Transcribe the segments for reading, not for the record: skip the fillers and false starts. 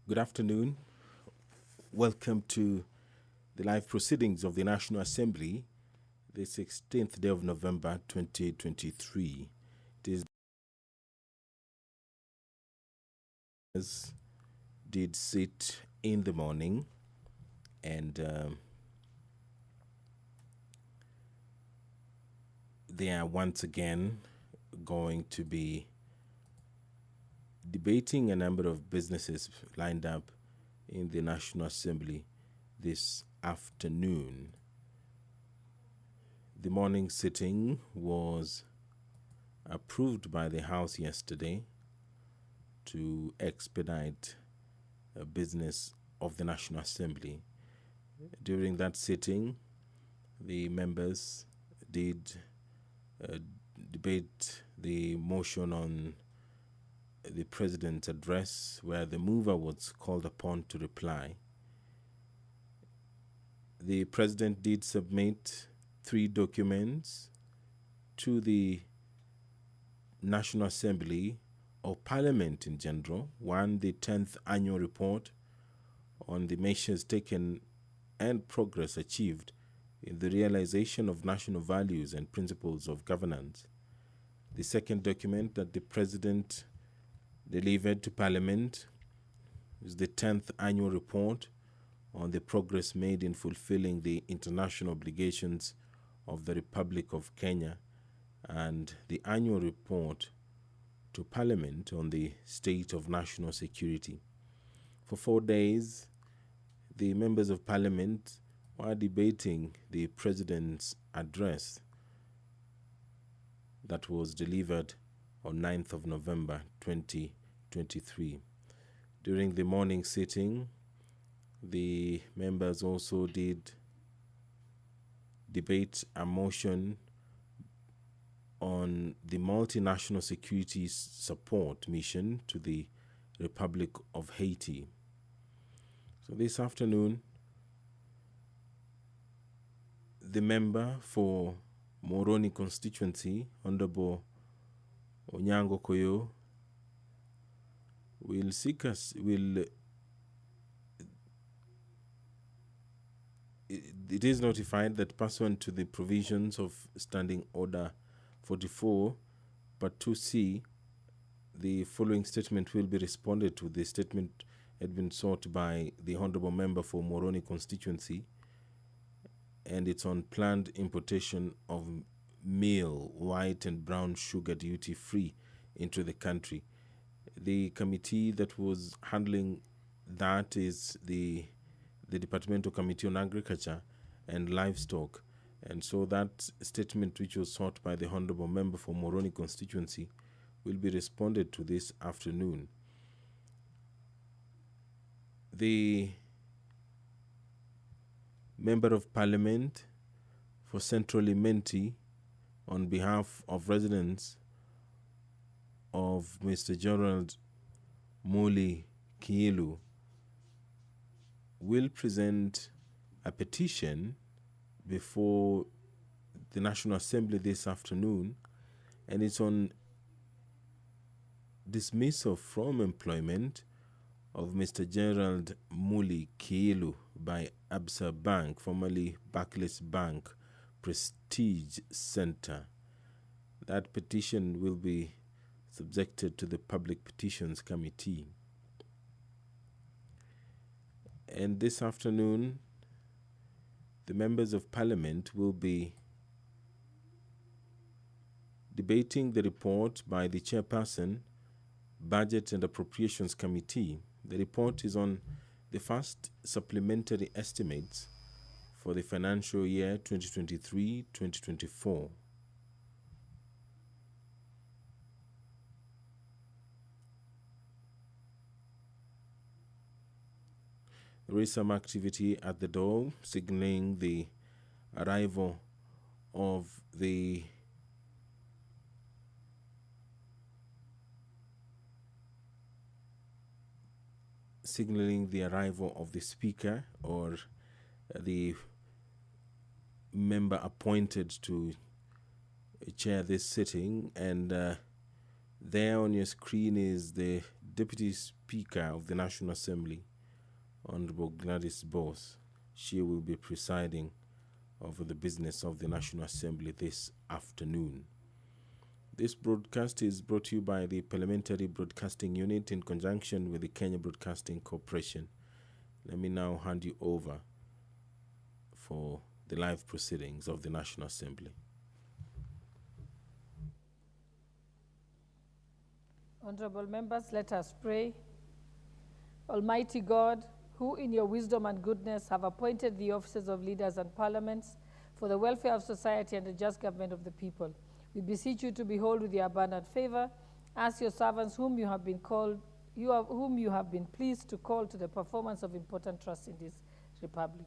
Good afternoon. Welcome to the live proceedings of the National Assembly, the 16th day of November 2023. It is did sit in the morning and they are once again going to be debating a number of businesses lined up in the National Assembly this afternoon. The morning sitting was approved by the House yesterday to expedite business of the National Assembly. During that sitting, the members did debate the motion on the President's address, where the mover was called upon to reply. The President did submit 3 documents to the National Assembly or Parliament in general. One, the 10th annual report on the measures taken and progress achieved in the realization of national values and principles of governance. The second document that the President delivered to Parliament is the 10th annual report on the progress made in fulfilling the international obligations of the Republic of Kenya, and the annual report to Parliament on the state of national security. For 4 days, the members of Parliament were debating the President's address that was delivered on 9th of November 2023. During the morning sitting, the members also did debate a motion on the multinational security support mission to the Republic of Haiti. So this afternoon, the member for Moroni constituency, Honorable Onyango Koyo, it is notified that pursuant to the provisions of Standing Order 44, Part 2C, the following statement will be responded to. The statement had been sought by the Honorable Member for Moroni constituency, and it's on planned importation of meal, white and brown sugar duty-free into the country. The committee that was handling that is the Departmental Committee on Agriculture and Livestock, and so that statement, which was sought by the Honorable Member for Moroni constituency, will be responded to this afternoon. The Member of Parliament for Central Imenti, on behalf of residents of Mr. Gerald Muli Kiilu, will present a petition before the National Assembly this afternoon, and it's on dismissal from employment of Mr. Gerald Muli Kiilu by Absa Bank, formerly Barclays Bank Prestige Center. That petition will be subjected to the Public Petitions Committee. And this afternoon, the members of Parliament will be debating the report by the Chairperson, Budget and Appropriations Committee. The report is on the first supplementary estimates for the financial year 2023-2024. There is some activity at the door, signaling the arrival of the speaker or the member appointed to chair this sitting, and there on your screen is the Deputy Speaker of the National Assembly, Honorable Gladys Bose. She will be presiding over the business of the National Assembly this afternoon. This broadcast is brought to you by the Parliamentary Broadcasting Unit in conjunction with the Kenya Broadcasting Corporation. Let me now hand you over for the live proceedings of the National Assembly. Honorable members, let us pray. Almighty God, who in your wisdom and goodness have appointed the offices of leaders and parliaments for the welfare of society and the just government of the people, we beseech you to behold with your abundant favor as your servants whom you have been pleased to call to the performance of important trusts in this republic.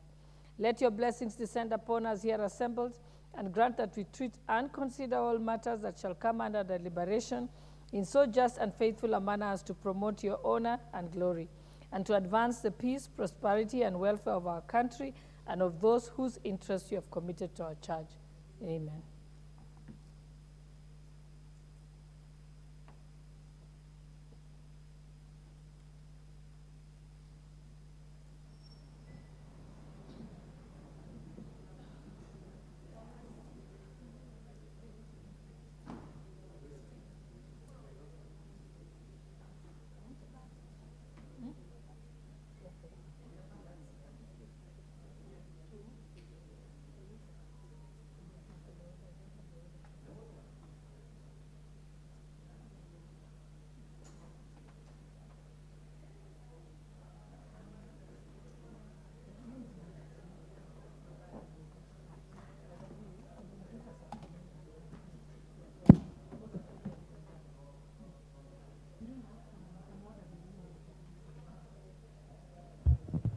Let your blessings descend upon us here assembled, and grant that we treat and consider all matters that shall come under deliberation in so just and faithful a manner as to promote your honor and glory, and to advance the peace, prosperity, and welfare of our country and of those whose interests you have committed to our charge. Amen.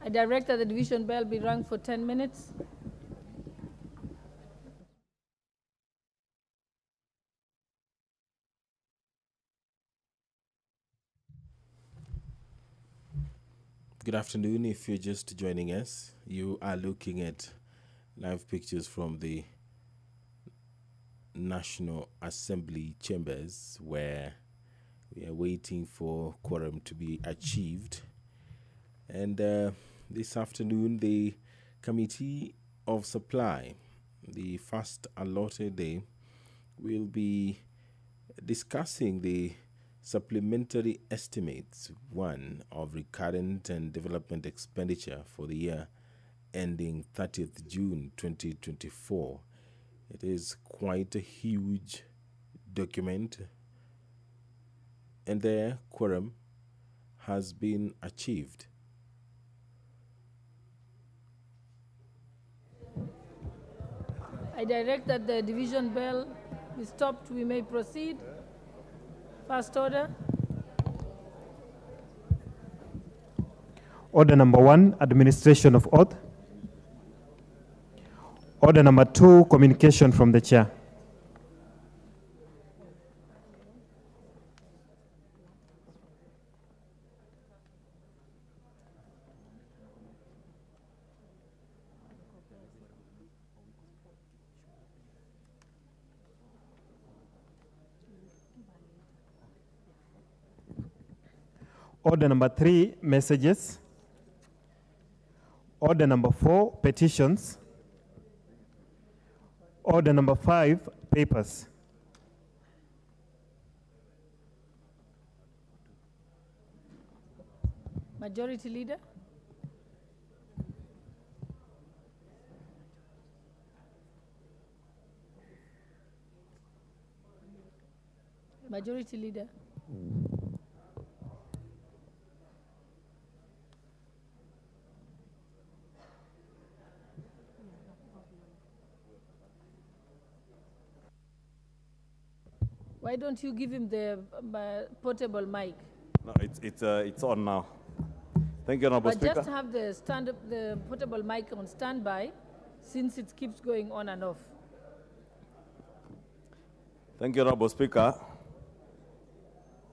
I direct that the division bell be rung for 10 minutes. Good afternoon. If you're just joining us, you are looking at live pictures from the National Assembly chambers, where we are waiting for quorum to be achieved. And this afternoon, the Committee of Supply, the first allotted day, will be discussing the supplementary estimates, one of recurrent and development expenditure for the year ending 30th June 2024. It is quite a huge document, and their quorum has been achieved. I direct that the division bell be stopped. We may proceed. First order. Order number 1, administration of oath. Order number 2, communication from the chair. Order number 3, messages. Order number 4, petitions. Order number 5, papers. Majority Leader. Majority Leader. Why don't you give him the portable mic? No, it's on now. Thank you, Honorable Speaker. But just have the portable mic on standby, since it keeps going on and off. Thank you, Honorable Speaker.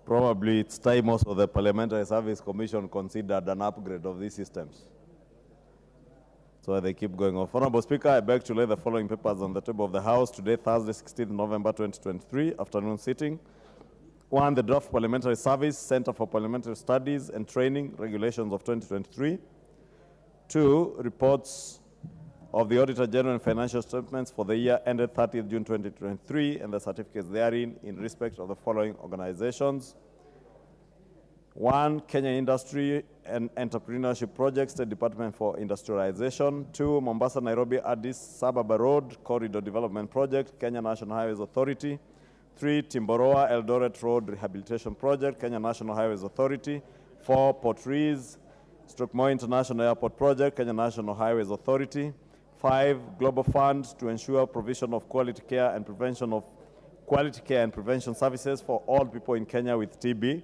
Probably it's time also the Parliamentary Service Commission considered an upgrade of these systems. So they keep going off. Honorable Speaker, I beg to lay the following papers on the table of the House today, Thursday, 16th November 2023, afternoon sitting. One, the draft parliamentary service, Center for Parliamentary Studies and Training, regulations of 2023. Two, reports of the Auditor General and financial statements for the year ended 30th June 2023 and the certificates therein in respect of the following organizations. One, Kenya Industry and Entrepreneurship Project, State Department for Industrialization. Two, Mombasa, Nairobi, Addis Ababa Road Corridor Development Project, Kenya National Highways Authority. Three, Timboroa Eldoret Road Rehabilitation Project, Kenya National Highways Authority. Four, Port Reitz Moi International Airport Project, Kenya National Highways Authority. Five, Global Fund to ensure provision of quality care and prevention services for all people in Kenya with TB,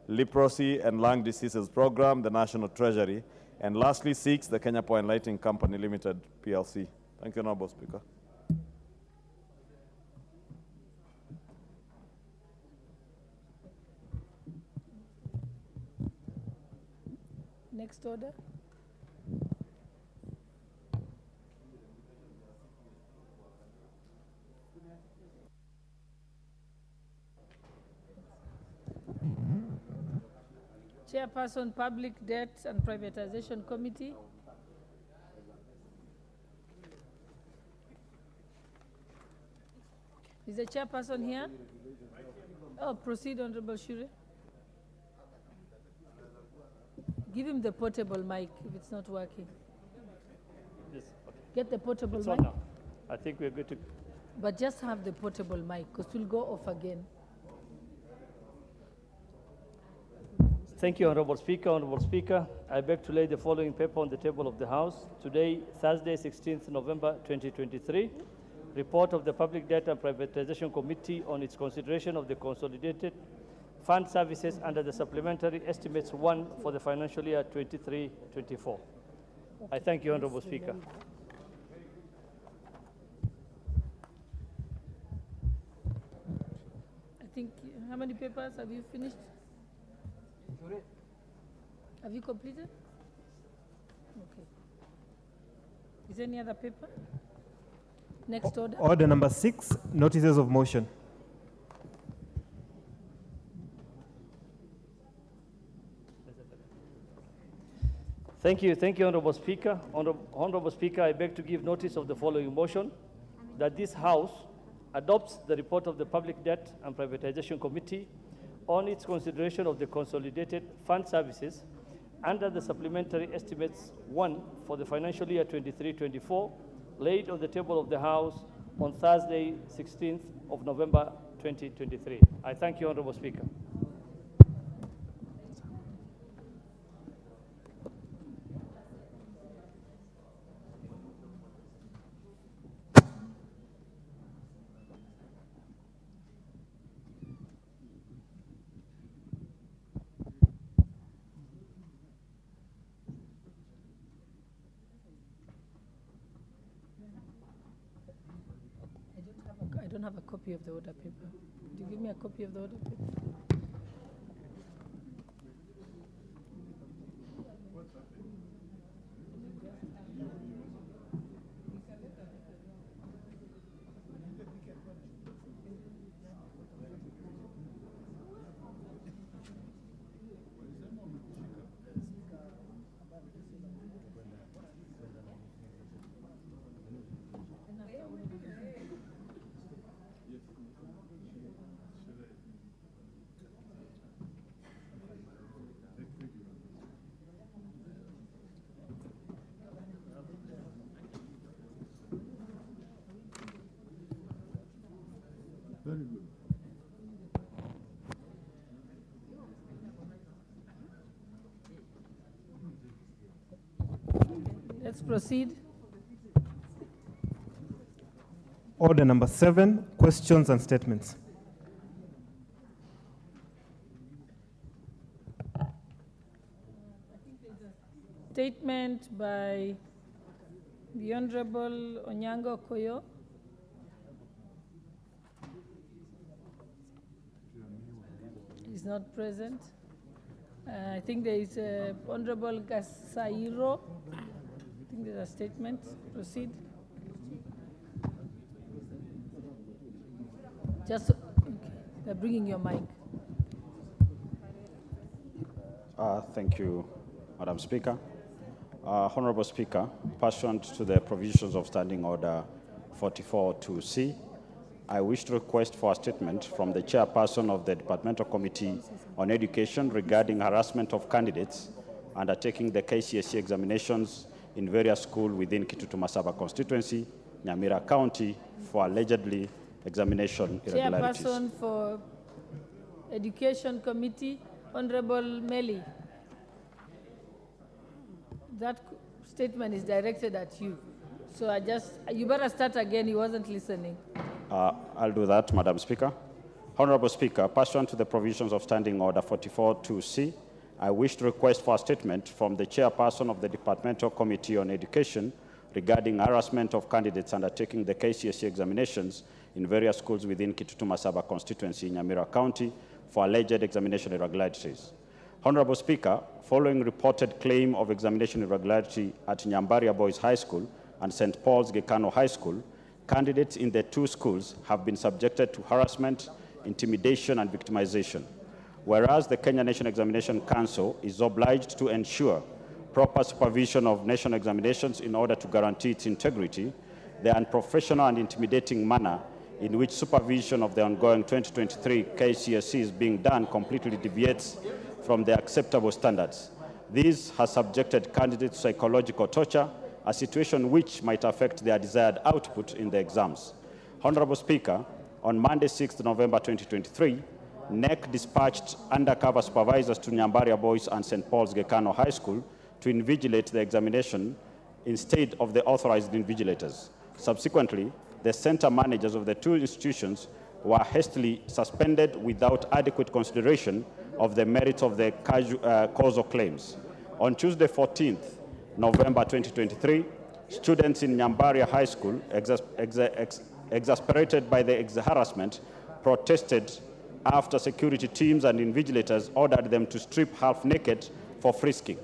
leprosy and lung diseases program, the National Treasury. And lastly, six, the Kenya Power and Lighting Company Limited, PLC. Thank you, Honorable Speaker. Next order. Chairperson, Public Debt and Privatization Committee. Is the chairperson here? Oh, proceed, Honorable Shure. Give him the portable mic if it's not working. Yes, okay. Get the portable It's mic. on now. I think we're good to. But just have the portable mic because we'll go off again. Thank you, Honorable Speaker. Honorable Speaker, I beg to lay the following paper on the table of the House. Today, Thursday, 16th November 2023, report of the Public Debt and Privatization Committee on its consideration of the consolidated fund services under the Supplementary Estimates 1 for the financial year 23-24. I thank you, Honorable Speaker. I think, how many papers have you finished? Have you completed? Okay. Is there any other paper? Next order. Order number 6, notices of motion. Thank you, Honorable Speaker. Honorable Speaker, I beg to give notice of the following motion, that this House adopts the report of the Public Debt and Privatization Committee on its consideration of the consolidated fund services under the Supplementary Estimates 1 for the financial year 23-24, laid on the table of the House on Thursday, 16th of November 2023. I thank you, Honorable Speaker. I don't have a copy of the order paper. Could you give me a copy of the order paper? Very good. Let's proceed. Order number 7, questions and statements. Statement by the Honorable Onyango Koyo. He's not present. I think there is Honorable Gasairo. I think there's a statement. Proceed. Just, okay. They're bringing your mic. Thank you, Madam Speaker. Honorable Speaker, pursuant to the provisions of Standing Order 44-2C, I wish to request for a statement from the chairperson of the Departmental Committee on Education regarding harassment of candidates undertaking the KCSE examinations in various schools within Kitutu Masaba constituency, Nyamira County, for allegedly examination irregularities. Chairperson for Education Committee, Honorable Meli. That statement is directed at you. So you better start again, he wasn't listening. I'll do that, Madam Speaker. Honorable Speaker, pursuant to the provisions of Standing Order 44-2C, I wish to request for a statement from the chairperson of the Departmental Committee on Education regarding harassment of candidates undertaking the KCSE examinations in various schools within Kitutu Masaba constituency, Nyamira County, for alleged examination irregularities. Honorable Speaker, following reported claim of examination irregularity at Nyambaria Boys High School and St. Paul's Gekano High School, candidates in the two schools have been subjected to harassment, intimidation, and victimization. Whereas the Kenya National Examination Council is obliged to ensure proper supervision of national examinations in order to guarantee its integrity, the unprofessional and intimidating manner in which supervision of the ongoing 2023 KCSE is being done completely deviates from the acceptable standards. This has subjected candidates to psychological torture, a situation which might affect their desired output in the exams. Honorable Speaker, on Monday, 6th November 2023, NEC dispatched undercover supervisors to Nyambaria Boys and St. Paul's Gekano High School to invigilate the examination instead of the authorized invigilators. Subsequently, the center managers of the two institutions were hastily suspended without adequate consideration of the merits of the causal claims. On Tuesday, 14th November 2023, students in Nyambaria High School, exasperated by the harassment, protested after security teams and invigilators ordered them to strip half naked for frisking,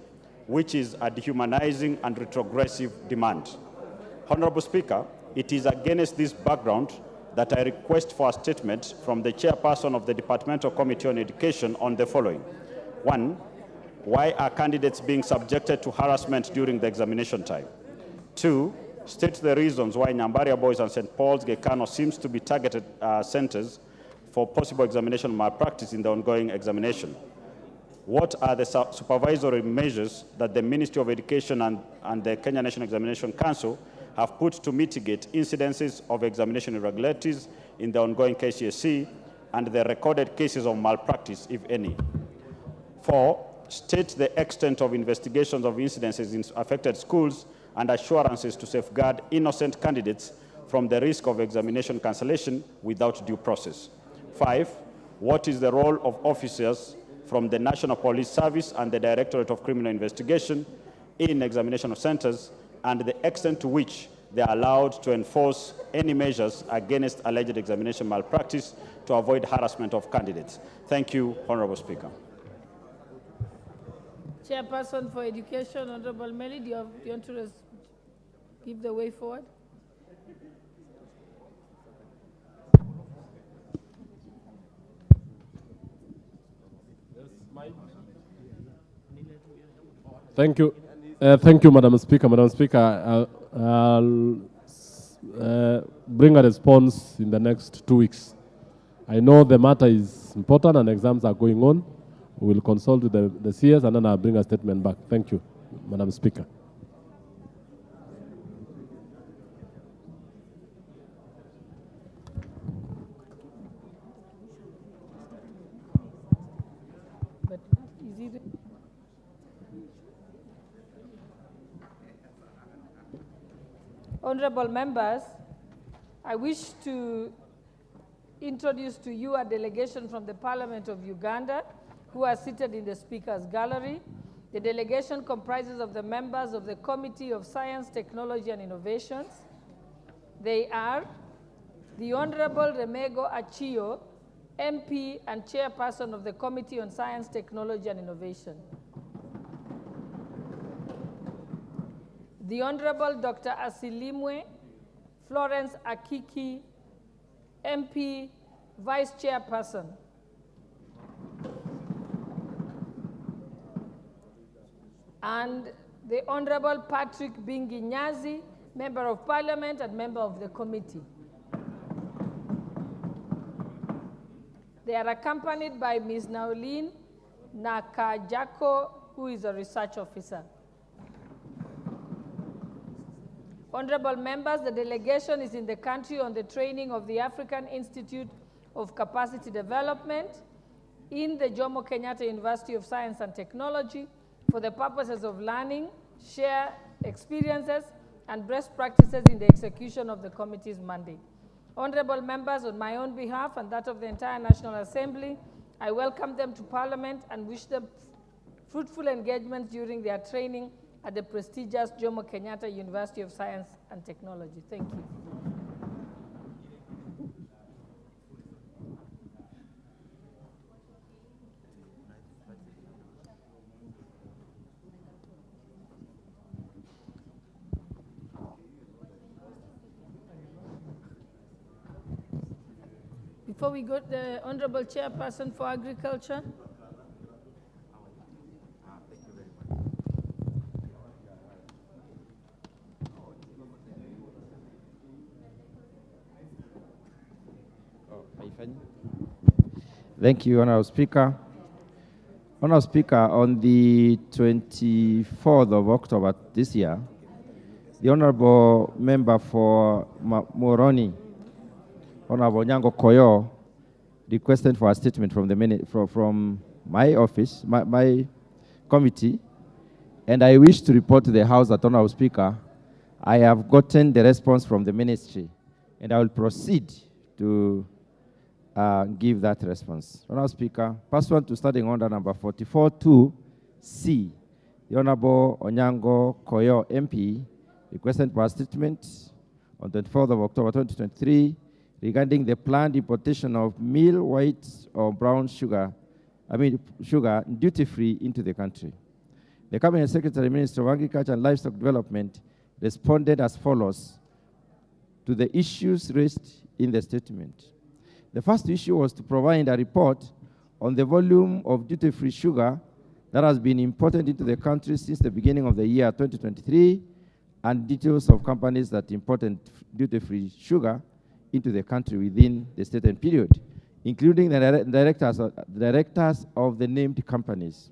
which is a dehumanizing and retrogressive demand. Honorable Speaker, it is against this background that I request for a statement from the chairperson of the Departmental Committee on Education on the following. 1, why are candidates being subjected to harassment during the examination time? 2, state the reasons why Nyambaria Boys and St. Paul's Gekano seems to be targeted centers for possible examination malpractice in the ongoing examination. What are the supervisory measures that the Ministry of Education and the Kenya National Examination Council have put to mitigate incidences of examination irregularities in the ongoing KCSE and the recorded cases of malpractice, if any? 4, state the extent of investigations of incidences in affected schools and assurances to safeguard innocent candidates from the risk of examination cancellation without due process. 5, what is the role of officers from the National Police Service and the Directorate of Criminal Investigation in examination centers and the extent to which they are allowed to enforce any measures against alleged examination malpractice to avoid harassment of candidates? Thank you, Honorable Speaker. Chairperson for Education, Honorable Meli, do you want to give the way forward? Thank you. Thank you, Madam Speaker. Madam Speaker, I'll bring a response in the next 2 weeks. I know the matter is important and exams are going on. We will consult with the CS and then I'll bring a statement back. Thank you, Madam Speaker. But is it... Honorable members, I wish to introduce to you a delegation from the Parliament of Uganda who are seated in the Speaker's Gallery. The delegation comprises of the members of the Committee of Science, Technology and Innovations. They are the Honorable Remego Achio, MP and Chairperson of the Committee on Science, Technology and Innovation. The Honorable Dr. Asilimwe Florence Akiki, MP, Vice Chairperson. and the Honorable Patrick Bingi Nyazi, Member of Parliament and Member of the Committee. They are accompanied by Ms. Naulin Nakajako, who is a research officer. Honorable members, the delegation is in the country on the training of the African Institute of Capacity Development in the Jomo Kenyatta University of Science and Technology for the purposes of learning, share experiences, and best practices in the execution of the committee's mandate. Honorable members, on my own behalf and that of the entire National Assembly, I welcome them to Parliament and wish them fruitful engagement during their training at the prestigious Jomo Kenyatta University of Science and Technology. Thank you. Before we go to the Honorable Chairperson for Agriculture. Thank you, Honorable Speaker. Honorable Speaker, on the 24th of October this year, the Honorable Member for Moroni, Honorable Nyango Koyo, requested for a statement from from my office, my committee, and I wish to report to the House that, Honorable Speaker, I have gotten the response from the ministry, and I will proceed to give that response. Honorable Speaker, pursuant to Standing Order number 44-2C, the Honorable Onyango Koyo MP requested for a statement on the 24th of October 2023 regarding the planned importation of meal, white or brown sugar, sugar duty-free into the country. The Cabinet Secretary, Minister of Agriculture and Livestock Development responded as follows to the issues raised in the statement. The first issue was to provide a report on the volume of duty-free sugar that has been imported into the country since the beginning of the year 2023, and details of companies that imported duty-free sugar into the country within the stated period, including the directors of the named companies.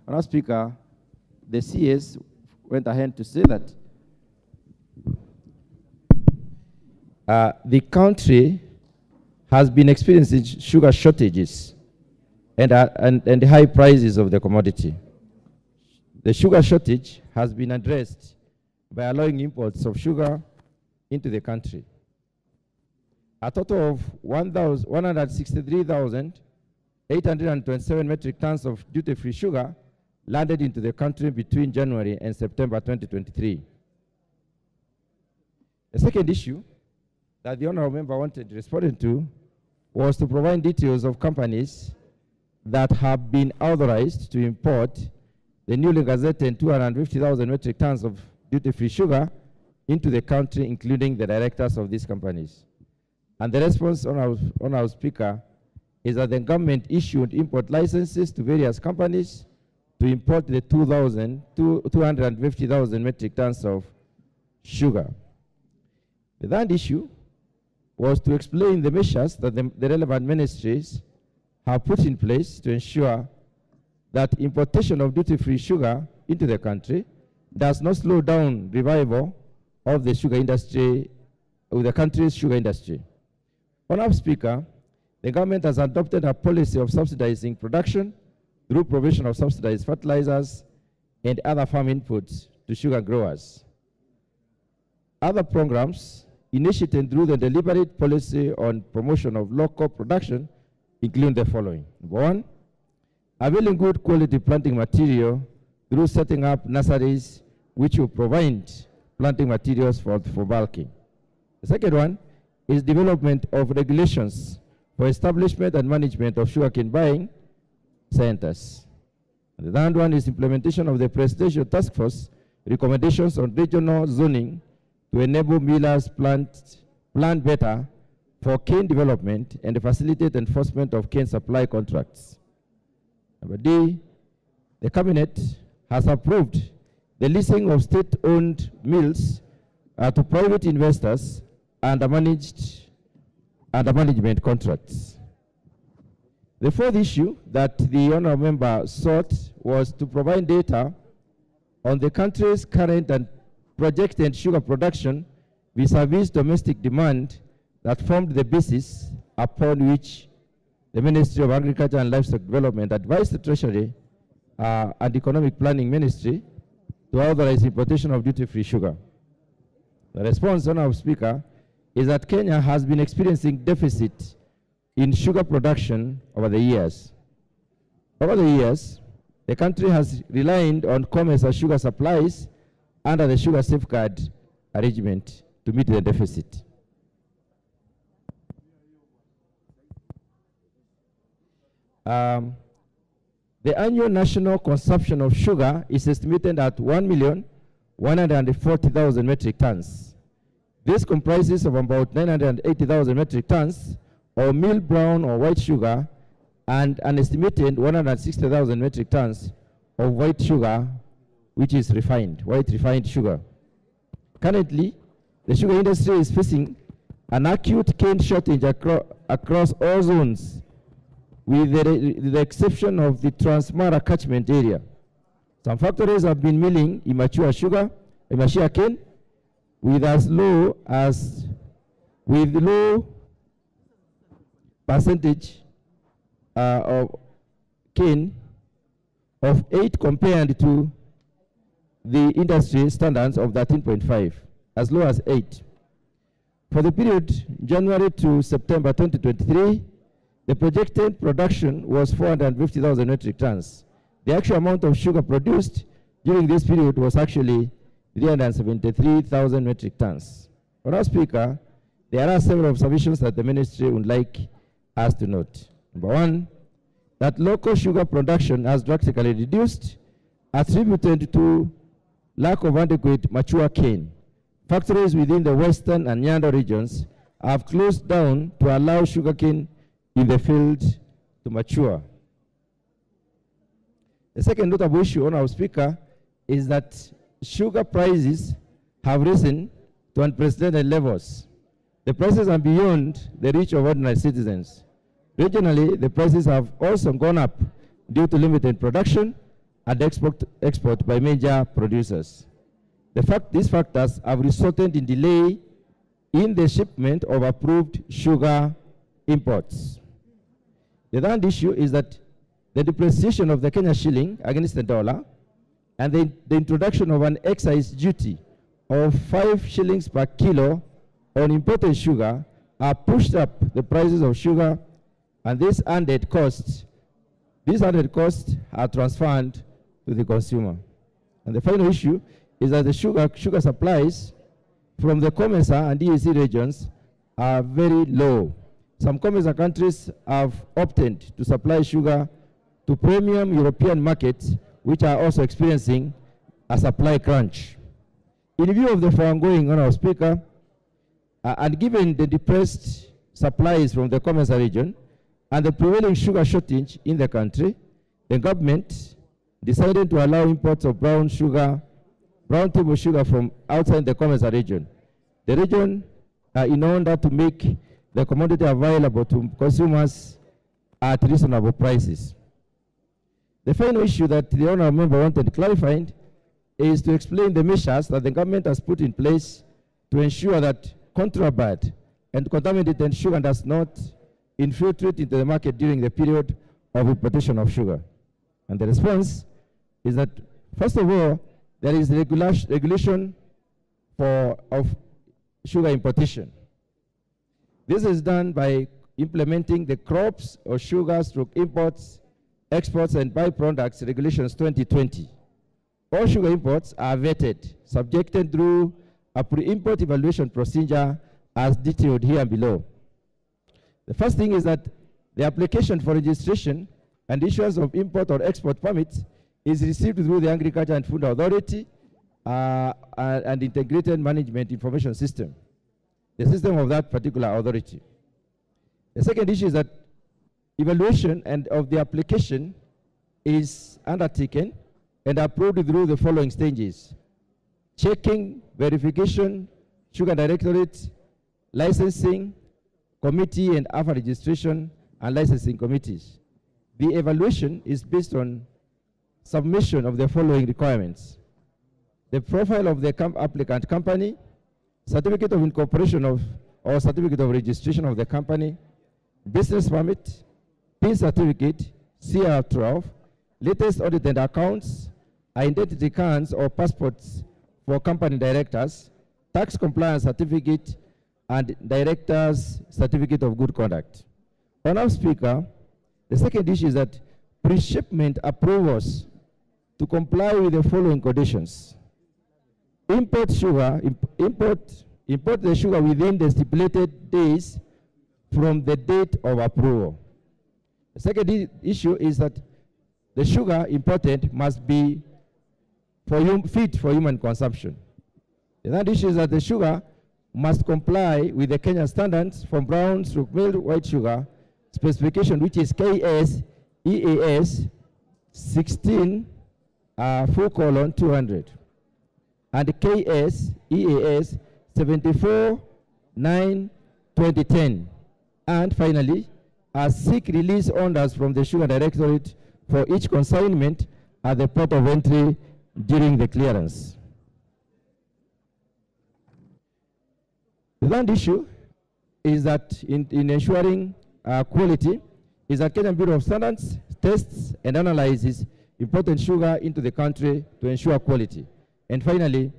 Honorable Speaker, the CS went ahead to say that the country has been experiencing sugar shortages and the high prices of the commodity. The sugar shortage has been addressed by allowing imports of sugar into the country. A total of 163,827 metric tons of duty-free sugar landed into the country between January and September 2023. The second issue that the honorable member wanted responded to was to provide details of companies that have been authorized to import the newly gazetted 250,000 metric tons of duty-free sugar into the country, including the directors of these companies. And the response on our Speaker is that the government issued import licenses to various companies to import the 250,000 metric tons of sugar. The third issue was to explain the measures that the relevant ministries have put in place to ensure that importation of duty-free sugar into the country does not slow down revival of the sugar industry, of the country's sugar industry. Honorable Speaker, the government has adopted a policy of subsidizing production through provision of subsidized fertilizers and other farm inputs to sugar growers. Other programs initiated through the deliberate policy on promotion of local production include the following. Number one, availing good quality planting material through setting up nurseries which will provide planting materials for bulking. The second one is development of regulations for establishment and management of sugarcane buying centers. And the third one is implementation of the Presidential Task Force recommendations on regional zoning to enable millers plan better for cane development and facilitate enforcement of cane supply contracts. Number D, the Cabinet has approved the leasing of state-owned mills to private investors under management contracts. The fourth issue that the honourable member sought was to provide data on the country's current and projected sugar production vis-a-vis domestic demand that formed the basis upon which the Ministry of Agriculture and Livestock Development advised the Treasury and Economic Planning Ministry to authorize importation of duty-free sugar. The response, Honourable Speaker, is that Kenya has been experiencing deficit in sugar production over the years. Over the years, the country has relied on COMESA sugar supplies under the sugar safeguard arrangement to meet the deficit. The annual national consumption of sugar is estimated at 1,140,000 metric tons. This comprises of about 980,000 metric tons of mill brown or white sugar and an estimated 160,000 metric tons of white sugar, which is white refined sugar. Currently, the sugar industry is facing an acute cane shortage across all zones, with the exception of the Transmara catchment area. Some factories have been milling immature cane with low percentage of cane of 8 compared to the industry standards of 13.5, as low as 8. For the period January to September 2023, the projected production was 450,000 metric tons. The actual amount of sugar produced during this period was actually 373,000 metric tons. Honourable Speaker, there are several observations that the ministry would like us to note. Number one, that local sugar production has drastically reduced, attributed to lack of adequate mature cane. Factories within the western and Nyando regions have closed down to allow sugarcane in the field to mature. The second notable issue, Honourable Speaker, is that sugar prices have risen to unprecedented levels. The prices are beyond the reach of ordinary citizens. Regionally, the prices have also gone up due to limited production and export by major producers. These factors have resulted in delay in the shipment of approved sugar imports. The third issue is that the depreciation of the Kenya shilling against the dollar and the introduction of an excise duty of 5 shillings per kilo on imported sugar have pushed up the prices of sugar, and these added costs are transferred to the consumer. And the final issue is that the sugar supplies from the COMESA and EAC regions are very low. Some COMESA countries have opted to supply sugar to premium European markets, which are also experiencing a supply crunch. In view of the foregoing, Honourable Speaker, and given the depressed supplies from the COMESA region and the prevailing sugar shortage in the country, the government decided to allow imports of brown table sugar from outside the COMESA region. The region, in order to make the commodity available to consumers at reasonable prices. The final issue that the honourable member wanted clarified is to explain the measures that the government has put in place to ensure that contraband and contaminated sugar does not infiltrate into the market during the period of importation of sugar. And the response is that, first of all, there is regulation of sugar importation. This is done by implementing the crops or sugar / imports, exports and byproducts regulations 2020. All sugar imports are vetted, subjected through a pre-import evaluation procedure as detailed here below. The first thing is that the application for registration and issuance of import or export permits is received through the Agriculture and Food Authority and Integrated Management Information System, the system of that particular authority. The second issue is that evaluation of the application is undertaken and approved through the following stages: checking, verification, Sugar Directorate, licensing committee, and AFA registration and licensing committees. The evaluation is based on submission of the following requirements: the profile of the applicant company, certificate of incorporation of or certificate of registration of the company, business permit, PIN certificate, CR12, latest audited accounts, identity cards or passports for company directors, tax compliance certificate, and director's certificate of good conduct. Honorable Speaker, the second issue is that pre-shipment approvals to comply with the following conditions: import sugar, import the sugar within the stipulated days from the date of approval. The second issue is that the sugar imported must be fit for human consumption. The third issue is that the sugar must comply with the Kenya standards from brown to milled white sugar specification, which is KS EAS 16 4:200 and KS EAS 74/9/2010. And finally, seek release orders from the Sugar Directorate for each consignment at the port of entry during the clearance. The third issue is that in ensuring quality is that Kenyan Bureau of Standards tests and analyzes imported sugar into the country to ensure quality. And finally,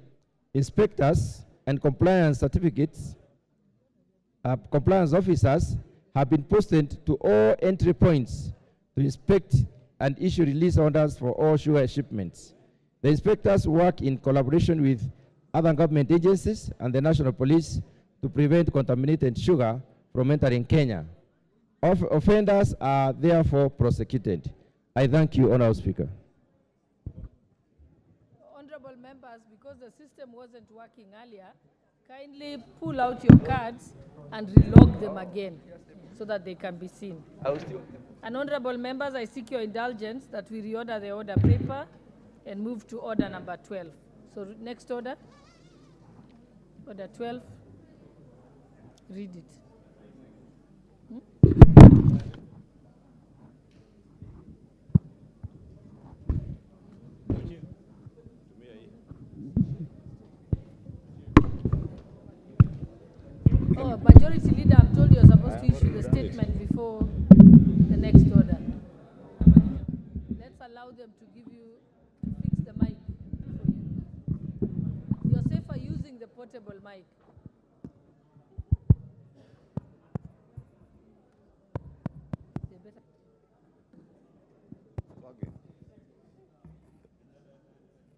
inspectors and compliance certificates, compliance officers have been posted to all entry points to inspect and issue release orders for all sugar shipments. The inspectors work in collaboration with other government agencies and the National Police to prevent contaminated sugar from entering Kenya. Offenders are therefore prosecuted. I thank you, Honorable Speaker. Honorable members, because the system wasn't working earlier, kindly pull out your cards and relog them again so that they can be seen. And honorable members, I seek your indulgence that we reorder the order paper and move to order number 12. So next order, order 12, read it. Oh, Majority Leader, I'm told you're supposed to issue the statement before the next order. Let's allow them to give you, fix the mic for you. You're safer using the portable mic.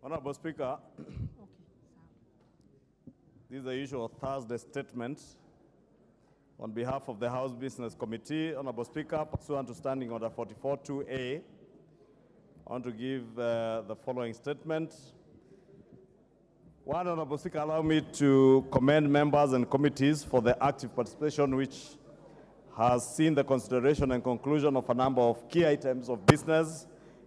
Honorable Speaker, this is the usual Thursday statement. On behalf of the House Business Committee, Honorable Speaker, pursuant to Standing Order 44-2A, I want to give the following statement. One, Honorable Speaker, allow me to commend members and committees for their active participation, which has seen the consideration and conclusion of a number of key items of business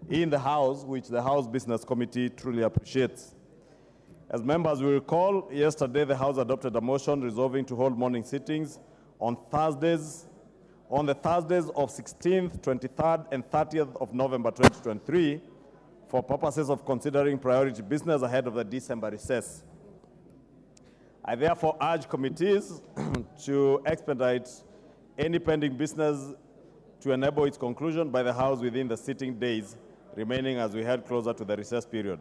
in the House, which the House Business Committee truly appreciates. As members will recall, yesterday the House adopted a motion resolving to hold morning sittings on Thursdays, on the Thursdays of 16th, 23rd, and 30th of November 2023 for purposes of considering priority business ahead of the December recess. I therefore urge committees to expedite any pending business to enable its conclusion by the House within the sitting days remaining as we head closer to the recess period.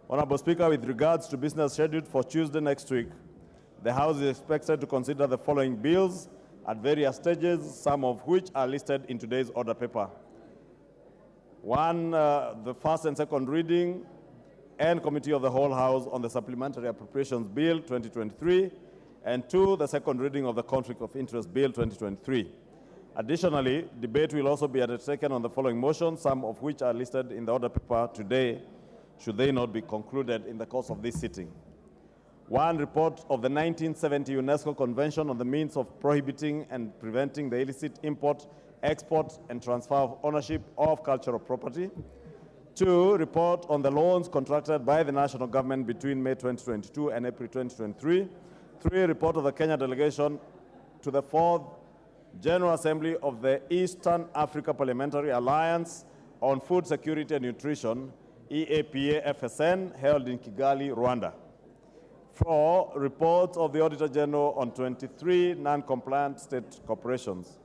Honorable Speaker, with regards to business scheduled for Tuesday next week, the House is expected to consider the following bills at various stages, some of which are listed in today's order paper. One, the first and second reading and Committee of the Whole House on the Supplementary Appropriations Bill 2023, and two, the second reading of the Conflict of Interest Bill 2023. Additionally, debate will also be undertaken on the following motions, some of which are listed in the order paper today, should they not be concluded in the course of this sitting. One, report of the 1970 UNESCO Convention on the means of prohibiting and preventing the illicit import, export, and transfer of ownership of cultural property. 2, report on the loans contracted by the national government between May 2022 and April 2023. 3, report of the Kenya delegation to the 4th General Assembly of the Eastern Africa Parliamentary Alliance on Food Security and Nutrition, EAPA-FSN, held in Kigali, Rwanda. 4, report of the Auditor General on 23 non-compliant state corporations.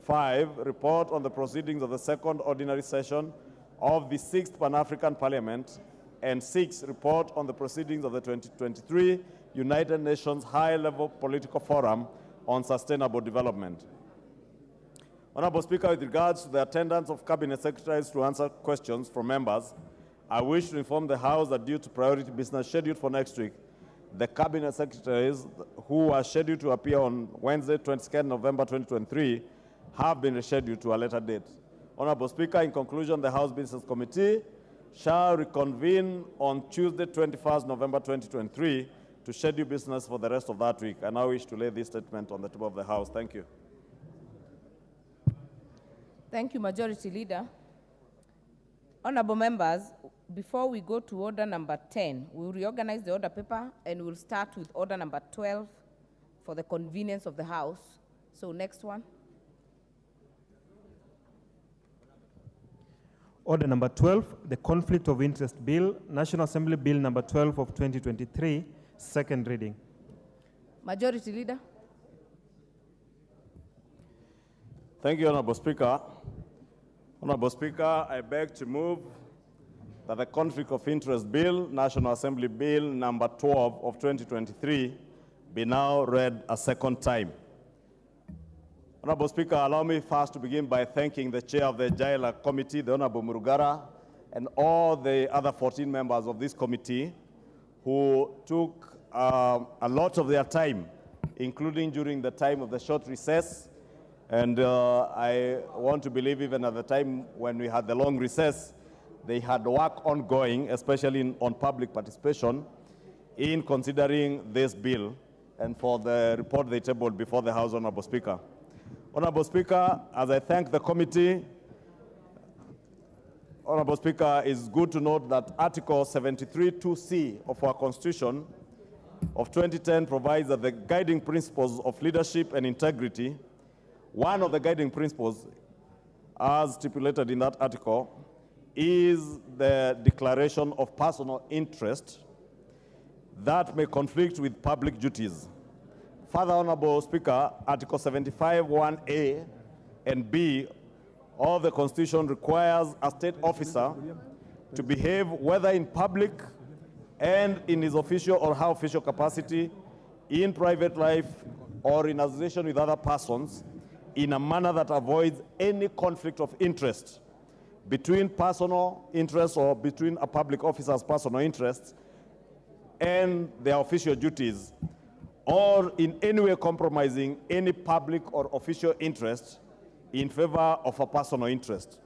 5, report on the proceedings of the 2nd Ordinary Session of the 6th Pan-African Parliament. And 6, report on the proceedings of the 2023 United Nations High-Level Political Forum on Sustainable Development. Honorable Speaker, with regards to the attendance of Cabinet Secretaries to answer questions from members, I wish to inform the House that due to priority business scheduled for next week, the Cabinet Secretaries who are scheduled to appear on Wednesday, 22nd November 2023, have been rescheduled to a later date. Honorable Speaker, in conclusion, the House Business Committee shall reconvene on Tuesday, 21st November 2023, to schedule business for the rest of that week. I now wish to lay this statement on the table of the House. Thank you. Thank you, Majority Leader. Honorable members, before we go to order number 10, we'll reorganize the order paper and we'll start with order number 12 for the convenience of the House. So next one. Order number 12, the Conflict of Interest Bill, National Assembly Bill number 12 of 2023, second reading. Majority Leader. Thank you, Honorable Speaker. Honorable Speaker, I beg to move that the Conflict of Interest Bill, National Assembly Bill number 12 of 2023, be now read a second time. Honorable Speaker, allow me first to begin by thanking the Chair of the Jaila Committee, the Honorable Murugara, and all the other 14 members of this committee who took a lot of their time, including during the time of the short recess. And I want to believe even at the time when we had the long recess, they had work ongoing, especially on public participation, in considering this bill and for the report they tabled before the House, Honorable Speaker. Honorable Speaker, as I thank the committee, Honorable Speaker, it's good to note that Article 73(2)(c) of our Constitution of 2010 provides that the guiding principles of leadership and integrity, one of the guiding principles, as stipulated in that article, is the declaration of personal interest that may conflict with public duties. Further, Honorable Speaker, Article 75(1)(a) and (b) of the Constitution requires a state officer to behave whether in public and in his official or her official capacity, in private life, or in association with other persons, in a manner that avoids any conflict of interest between personal interests or between a public officer's personal interests and their official duties, or in any way compromising any public or official interest in favor of a personal interest.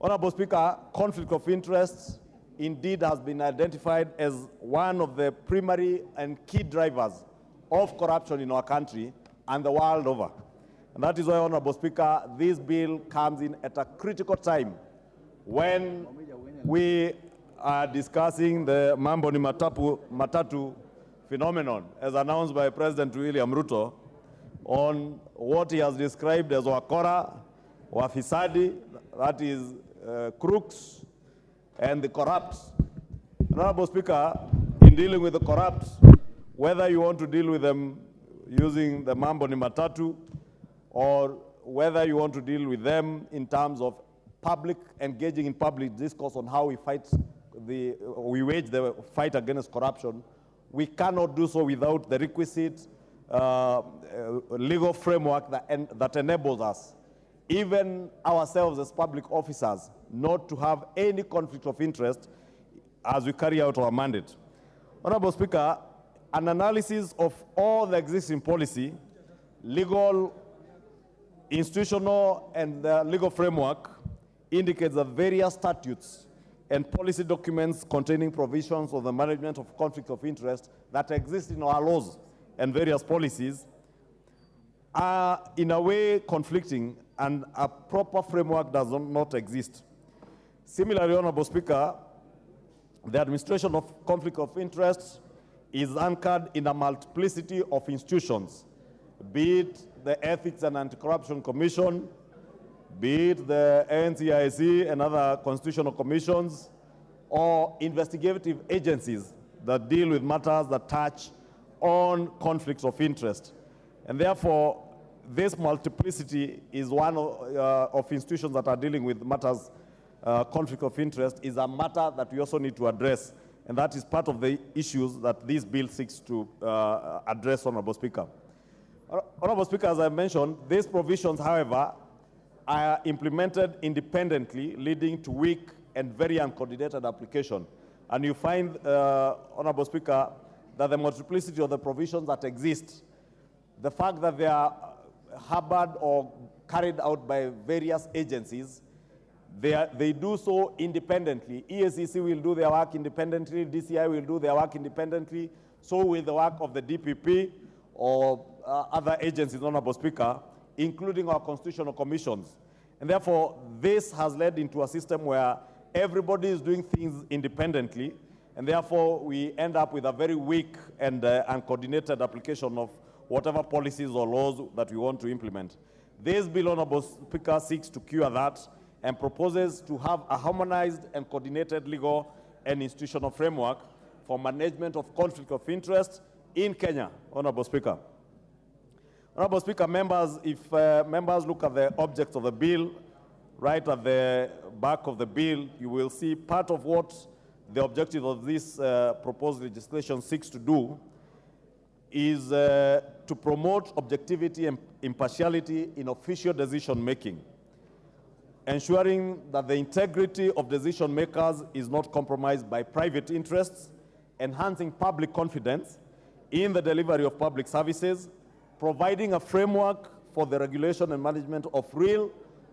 Honorable Speaker, conflict of interest indeed has been identified as one of the primary and key drivers of corruption in our country and the world over. And that is why, Honorable Speaker, this bill comes in at a critical time when we are discussing the Mambo ni Matatu phenomenon, as announced by President William Ruto, on what he has described as wakora, wafisadi, that is crooks, and the corrupt. Honorable Speaker, in dealing with the corrupt, whether you want to deal with them using the Mambo ni Matatu, or whether you want to deal with them in terms of engaging in public discourse on how we wage the fight against corruption, we cannot do so without the requisite legal framework that enables us, even ourselves as public officers, not to have any conflict of interest as we carry out our mandate. Honorable Speaker, an analysis of all the existing policy, legal, institutional, and the legal framework indicates that various statutes and policy documents containing provisions of the management of conflict of interest that exist in our laws and various policies are in a way conflicting, and a proper framework does not exist. Similarly, Honorable Speaker, the administration of conflict of interest is anchored in a multiplicity of institutions, be it the Ethics and Anti-Corruption Commission, be it the NCIC and other constitutional commissions, or investigative agencies that deal with matters that touch on conflicts of interest. And therefore, this multiplicity is one of institutions that are dealing with matters, conflict of interest, is a matter that we also need to address. And that is part of the issues that this bill seeks to address, Honorable Speaker. Honorable Speaker, as I mentioned, these provisions, however, are implemented independently, leading to weak and very uncoordinated application. And you find, Honorable Speaker, that the multiplicity of the provisions that exist, the fact that they are harbored or carried out by various agencies, they do so independently. EACC will do their work independently, DCI will do their work independently, so will the work of the DPP or other agencies, Honorable Speaker, including our constitutional commissions. And therefore, this has led into a system where everybody is doing things independently, and therefore we end up with a very weak and uncoordinated application of whatever policies or laws that we want to implement. This bill, Honorable Speaker, seeks to cure that and proposes to have a harmonized and coordinated legal and institutional framework for management of conflict of interest in Kenya, Honorable Speaker. Honorable Speaker, members, if members look at the objects of the bill, right at the back of the bill, you will see part of what the objective of this proposed legislation seeks to do is to promote objectivity and impartiality in official decision-making, ensuring that the integrity of decision makers is not compromised by private interests, enhancing public confidence in the delivery of public services, providing a framework for the regulation and management of real,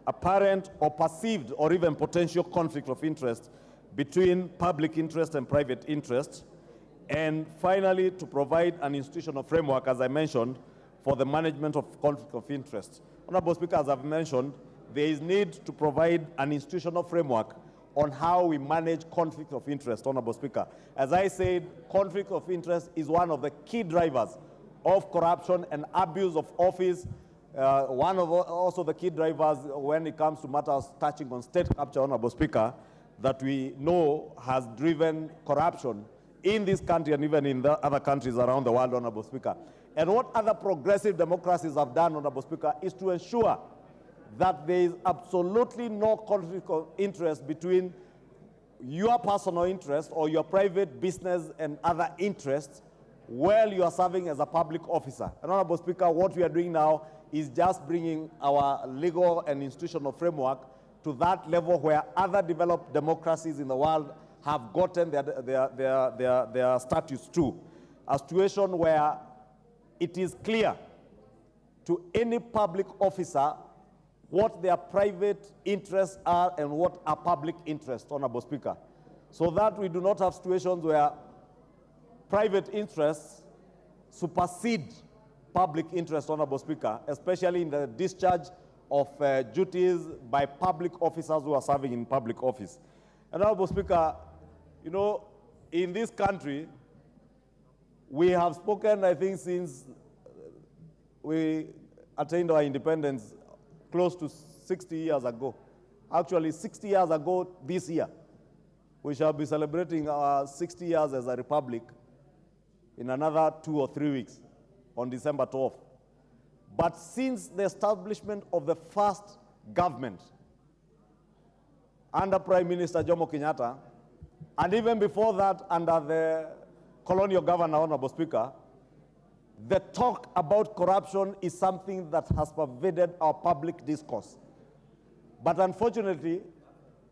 apparent, or perceived, or even potential conflict of interest between public interest and private interest, and finally, to provide an institutional framework, as I mentioned, for the management of conflict of interest. Honorable Speaker, as I've mentioned, there is need to provide an institutional framework on how we manage conflict of interest, Honorable Speaker. As I said, conflict of interest is one of the key drivers of corruption and abuse of office, one of also the key drivers when it comes to matters touching on state capture, Honorable Speaker, that we know has driven corruption in this country and even in the other countries around the world, Honorable Speaker. And what other progressive democracies have done, Honorable Speaker, is to ensure that there is absolutely no conflict of interest between your personal interest or your private business and other interests while you are serving as a public officer. And Honorable Speaker, what we are doing now is just bringing our legal and institutional framework to that level where other developed democracies in the world have gotten their status to. A situation where it is clear to any public officer what their private interests are and what are public interests, Honorable Speaker, so that we do not have situations where private interests supersede public interest, Honorable Speaker, especially in the discharge of duties by public officers who are serving in public office. And Honorable Speaker, you know, in this country, we have spoken, I think, since we attained our independence close to 60 years ago. Actually, 60 years ago this year. We shall be celebrating our 60 years as a republic in another 2 or 3 weeks on December 12th. But since the establishment of the first government under Prime Minister Jomo Kenyatta, and even before that under the colonial governor, Honorable Speaker, the talk about corruption is something that has pervaded our public discourse. But unfortunately,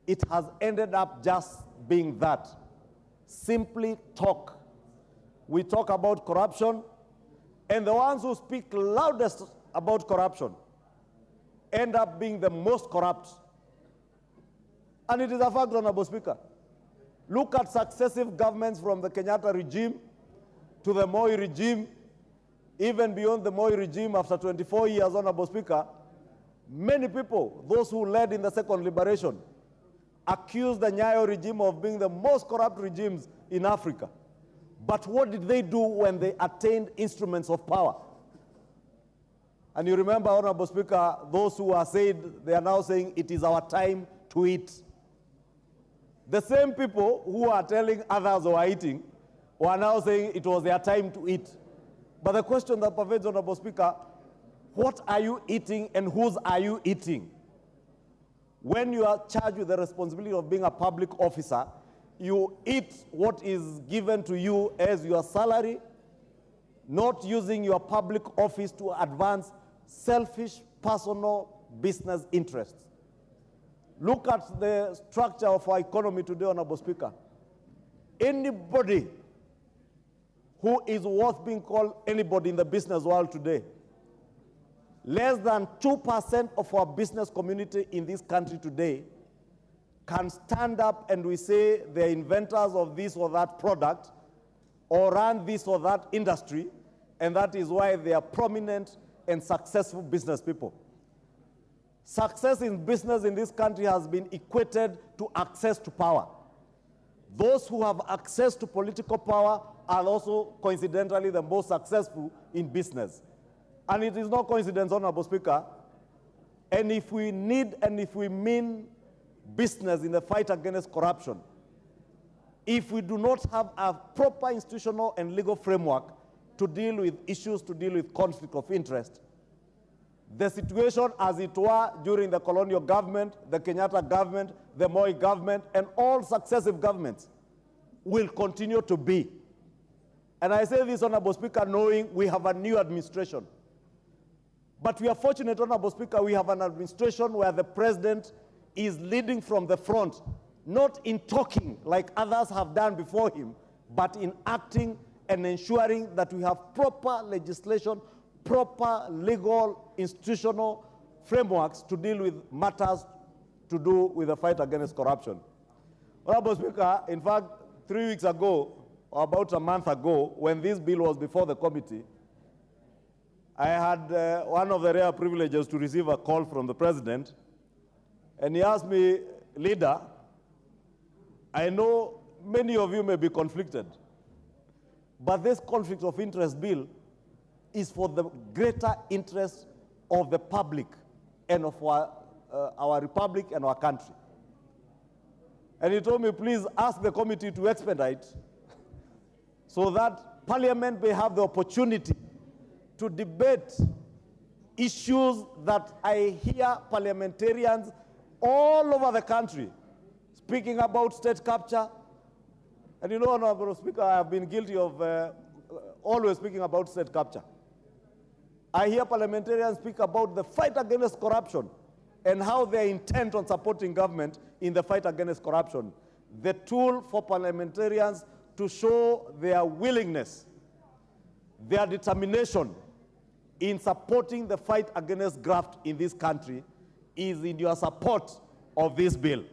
it has ended up just being that. Simply talk. We talk about corruption, and the ones who speak loudest about corruption end up being the most corrupt. And it is a fact, Honorable Speaker. Look at successive governments from the Kenyatta regime to the Moi regime, even beyond the Moi regime after 24 years, Honorable Speaker. Many people, those who led in the second liberation, accused the Nyayo regime of being the most corrupt regimes in Africa. But what did they do when they attained instruments of power? And you remember, Honorable Speaker, those who are saying, they are now saying it is our time to eat. The same people who are telling others who are eating were now saying it was their time to eat. But the question that pervades, Honorable Speaker, what are you eating and whose are you eating? When you are charged with the responsibility of being a public officer, you eat what is given to you as your salary, not using your public office to advance selfish, personal business interests. Look at the structure of our economy today, Honorable Speaker. Anybody who is worth being called anybody in the business world today, less than 2% of our business community in this country today can stand up and we say they're inventors of this or that product or run this or that industry, and that is why they are prominent and successful business people. Success in business in this country has been equated to access to power. Those who have access to political power are also coincidentally the most successful in business. And it is no coincidence, Honorable Speaker, and if we need and if we mean business in the fight against corruption, if we do not have a proper institutional and legal framework to deal with issues, to deal with conflict of interest, the situation as it were during the colonial government, the Kenyatta government, the Moi government, and all successive governments will continue to be. And I say this, Honorable Speaker, knowing we have a new administration. But we are fortunate, Honorable Speaker, we have an administration where the president is leading from the front, not in talking like others have done before him, but in acting and ensuring that we have proper legislation, proper legal institutional frameworks to deal with matters to do with the fight against corruption. Honorable Speaker, in fact, 3 weeks ago, or about a month ago, when this bill was before the committee, I had one of the rare privileges to receive a call from the president, and he asked me, Leader, I know many of you may be conflicted, but this conflict of interest bill is for the greater interest of the public and of our republic and our country. And he told me, please ask the committee to expedite so that Parliament may have the opportunity to debate issues that I hear parliamentarians all over the country speaking about state capture. And you know, Honorable Speaker, I have been guilty of always speaking about state capture. I hear parliamentarians speak about the fight against corruption and how they are intent on supporting government in the fight against corruption. The tool for parliamentarians to show their willingness, their determination in supporting the fight against graft in this country is in your support of this bill.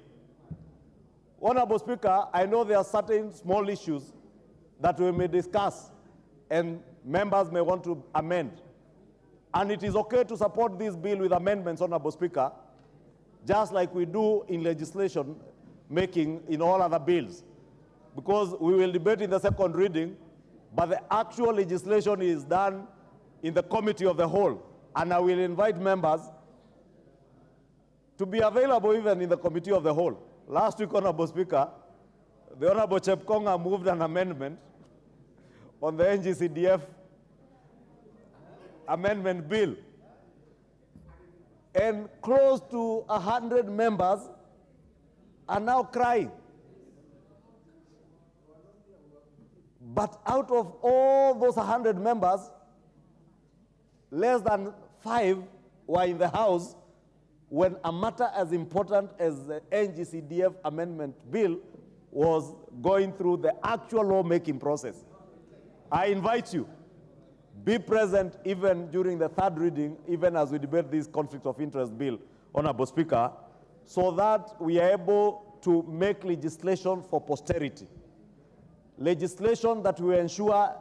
Honorable Speaker, I know there are certain small issues that we may discuss and members may want to amend. And it is okay to support this bill with amendments, Honorable Speaker, just like we do in legislation making in all other bills. Because we will debate in the second reading, but the actual legislation is done in the committee of the whole. And I will invite members to be available even in the committee of the whole. Last week, Honorable Speaker, the Honorable Chepkonga moved an amendment on the NGCDF amendment bill. And close to 100 members are now crying. But out of all those 100 members, less than 5 were in the House when a matter as important as the NGCDF amendment bill was going through the actual lawmaking process. I invite you, be present even during the third reading, even as we debate this conflict of interest bill, Honorable Speaker, so that we are able to make legislation for posterity. Legislation that will ensure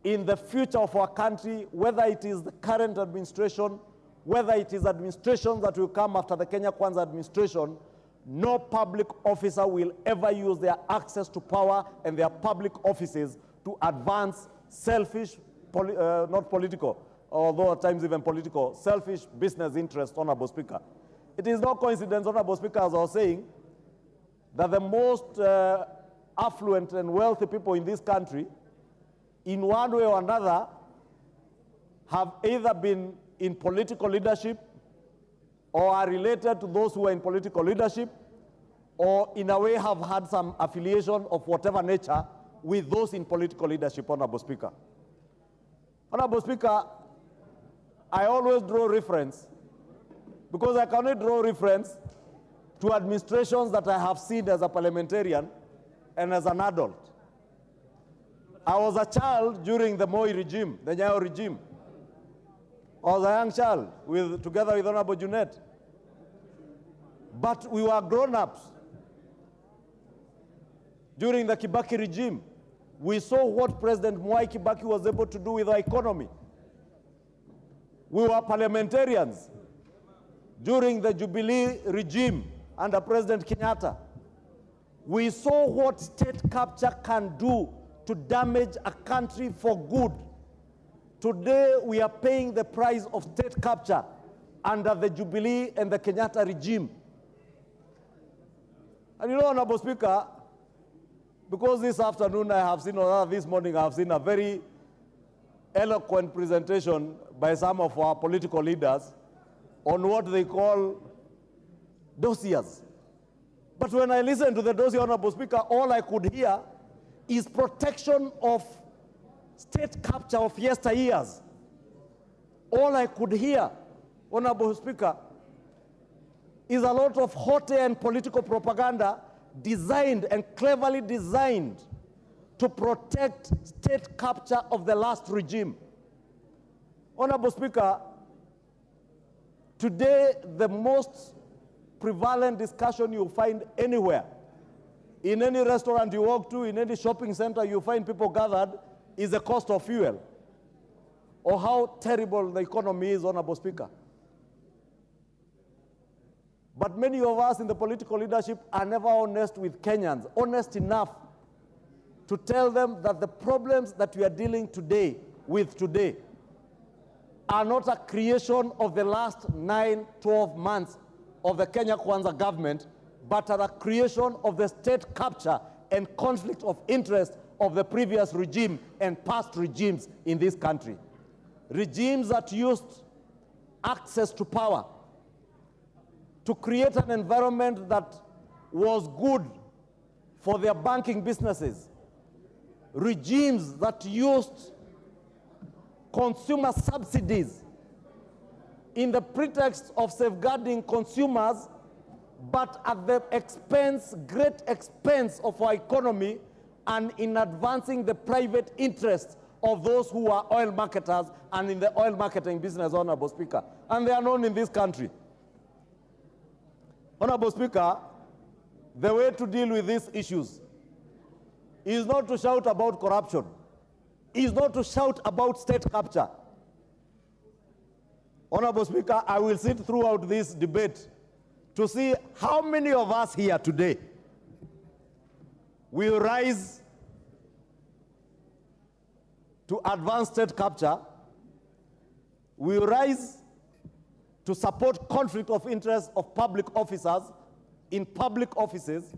in the future of our country, whether it is the current administration, whether it is administrations that will come after the Kenya Kwanza administration, no public officer will ever use their access to power and their public offices to advance selfish, not political, although at times even political, selfish business interests, Honorable Speaker. It is no coincidence, Honorable Speaker, as I was saying, that the most affluent and wealthy people in this country, in one way or another, have either been in political leadership or are related to those who are in political leadership, or in a way have had some affiliation of whatever nature with those in political leadership, Honorable Speaker. Honorable Speaker, I always draw reference, because I can only draw reference to administrations that I have seen as a parliamentarian and as an adult. I was a child during the Moi regime, the Nyayo regime. I was a young child, together with Honorable Junet. But we were grown-ups. During the Kibaki regime, we saw what President Mwai Kibaki was able to do with our economy. We were parliamentarians during the Jubilee regime under President Kenyatta. We saw what state capture can do to damage a country for good. Today, we are paying the price of state capture under the Jubilee and the Kenyatta regime. And you know, Honorable Speaker, because this afternoon I have seen, or this morning I have seen a very eloquent presentation by some of our political leaders on what they call dossiers. But when I listen to the dossier, Honorable Speaker, all I could hear is protection of state capture of yesteryears. All I could hear, Honorable Speaker, is a lot of hot air and political propaganda designed and cleverly designed to protect state capture of the last regime. Honorable Speaker, today the most prevalent discussion you'll find anywhere, in any restaurant you walk to, in any shopping center you find people gathered, is the cost of fuel, or how terrible the economy is, Honorable Speaker. But many of us in the political leadership are never honest with Kenyans, honest enough to tell them that the problems that we are dealing with today are not a creation of the last 9-12 months of the Kenya Kwanza government, but are a creation of the state capture and conflict of interest of the previous regime and past regimes in this country. Regimes that used access to power to create an environment that was good for their banking businesses. Regimes that used consumer subsidies in the pretext of safeguarding consumers, but at the expense, great expense of our economy, and in advancing the private interests of those who are oil marketers and in the oil marketing business, Honorable Speaker. And they are known in this country. Honorable Speaker, the way to deal with these issues is not to shout about corruption, is not to shout about state capture. Honorable Speaker, I will sit throughout this debate to see how many of us here today will rise to advance state capture, will rise to support conflict of interest of public officers in public offices.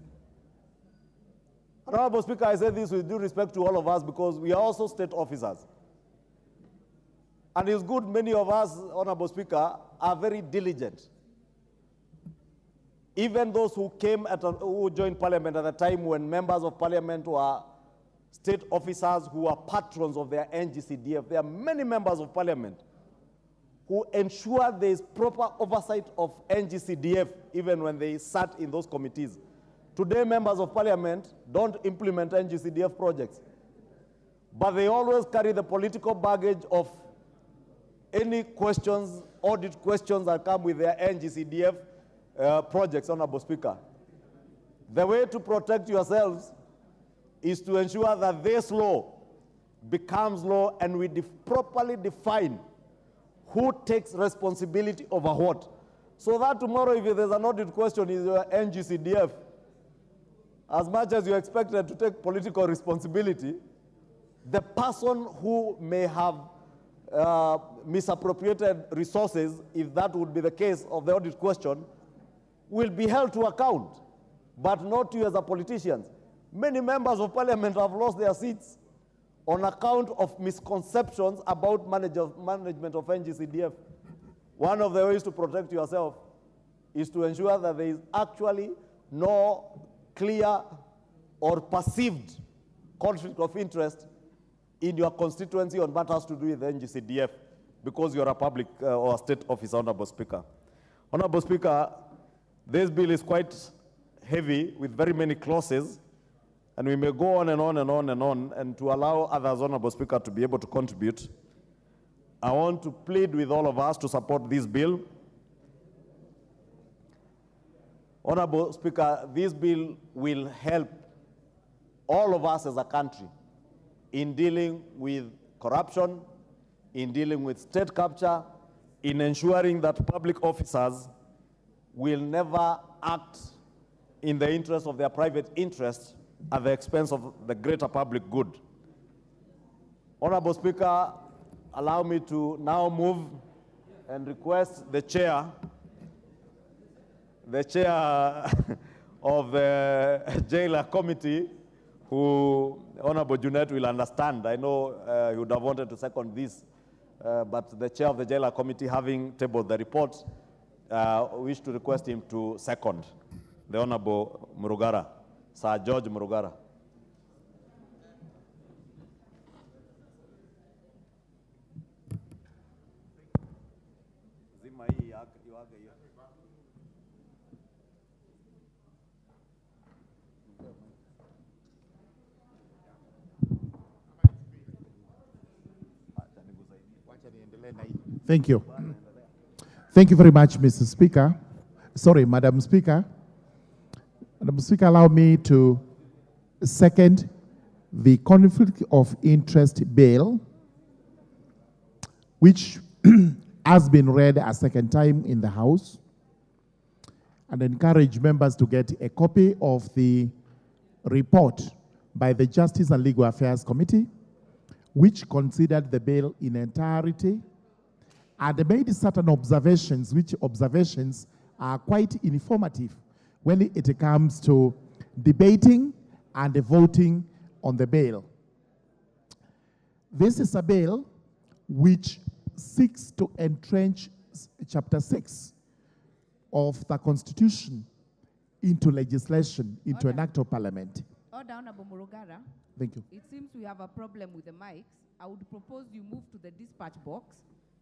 Honorable Speaker, I say this with due respect to all of us because we are also state officers. And it's good many of us, Honorable Speaker, are very diligent. Even those who who joined Parliament at the time when members of Parliament were state officers who are patrons of their NGCDF. There are many members of Parliament who ensure there is proper oversight of NGCDF even when they sat in those committees. Today, members of Parliament don't implement NGCDF projects, but they always carry the political baggage of any questions, audit questions that come with their NGCDF projects, Honorable Speaker. The way to protect yourselves is to ensure that this law becomes law and we properly define who takes responsibility over what. So that tomorrow, if there's an audit question, is your NGCDF, as much as you're expected to take political responsibility, the person who may have misappropriated resources, if that would be the case of the audit question, will be held to account, but not you as a politician. Many members of parliament have lost their seats on account of misconceptions about management of NGCDF. One of the ways to protect yourself is to ensure that there is actually no clear or perceived conflict of interest in your constituency on matters to do with the NGCDF, because you're a public or a state officer, Honorable Speaker. Honorable Speaker, this bill is quite heavy with very many clauses, and we may go on and on and on and on, and to allow others, Honorable Speaker, to be able to contribute, I want to plead with all of us to support this bill. Honorable Speaker, this bill will help all of us as a country in dealing with corruption, in dealing with state capture, in ensuring that public officers will never act in the interest of their private interests at the expense of the greater public good. Honorable Speaker, allow me to now move and request the chair of the Jailer Committee, who Honorable Junet will understand. I know he would have wanted to second this, but the chair of the Jailer Committee, having tabled the report, wish to request him to second the Honorable Murugara, Sir George Murugara. Thank you. Thank you very much, Mr. Speaker. Sorry, Madam Speaker. Madam Speaker, allow me to second the conflict of interest bill, which has been read a second time in the House, and encourage members to get a copy of the report by the Justice and Legal Affairs Committee, which considered the bill in entirety and made certain observations, which observations are quite informative when it comes to debating and voting on the bill. This is a bill which seeks to entrench Chapter 6 of the Constitution into legislation, into an act of parliament. Order, Honorable Murugara. Thank you. It seems we have a problem with the mics. I would propose you move to the dispatch box.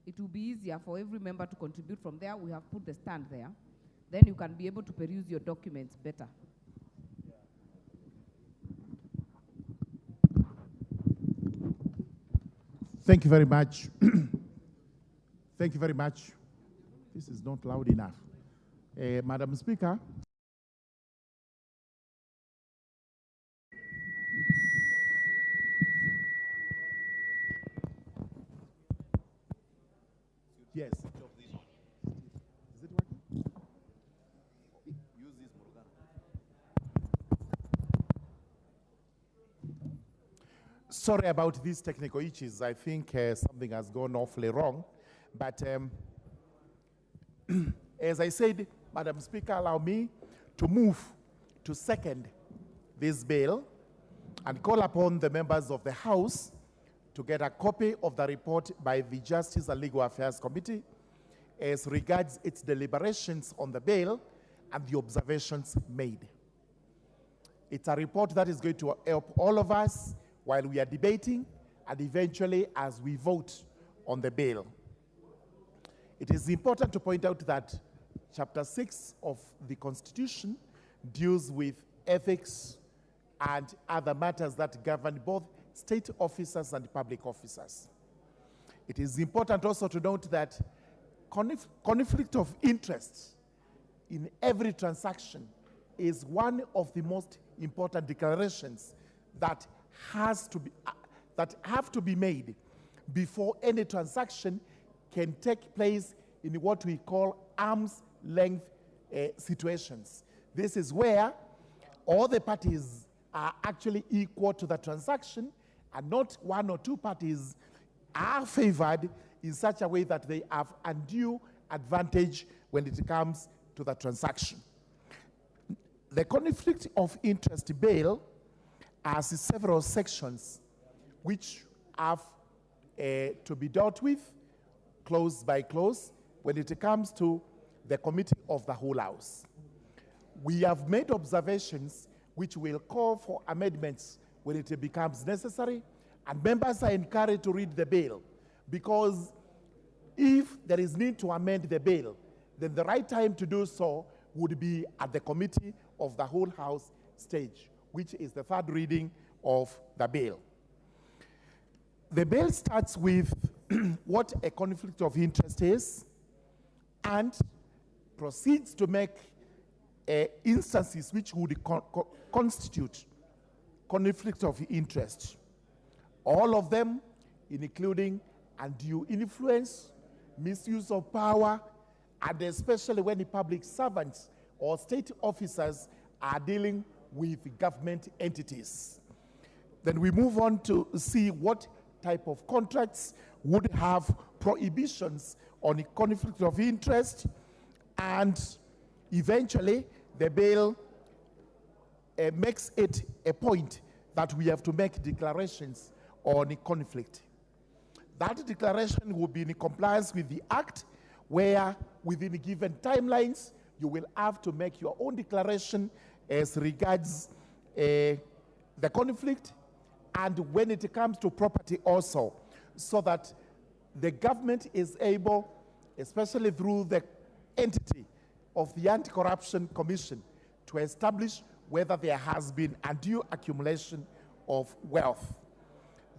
It will be easier for every member to contribute from there. We have put the stand there. Then you can be able to peruse your documents better. Thank you very much. Thank you very much. This is not loud enough. Madam Speaker. Yes. Is it working? Use this, Murugara. Sorry about these technical issues. I think something has gone awfully wrong. But as I said, Madam Speaker, allow me to move to second this bill and call upon the members of the House to get a copy of the report by the Justice and Legal Affairs Committee as regards its deliberations on the bill and the observations made. It's a report that is going to help all of us while we are debating and eventually as we vote on the bill. It is important to point out that Chapter 6 of the Constitution deals with ethics and other matters that govern both state officers and public officers. It is important also to note that conflict of interest in every transaction is one of the most important declarations that have to be made before any transaction can take place in what we call arm's length situations. This is where all the parties are actually equal to the transaction, and not one or two parties are favored in such a way that they have undue advantage when it comes to the transaction. The conflict of interest bill has several sections which have to be dealt with clause by clause when it comes to the committee of the whole house. We have made observations which will call for amendments when it becomes necessary, and members are encouraged to read the bill, because if there is need to amend the bill, then the right time to do so would be at the committee of the whole house stage, which is the third reading of the bill. The bill starts with what a conflict of interest is and proceeds to make instances which would constitute conflict of interest. All of them, including undue influence, misuse of power, and especially when the public servants or state officers are dealing with government entities. Then we move on to see what type of contracts would have prohibitions on a conflict of interest, and eventually the bill makes it a point that we have to make declarations on a conflict. That declaration will be in compliance with the Act, where within given timelines, you will have to make your own declaration as regards the conflict, and when it comes to property also, so that the government is able, especially through the entity of the Anti-Corruption Commission, to establish whether there has been undue accumulation of wealth.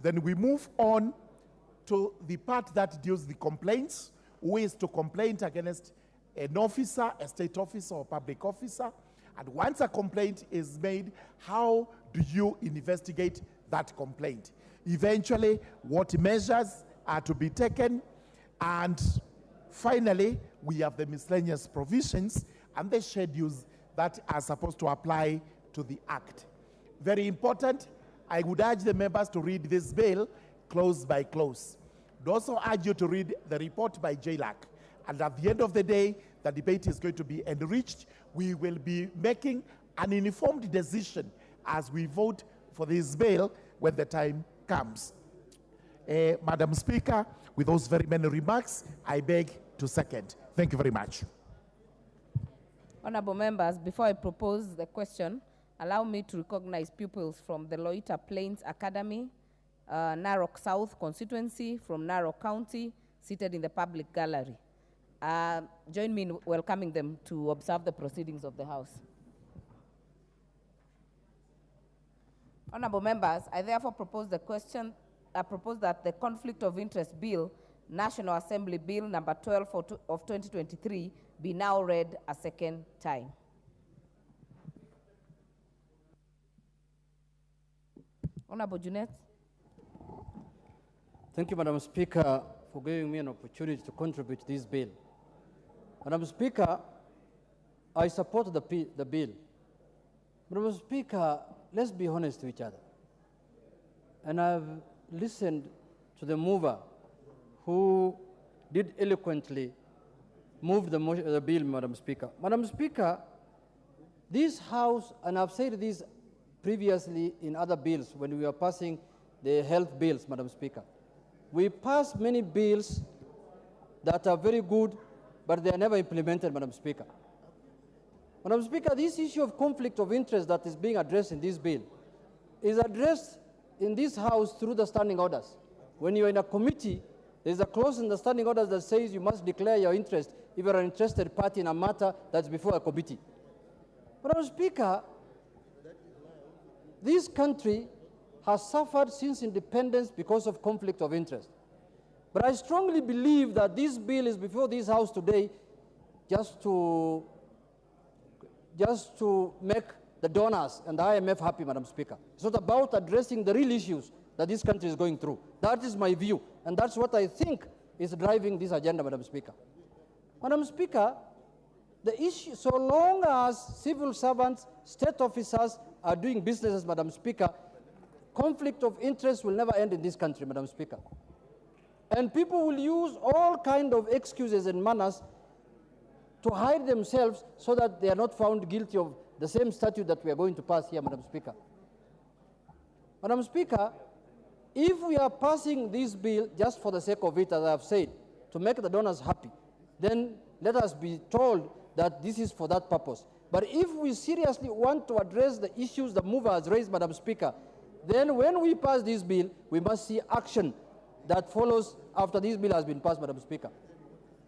Then we move on to the part that deals with the complaints, who is to complain against an officer, a state officer or public officer. And once a complaint is made, how do you investigate that complaint? Eventually, what measures are to be taken? And finally, we have the miscellaneous provisions and the schedules that are supposed to apply to the Act. Very important, I would urge the members to read this bill clause by clause. I also urge you to read the report by JLAC. And at the end of the day, the debate is going to be enriched. We will be making an informed decision as we vote for this bill when the time comes. Madam Speaker, with those very many remarks, I beg to second. Thank you very much. Honorable members, before I propose the question, allow me to recognize pupils from the Loita Plains Academy, Narok South constituency from Narok County, seated in the public gallery. Join me in welcoming them to observe the proceedings of the House. Honorable members, I therefore propose the question. I propose that the Conflict of Interest Bill, National Assembly Bill number 12 of 2023, be now read a second time. Honorable Junet. Thank you, Madam Speaker, for giving me an opportunity to contribute to this bill. Madam Speaker, I support the bill. Madam Speaker, let's be honest to each other. And I've listened to the mover who did eloquently move the bill, Madam Speaker. Madam Speaker, this House, and I've said this previously in other bills when we were passing the health bills, Madam Speaker, we pass many bills that are very good, but they are never implemented, Madam Speaker. Madam Speaker, this issue of conflict of interest that is being addressed in this bill is addressed in this House through the standing orders. When you're in a committee, there's a clause in the standing orders that says you must declare your interest if you're an interested party in a matter that's before a committee. Madam Speaker, this country has suffered since independence because of conflict of interest. But I strongly believe that this bill is before this House today just to make the donors and the IMF happy, Madam Speaker. It's not about addressing the real issues that this country is going through. That is my view, and that's what I think is driving this agenda, Madam Speaker. Madam Speaker, the issue, so long as civil servants, state officers are doing businesses, Madam Speaker, conflict of interest will never end in this country, Madam Speaker. And people will use all kinds of excuses and manners to hide themselves so that they are not found guilty of the same statute that we are going to pass here, Madam Speaker. Madam Speaker, if we are passing this bill just for the sake of it, as I have said, to make the donors happy, then let us be told that this is for that purpose. But if we seriously want to address the issues the mover has raised, Madam Speaker, then when we pass this bill, we must see action that follows after this bill has been passed, Madam Speaker.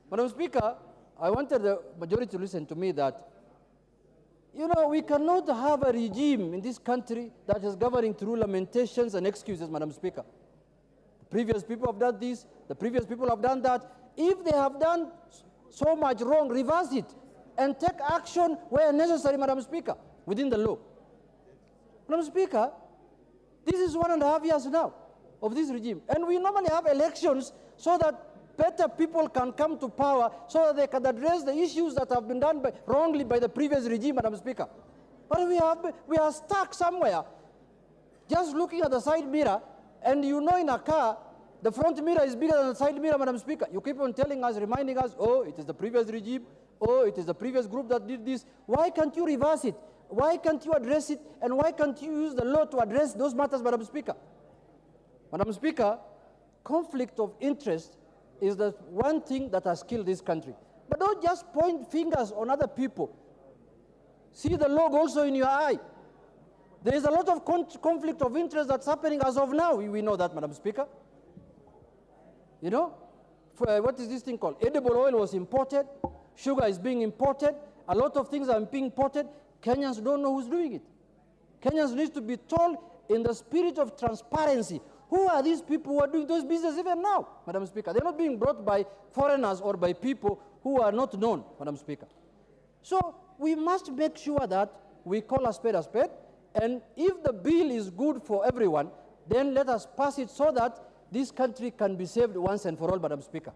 Madam Speaker, I wanted the majority to listen to me that, you know, we cannot have a regime in this country that is governing through lamentations and excuses, Madam Speaker. The previous people have done this, the previous people have done that. If they have done so much wrong, reverse it and take action where necessary, Madam Speaker, within the law. Madam Speaker, this is 1.5 years now of this regime, and we normally have elections so that better people can come to power so that they can address the issues that have been done wrongly by the previous regime, Madam Speaker. But we are stuck somewhere, just looking at the side mirror, and you know in a car, the front mirror is bigger than the side mirror, Madam Speaker. You keep on telling us, reminding us, oh, it is the previous regime, oh, it is the previous group that did this. Why can't you reverse it? Why can't you address it? And why can't you use the law to address those matters, Madam Speaker? Madam Speaker, conflict of interest is the one thing that has killed this country. But don't just point fingers on other people. See the log also in your eye. There is a lot of conflict of interest that's happening as of now. We know that, Madam Speaker. You know, what is this thing called? Edible oil was imported. Sugar is being imported. A lot of things are being imported. Kenyans don't know who's doing it. Kenyans need to be told in the spirit of transparency. Who are these people who are doing those businesses even now, Madam Speaker? They're not being brought by foreigners or by people who are not known, Madam Speaker. So we must make sure that we call a spade, and if the bill is good for everyone, then let us pass it so that this country can be saved once and for all, Madam Speaker.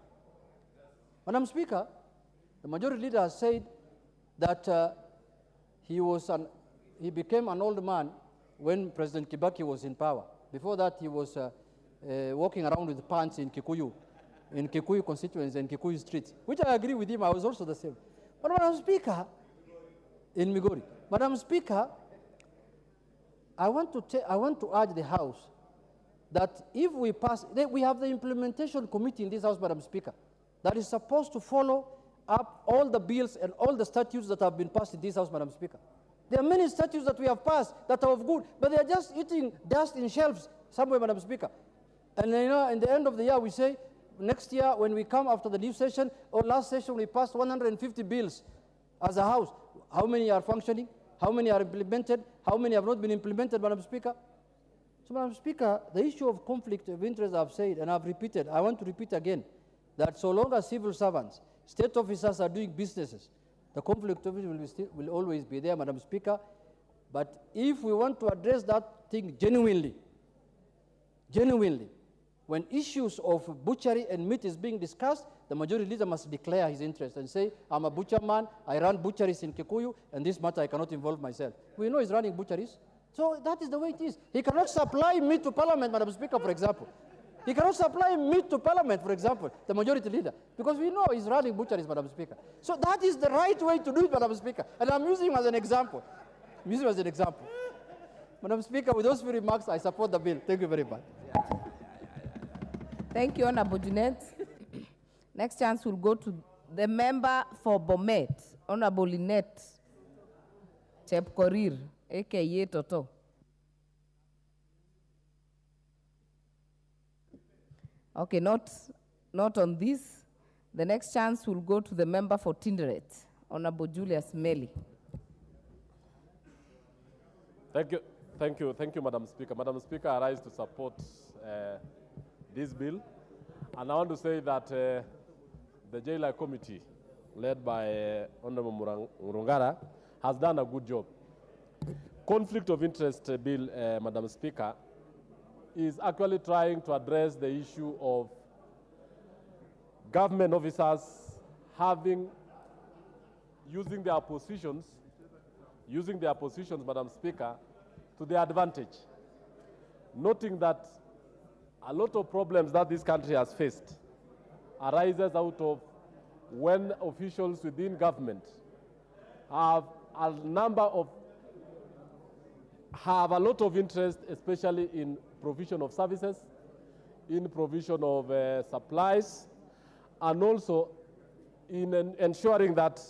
Madam Speaker, the majority leader has said that he became an old man when President Kibaki was in power. Before that, he was walking around with pants in Kikuyu constituency and Kikuyu streets, which I agree with him. I was also the same. But Madam Speaker, in Migori, Madam Speaker, I want to urge the House that if we pass, we have the implementation committee in this House, Madam Speaker, that is supposed to follow up all the bills and all the statutes that have been passed in this House, Madam Speaker. There are many statutes that we have passed that are of good, but they are just eating dust in shelves somewhere, Madam Speaker. And you know, in the end of the year, we say, next year, when we come after the new session, or last session, we passed 150 bills as a House. How many are functioning? How many are implemented? How many have not been implemented, Madam Speaker? So, Madam Speaker, the issue of conflict of interest, I've said, and I've repeated, I want to repeat again, that so long as civil servants, state officers are doing businesses, the conflict of interest will always be there, Madam Speaker. But if we want to address that thing genuinely, when issues of butchery and meat is being discussed, the majority leader must declare his interest and say, I'm a butcher man, I run butcheries in Kikuyu, and this matter I cannot involve myself. We know he's running butcheries. So that is the way it is. He cannot supply meat to Parliament, Madam Speaker, for example. He cannot supply meat to Parliament, for example, the majority leader, because we know he's running butcheries, Madam Speaker. So that is the right way to do it, Madam Speaker. And I'm using him as an example. Madam Speaker, with those few remarks, I support the bill. Thank you very much. Thank you, Honorable Junet. Next chance will go to the member for Bomet, Honorable Lynette Chepkorir, a.k.a. Toto. Okay, not on this. The next chance will go to the member for Tinderet, Honorable Julius Meli. Thank you, Madam Speaker. Madam Speaker, I rise to support this bill. And I want to say that the Jailer Committee, led by Honorable Murungara, has done a good job. Conflict of interest bill, Madam Speaker, is actually trying to address the issue of government officers having using their positions, Madam Speaker, to their advantage, noting that a lot of problems that this country has faced arises out of when officials within government have a lot of interest, especially in provision of services, in provision of supplies, and also in ensuring that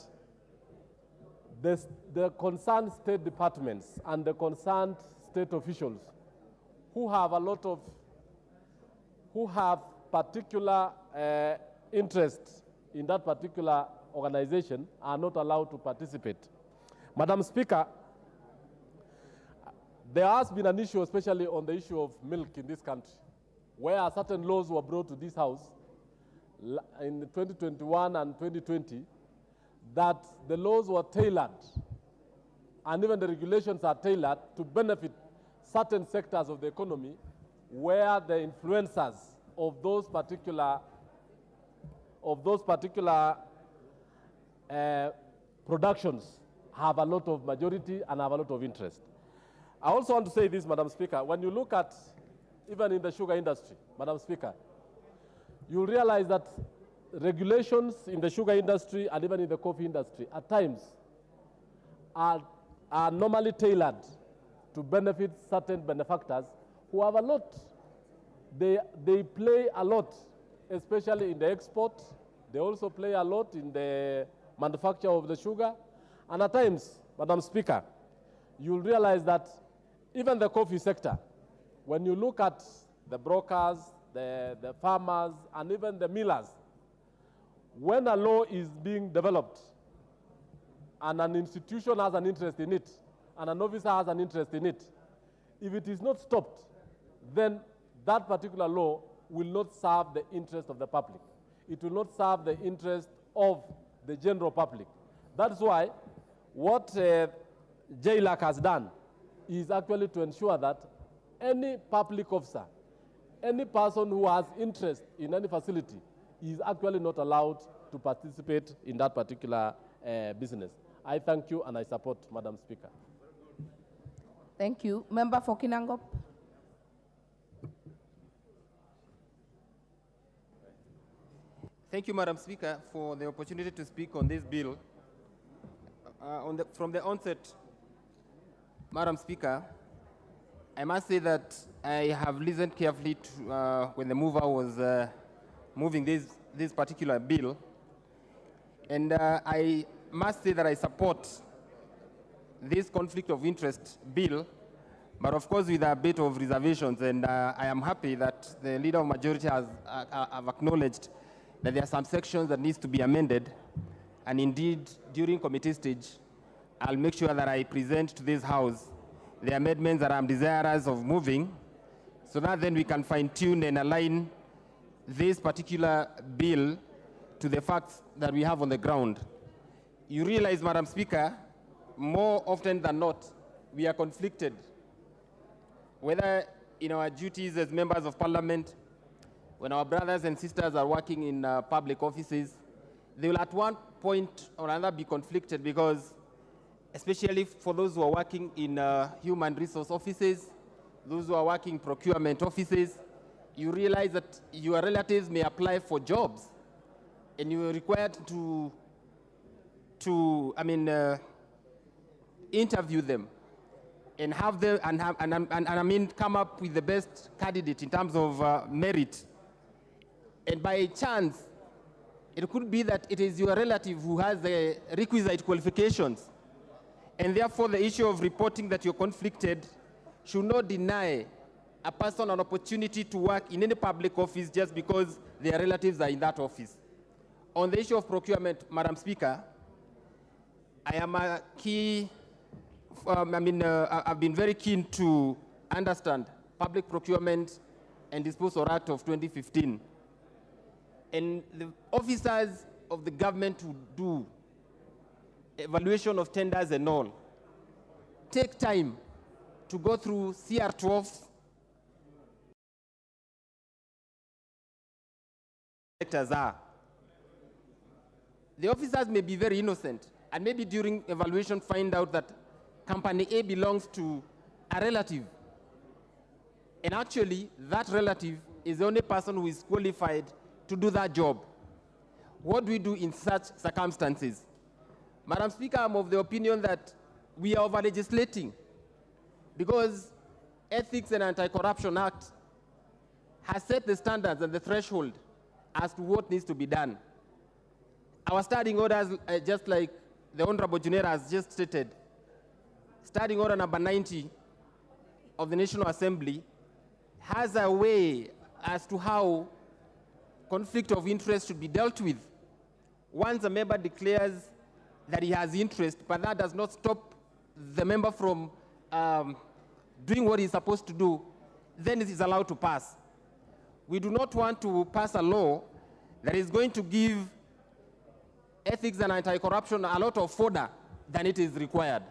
the concerned state departments and the concerned state officials who have particular interests in that particular organization are not allowed to participate. Madam Speaker, there has been an issue, especially on the issue of milk in this country, where certain laws were brought to this House in 2021 and 2020, that the laws were tailored, and even the regulations are tailored to benefit certain sectors of the economy where the influencers of those particular productions have a lot of majority and have a lot of interest. I also want to say this, Madam Speaker, when you look at even in the sugar industry, Madam Speaker, you'll realize that regulations in the sugar industry and even in the coffee industry at times are normally tailored to benefit certain benefactors who have a lot. They play a lot, especially in the export. They also play a lot in the manufacture of the sugar. And at times, Madam Speaker, you'll realize that even the coffee sector, when you look at the brokers, the farmers, and even the millers, when a law is being developed and an institution has an interest in it, and an officer has an interest in it, if it is not stopped, then that particular law will not serve the interest of the public. It will not serve the interest of the general public. That's why what JLAC has done is actually to ensure that any public officer, any person who has interest in any facility is actually not allowed to participate in that particular business. I thank you and I support, Madam Speaker. Thank you. Member for Kinangop. Thank you, Madam Speaker, for the opportunity to speak on this bill. From the onset, Madam Speaker, I must say that I have listened carefully to, when the mover was moving this particular bill, and I must say that I support this conflict of interest bill, but of course with a bit of reservations, and I am happy that the Leader of Majority has acknowledged that there are some sections that needs to be amended, and indeed during committee stage, I'll make sure that I present to this House the amendments that I'm desirous of moving, so that then we can fine-tune and align this particular bill to the facts that we have on the ground. You realize, Madam Speaker, more often than not, we are conflicted, whether in our duties as members of parliament, when our brothers and sisters are working in public offices, they will at one point or another be conflicted because, especially for those who are working in human resource offices, those who are working in procurement offices, you realize that your relatives may apply for jobs and you are required to interview them and have them and come up with the best candidate in terms of merit. And by chance, it could be that it is your relative who has the requisite qualifications. And therefore, the issue of reporting that you're conflicted should not deny a person an opportunity to work in any public office just because their relatives are in that office. On the issue of procurement, Madam Speaker, I am a key, I've been very keen to understand Public Procurement and Disposal Act of 2015. And the officers of the government who do evaluation of tenders and all take time to go through CR12 sectors are. The officers may be very innocent, and maybe during evaluation find out that company A belongs to a relative. And actually, that relative is the only person who is qualified to do that job. What do we do in such circumstances? Madam Speaker, I'm of the opinion that we are over-legislating because Ethics and Anti-Corruption Act has set the standards and the threshold as to what needs to be done. Our standing orders, just like the Honorable Junera has just stated, standing order number 90 of the National Assembly has a way as to how conflict of interest should be dealt with. Once a member declares that he has interest, but that does not stop the member from doing what he's supposed to do, then it is allowed to pass. We do not want to pass a law that is going to give ethics and anti-corruption a lot of fodder than it is required.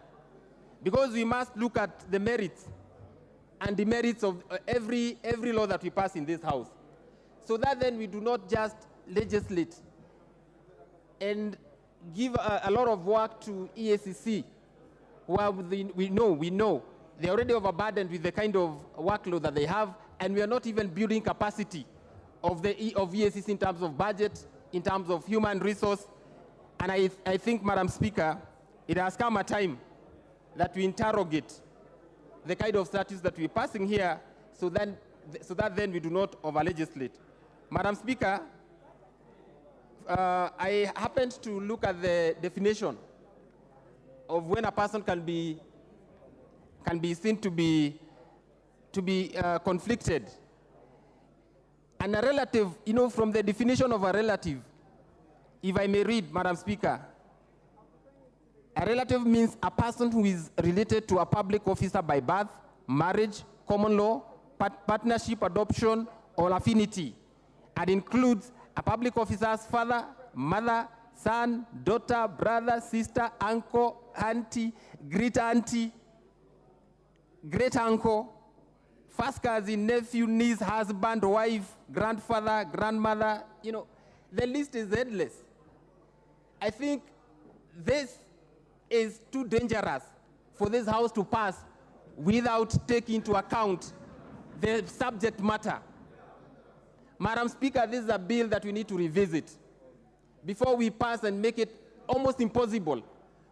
Because we must look at the merits and demerits of every law that we pass in this House, so that then we do not just legislate and give a lot of work to EACC, where we know they're already overburdened with the kind of workload that they have, and we are not even building capacity of EACC in terms of budget, in terms of human resource. And I think, Madam Speaker, it has come a time that we interrogate the kind of statutes that we're passing here, so that then we do not over-legislate. Madam Speaker, I happened to look at the definition of when a person can be seen to be conflicted. And a relative, from the definition of a relative, if I may read, Madam Speaker, a relative means a person who is related to a public officer by birth, marriage, common law, partnership, adoption, or affinity, and includes a public officer's father, mother, son, daughter, brother, sister, uncle, auntie, great uncle, first cousin, nephew, niece, husband, wife, grandfather, grandmother. The list is endless. I think this is too dangerous for this House to pass without taking into account the subject matter. Madam Speaker, this is a bill that we need to revisit before we pass and make it almost impossible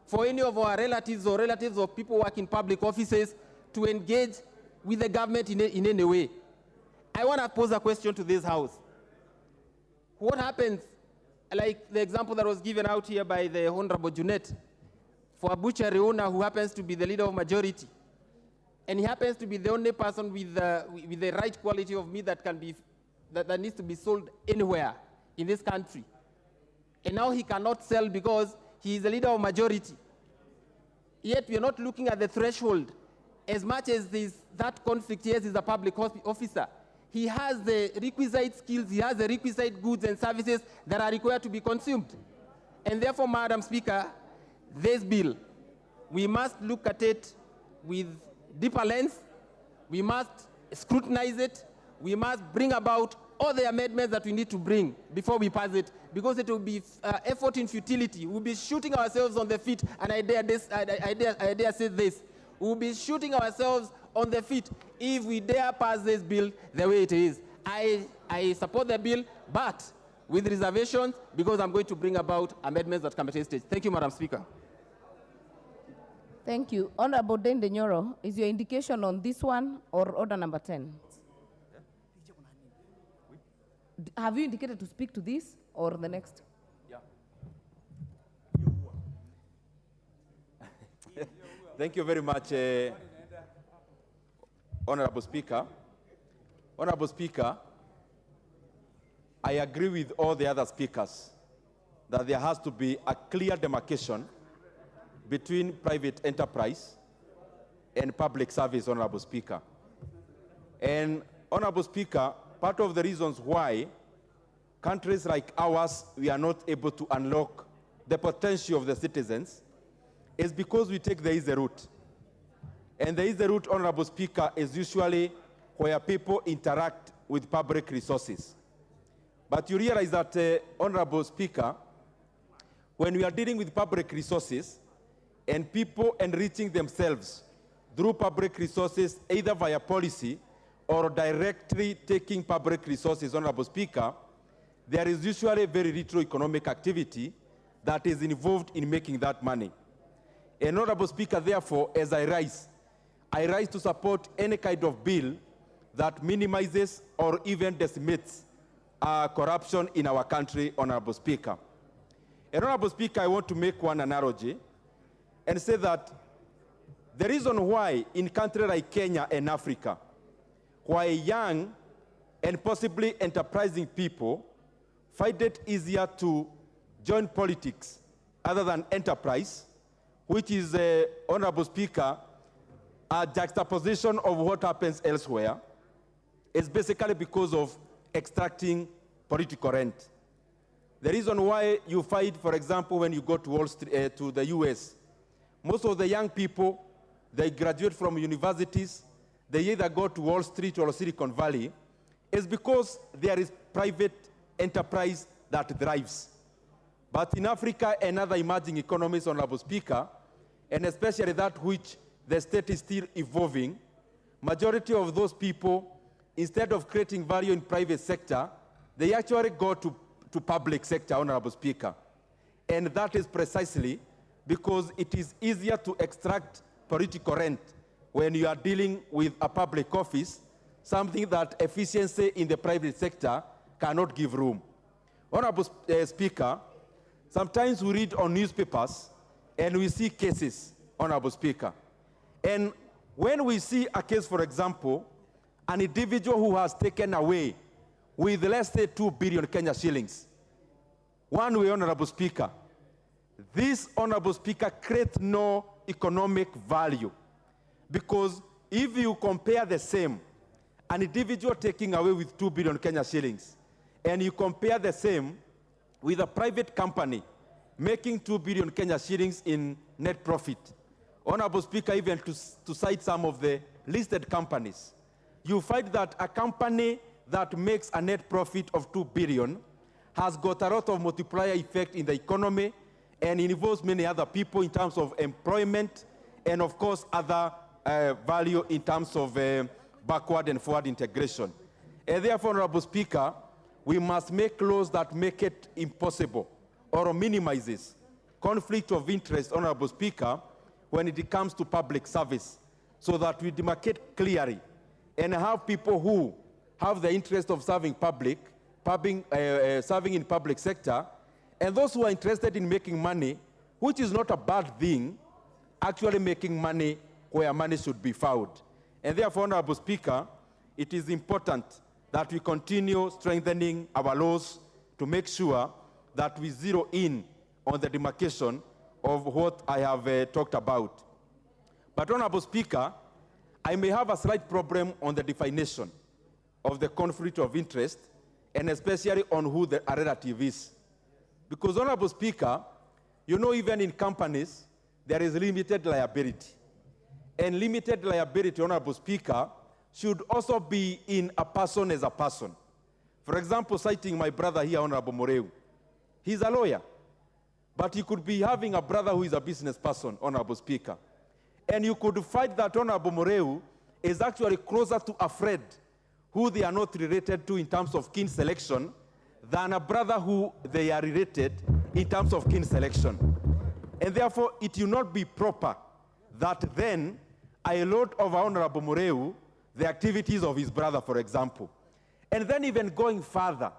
for any of our relatives or relatives of people working in public offices to engage with the government in any way. I want to pose a question to this House. What happens, like the example that was given out here by the Honorable Junet, for a butchery owner who happens to be the leader of majority, and he happens to be the only person with the right quality of meat that needs to be sold anywhere in this country. And now he cannot sell because he is the leader of majority. Yet we are not looking at the threshold. As much as that conflict, yes, is a public officer, he has the requisite skills, he has the requisite goods and services that are required to be consumed. And therefore, Madam Speaker, this bill, we must look at it with deeper lens, we must scrutinize it, we must bring about all the amendments that we need to bring before we pass it, because it will be effort in futility. We'll be shooting ourselves on the feet, and I dare say this. We'll be shooting ourselves on the feet if we dare pass this bill the way it is. I support the bill, but with reservations, because I'm going to bring about amendments that come at a stage. Thank you, Madam Speaker. Thank you. Honorable Dende Nyoro, is your indication on this one or order number 10? Have you indicated to speak to this or the next? Yeah. Thank you very much, Honorable Speaker. Honorable Speaker, I agree with all the other speakers that there has to be a clear demarcation between private enterprise and public service, Honorable Speaker. And, Honorable Speaker, part of the reasons why countries like ours, we are not able to unlock the potential of the citizens is because we take the easy route. And the easy route, Honorable Speaker, is usually where people interact with public resources. But you realize that, Honorable Speaker, when we are dealing with public resources and people enriching themselves through public resources, either via policy or directly taking public resources, Honorable Speaker, there is usually very little economic activity that is involved in making that money. And Honorable Speaker, therefore, as I rise to support any kind of bill that minimizes or even decimates corruption in our country, Honorable Speaker. And Honorable Speaker, I want to make one analogy and say that the reason why in countries like Kenya and Africa, why young and possibly enterprising people find it easier to join politics other than enterprise, which is, Honorable Speaker, a juxtaposition of what happens elsewhere, is basically because of extracting political rent. The reason why you find, for example, when you go to Wall Street, to the US, most of the young people, they graduate from universities, they either go to Wall Street or Silicon Valley, is because there is private enterprise that drives. But in Africa and other emerging economies, Honorable Speaker, and especially that which the state is still evolving, majority of those people, instead of creating value in private sector, they actually go to public sector, Honorable Speaker. And that is precisely because it is easier to extract political rent when you are dealing with a public office, something that efficiency in the private sector cannot give room. Honorable Speaker, sometimes we read on newspapers and we see cases, Honorable Speaker. And when we see a case, for example, an individual who has taken away with, let's say, 2 billion Kenya shillings, one way, Honorable Speaker, this, Honorable Speaker, creates no economic value. Because if you compare the same, an individual taking away with 2 billion Kenya shillings, and you compare the same with a private company making 2 billion Kenya shillings in net profit, Honorable Speaker, even to cite some of the listed companies, you find that a company that makes a net profit of 2 billion has got a lot of multiplier effect in the economy and involves many other people in terms of employment and, of course, other value in terms of backward and forward integration. And therefore, Honorable Speaker, we must make laws that make it impossible or minimizes conflict of interest, Honorable Speaker, when it comes to public service, so that we demarcate clearly and have people who have the interest of serving serving in public sector, and those who are interested in making money, which is not a bad thing, actually making money where money should be found. And therefore, Honorable Speaker, it is important that we continue strengthening our laws to make sure that we zero in on the demarcation of what I have talked about. But, Honorable Speaker, I may have a slight problem on the definition of the conflict of interest, and especially on who the relative is. Because, Honorable Speaker, you know, even in companies, there is limited liability. And limited liability, Honorable Speaker, should also be in a person as a person. For example, citing my brother here, Honorable Moreu, he's a lawyer, but he could be having a brother who is a business person, Honorable Speaker. And you could find that Honorable Moreu is actually closer to a friend who they are not related to in terms of kin selection than a brother who they are related in terms of kin selection. And therefore, it will not be proper that then I load over Honorable Moreu the activities of his brother, for example. And then even going further,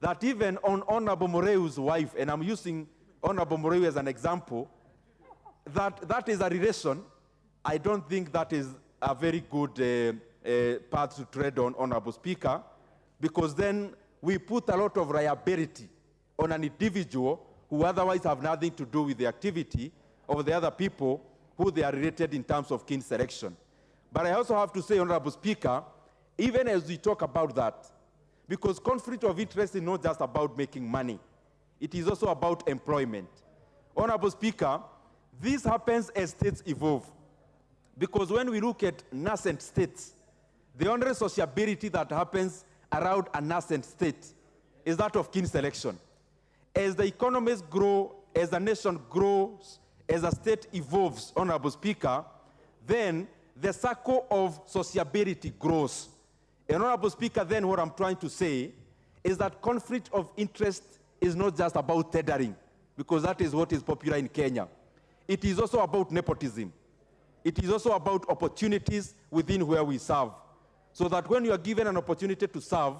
that even on Honorable Moreu's wife, and I'm using Honorable Moreu as an example, that is a relation. I don't think that is a very good path to tread on, Honorable Speaker, because then we put a lot of liability on an individual who otherwise have nothing to do with the activity of the other people who they are related in terms of kin selection. But I also have to say, Honorable Speaker, even as we talk about that, because conflict of interest is not just about making money, it is also about employment. Honorable Speaker, this happens as states evolve. Because when we look at nascent states, the only sociability that happens around a nascent state is that of kin selection. As the economies grow as a nation grows, as a state evolves, Honorable Speaker, then the circle of sociability grows. And Honorable Speaker, then what I'm trying to say is that conflict of interest is not just about tethering, because that is what is popular in Kenya. It is also about nepotism. It is also about opportunities within where we serve. So that when you are given an opportunity to serve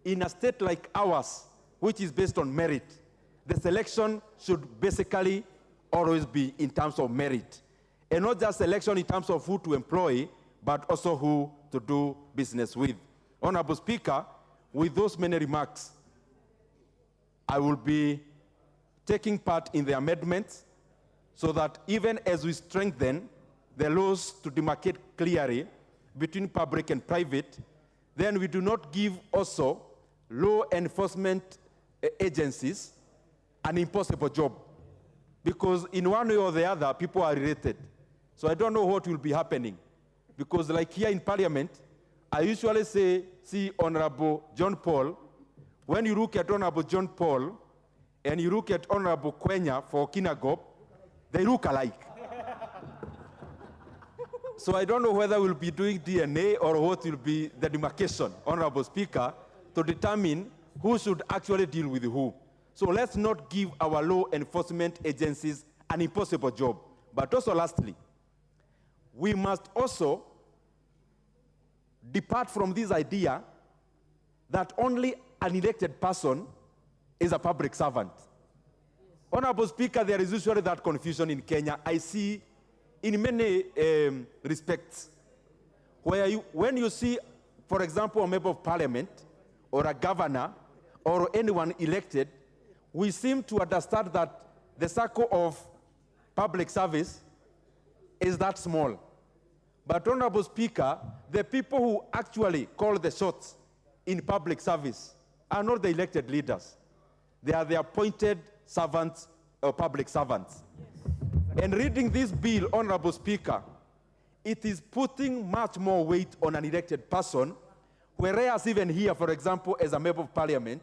in a state like ours, which is based on merit, the selection should basically always be in terms of merit. And not just selection in terms of who to employ, but also who to do business with. Honorable Speaker, with those many remarks, I will be taking part in the amendments so that even as we strengthen the laws to demarcate clearly between public and private, then we do not give also law enforcement agencies an impossible job. Because in one way or the other, people are related. So I don't know what will be happening. Because like here in Parliament, I usually see Honorable John Paul. When you look at Honorable John Paul and you look at Honorable Kwenya for Kinagop, they look alike. So I don't know whether we'll be doing DNA or what will be the demarcation, Honorable Speaker, to determine who should actually deal with who. So let's not give our law enforcement agencies an impossible job. But also lastly, we must also depart from this idea that only an elected person is a public servant. Honorable Speaker, there is usually that confusion in Kenya. I see in many respects, where when you see, for example, a member of parliament or a governor or anyone elected, we seem to understand that the circle of public service is that small. But Honorable Speaker, the people who actually call the shots in public service are not the elected leaders. They are the appointed servants or public servants. And reading this bill, Honorable Speaker, it is putting much more weight on an elected person, whereas even here, for example, as a member of parliament,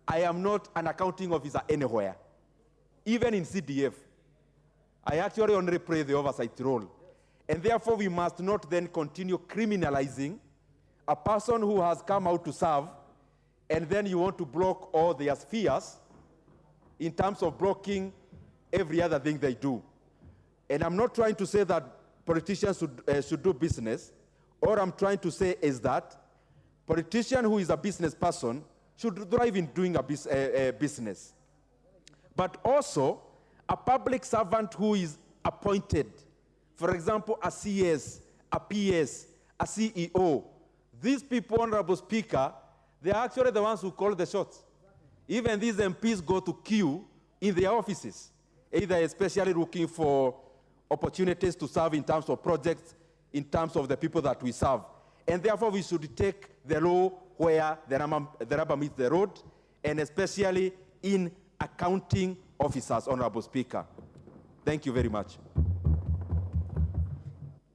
I am not an accounting officer anywhere. Even in CDF, I actually only play the oversight role. And therefore, we must not then continue criminalizing a person who has come out to serve, and then you want to block all their spheres in terms of blocking every other thing they do. And I'm not trying to say that politicians should do business. All I'm trying to say is that politician who is a business person should thrive in doing a business. But also, a public servant who is appointed, for example, a CS, a PS, a CEO, these people, Honorable Speaker, they are actually the ones who call the shots. Even these MPs go to queue in their offices, either especially looking for opportunities to serve in terms of projects, in terms of the people that we serve. And therefore, we should take the law where the rubber meets the road, and especially in accounting officers, Honorable Speaker. Thank you very much.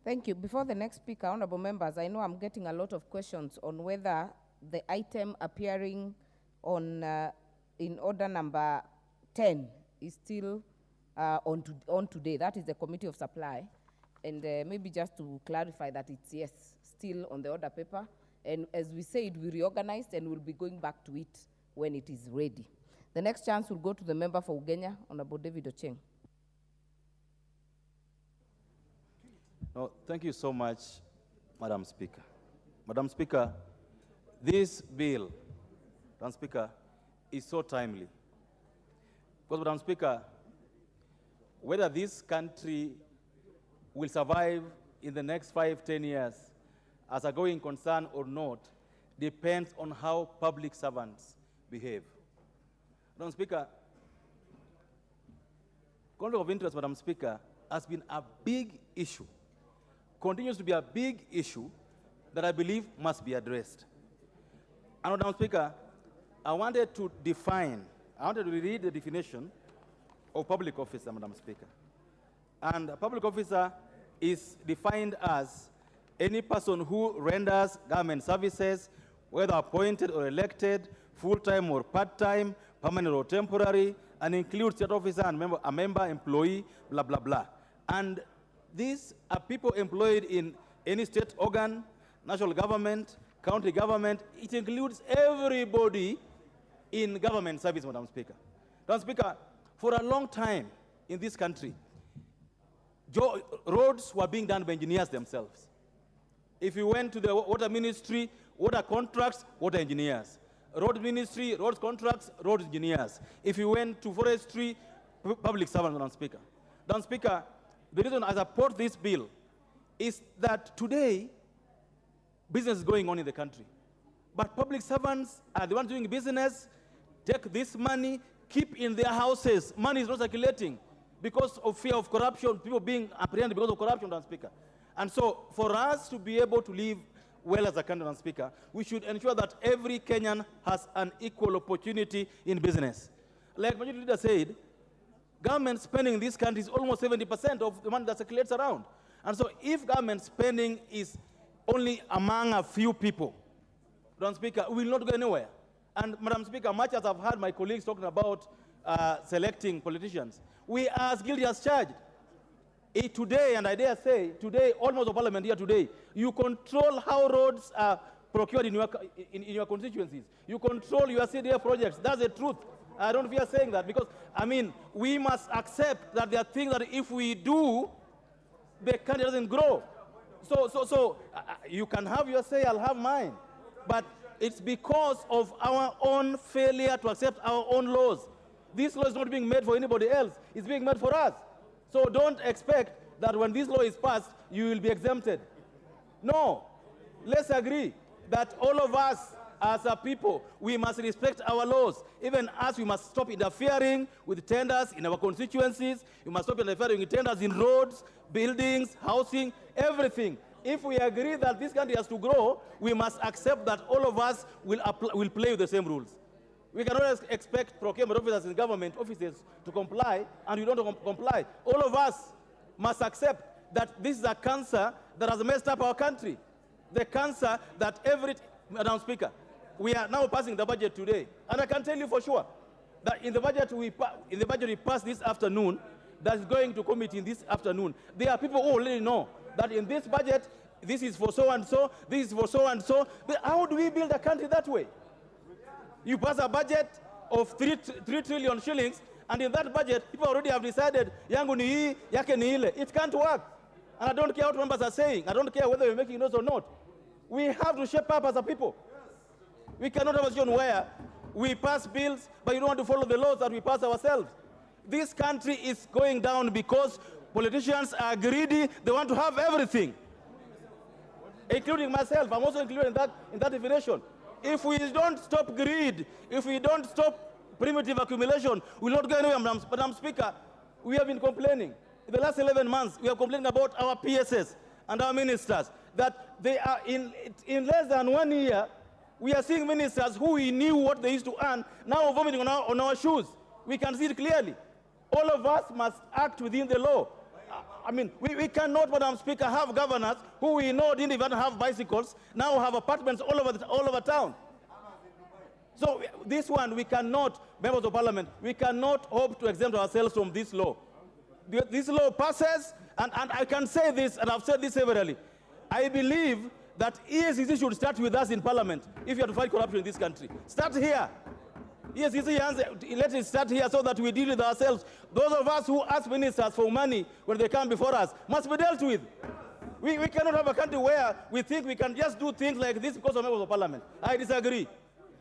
Thank you. Before the next speaker, honorable members, I know I'm getting a lot of questions on whether the item appearing on in order number 10 is still on today. That is the Committee of Supply. And maybe just to clarify that it's, yes, still on the order paper. And as we said, we reorganized and we'll be going back to it when it is ready. The next chance will go to the member for Ugenya, Honorable David Ocheng. No, thank you so much, Madam Speaker. Madam Speaker, this bill, Madam Speaker, is so timely. Because, Madam Speaker, whether this country will survive in the next 5-10 years as a going concern or not depends on how public servants behave. Madam Speaker, conflict of interest, Madam Speaker, has been a big issue, continues to be a big issue that I believe must be addressed. And Madam Speaker, I wanted to read the definition of public officer, Madam Speaker. And a public officer is defined as any person who renders government services, whether appointed or elected, full-time or part-time, permanent or temporary, and includes state officer and a member employee, blah, blah, blah. And these are people employed in any state organ, national government, county government. It includes everybody in government service, Madam Speaker. Madam Speaker, for a long time in this country, roads were being done by engineers themselves. If you went to the water ministry, water contracts, water engineers. Road ministry, roads contracts, road engineers. If you went to forestry, public servants, Madam Speaker. Madam Speaker, the reason I support this bill is that today, business is going on in the country. But public servants are the ones doing business, take this money, keep in their houses. Money is not circulating because of fear of corruption, people being apprehended because of corruption, Madam Speaker. And so for us to be able to live well as a country, Madam Speaker, we should ensure that every Kenyan has an equal opportunity in business. Like Majority Leader said, government spending in this country is almost 70% of the money that circulates around. And so if government spending is only among a few people, Madam Speaker, we will not go anywhere. And Madam Speaker, much as I've heard my colleagues talking about selecting politicians, we are as guilty as charged. Today, and I dare say, today, almost the parliament here today, you control how roads are procured in your constituencies. You control your CDA projects. That's the truth. I don't fear saying that because, I mean, we must accept that there are things that if we do, the country doesn't grow. So you can have your say, I'll have mine. But it's because of our own failure to accept our own laws. This law is not being made for anybody else. It's being made for us. So don't expect that when this law is passed, you will be exempted. No. Let's agree that all of us as a people, we must respect our laws. Even us, we must stop interfering with tenders in our constituencies. We must stop interfering with tenders in roads, buildings, housing, everything. If we agree that this country has to grow, we must accept that all of us will play with the same rules. We cannot expect procurement officers in government offices to comply, and we don't comply. All of us must accept that this is a cancer that has messed up our country. The cancer that Madam Speaker, we are now passing the budget today, and I can tell you for sure that in the budget we passed this afternoon, that is going to committee this afternoon, there are people who already know that in this budget, this is for so and so, this is for so and so. But how do we build a country that way? You pass a budget of 3 trillion shillings, and in that budget, people already have decided, yangu ni hii, yake ni ile. It can't work. And I don't care what members are saying. I don't care whether we're making noise or not. We have to shape up as a people. We cannot have a situation where we pass bills, but you don't want to follow the laws that we pass ourselves. This country is going down because politicians are greedy. They want to have everything, including myself. I'm also included in that definition. If we don't stop greed, if we don't stop primitive accumulation, we will not go anywhere, Madam Speaker. We have been complaining. In the last 11 months, we have complained about our PSS and our ministers, that they are in less than 1 year, we are seeing ministers who we knew what they used to earn, now vomiting on our shoes. We can see it clearly. All of us must act within the law. I mean, we cannot, Madam Speaker, have governors who we know didn't even have bicycles, now have apartments all over town. So this one, we cannot, members of parliament, we cannot hope to exempt ourselves from this law. This law passes, and I can say this, and I've said this severally. I believe that EACC should start with us in parliament if you have to fight corruption in this country. Start here. EACC, let it start here so that we deal with ourselves. Those of us who ask ministers for money when they come before us must be dealt with. We cannot have a country where we think we can just do things like this because of members of parliament. I disagree.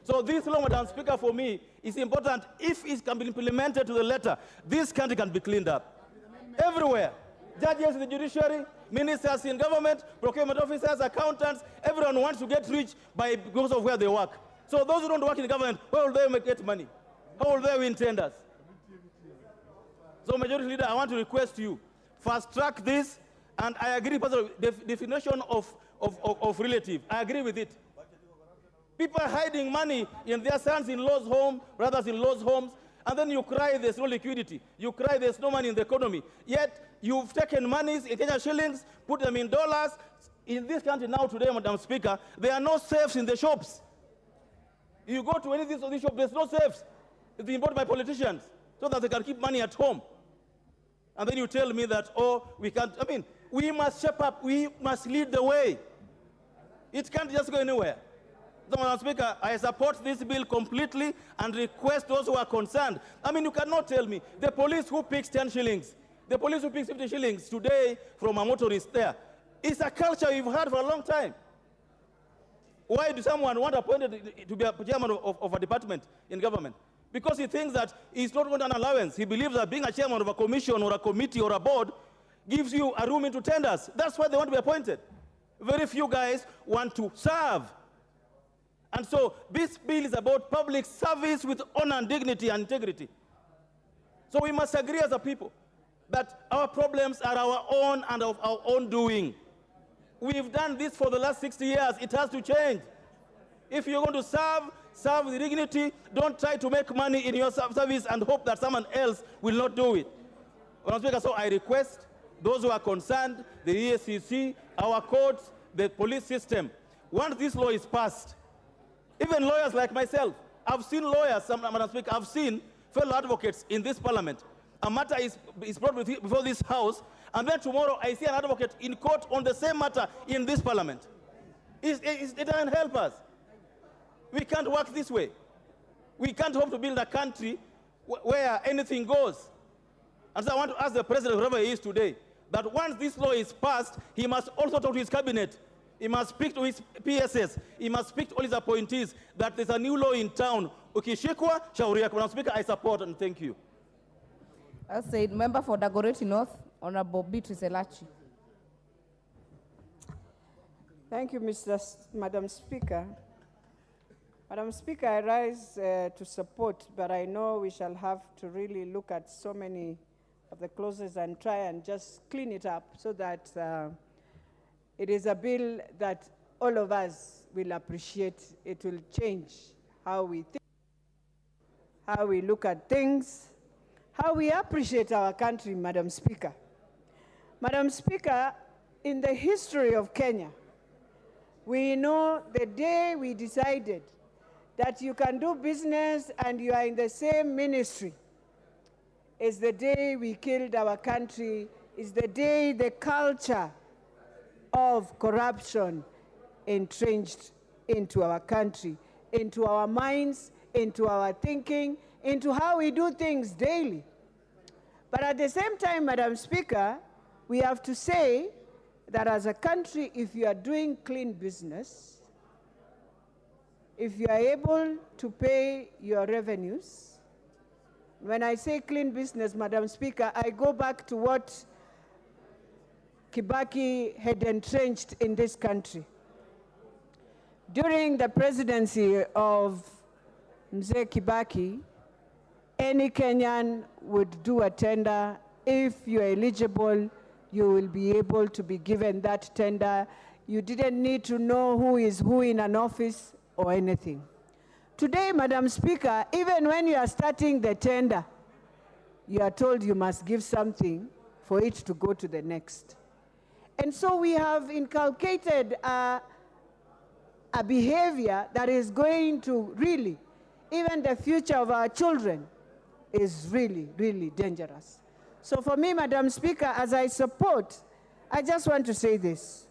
So this law, Madam Speaker, for me, is important. If it can be implemented to the letter, this country can be cleaned up. Everywhere. Judges in the judiciary, ministers in government, procurement officers, accountants, everyone wants to get rich because of where they work. So those who don't work in government, where will they get money? How will they win tenders? So, Majority Leader, I want to request you, fast track this, and I agree with the definition of relative. I agree with it. People are hiding money in their sons-in-law's home, brothers-in-law's homes, and then you cry there's no liquidity. You cry there's no money in the economy. Yet you've taken monies in Kenya shillings, put them in dollars. In this country now today, Madam Speaker, there are no safes in the shops. You go to any of these shops, there's no safes. It's been bought by politicians so that they can keep money at home. And then you tell me that, oh, we can't. I mean, we must shape up. We must lead the way. It can't just go anywhere. So, Madam Speaker, I support this bill completely and request those who are concerned. I mean, you cannot tell me the police who picks 10 shillings, the police who picks 50 shillings today from a motorist there. It's a culture we've had for a long time. Why do someone want appointed to be a chairman of a department in government? Because he thinks that he's not going to an allowance. He believes that being a chairman of a commission or a committee or a board gives you a room into tenders. That's why they want to be appointed. Very few guys want to serve. And so this bill is about public service with honor and dignity and integrity. So we must agree as a people that our problems are our own and of our own doing. We've done this for the last 60 years. It has to change. If you're going to serve with dignity. Don't try to make money in your service and hope that someone else will not do it. Madam Speaker, so I request those who are concerned, the EACC, our courts, the police system, once this law is passed, even lawyers like myself, I've seen lawyers, Madam Speaker, I've seen fellow advocates in this parliament. A matter is brought before this house, and then tomorrow I see an advocate in court on the same matter in this parliament. It doesn't help us. We can't work this way. We can't hope to build a country where anything goes. And so I want to ask the president, whoever he is today, that once this law is passed, he must also talk to his cabinet. He must speak to his PSS. He must speak to all his appointees that there's a new law in town. Ukishikwa, shauri yako. Madam Speaker, I support and thank you. As said, member for Dagoretti North, Honorable Beatrice Elachi. Thank you, Madam Speaker. Madam Speaker, I rise to support, but I know we shall have to really look at so many of the clauses and try and just clean it up so that it is a bill that all of us will appreciate. It will change how we think, how we look at things, how we appreciate our country, Madam Speaker. Madam Speaker, in the history of Kenya, we know the day we decided that you can do business and you are in the same ministry is the day we killed our country, is the day the culture of corruption entrenched into our country, into our minds, into our thinking, into how we do things daily. But at the same time, Madam Speaker, we have to say that as a country, if you are doing clean business, if you are able to pay your revenues, when I say clean business, Madam Speaker, I go back to what Kibaki had entrenched in this country. During the presidency of Mzee Kibaki, any Kenyan would do a tender. If you're eligible, you will be able to be given that tender. You didn't need to know who is who in an office or anything. Today, Madam Speaker, even when you are starting the tender, you are told you must give something for it to go to the next. And so we have inculcated a behavior that is going to really, even the future of our children is really, really dangerous. So for me, Madam Speaker, as I support, I just want to say this.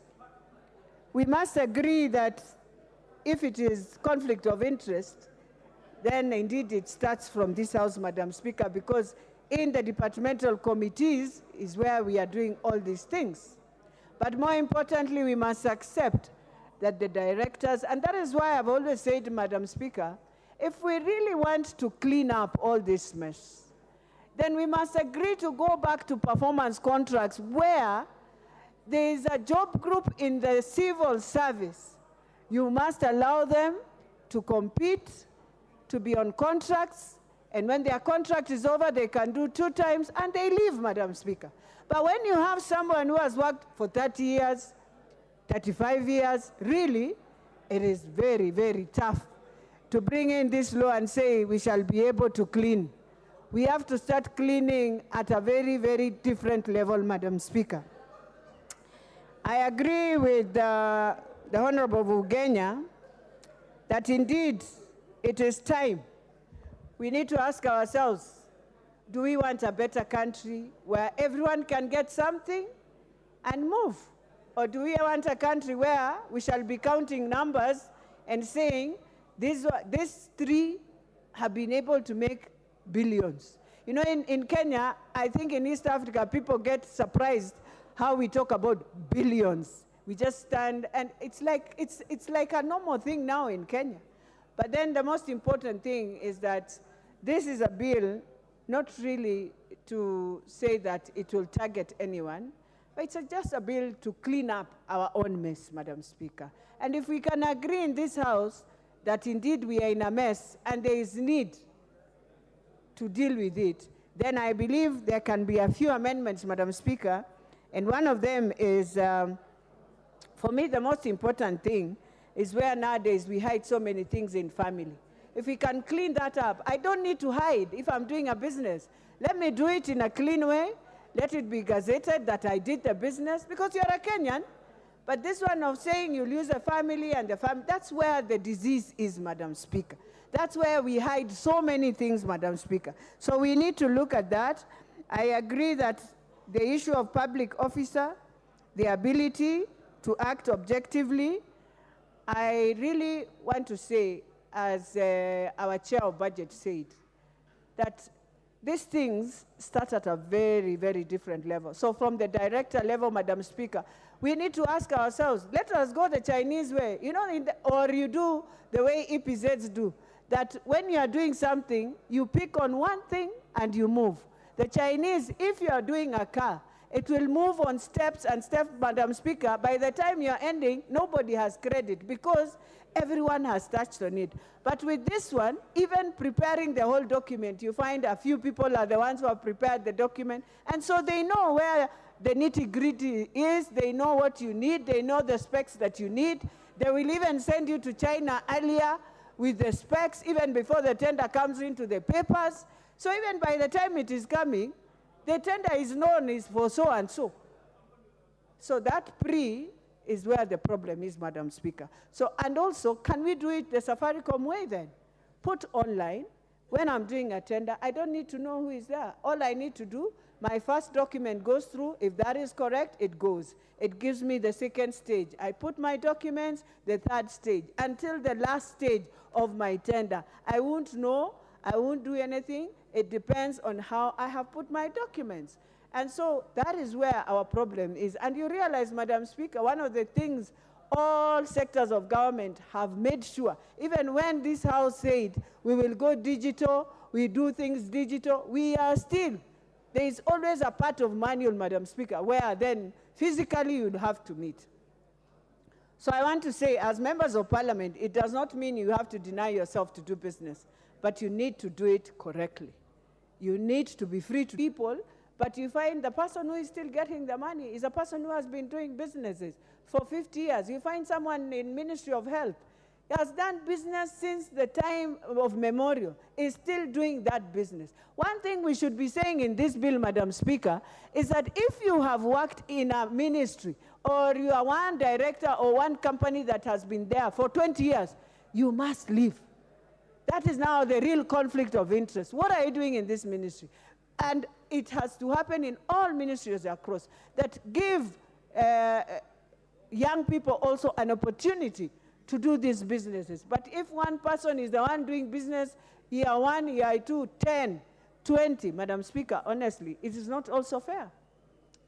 We must agree that if it is conflict of interest, then indeed it starts from this house, Madam Speaker, because in the departmental committees is where we are doing all these things. But more importantly, we must accept that the directors, and that is why I've always said, Madam Speaker, if we really want to clean up all this mess, then we must agree to go back to performance contracts where there is a job group in the civil service. You must allow them to compete, to be on contracts, and when their contract is over, they can do 2 times, and they leave, Madam Speaker. But when you have someone who has worked for 30 years, 35 years, really, it is very, very tough to bring in this law and say we shall be able to clean. We have to start cleaning at a very, very different level, Madam Speaker. I agree with the Honorable Vugenya that indeed it is time we need to ask ourselves, do we want a better country where everyone can get something and move? Or do we want a country where we shall be counting numbers and saying, these three have been able to make billions? You know, in Kenya, I think in East Africa, people get surprised how we talk about billions. We just stand, and it's like a normal thing now in Kenya. But then the most important thing is that this is a bill not really to say that it will target anyone, but it's just a bill to clean up our own mess, Madam Speaker. And if we can agree in this House that indeed we are in a mess and there is need to deal with it, then I believe there can be a few amendments, Madam Speaker, and one of them is, for me, the most important thing is where nowadays we hide so many things in family. If we can clean that up, I don't need to hide if I'm doing a business. Let me do it in a clean way. Let it be gazetted that I did the business, because you're a Kenyan. But this one of saying you'll use a family and the family, that's where the disease is, Madam Speaker. That's where we hide so many things, Madam Speaker. So we need to look at that. I agree that the issue of public officer, the ability to act objectively, I really want to say, as our chair of budget said, that these things start at a very, very different level. So from the director level, Madam Speaker, we need to ask ourselves, let us go the Chinese way, you know, or you do the way EPZs do, that when you are doing something, you pick on one thing and you move. The Chinese, if you are doing a car, it will move on steps and steps, Madam Speaker. By the time you're ending, nobody has credit because everyone has touched on it. But with this one, even preparing the whole document, you find a few people are the ones who have prepared the document, and so they know where the nitty-gritty is, they know what you need, they know the specs that you need. They will even send you to China earlier with the specs, even before the tender comes into the papers. So even by the time it is coming, the tender is known is for so and so. So that is where the problem is, Madam Speaker. So, and also, can we do it the Safaricom way then? Put online, when I'm doing a tender, I don't need to know who is there. All I need to do, my first document goes through. If that is correct, it goes. It gives me the second stage. I put my documents, the third stage, until the last stage of my tender. I won't know, I won't do anything. It depends on how I have put my documents. And so that is where our problem is. And you realize, Madam Speaker, one of the things all sectors of government have made sure, even when this House said we will go digital, we do things digital, we are still, there is always a part of manual, Madam Speaker, where then physically you'd have to meet. So I want to say, as members of parliament, it does not mean you have to deny yourself to do business, but you need to do it correctly. You need to be free to people, but you find the person who is still getting the money is a person who has been doing businesses for 50 years. You find someone in Ministry of Health, he has done business since the time of memorial, is still doing that business. One thing we should be saying in this bill, Madam Speaker, is that if you have worked in a ministry, or you are one director or one company that has been there for 20 years, you must leave. That is now the real conflict of interest. What are you doing in this ministry? And it has to happen in all ministries across, that give young people also an opportunity to do these businesses. But if one person is the one doing business, year 1, year 2, 10, 20, Madam Speaker, honestly, it is not also fair.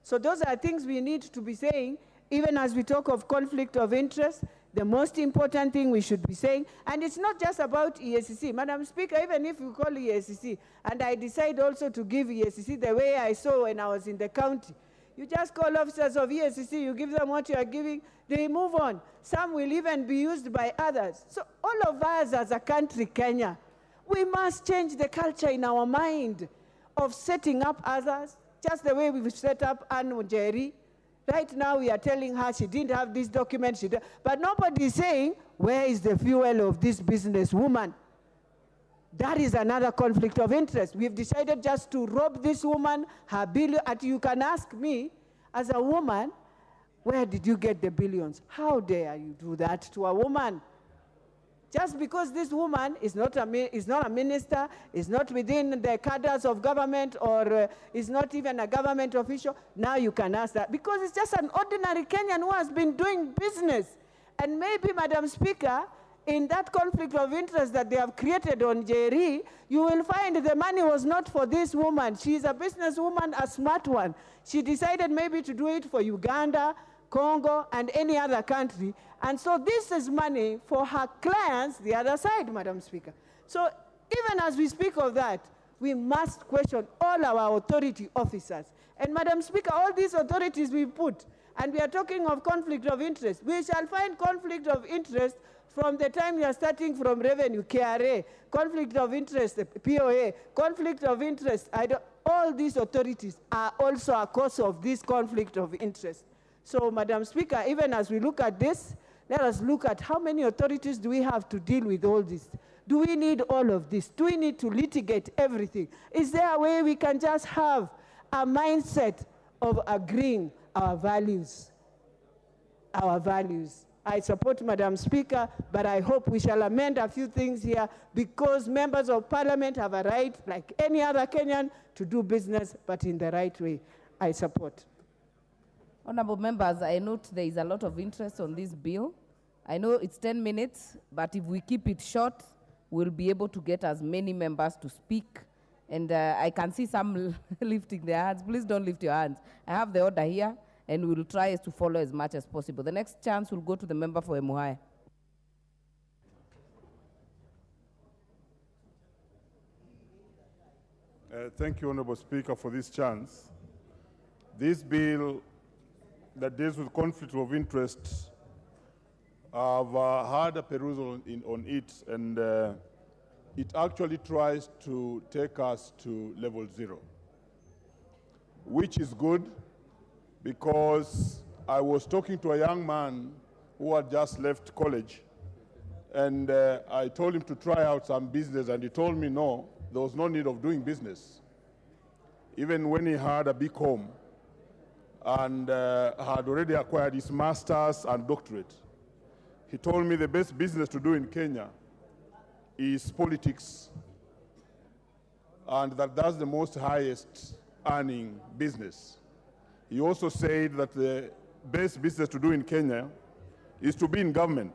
So those are things we need to be saying, even as we talk of conflict of interest. The most important thing we should be saying, and it's not just about EACC. Madam Speaker, even if you call EACC, and I decide also to give EACC the way I saw when I was in the county, you just call officers of EACC, you give them what you are giving, they move on. Some will even be used by others. So all of us as a country, Kenya, we must change the culture in our mind of setting up others, just the way we've set up Anne Njeri. Right now, we are telling her she didn't have this document, but nobody is saying, where is the fuel of this businesswoman? That is another conflict of interest. We've decided just to rob this woman her billion. And you can ask me, as a woman, where did you get the billions? How dare you do that to a woman? Just because this woman is not a minister, is not within the cadres of government, or is not even a government official, now you can ask that. Because it's just an ordinary Kenyan who has been doing business. And maybe, Madam Speaker, in that conflict of interest that they have created on JRE, you will find the money was not for this woman. She's a businesswoman, a smart one. She decided maybe to do it for Uganda, Congo, and any other country. And so this is money for her clients, the other side, Madam Speaker. So even as we speak of that, we must question all our authority officers. And Madam Speaker, all these authorities we put, and we are talking of conflict of interest, we shall find conflict of interest from the time you are starting from revenue, KRA, conflict of interest, POA, conflict of interest. All these authorities are also a cause of this conflict of interest. So, Madam Speaker, even as we look at this, let us look at how many authorities do we have to deal with all this. Do we need all of this? Do we need to litigate everything? Is there a way we can just have a mindset of agreeing our values? Our values. I support Madam Speaker, but I hope we shall amend a few things here, because members of parliament have a right, like any other Kenyan, to do business, but in the right way. I support. Honorable members, I note there is a lot of interest on this bill. I know it's 10 minutes, but if we keep it short, we'll be able to get as many members to speak. And I can see some lifting their hands. Please don't lift your hands. I have the order here, and we'll try to follow as much as possible. The next chance will go to the member for Emuhaya. Thank you, Honorable Speaker, for this chance. This bill that deals with conflict of interest, I've had a perusal on it, and it actually tries to take us to level 0, which is good, because I was talking to a young man who had just left college, and I told him to try out some business, and he told me no, there was no need of doing business. Even when he had a big home and had already acquired his master's and doctorate, he told me the best business to do in Kenya is politics, and that's the most highest earning business. He also said that the best business to do in Kenya is to be in government,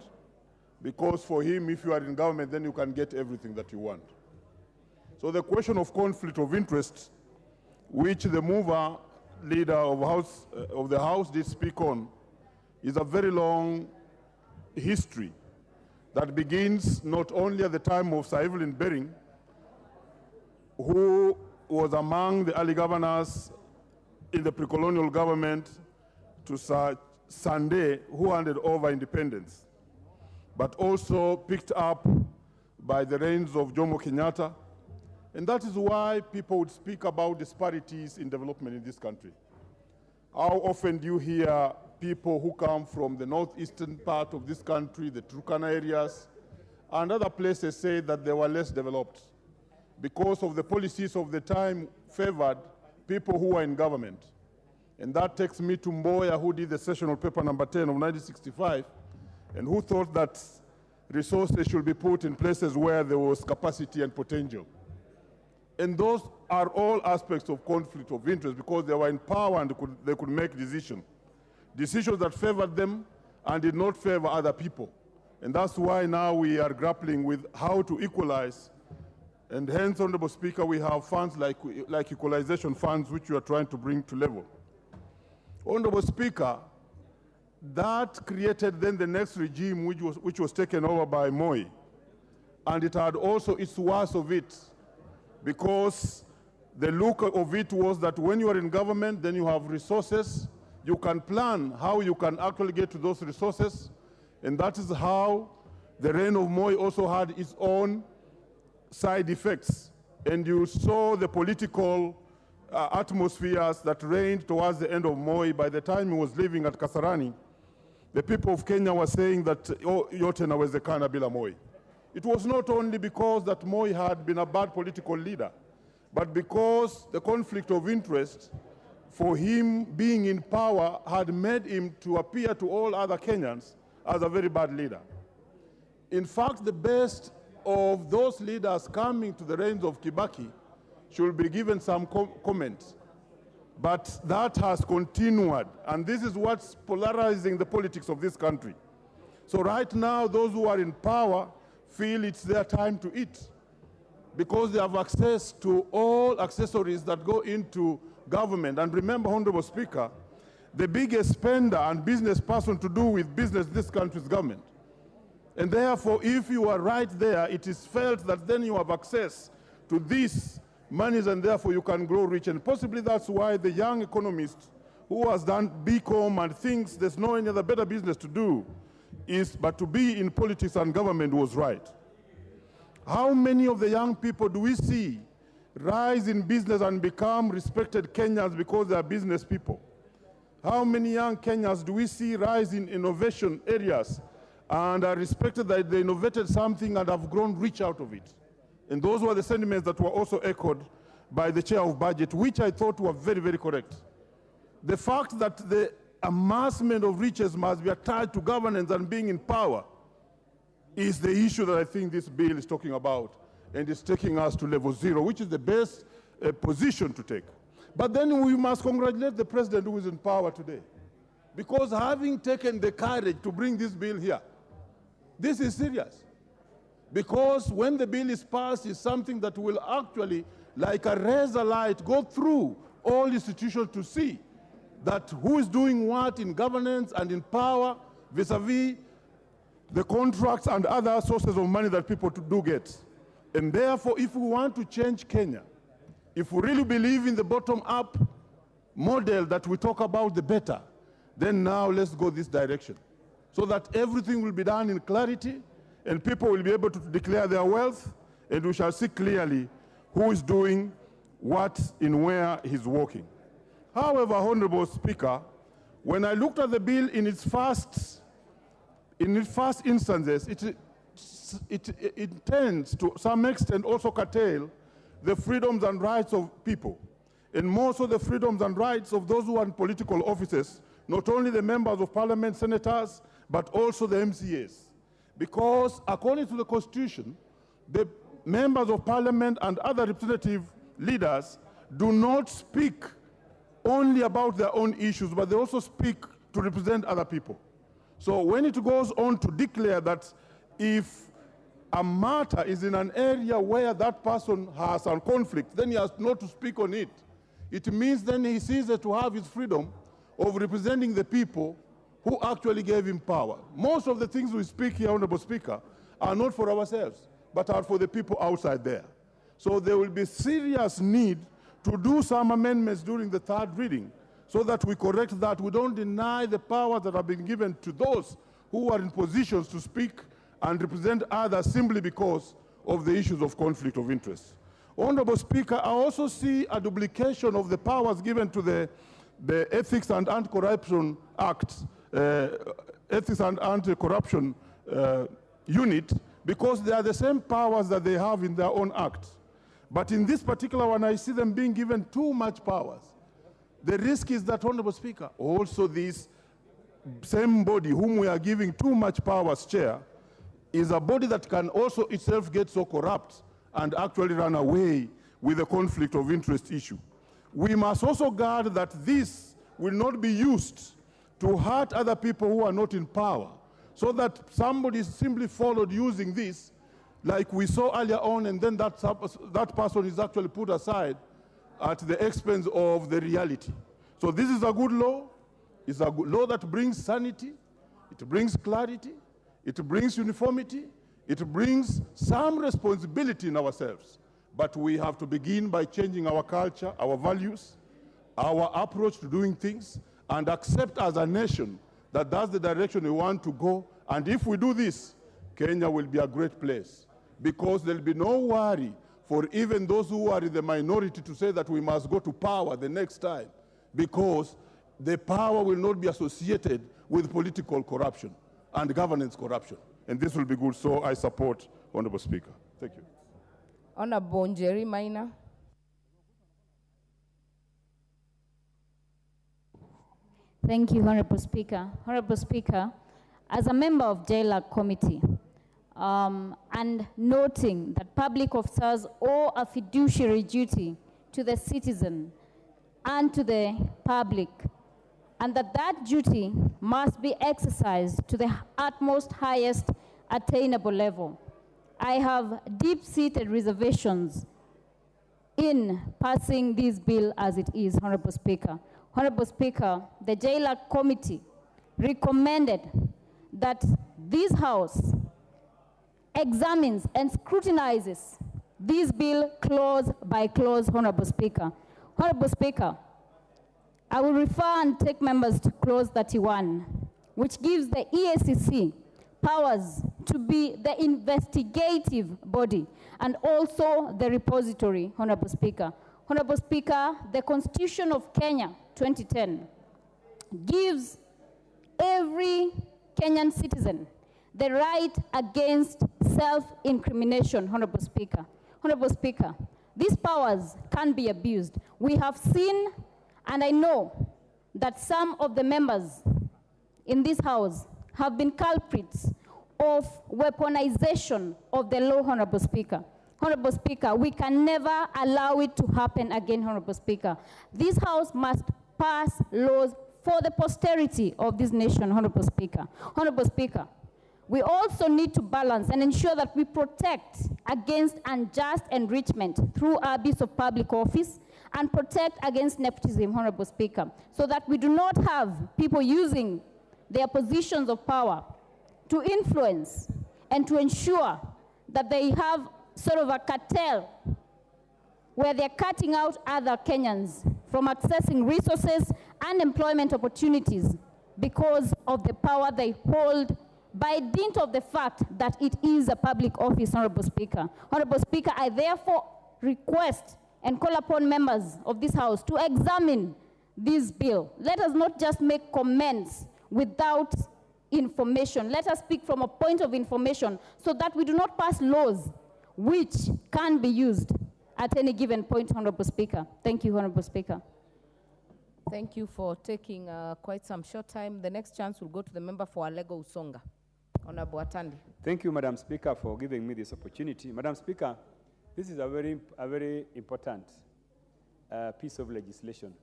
because for him, if you are in government, then you can get everything that you want. So the question of conflict of interest, which the mover leader of the House did speak on, is a very long history that begins not only at the time of Sir Evelyn Baring, who was among the early governors in the pre-colonial government, to Sir Sande, who handed over independence, but also picked up by the reigns of Jomo Kenyatta. And that is why people would speak about disparities in development in this country. How often do you hear people who come from the northeastern part of this country, the Turkana areas, and other places say that they were less developed because of the policies of the time favored people who were in government? And that takes me to Mboya, who did the sessional paper number 10 of 1965, and who thought that resources should be put in places where there was capacity and potential. And those are all aspects of conflict of interest, because they were in power and they could make decisions that favored them and did not favor other people. And that's why now we are grappling with how to equalize. And hence, Honorable Speaker, we have funds like equalization funds, which we are trying to bring to level. Honorable Speaker, that created then the next regime, which was taken over by Moi. And it had also its worst of it, because the look of it was that when you are in government, then you have resources, you can plan how you can actually get to those resources, and that is how the reign of Moi also had its own side effects. And you saw the political atmospheres that reigned towards the end of Moi. By the time he was living at Kasarani, the people of Kenya were saying that, oh, yote inawezekana bila Moi. It was not only because that Moi had been a bad political leader, but because the conflict of interest for him being in power had made him to appear to all other Kenyans as a very bad leader. In fact, the best of those leaders coming to the reigns of Kibaki should be given some comment. But that has continued, and this is what's polarizing the politics of this country. So right now, those who are in power feel it's their time to eat because they have access to all accessories that go into government. And remember, Honorable Speaker, the biggest spender and business person to do with business in this country is government. And therefore, if you are right there, it is felt that then you have access to these monies and therefore you can grow rich. And possibly that's why the young economist who has done BCom and thinks there's no any other better business to do but to be in politics and government was right. How many of the young people do we see rise in business and become respected Kenyans because they are business people? How many young Kenyans do we see rise in innovation areas and are respected that they innovated something and have grown rich out of it? And those were the sentiments that were also echoed by the chair of budget, which I thought were very, very correct. The fact that the amassment of riches must be attached to governance and being in power is the issue that I think this bill is talking about, and is taking us to level 0, which is the best position to take. But then we must congratulate the president who is in power today, because having taken the courage to bring this bill here, this is serious. Because when the bill is passed, it's something that will actually, like a razor light, go through all institutions to see that who is doing what in governance and in power vis-a-vis the contracts and other sources of money that people do get. And therefore, if we want to change Kenya, if we really believe in the bottom-up model that we talk about, the better, then now let's go this direction, so that everything will be done in clarity, and people will be able to declare their wealth, and we shall see clearly who is doing what in where he's working. However, Honorable Speaker, when I looked at the bill in its first instances, it intends to some extent also curtail the freedoms and rights of people, and more so the freedoms and rights of those who are in political offices, not only the members of parliament, senators, but also the MCAs. Because according to the Constitution, the members of parliament and other representative leaders do not speak only about their own issues, but they also speak to represent other people. So when it goes on to declare that if a matter is in an area where that person has a conflict, then he has not to speak on it. It means then he ceases to have his freedom of representing the people who actually gave him power. Most of the things we speak here, Honorable Speaker, are not for ourselves, but are for the people outside there. So there will be serious need to do some amendments during the third reading so that we correct that. We don't deny the powers that have been given to those who are in positions to speak and represent others simply because of the issues of conflict of interest. Honorable Speaker, I also see a duplication of the powers given to the Ethics and Anti-Corruption Act, Ethics and Anti-Corruption Unit, because they are the same powers that they have in their own act. But in this particular one, I see them being given too much powers. The risk is that, Honorable Speaker, also this same body whom we are giving too much power as chair is a body that can also itself get so corrupt and actually run away with the conflict of interest issue. We must also guard that this will not be used to hurt other people who are not in power, so that somebody simply followed using this, like we saw earlier on, and then that person is actually put aside at the expense of the reality. So this is a good law. It's a good law that brings sanity, it brings clarity, it brings uniformity, it brings some responsibility in ourselves. But we have to begin by changing our culture, our values, our approach to doing things, and accept as a nation that that's the direction we want to go. And if we do this, Kenya will be a great place, because there'll be no worry for even those who are in the minority to say that we must go to power the next time, because the power will not be associated with political corruption and governance corruption. And this will be good, so I support, Honorable Speaker. Thank you. Honorable Njeri Maina. Thank you, Honorable Speaker. Honorable Speaker, as a member of JLAC Committee, and noting that public officers owe a fiduciary duty to the citizen and to the public, and that duty must be exercised to the utmost highest attainable level. I have deep-seated reservations in passing this bill as it is, Honorable Speaker. Honorable Speaker, the JLAC committee recommended that this House examines and scrutinizes this bill clause by clause, Honorable Speaker. Honorable Speaker, I will refer and take members to clause 31, which gives the EACC powers to be the investigative body and also the repository, Honorable Speaker. Honorable Speaker, the Constitution of Kenya 2010 gives every Kenyan citizen the right against self-incrimination, Honorable Speaker. Honorable Speaker, these powers can be abused. We have seen, and I know that some of the members in this House have been culprits of weaponization of the law, Honorable Speaker. Honorable Speaker, we can never allow it to happen again, Honorable Speaker. This House must pass laws for the posterity of this nation, Honorable Speaker. Honorable Speaker, we also need to balance and ensure that we protect against unjust enrichment through abuse of public office and protect against nepotism, Honorable Speaker, so that we do not have people using their positions of power to influence and to ensure that they have sort of a cartel where they're cutting out other Kenyans from accessing resources and employment opportunities because of the power they hold by dint of the fact that it is a public office, Honorable Speaker. Honorable Speaker, I therefore request and call upon members of this House to examine this bill. Let us not just make comments without information. Let us speak from a point of information so that we do not pass laws which can be used at any given point, Honorable Speaker. Thank you, Honorable Speaker. Thank you for taking quite some short time. The next chance will go to the member for Alego Usonga. Honorable Atandi. Thank you, Madam Speaker, for giving me this opportunity. Madam Speaker, this is a very important piece of legislation.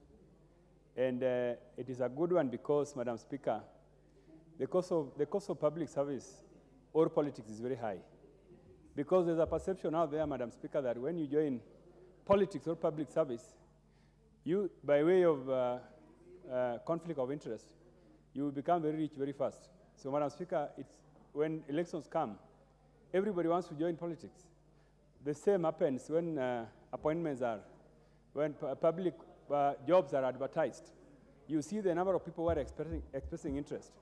And it is a good one because, Madam Speaker, the cost of public service or politics is very high. Because there's a perception out there, Madam Speaker, that when you join politics or public service, you, by way of conflict of interest, you will become very rich very fast. So, Madam Speaker, when elections come, everybody wants to join politics. The same happens when appointments are, when public jobs are advertised. You see the number of people who are expressing interest.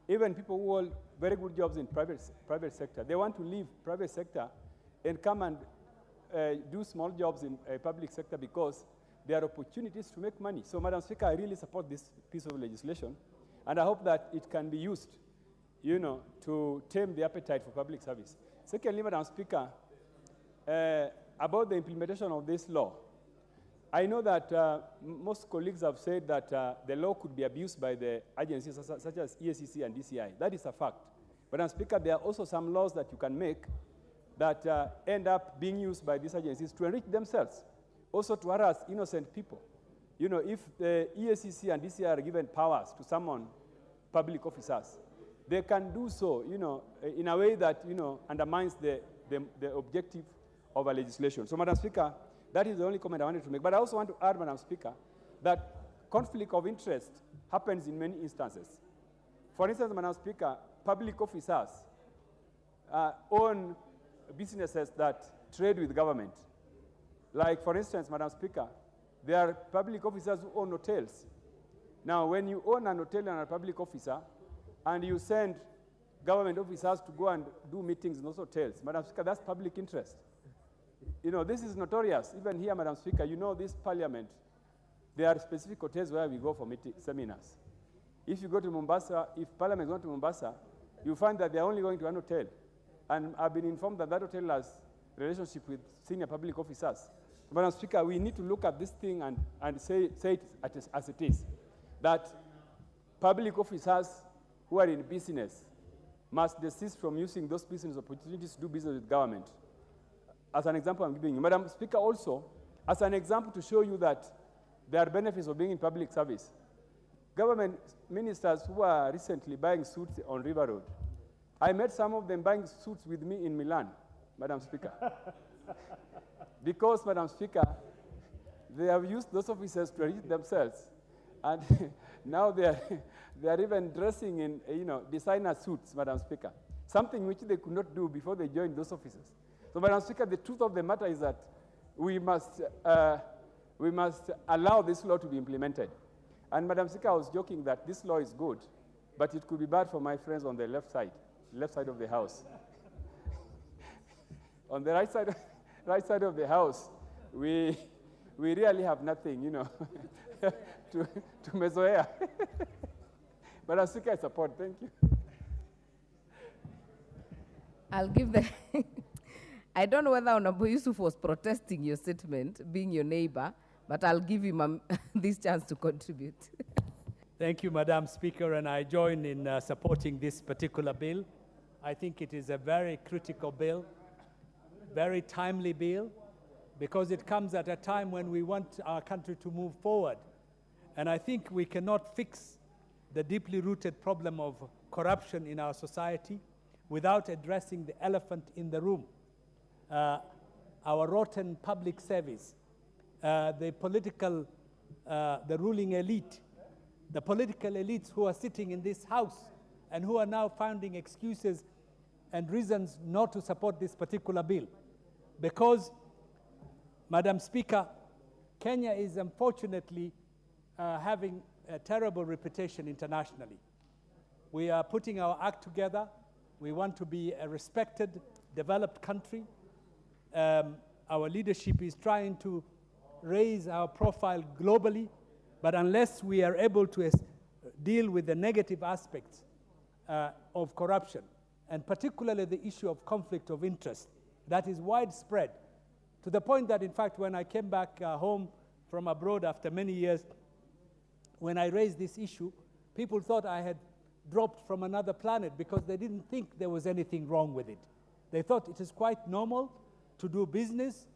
Even people who hold very good jobs in private sector, they want to leave private sector and come and do small jobs in public sector because there are opportunities to make money. So, Madam Speaker, I really support this piece of legislation, and I hope that it can be used, to tame the appetite for public service. Secondly, Madam Speaker, about the implementation of this law, I know that most colleagues have said that the law could be abused by the agencies such as EACC and DCI. That is a fact. But, Madam Speaker, there are also some laws that you can make that end up being used by these agencies to enrich themselves, also to harass innocent people. If the EACC and DCI are given powers to summon public officers, they can do so, in a way that, undermines the objective of a legislation. So, Madam Speaker, that is the only comment I wanted to make. But I also want to add, Madam Speaker, that conflict of interest happens in many instances. For instance, Madam Speaker, public officers own businesses that trade with government. Like, for instance, Madam Speaker, there are public officers who own hotels. Now, when you own an hotel and a public officer, and you send government officers to go and do meetings in those hotels, Madam Speaker, that's public interest. This is notorious. Even here, Madam Speaker, this parliament, there are specific hotels where we go for seminars. If you go to Mombasa, if parliament goes to Mombasa, you find that they're only going to one hotel. And I've been informed that that hotel has relationship with senior public officers. Madam Speaker, we need to look at this thing and say it as it is, that public officers who are in business must desist from using those business opportunities to do business with government. As an example I'm giving you. Madam Speaker, also, as an example to show you that there are benefits of being in public service, government ministers who are recently buying suits on River Road, I met some of them buying suits with me in Milan, Madam Speaker. Because, Madam Speaker, they have used those officers to enrich themselves. And now they are even dressing in, designer suits, Madam Speaker. Something which they could not do before they joined those officers. So, Madam Speaker, the truth of the matter is that we must allow this law to be implemented. And Madam Speaker, I was joking that this law is good, but it could be bad for my friends on the left side of the house. On the right side of the house, we really have nothing, to mesoea. Madam Speaker, I support. Thank you. I'll give the... I don't know whether Honorable Yusuf was protesting your statement, being your neighbor, but I'll give him this chance to contribute. Thank you, Madam Speaker, and I join in supporting this particular bill. I think it is a very critical bill, very timely bill, because it comes at a time when we want our country to move forward. And I think we cannot fix the deeply rooted problem of corruption in our society without addressing the elephant in the room. Our rotten public service, the ruling elite, the political elites who are sitting in this house and who are now finding excuses and reasons not to support this particular bill. Because, Madam Speaker, Kenya is unfortunately having a terrible reputation internationally. We are putting our act together. We want to be a respected, developed country. Our leadership is trying to raise our profile globally, but unless we are able to deal with the negative aspects of corruption, and particularly the issue of conflict of interest, that is widespread, to the point that, in fact, when I came back home from abroad after many years, when I raised this issue, people thought I had dropped from another planet because they didn't think there was anything wrong with it. They thought it is quite normal to do business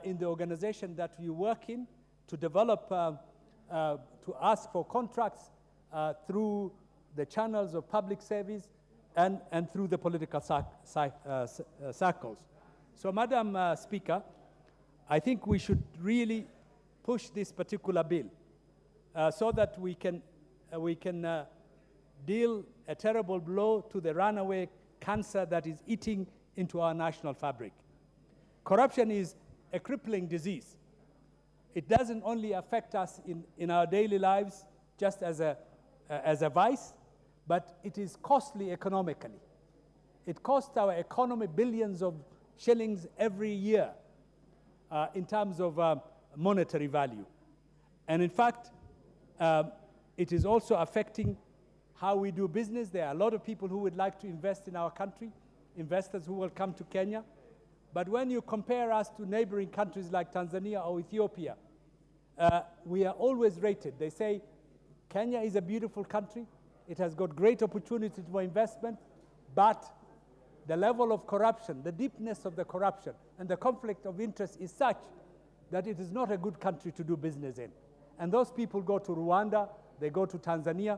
in the organization that you work in, to develop, to ask for contracts through the channels of public service and through the political circles. So, Madam Speaker, I think we should really push this particular bill so that we can deal a terrible blow to the runaway cancer that is eating into our national fabric. Corruption is a crippling disease. It doesn't only affect us in our daily lives just as a vice, but it is costly economically. It costs our economy billions of shillings every year in terms of monetary value. And in fact, it is also affecting how we do business. There are a lot of people who would like to invest in our country, investors who will come to Kenya. But when you compare us to neighboring countries like Tanzania or Ethiopia, we are always rated. They say Kenya is a beautiful country. It has got great opportunities for investment, but the level of corruption, the deepness of the corruption, and the conflict of interest is such that it is not a good country to do business in. And those people go to Rwanda, they go to Tanzania.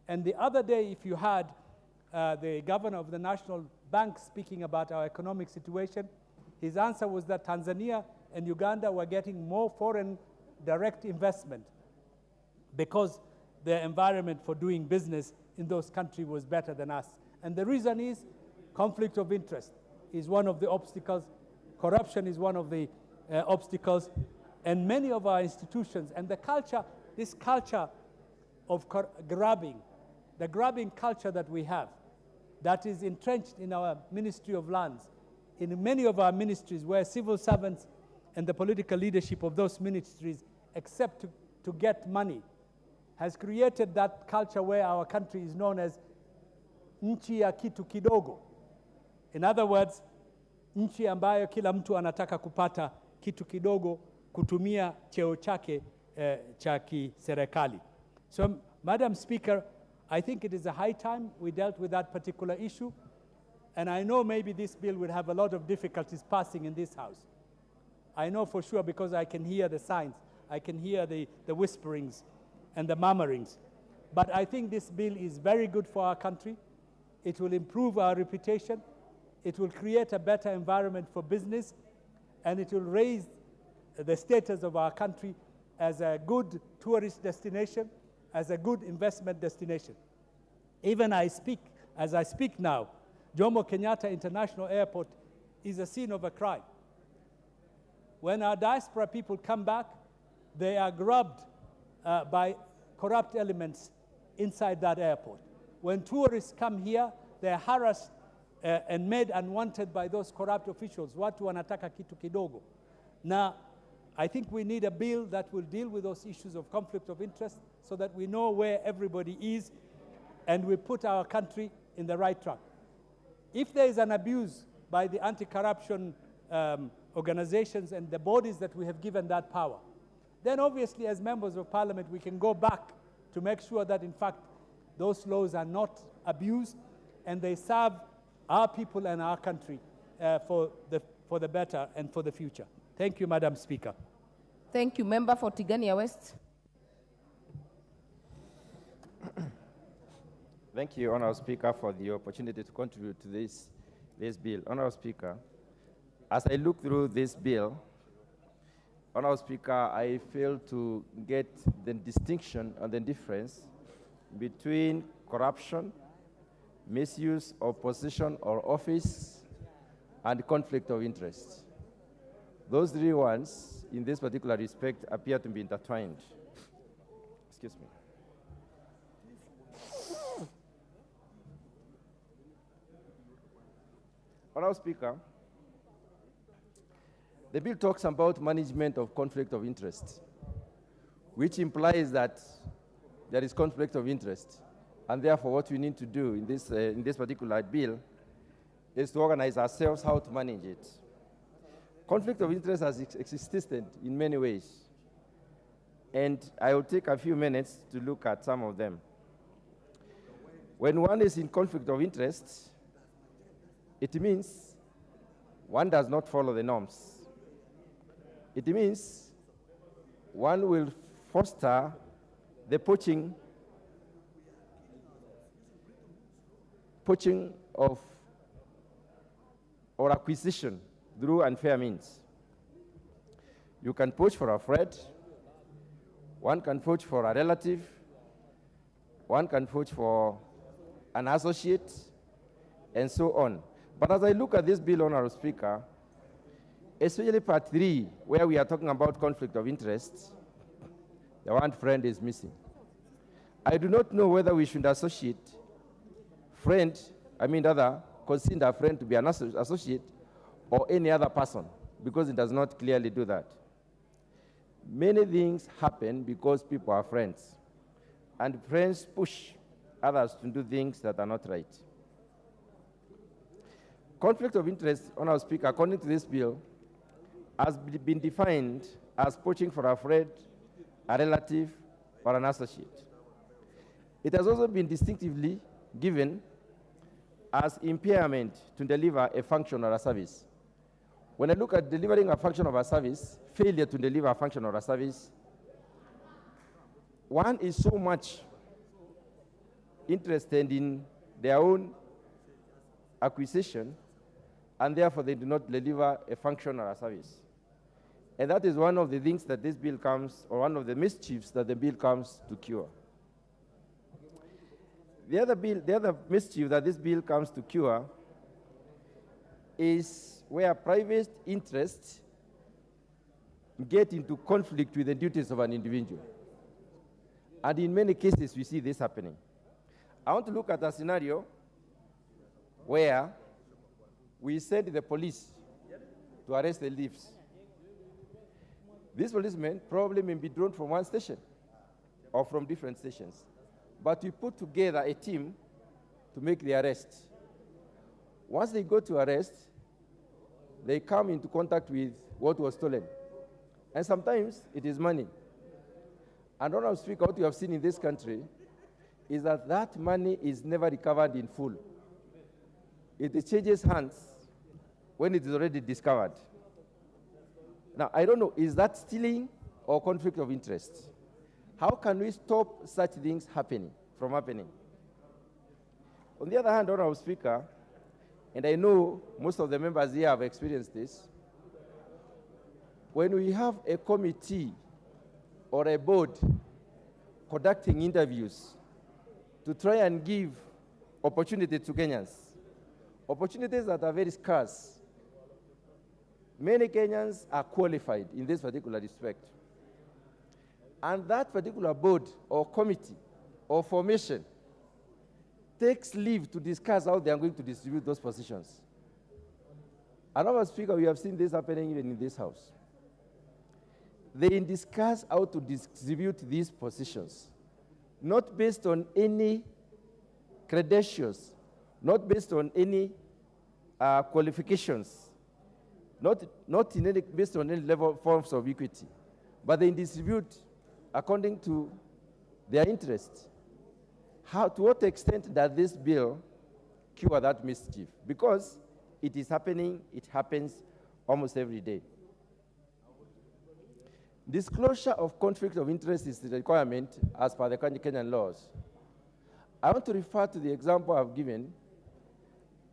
And the other day, if you had the governor of the National Bank speaking about our economic situation, his answer was that Tanzania and Uganda were getting more foreign direct investment because the environment for doing business in those countries was better than us. And the reason is conflict of interest is one of the obstacles, corruption is one of the obstacles, and many of our institutions and the culture, this culture of grabbing, the grabbing culture that we have, that is entrenched in our Ministry of Lands, in many of our ministries where civil servants and the political leadership of those ministries accept to get money, has created that culture where our country is known as nchi ya kitu kidogo. In other words, nchi ambayo kila mtu anataka kupata kitu kidogo kutumia cheo chake cha kiserikali. So, Madam Speaker, I think it is a high time we dealt with that particular issue. And I know maybe this bill will have a lot of difficulties passing in this House. I know for sure because I can hear the signs. I can hear the whisperings and the murmurings. But I think this bill is very good for our country. It will improve our reputation. It will create a better environment for business. And it will raise the status of our country as a good tourist destination, as a good investment destination. Even as I speak now, Jomo Kenyatta International Airport is a scene of a crime. When our diaspora people come back, they are grabbed by corrupt elements inside that airport. When tourists come here, they are harassed and made unwanted by those corrupt officials. Watu wanataka kitu kidogo. Now, I think we need a bill that will deal with those issues of conflict of interest so that we know where everybody is and we put our country in the right track. If there is an abuse by the anti-corruption organizations and the bodies that we have given that power, then obviously as members of parliament we can go back to make sure that in fact those laws are not abused and they serve our people and our country for the better and for the future. Thank you, Madam Speaker. Thank you. Member for Tigania West. Thank you, Honourable Speaker, for the opportunity to contribute to this bill. Honourable Speaker, as I look through this bill, Honourable Speaker, I fail to get the distinction and the difference between corruption, misuse of position or office, and conflict of interest. Those three ones, in this particular respect, appear to be intertwined. Excuse me. Honourable Speaker, the bill talks about management of conflict of interest, which implies that there is conflict of interest. And therefore, what we need to do in this particular bill is to organize ourselves how to manage it. Conflict of interest has existed in many ways. And I will take a few minutes to look at some of them. When one is in conflict of interest, it means one does not follow the norms. It means one will foster the poaching of or acquisition through unfair means. You can poach for a friend, one can poach for a relative, one can poach for an associate, and so on. But as I look at this bill, Honourable Speaker, especially part 3, where we are talking about conflict of interest, the one friend is missing. I do not know whether we should associate consider a friend to be an associate or any other person, because it does not clearly do that. Many things happen because people are friends, and friends push others to do things that are not right. Conflict of interest, Honourable Speaker, according to this bill, has been defined as poaching for a friend, a relative, or an associate. It has also been distinctively given as impairment to deliver a function or a service. When I look at delivering a function of a service, failure to deliver a function or a service, one is so much interested in their own acquisition, and therefore they do not deliver a function or a service. And that is one of the things that this bill comes, or one of the mischiefs that the bill comes to cure. The other mischief that this bill comes to cure is where private interests get into conflict with the duties of an individual. And in many cases, we see this happening. I want to look at a scenario where we send the police to arrest the thieves. These policemen probably may be drawn from one station or from different stations. But we put together a team to make the arrest. Once they go to arrest, they come into contact with what was stolen. And sometimes it is money. And Honourable Speaker, what you have seen in this country is that that money is never recovered in full. It changes hands when it is already discovered. Now, I don't know, is that stealing or conflict of interest? How can we stop such things from happening? On the other hand, Honorable Speaker, and I know most of the members here have experienced this, when we have a committee or a board conducting interviews to try and give opportunity to Kenyans, opportunities that are very scarce, many Kenyans are qualified in this particular respect. And that particular board or committee or formation takes leave to discuss how they are going to distribute those positions. Honorable Speaker, we have seen this happening even in this House. They discuss how to distribute these positions, not based on any credentials, not based on any qualifications, not in any, based on any level forms of equity, but they distribute according to their interest. To what extent does this bill cure that mischief? Because it is happening, it happens almost every day. Disclosure of conflict of interest is the requirement as per the Kenyan laws. I want to refer to the example I've given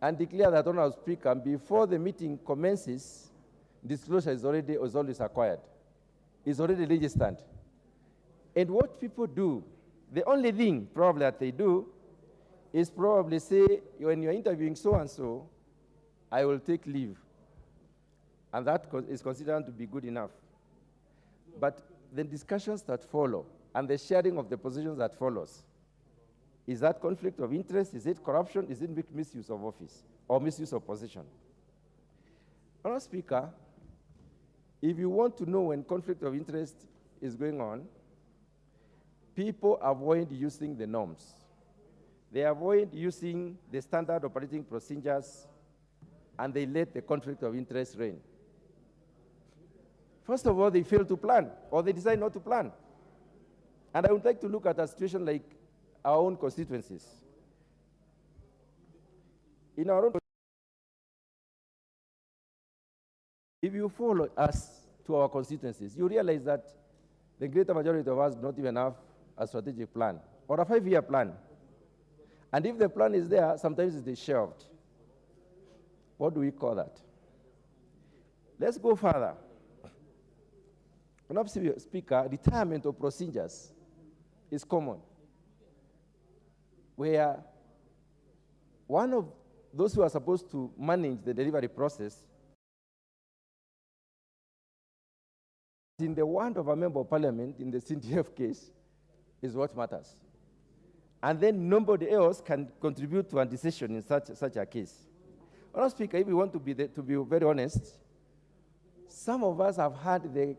and declare that, Honorable Speaker, before the meeting commences, disclosure is always acquired. It's already registered. And what people do, the only thing probably that they do is probably say, when you're interviewing so-and-so, I will take leave. And that is considered to be good enough. But the discussions that follow and the sharing of the positions that follows, is that conflict of interest? Is it corruption? Is it misuse of office or misuse of position? Honorable Speaker, if you want to know when conflict of interest is going on, people avoid using the norms. They avoid using the standard operating procedures, and they let the conflict of interest reign. First of all, they fail to plan, or they decide not to plan. And I would like to look at a situation like our own constituencies. In our own, if you follow us to our constituencies, you realize that the greater majority of us do not even have a strategic plan or a 5-year plan. And if the plan is there, sometimes it is shelved. What do we call that? Let's go further. Honorable Speaker, retirement of procedures is common, where one of those who are supposed to manage the delivery process, in the word of a member of parliament in the CDF case, is what matters. And then nobody else can contribute to a decision in such a case. Honorable Speaker, if we want to be very honest, some of us have had the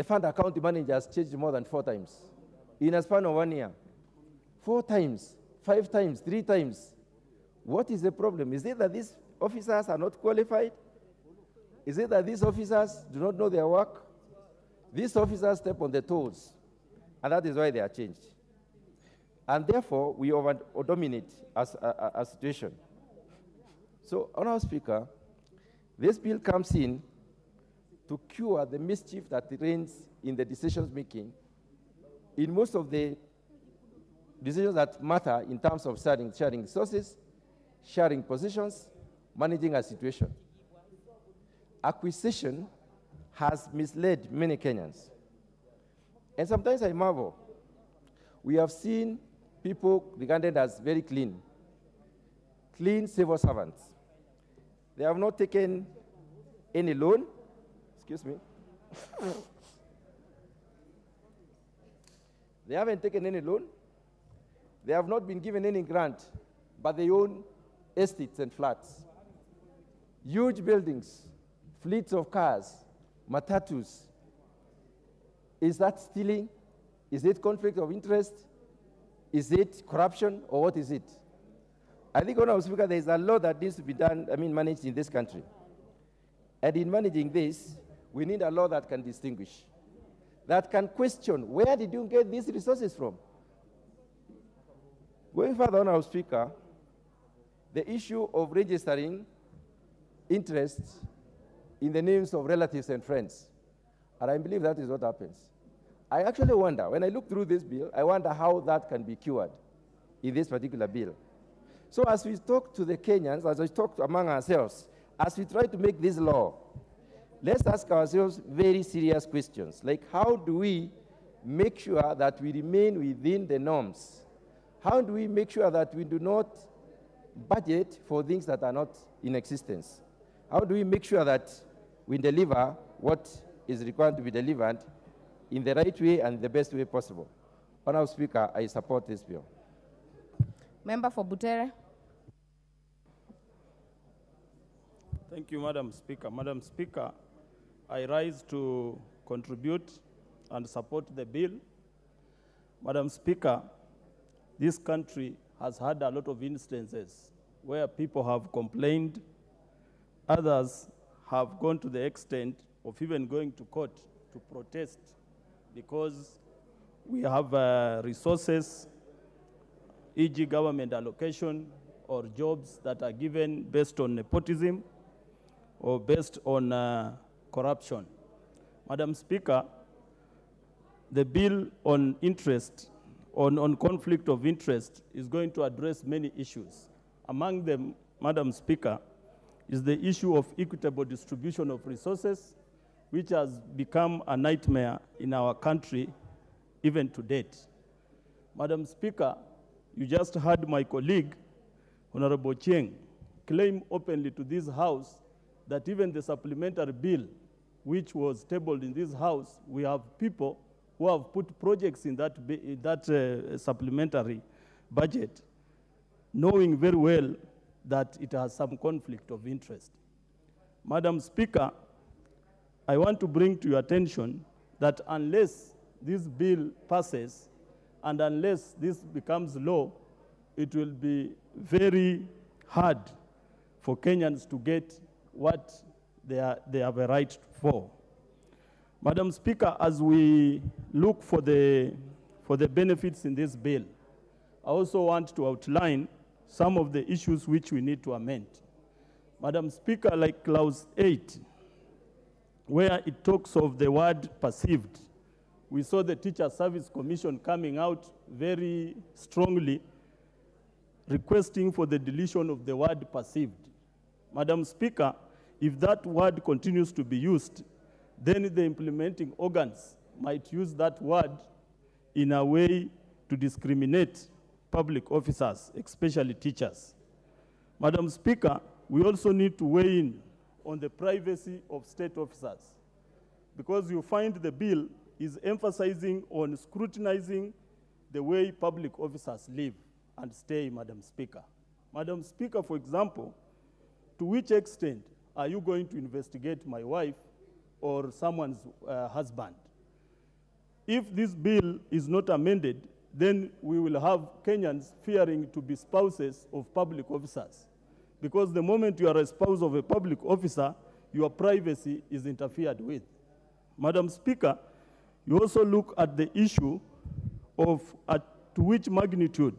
fund account managers changed more than 4 times in a span of 1 year. 4 times, 5 times, 3 times. What is the problem? Is it that these officers are not qualified? Is it that these officers do not know their work? These officers step on the toes, and that is why they are changed. And therefore, we over-dominate a situation. So, Honorable Speaker, this bill comes in to cure the mischief that reigns in the decisions making in most of the decisions that matter in terms of sharing resources, sharing positions, managing a situation. Acquisition has misled many Kenyans. And sometimes I marvel. We have seen people regarded as very clean civil servants. They have not taken any loan. Excuse me. They haven't taken any loan. They have not been given any grant, but they own estates and flats, huge buildings, fleets of cars, matatus. Is that stealing? Is it conflict of interest? Is it corruption, or what is it? I think, Honorable Speaker, there is a law that needs to be managed in this country. And in managing this, we need a law that can distinguish, that can question, where did you get these resources from? Going further, Honorable Speaker, the issue of registering interests in the names of relatives and friends, and I believe that is what happens. I actually wonder, when I look through this bill, I wonder how that can be cured in this particular bill. So as we talk to the Kenyans, as we talk among ourselves, as we try to make this law, let's ask ourselves very serious questions, like how do we make sure that we remain within the norms? How do we make sure that we do not budget for things that are not in existence? How do we make sure that we deliver what is required to be delivered in the right way and the best way possible? Honorable Speaker, I support this bill. Member for Butere. Thank you, Madam Speaker. Madam Speaker, I rise to contribute and support the bill. Madam Speaker, this country has had a lot of instances where people have complained. Others have gone to the extent of even going to court to protest because we have resources, e.g. government allocation or jobs that are given based on nepotism or based on corruption. Madam Speaker, the bill on interest, on conflict of interest is going to address many issues. Among them, Madam Speaker, is the issue of equitable distribution of resources, which has become a nightmare in our country even to date. Madam Speaker, you just heard my colleague, Honorable Chieng, claim openly to this House that even the supplementary bill, which was tabled in this House, we have people who have put projects in that supplementary budget, knowing very well that it has some conflict of interest. Madam Speaker, I want to bring to your attention that unless this bill passes and unless this becomes law, it will be very hard for Kenyans to get what they have a right for. Madam Speaker, as we look for the benefits in this bill, I also want to outline some of the issues which we need to amend. Madam Speaker, like clause 8, where it talks of the word perceived, we saw the Teacher Service Commission coming out very strongly requesting for the deletion of the word perceived. Madam Speaker, if that word continues to be used, then the implementing organs might use that word in a way to discriminate public officers, especially teachers. Madam Speaker, we also need to weigh in on the privacy of state officers, because you find the bill is emphasizing on scrutinizing the way public officers live and stay, Madam Speaker. Madam Speaker, for example, to which extent are you going to investigate my wife or someone's husband? If this bill is not amended, then we will have Kenyans fearing to be spouses of public officers. Because the moment you are a spouse of a public officer, your privacy is interfered with. Madam Speaker, you also look at the issue of to which magnitude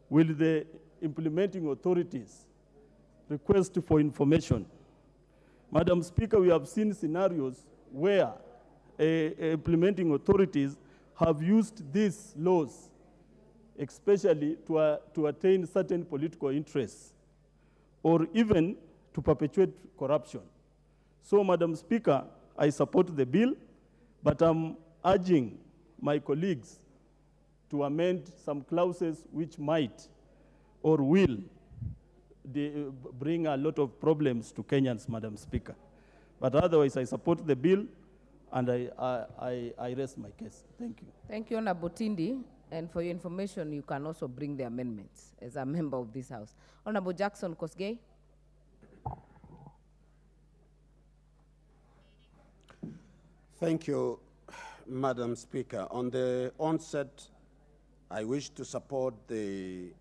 will the implementing authorities request for information. Madam Speaker, we have seen scenarios where implementing authorities have used these laws, especially to attain certain political interests, or even to perpetuate corruption. So, Madam Speaker, I support the bill, but I'm urging my colleagues to amend some clauses which might or will bring a lot of problems to Kenyans, Madam Speaker. But otherwise, I support the bill, and I rest my case. Thank you. Thank you, Honorable Tindi. And for your information, you can also bring the amendments as a member of this House. Honorable Jackson Kosgei. Thank you, Madam Speaker. On the onset, I wish to support the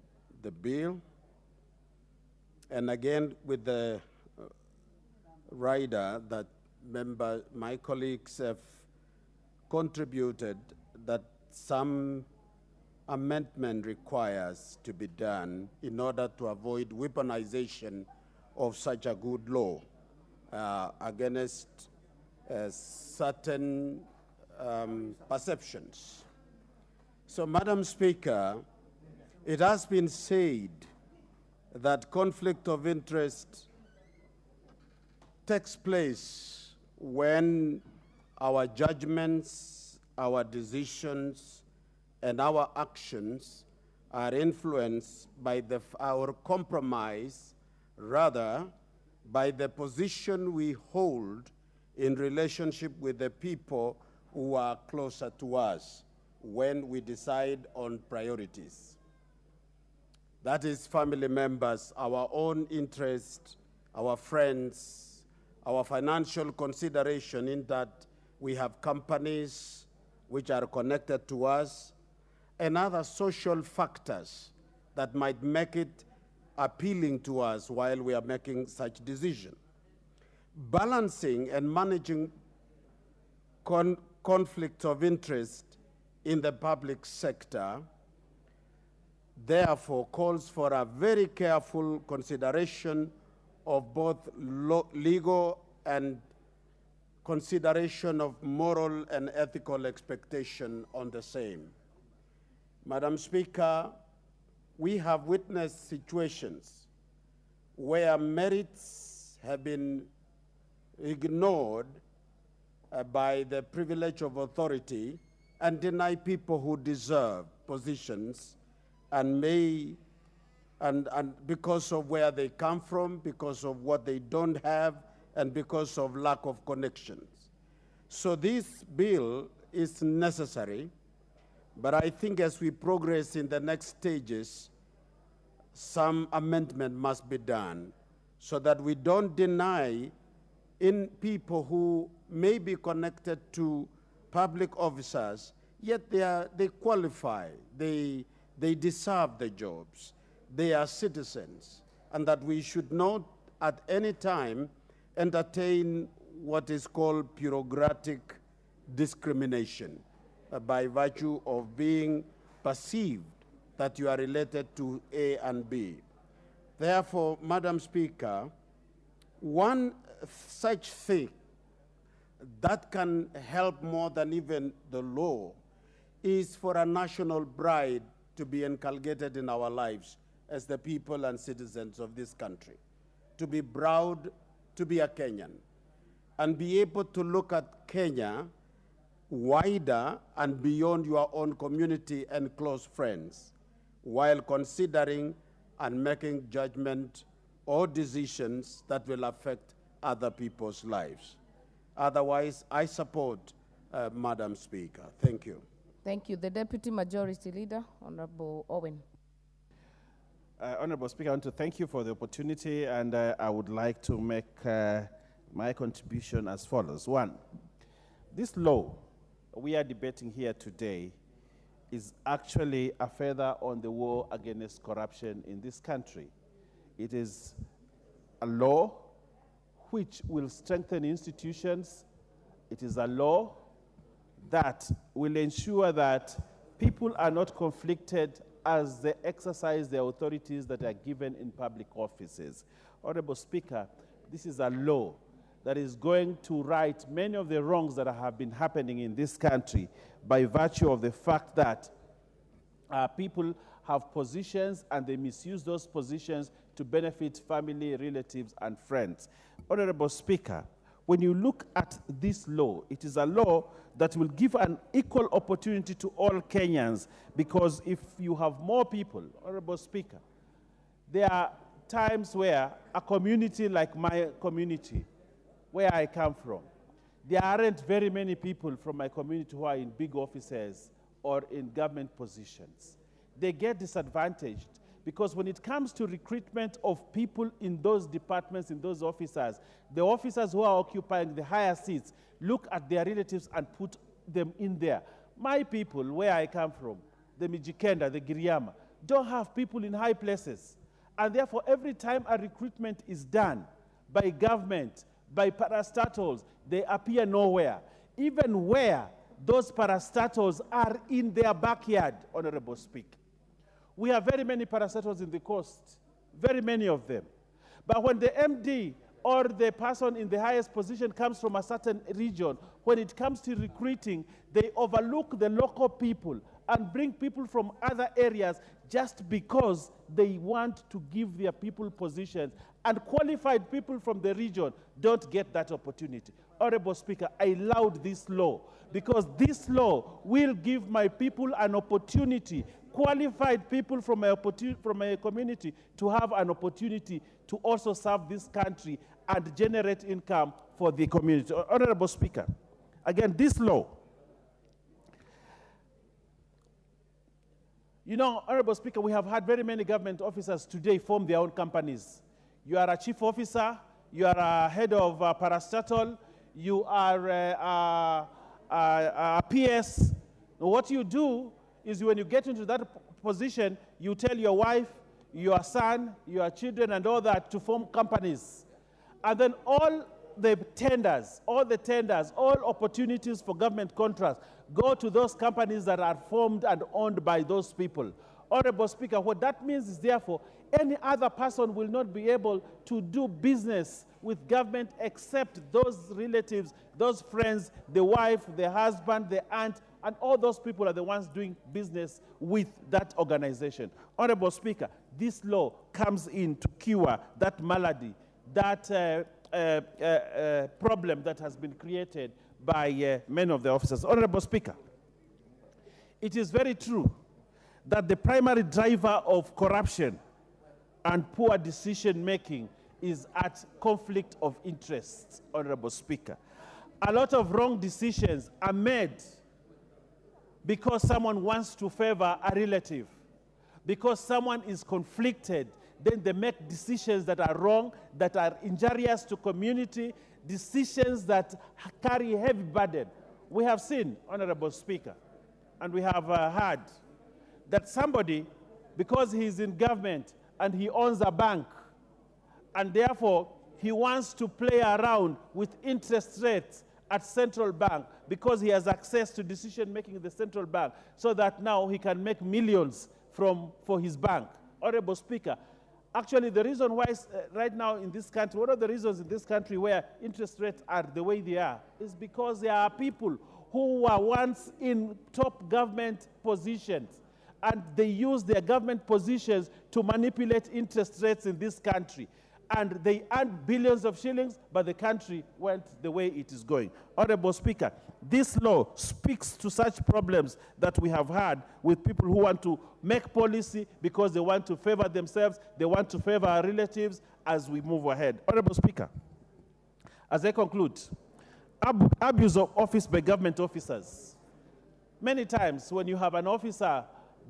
bill. And again, with the rider that my colleagues have contributed, that some amendment requires to be done in order to avoid weaponization of such a good law against certain perceptions. So, Madam Speaker, it has been said that conflict of interest takes place when our judgments, our decisions, and our actions are influenced by our compromise, rather by the position we hold in relationship with the people who are closer to us when we decide on priorities. That is family members, our own interest, our friends, our financial consideration in that we have companies which are connected to us, and other social factors that might make it appealing to us while we are making such decisions. Balancing and managing conflicts of interest in the public sector therefore calls for a very careful consideration of both legal and consideration of moral and ethical expectation on the same. Madam Speaker, we have witnessed situations where merits have been ignored by the privilege of authority and deny people who deserve positions and because of where they come from, because of what they don't have, and because of lack of connections. So this bill is necessary, but I think as we progress in the next stages, some amendment must be done so that we don't deny in people who may be connected to public officers, yet they qualify, they deserve the jobs, they are citizens, and that we should not at any time entertain what is called bureaucratic discrimination by virtue of being perceived that you are related to A and B. Therefore, Madam Speaker, one such thing that can help more than even the law is for a national pride to be inculcated in our lives as the people and citizens of this country, to be proud to be a Kenyan, and be able to look at Kenya wider and beyond your own community and close friends, while considering and making judgment or decisions that will affect other people's lives. Otherwise, I support Madam Speaker. Thank you. Thank you. The Deputy Majority Leader, Honorable Owen. Honorable Speaker, I want to thank you for the opportunity, and I would like to make my contribution as follows. One, this law we are debating here today is actually a feather on the war against corruption in this country. It is a law which will strengthen institutions. It is a law that will ensure that people are not conflicted as they exercise the authorities that are given in public offices. Honorable Speaker, this is a law that is going to right many of the wrongs that have been happening in this country by virtue of the fact that people have positions and they misuse those positions to benefit family, relatives, and friends. Honorable Speaker, when you look at this law, it is a law that will give an equal opportunity to all Kenyans, because if you have more people, Honorable Speaker, there are times where a community like my community, where I come from, there aren't very many people from my community who are in big offices or in government positions. They get disadvantaged because when it comes to recruitment of people in those departments, in those officers, the officers who are occupying the higher seats look at their relatives and put them in there. My people, where I come from, the Mijikenda, the Giriama, don't have people in high places. And therefore, every time a recruitment is done by government, by parastatals, they appear nowhere. Even where those parastatals are in their backyard, Honorable Speaker. We have very many parastatals in the coast, very many of them. But when the MD or the person in the highest position comes from a certain region, when it comes to recruiting, they overlook the local people and bring people from other areas just because they want to give their people positions. And qualified people from the region don't get that opportunity. Honorable Speaker, I allowed this law because this law will give my people an opportunity, qualified people from a community, to have an opportunity to also serve this country and generate income for the community. Honorable Speaker, again, this law, you know, Honorable Speaker, we have had very many government officers today form their own companies. You are a chief officer, you are a head of parastatal, you are a PS. What you do is when you get into that position, you tell your wife, your son, your children, and all that to form companies. And then all the tenders, all opportunities for government contracts go to those companies that are formed and owned by those people. Honorable Speaker, what that means is therefore any other person will not be able to do business with government except those relatives, those friends, the wife, the husband, the aunt, and all those people are the ones doing business with that organization. Honorable Speaker, this law comes in to cure that malady, that problem that has been created by many of the officers. Honorable Speaker, it is very true that the primary driver of corruption and poor decision-making is at conflict of interest, Honorable Speaker. A lot of wrong decisions are made because someone wants to favor a relative, because someone is conflicted. Then they make decisions that are wrong, that are injurious to community, decisions that carry heavy burden. We have seen, Honorable Speaker, and we have heard that somebody, because he's in government and he owns a bank, and therefore he wants to play around with interest rates at central bank because he has access to decision making in the central bank, so that now he can make millions for his bank. Honorable Speaker, actually the reason why right now in this country, one of the reasons in this country where interest rates are the way they are is because there are people who were once in top government positions and they use their government positions to manipulate interest rates in this country. And they earned billions of shillings, but the country went the way it is going. Honorable Speaker, this law speaks to such problems that we have had with people who want to make policy because they want to favor themselves, they want to favor our relatives as we move ahead. Honorable Speaker, as I conclude, abuse of office by government officers. Many times when you have an officer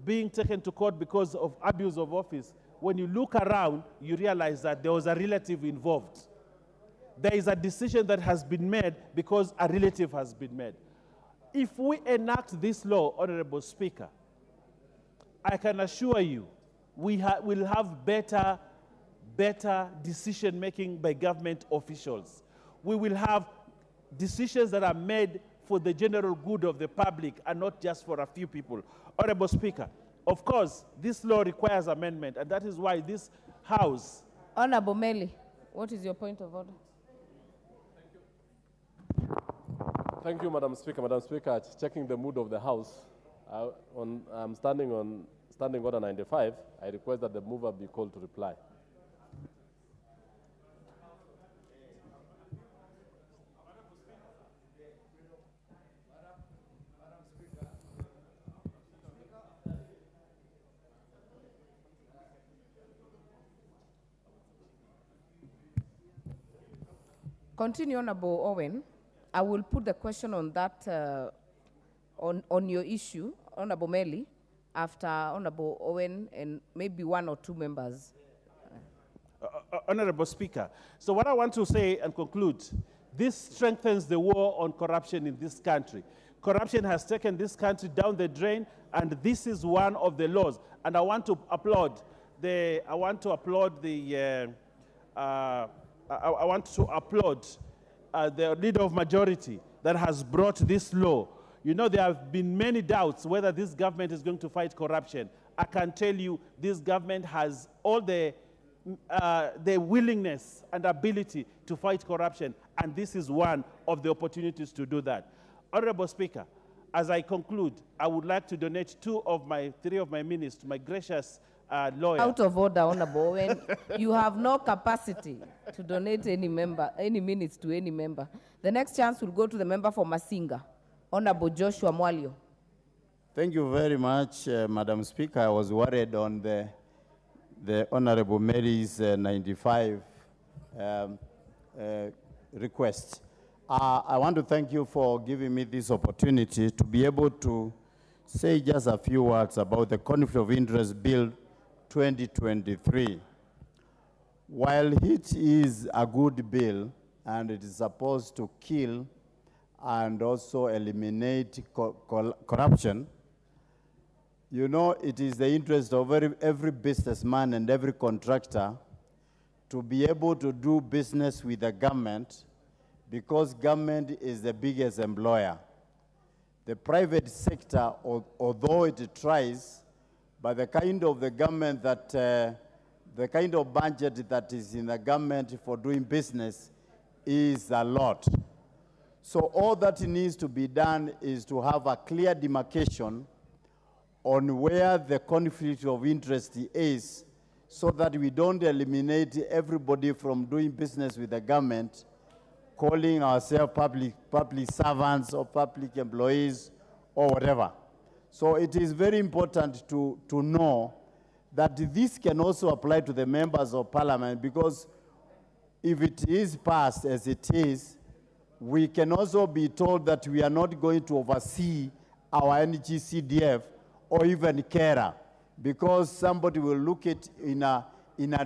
being taken to court because of abuse of office, when you look around, you realize that there was a relative involved. There is a decision that has been made because a relative has been made. If we enact this law, Honorable Speaker, I can assure you we will have better decision-making by government officials. We will have decisions that are made for the general good of the public and not just for a few people. Honorable Speaker, of course, this law requires amendment, and that is why this House... Honorable Meli, what is your point of order? Thank you, Madam Speaker. Madam Speaker, checking the mood of the House, I'm standing on Standing Order 95. I request that the mover be called to reply. Continue, Honorable Owen. I will put the question on that, on your issue, Honorable Meli, after Honorable Owen and maybe one or two members. Honorable Speaker, so what I want to say and conclude, this strengthens the war on corruption in this country. Corruption has taken this country down the drain, and this is one of the laws. And I want to applaud the leader of majority that has brought this law. You know, there have been many doubts whether this government is going to fight corruption. I can tell you this government has all the willingness and ability to fight corruption, and this is one of the opportunities to do that. Honorable Speaker, as I conclude, I would like to donate three of my minutes to my gracious lawyer. Out of order, Honorable. When you have no capacity to donate any minutes to any member. The next chance will go to the member for Masinga, Honorable Joshua Mwalio. Thank you very much, Madam Speaker. I was worried on the Honorable Mary's 95 request. I want to thank you for giving me this opportunity to be able to say just a few words about the Conflict of Interest Bill 2023. While it is a good bill and it is supposed to kill and also eliminate corruption, you know, it is the interest of every businessman and every contractor to be able to do business with the government, because government is the biggest employer. The private sector, although it tries, but the kind of the government that, the kind of budget that is in the government for doing business is a lot. So all that needs to be done is to have a clear demarcation on where the conflict of interest is, so that we don't eliminate everybody from doing business with the government, calling ourselves public servants or public employees or whatever. So it is very important to know that this can also apply to the members of parliament, because if it is passed as it is, we can also be told that we are not going to oversee our NGCDF or even CARA, because somebody will look at in a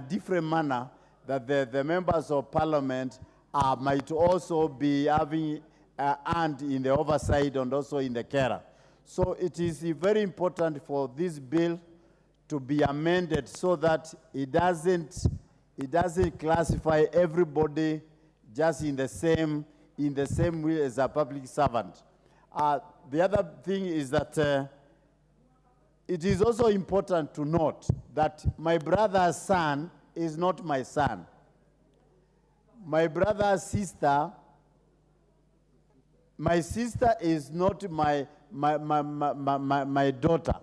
different manner, that the members of parliament might also be having a hand in the oversight and also in the CARA. So it is very important for this bill to be amended so that it doesn't classify everybody just in the same way as a public servant. The other thing is that it is also important to note that my brother's son is not my son. My brother's sister, my sister is not my daughter.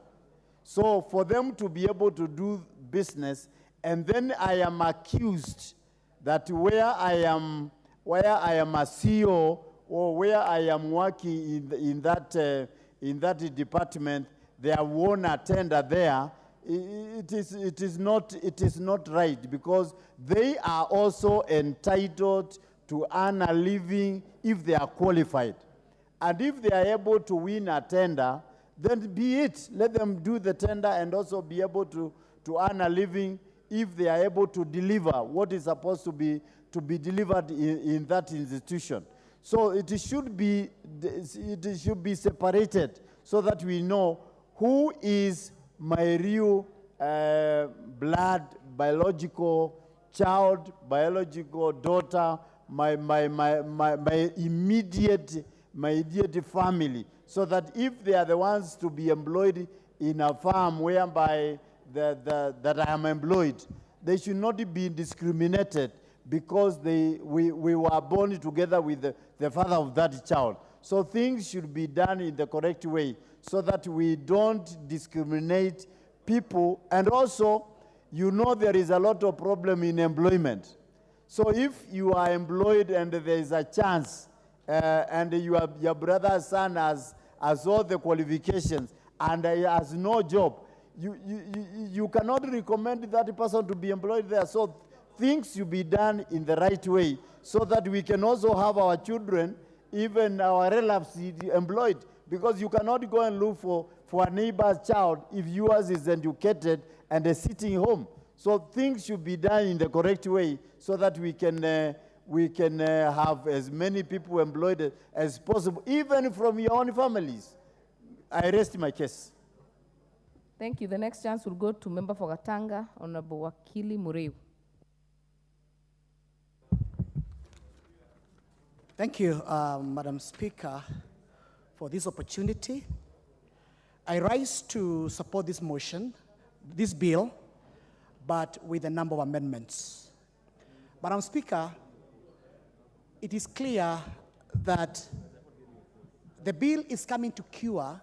So for them to be able to do business, and then I am accused that where I am a CEO or where I am working in that department, they have won a tender there, it is not right, because they are also entitled to earn a living if they are qualified. And if they are able to win a tender, then be it. Let them do the tender and also be able to earn a living if they are able to deliver what is supposed to be delivered in that institution. So it should be separated so that we know who is my real blood, biological child, biological daughter, my immediate family, so that if they are the ones to be employed in a farm whereby that I am employed, they should not be discriminated because we were born together with the father of that child. So things should be done in the correct way so that we don't discriminate people. And also, you know, there is a lot of problem in employment. So if you are employed and there is a chance and your brother's son has all the qualifications and he has no job, you cannot recommend that person to be employed there. So things should be done in the right way so that we can also have our children, even our relatives, employed. Because you cannot go and look for a neighbor's child if yours is educated and is sitting home. So things should be done in the correct way so that we can have as many people employed as possible, even from your own families. I rest my case. Thank you. The next chance will go to member for Gatanga, Honorable Wakili Mureu. Thank you, Madam Speaker, for this opportunity. I rise to support this motion, this bill, but with a number of amendments. Madam Speaker, it is clear that the bill is coming to cure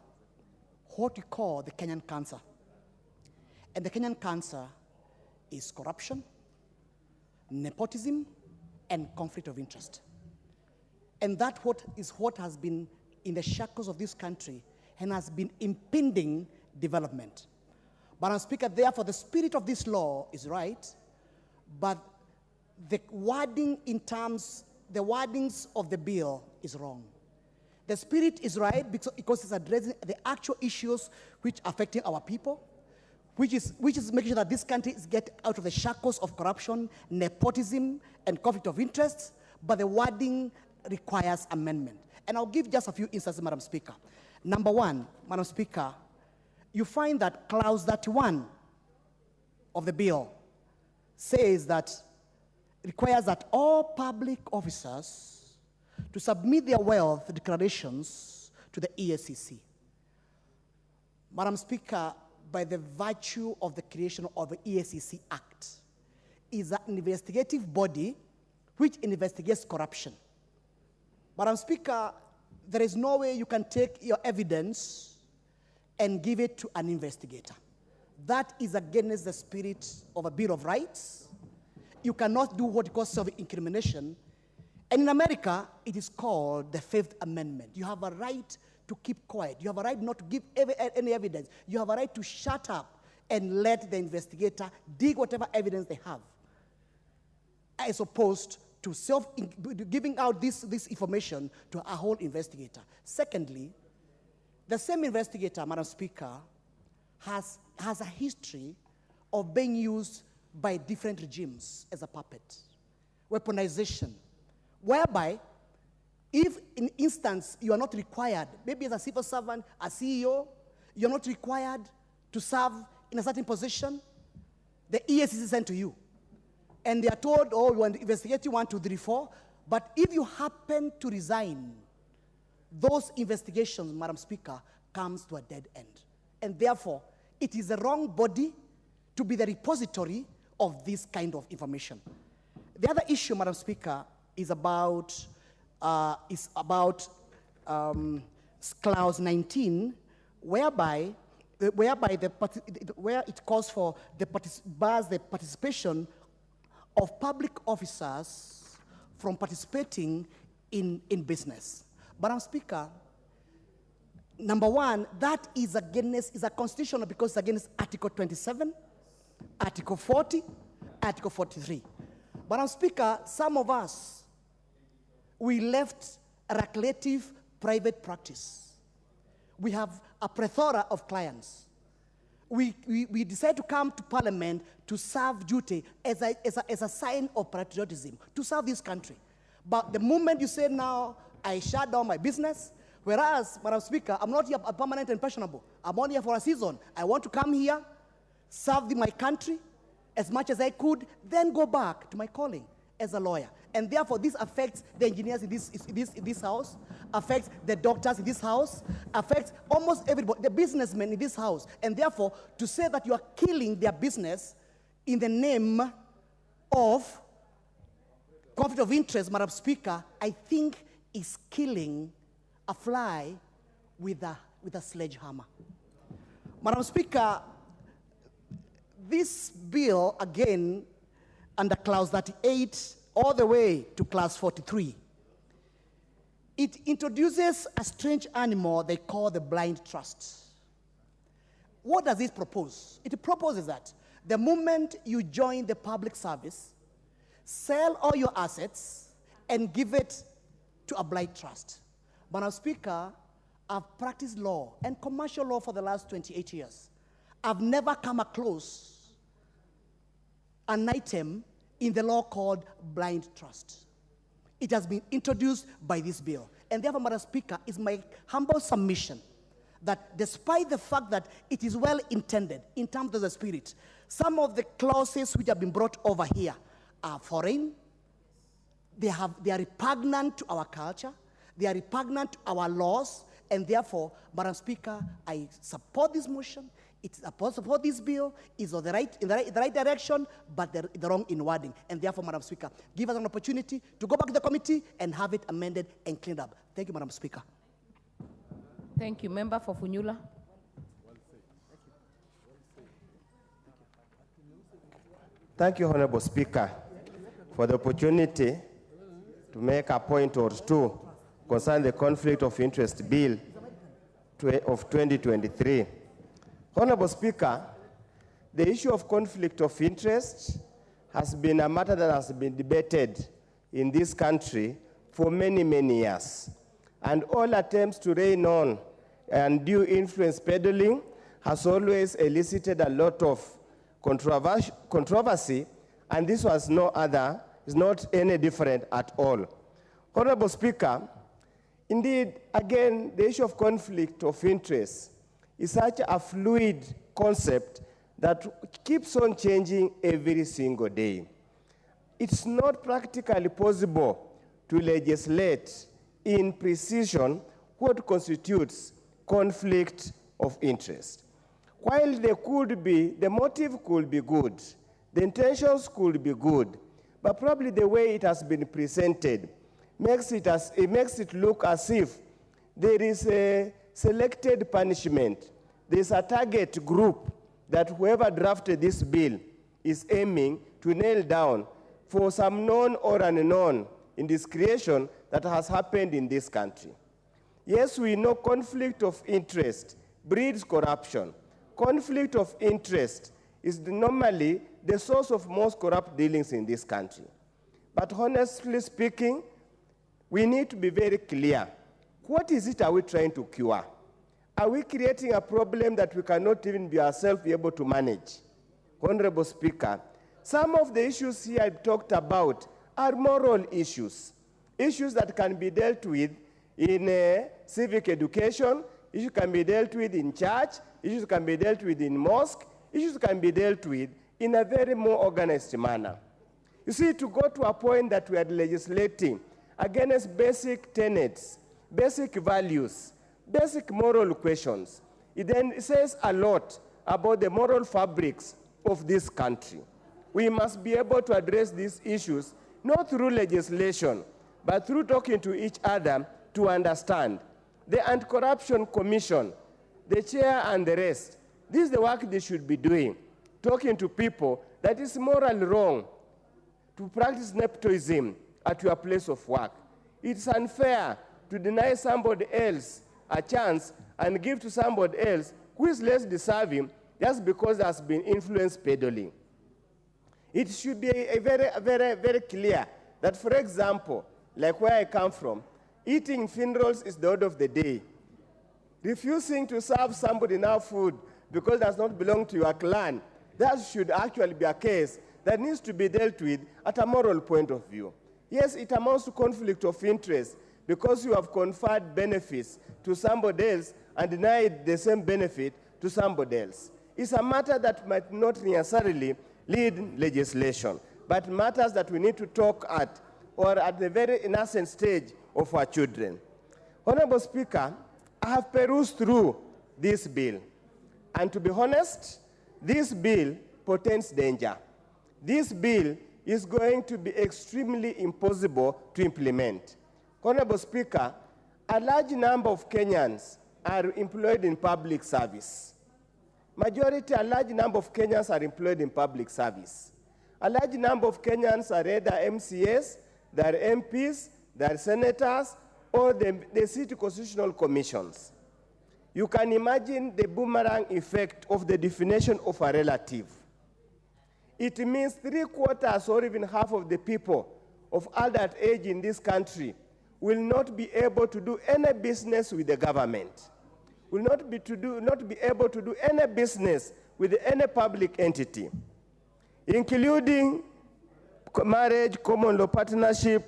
what we call the Kenyan cancer. And the Kenyan cancer is corruption, nepotism, and conflict of interest. And that is what has been in the shackles of this country and has been impeding development. Madam Speaker, therefore, the spirit of this law is right, but the wording the wordings of the bill is wrong. The spirit is right because it's addressing the actual issues which are affecting our people, which is making sure that this country is getting out of the shackles of corruption, nepotism, and conflict of interest, but the wording requires amendment. And I'll give just a few instances, Madam Speaker. Number one, Madam Speaker, you find that clause 31 of the bill says that requires that all public officers to submit their wealth declarations to the EACC. Madam Speaker, by the virtue of the creation of the EACC Act, is an investigative body which investigates corruption. Madam Speaker, there is no way you can take your evidence and give it to an investigator. That is against the spirit of a Bill of Rights. You cannot do what you call self-incrimination. And in America, it is called the Fifth Amendment. You have a right to keep quiet. You have a right not to give any evidence. You have a right to shut up and let the investigator dig whatever evidence they have, as opposed to giving out this information to a whole investigator. Secondly, the same investigator, Madam Speaker, has a history of being used by different regimes as a puppet. Weaponization, whereby if in instance you are not required, maybe as a civil servant, a CEO, you're not required to serve in a certain position, the EACC is sent to you. And they are told, oh, we want to investigate you 1, 2, 3, 4. But if you happen to resign, those investigations, Madam Speaker, comes to a dead end. And therefore, it is the wrong body to be the repository of this kind of information. The other issue, Madam Speaker, is about clause 19, where it calls for the participation of public officers from participating in business. Madam Speaker, number one, that is a constitutional because it's against Article 27, Article 40, Article 43. Madam Speaker, some of us, we left a recreative private practice. We have a plethora of clients. We decided to come to Parliament to serve duty as a sign of patriotism, to serve this country. But the moment you say now, I shut down my business, whereas, Madam Speaker, I'm not here permanent and pensionable. I'm only here for a season. I want to come here, serve my country as much as I could, then go back to my calling as a lawyer. And therefore, this affects the engineers in this house, affects the doctors in this house, affects almost everybody, the businessmen in this house. And therefore, to say that you are killing their business in the name of conflict of interest, Madam Speaker, I think is killing a fly with a sledgehammer. Madam Speaker, this bill, again, under clause 38, all the way to clause 43, it introduces a strange animal they call the blind trust. What does it propose? It proposes that the moment you join the public service, sell all your assets and give it to a blind trust. Madam Speaker, I've practiced law and commercial law for the last 28 years. I've never come across an item in the law called blind trust. It has been introduced by this bill. And therefore, Madam Speaker, is my humble submission that despite the fact that it is well intended in terms of the spirit, some of the clauses which have been brought over here are foreign, they are repugnant to our culture, they are repugnant to our laws, And therefore, Madam Speaker, I support this motion. I support this bill. It's in the right direction, but the wrong in wording. And therefore, Madam Speaker, give us an opportunity to go back to the committee and have it amended and cleaned up. Thank you, Madam Speaker. Thank you. Member for Funyula. Thank you, Honorable Speaker, for the opportunity to make a point or two concerning the Conflict of Interest Bill of 2023. Honorable Speaker, the issue of conflict of interest has been a matter that has been debated in this country for many, many years. And all attempts to rein on undue influence peddling has always elicited a lot of controversy, and this was is not any different at all. Honorable Speaker, indeed, again, the issue of conflict of interest is such a fluid concept that keeps on changing every single day. It's not practically possible to legislate in precision what constitutes conflict of interest. While the motive could be good, the intentions could be good, but probably the way it has been presented makes it look as if there is a selected punishment. There's a target group that whoever drafted this bill is aiming to nail down for some known or unknown indiscretion that has happened in this country. Yes, we know conflict of interest breeds corruption. Conflict of interest is normally the source of most corrupt dealings in this country. But honestly speaking, we need to be very clear. What is it are we trying to cure? Are we creating a problem that we cannot even be ourselves be able to manage? Honorable Speaker, some of the issues here I talked about are moral issues, issues that can be dealt with in civic education, issues can be dealt with in church, issues can be dealt with in mosque, issues can be dealt with in a very more organized manner. You see, to go to a point that we are legislating against basic tenets, basic values, basic moral questions, it then says a lot about the moral fabrics of this country. We must be able to address these issues not through legislation, but through talking to each other to understand. The Anti-Corruption Commission, the chair and the rest, this is the work they should be doing, talking to people that it's morally wrong to practice nepotism at your place of work. It's unfair to deny somebody else a chance and give to somebody else who is less deserving just because there has been influence peddling. It should be very clear that, for example, like where I come from, eating funerals is the order of the day. Refusing to serve somebody now food because it does not belong to your clan, that should actually be a case that needs to be dealt with at a moral point of view. Yes, it amounts to conflict of interest because you have conferred benefits to somebody else and denied the same benefit to somebody else. It's a matter that might not necessarily lead legislation, but matters that we need to talk at or at the very innocent stage of our children. Honorable Speaker, I have perused through this bill, and to be honest, this bill portends danger. This bill is going to be extremely impossible to implement. Honorable Speaker, a large number of Kenyans are employed in public service. A large number of Kenyans are employed in public service. A large number of Kenyans are either MCAs, they're MPs, they're senators, or the city constitutional commissions. You can imagine the boomerang effect of the definition of a relative. It means 3/4 or even half of the people of adult age in this country will not be able to do any business with the government, will not be able to do any business with any public entity, including marriage, common law partnership,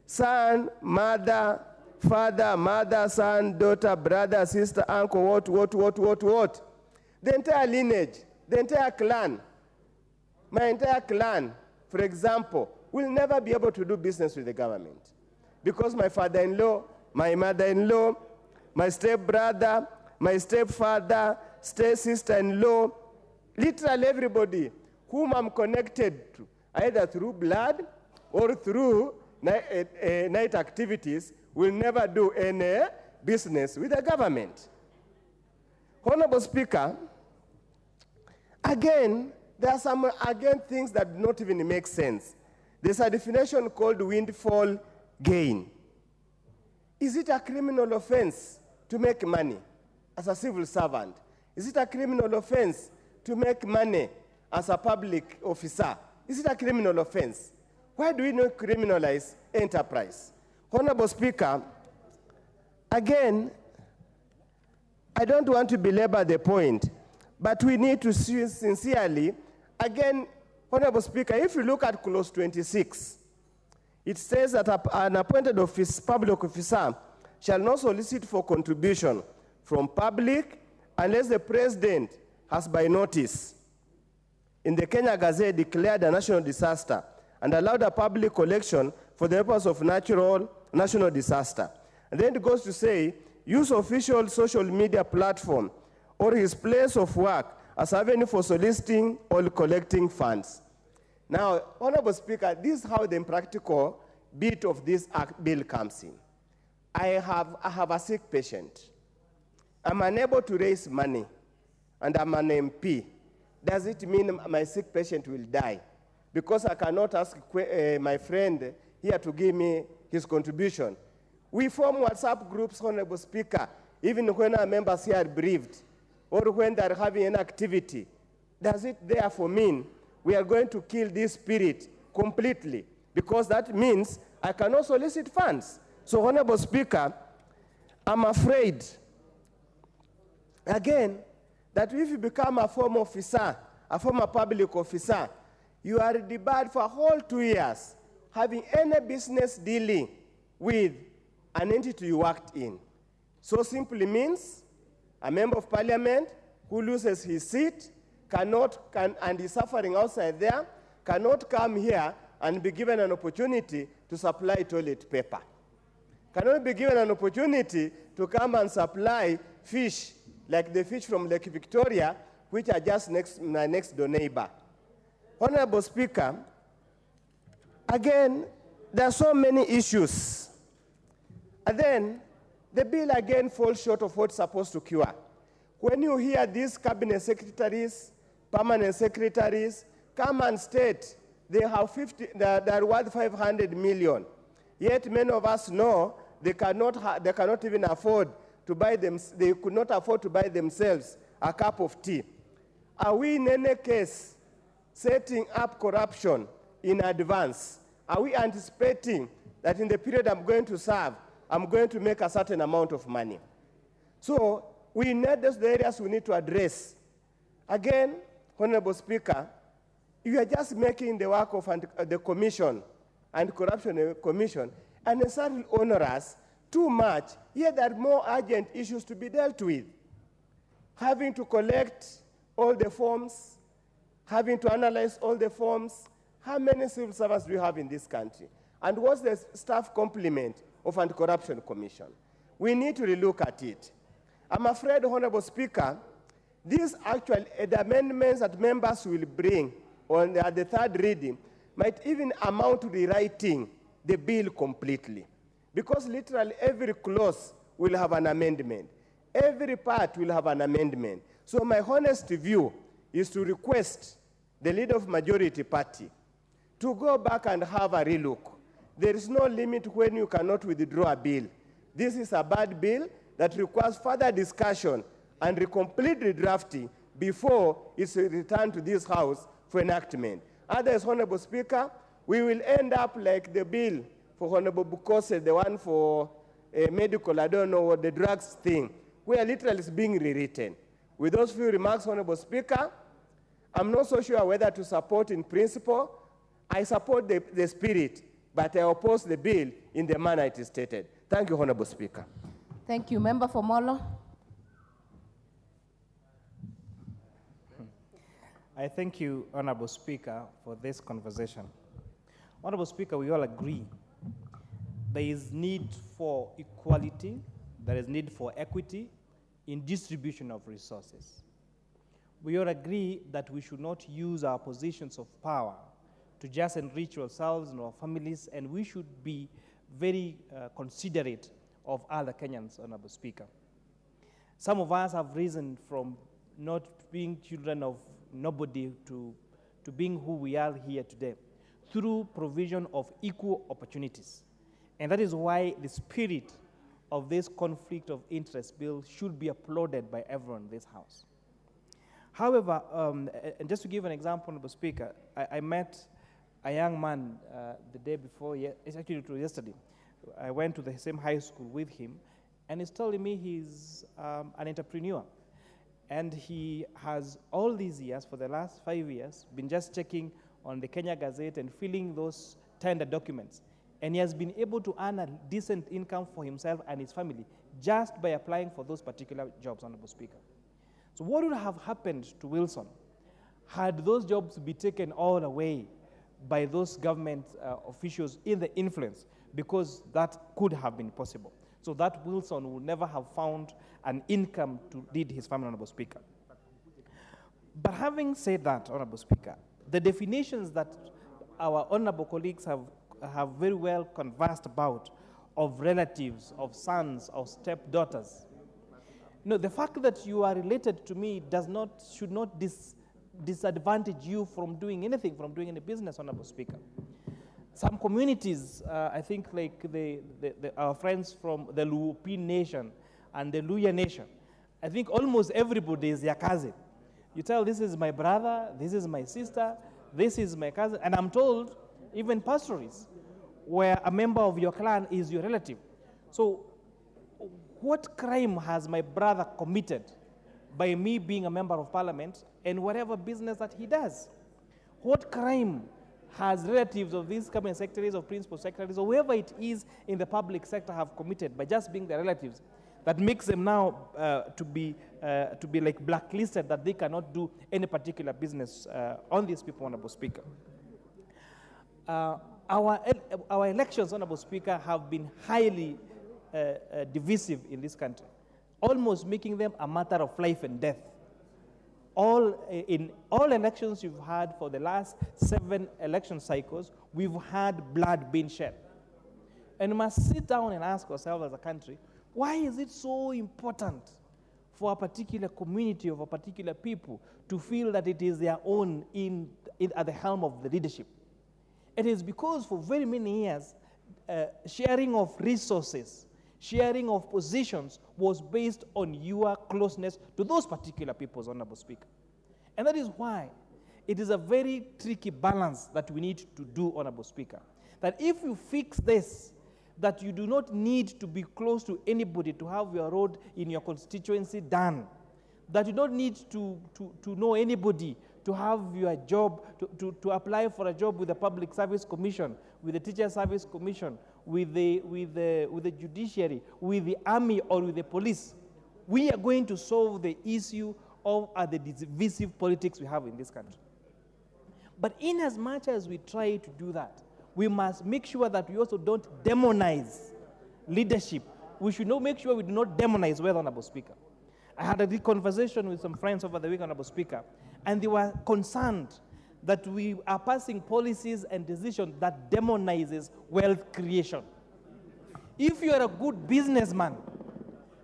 son, mother, father, mother, son, daughter, brother, sister, uncle, what. The entire lineage, the entire clan, my entire clan, for example, will never be able to do business with the government because my father-in-law, my mother-in-law, my stepbrother, my stepfather, step-sister-in-law, literally everybody whom I'm connected to, either through blood or through night activities, will never do any business with the government. Honorable Speaker, again, there are some things that do not even make sense. There's a definition called windfall gain. Is it a criminal offense to make money as a civil servant? Is it a criminal offense to make money as a public officer? Is it a criminal offense? Why do we not criminalize enterprise? Honorable Speaker, again, I don't want to belabor the point, but we need to sincerely, again, Honorable Speaker, if you look at clause 26, it says that an appointed public officer shall not solicit for contribution from public unless the president has by notice in the Kenya Gazette declared a national disaster and allowed a public collection for the purpose of national disaster. And then it goes to say, use official social media platform or his place of work as avenue for soliciting or collecting funds. Now, Honorable Speaker, this is how the practical bit of this bill comes in. I have a sick patient. I'm unable to raise money, and I'm an MP. Does it mean my sick patient will die? Because I cannot ask my friend here to give me his contribution. We form WhatsApp groups, Honorable Speaker, even when our members here are bereaved or when they're having an activity. Does it therefore mean we are going to kill this spirit completely? Because that means I cannot solicit funds. So, Honorable Speaker, I'm afraid, again, that if you become a former officer, a former public officer, you are debarred for a whole 2 years having any business dealing with an entity you worked in. So simply means a member of parliament who loses his seat and is suffering outside there, cannot come here and be given an opportunity to supply toilet paper. Cannot be given an opportunity to come and supply fish, like the fish from Lake Victoria, which are just my next door neighbor. Honorable Speaker, again, there are so many issues. And then the bill again falls short of what's supposed to cure. When you hear these cabinet secretaries, permanent secretaries, come and state they are worth 500 million, yet many of us know they cannot even afford to buy them, they could not afford to buy themselves a cup of tea. Are we in any case setting up corruption in advance? Are we anticipating that in the period I'm going to serve, I'm going to make a certain amount of money? So we need those areas we need to address. Again, Honorable Speaker, you are just making the work of the Commission and Corruption Commission unnecessarily onerous, too much, yet there are more urgent issues to be dealt with. Having to collect all the forms, having to analyze all the forms. How many civil servants do you have in this country? And what's the staff complement of Anti-Corruption Commission? We need to relook at it. I'm afraid, Honorable Speaker, these actual the amendments that members will bring on the third reading might even amount to rewriting the bill completely. Because literally every clause will have an amendment. Every part will have an amendment. So my honest view is to request the leader of majority party to go back and have a relook. There is no limit when you cannot withdraw a bill. This is a bad bill that requires further discussion and complete redrafting before it's returned to this House for enactment. Otherwise, Honorable Speaker, we will end up like the bill for Honorable Bukose, the one for medical, I don't know what, the drugs thing, where literally it's being rewritten. With those few remarks, Honorable Speaker, I'm not so sure whether to support in principle. I support the spirit, but I oppose the bill in the manner it is stated. Thank you, Honorable Speaker. Thank you. Member for Molo. I thank you, Honorable Speaker, for this conversation. Honorable Speaker, we all agree there is need for equality there is need for equity in distribution of resources. We all agree that we should not use our positions of power to just enrich ourselves and our families, and we should be very considerate of other Kenyans, Honorable Speaker. Some of us have risen from not being children of nobody to being who we are here today through provision of equal opportunities. And that is why the spirit of this conflict of interest bill should be applauded by everyone in this House. However, and just to give an example, Honorable Speaker, I met a young man the day before, it's actually it was yesterday. I went to the same high school with him, and he's telling me he's an entrepreneur. And he has all these years, for the last 5 years, been just checking on the Kenya Gazette and filling those tender documents. And he has been able to earn a decent income for himself and his family just by applying for those particular jobs, Honorable Speaker. So what would have happened to Wilson had those jobs been taken all away by those government officials in the influence? Because that could have been possible. So that Wilson would never have found an income to lead his family, Honorable Speaker. But having said that, Honorable Speaker, the definitions that our honorable colleagues have very well conversed about of relatives, of sons, of stepdaughters. No, the fact that you are related to me should not disadvantage you from doing anything, from doing any business, Honorable Speaker. Some communities, I think like our friends from the Luopi nation and the Luya nation, I think almost everybody is your cousin. You tell, this is my brother, this is my sister, this is my cousin, and I'm told even pastories where a member of your clan is your relative. So what crime has my brother committed by me being a member of parliament and whatever business that he does? What crime has relatives of these cabinet secretaries or principal secretaries or whoever it is in the public sector have committed by just being their relatives that makes them now to be like blacklisted, that they cannot do any particular business on these people, Honorable Speaker? Our elections, Honorable Speaker, have been highly divisive in this country, almost making them a matter of life and death. In all elections you've had for the last 7 election cycles, we've had blood being shed. And we must sit down and ask ourselves as a country, why is it so important for a particular community of a particular people to feel that it is their own at the helm of the leadership? It is because for very many years, sharing of resources, sharing of positions was based on your closeness to those particular peoples, Honorable Speaker. And that is why it is a very tricky balance that we need to do, Honorable Speaker. That if you fix this, that you do not need to be close to anybody to have your road in your constituency done, that you don't need to know anybody to have your job, to apply for a job with the Public Service Commission, with the Teacher Service Commission, with the judiciary, with the army, or with the police. We are going to solve the issue of the divisive politics we have in this country. But in as much as we try to do that, we must make sure that we also don't demonize leadership. We should not make sure we do not demonize wealth, Honorable Speaker. I had a conversation with some friends over the week, Honorable Speaker, and they were concerned that we are passing policies and decisions that demonizes wealth creation. If you are a good businessman,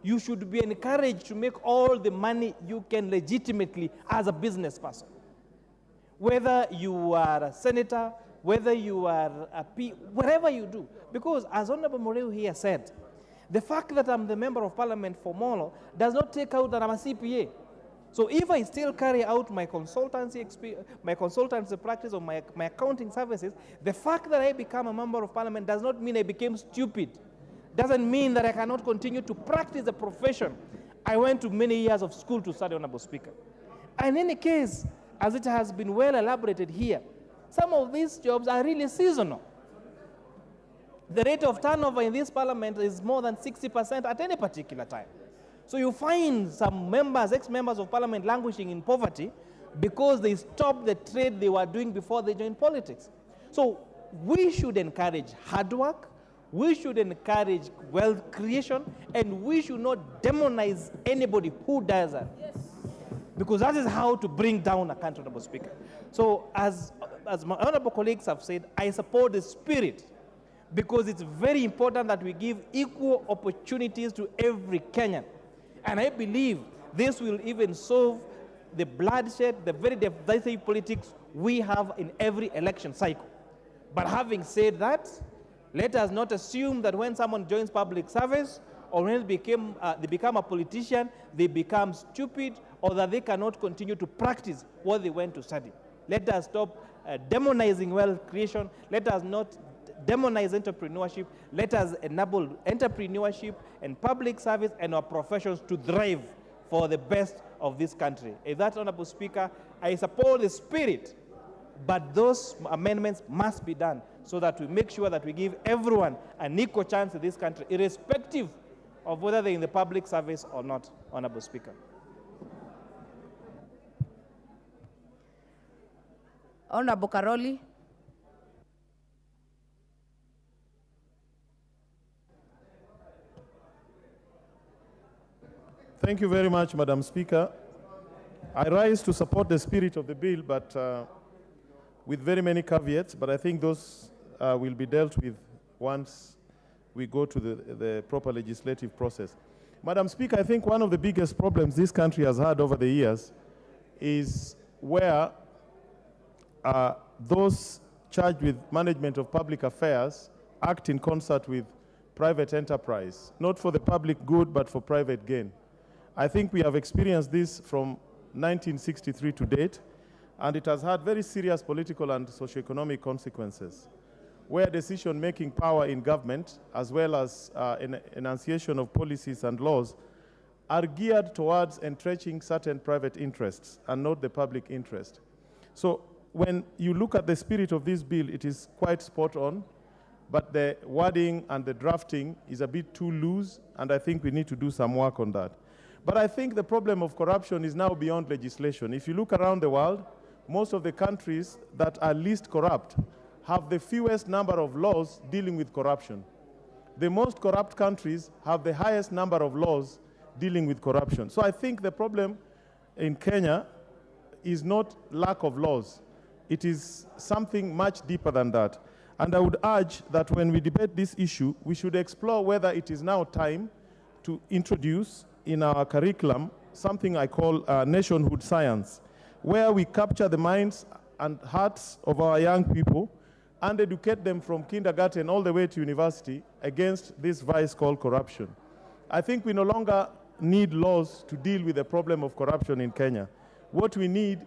you should be encouraged to make all the money you can legitimately as a business person. Whether you are a senator, whether you are a whatever you do. Because as Honorable Moreu here said, the fact that I'm the member of parliament for Molo does not take out that I'm a CPA. So if I still carry out my consultancy practice or my accounting services, the fact that I become a member of parliament does not mean I became stupid. Doesn't mean that I cannot continue to practice the profession I went to many years of school to study, Honorable Speaker. And in any case, as it has been well elaborated here, some of these jobs are really seasonal. The rate of turnover in this parliament is more than 60% at any particular time. So you find some members, ex-members of parliament languishing in poverty because they stopped the trade they were doing before they joined politics. So we should encourage hard work. We should encourage wealth creation, and we should not demonize anybody who does that. Yes. Because that is how to bring down a country, Honorable Speaker. So as my honorable colleagues have said, I support the spirit, because it's very important that we give equal opportunities to every Kenyan. And I believe this will even solve the bloodshed, the very divisive politics we have in every election cycle. But having said that, let us not assume that when someone joins public service or when they become a politician, they become stupid, or that they cannot continue to practice what they went to study. Let us stop demonizing wealth creation. Let us not demonize entrepreneurship. Let us enable entrepreneurship and public service and our professions to thrive for the best of this country. If that, Honorable Speaker, I support the spirit, but those amendments must be done so that we make sure that we give everyone an equal chance in this country, irrespective of whether they're in the public service or not, Honorable Speaker. Honorable Karoli. Thank you very much, Madam Speaker. I rise to support the spirit of the bill, but with very many caveats, but I think those will be dealt with once we go to the proper legislative process. Madam Speaker, I think one of the biggest problems this country has had over the years is where those charged with management of public affairs act in concert with private enterprise, not for the public good, but for private gain. I think we have experienced this from 1963 to date, and it has had very serious political and socioeconomic consequences, where decision-making power in government, as well as enunciation of policies and laws, are geared towards entrenching certain private interests and not the public interest. So when you look at the spirit of this bill, it is quite spot on, but the wording and the drafting is a bit too loose, and I think we need to do some work on that. But I think the problem of corruption is now beyond legislation. If you look around the world, most of the countries that are least corrupt have the fewest number of laws dealing with corruption. The most corrupt countries have the highest number of laws dealing with corruption. So I think the problem in Kenya is not lack of laws. It is something much deeper than that. And I would urge that when we debate this issue, we should explore whether it is now time to introduce in our curriculum something I call nationhood science, where we capture the minds and hearts of our young people and educate them from kindergarten all the way to university against this vice called corruption. I think we no longer need laws to deal with the problem of corruption in Kenya. What we need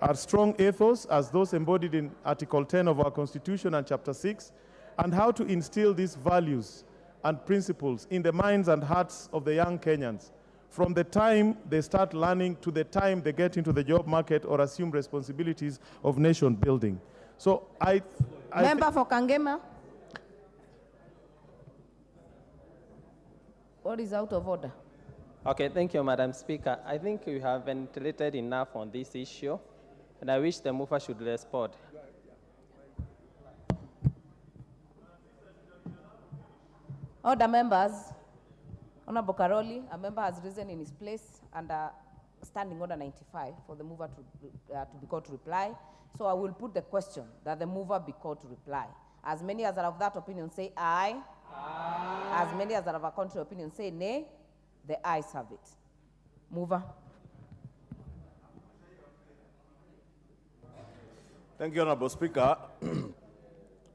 are strong ethos, as those embodied in Article 10 of our Constitution and Chapter 6, and how to instill these values and principles in the minds and hearts of the young Kenyans from the time they start learning to the time they get into the job market or assume responsibilities of nation building. So Member for Kangema. What is out of order? Okay, thank you, Madam Speaker. I think we have ventilated enough on this issue, and I wish the mover should respond. Order, members. Honorable Karoli, a member has risen in his place under Standing Order 95 for the mover to be called to reply. So I will put the question that the mover be called to reply. As many as are of that opinion say aye. Aye. As many as are of a contrary opinion say nay. The ayes have it. Mover. Thank you, Honorable Speaker.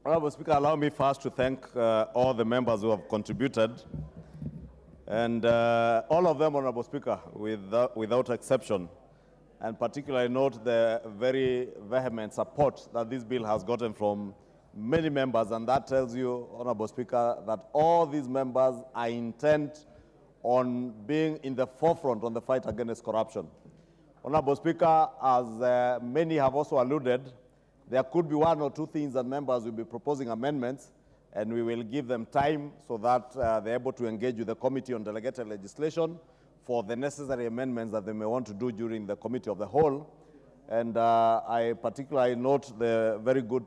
Honorable Speaker, allow me first to thank all the members who have contributed. And all of them, Honorable Speaker, without exception, and particularly note the very vehement support that this bill has gotten from many members, and that tells you, Honorable Speaker, that all these members are intent on being in the forefront on the fight against corruption. Honorable Speaker, as many have also alluded, there could be one or two things that members will be proposing amendments, and we will give them time so that they're able to engage with the Committee on Delegated Legislation for the necessary amendments that they may want to do during the Committee of the Whole. And I particularly note the very good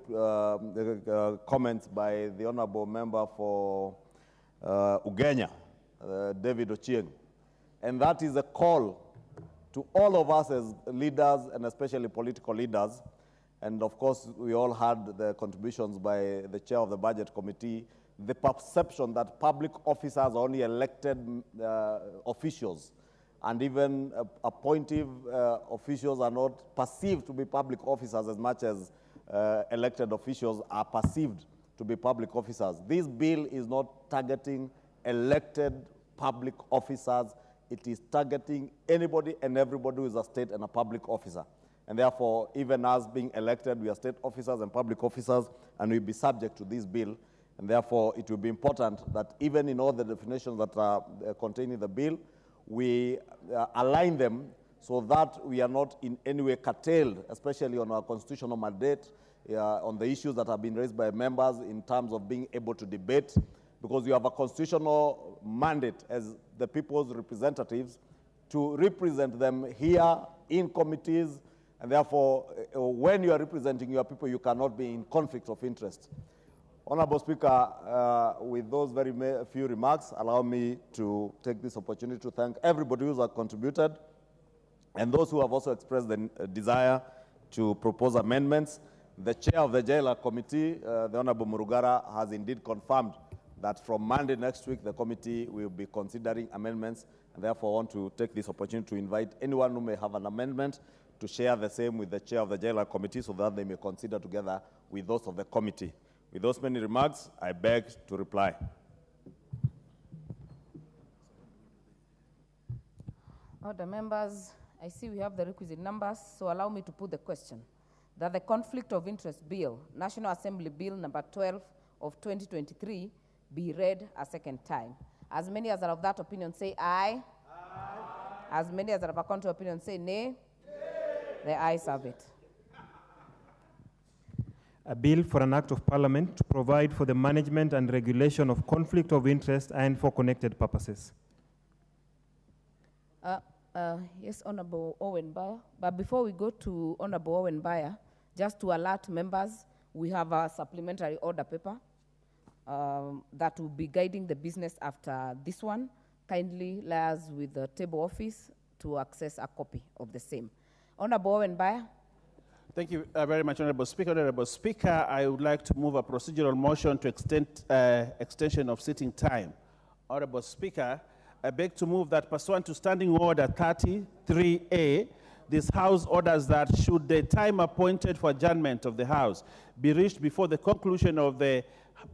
comments by the Honorable Member for Ugenya, David Ochieng. And that is a call to all of us as leaders and especially political leaders. And of course, we all had the contributions by the chair of the Budget Committee, the perception that public officers are only elected officials, and even appointive officials are not perceived to be public officers as much as elected officials are perceived to be public officers. This bill is not targeting elected public officers. It is targeting anybody and everybody who is a state and a public officer. And therefore, even us being elected, we are state officers and public officers, and we'll be subject to this bill. And therefore, it will be important that even in all the definitions that are contained in the bill, we align them so that we are not in any way curtailed, especially on our constitutional mandate, on the issues that have been raised by members in terms of being able to debate, because you have a constitutional mandate as the people's representatives to represent them here in committees, and therefore, when you are representing your people, you cannot be in conflict of interest. Honorable Speaker, with those very few remarks, allow me to take this opportunity to thank everybody who has contributed and those who have also expressed the desire to propose amendments. The chair of the Jailer Committee, the Honorable Murugara, has indeed confirmed that from Monday next week, the committee will be considering amendments, and therefore I want to take this opportunity to invite anyone who may have an amendment to share the same with the chair of the Jailer Committee so that they may consider together with those of the committee. With those many remarks, I beg to reply. Order members, I see we have the requisite numbers, so allow me to put the question that the Conflict of Interest Bill, National Assembly Bill number 12 of 2023, be read a second time. As many as are of that opinion say aye. Aye. As many as are of a contrary opinion say nay. Nay. The ayes have it. A bill for an act of parliament to provide for the management and regulation of conflict of interest and for connected purposes. Yes, Honorable Owen Bayer. But before we go to Honorable Owen Bayer, just to alert members, we have a supplementary order paper that will be guiding the business after this one. Kindly liaise with the table office to access a copy of the same. Honorable Owen Bayer. Thank you very much, Honorable Speaker. Honorable Speaker, I would like to move a procedural motion to extension of sitting time. Honorable Speaker, I beg to move that pursuant to Standing Order 33A, this House orders that should the time appointed for adjournment of the House be reached before the conclusion of the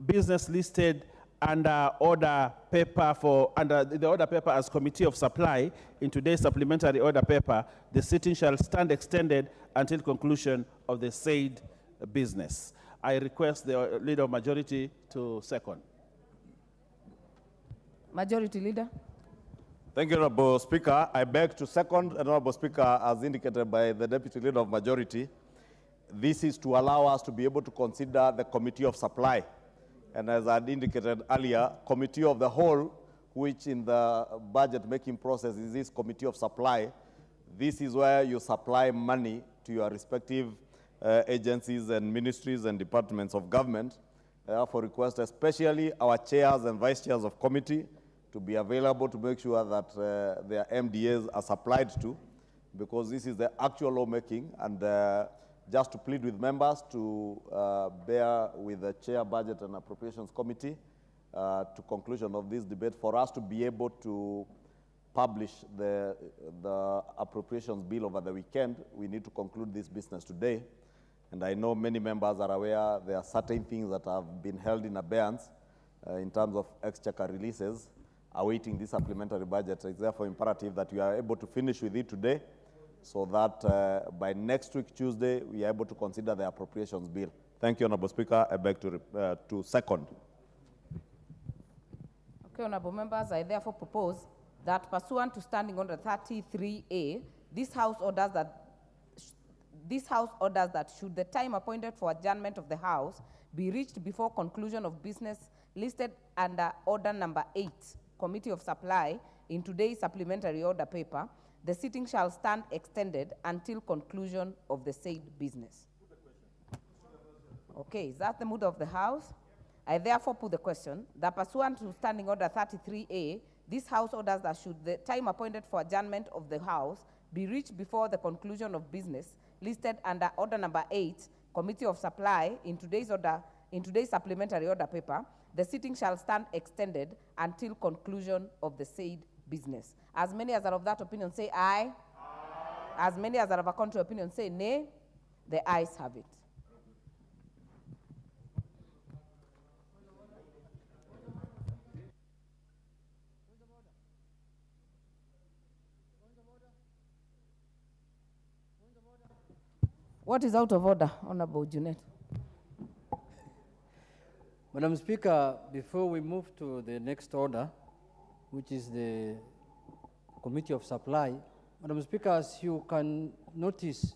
business listed under order paper under the order paper as Committee of Supply in today's supplementary order paper, the sitting shall stand extended until conclusion of the said business. I request the Leader of Majority to second. Majority Leader. Thank you, Honorable Speaker. I beg to second, Honorable Speaker, as indicated by the Deputy Leader of Majority. This is to allow us to be able to consider the Committee of Supply. And as I indicated earlier, Committee of the Whole, which in the budget making process is this Committee of Supply. This is where you supply money to your respective agencies and ministries and departments of government. Therefore, request especially our chairs and vice chairs of committee to be available to make sure that their MDAs are supplied to, because this is the actual lawmaking, and just to plead with members to bear with the Chair Budget and Appropriations Committee to conclusion of this debate for us to be able to publish the appropriations bill over the weekend. We need to conclude this business today. And I know many members are aware there are certain things that have been held in abeyance in terms of exchequer releases awaiting this supplementary budget. It's therefore imperative that we are able to finish with it today so that by next week, Tuesday, we are able to consider the appropriations bill. Thank you, Honorable Speaker. I beg to second. Okay, Honorable Members, I therefore propose that pursuant to Standing Order 33A, this House orders that should the time appointed for adjournment of the House be reached before conclusion of business listed under Order Number 8, Committee of Supply, in today's supplementary order paper, The sitting shall stand extended until conclusion of the said business. Okay, is that the mood of the House? I therefore put the question that pursuant to Standing Order 33A, this House orders that should the time appointed for adjournment of the House be reached before the conclusion of business listed under Order number 8, Committee of Supply, in today's supplementary order paper, the sitting shall stand extended until conclusion of the said business. As many as are of that opinion say aye. As many as are of a contrary opinion say nay. The ayes have it. What is out of order, Honorable Junet? Madam Speaker, before we move to the next order, which is the Committee of Supply, Madam Speaker, as you can notice,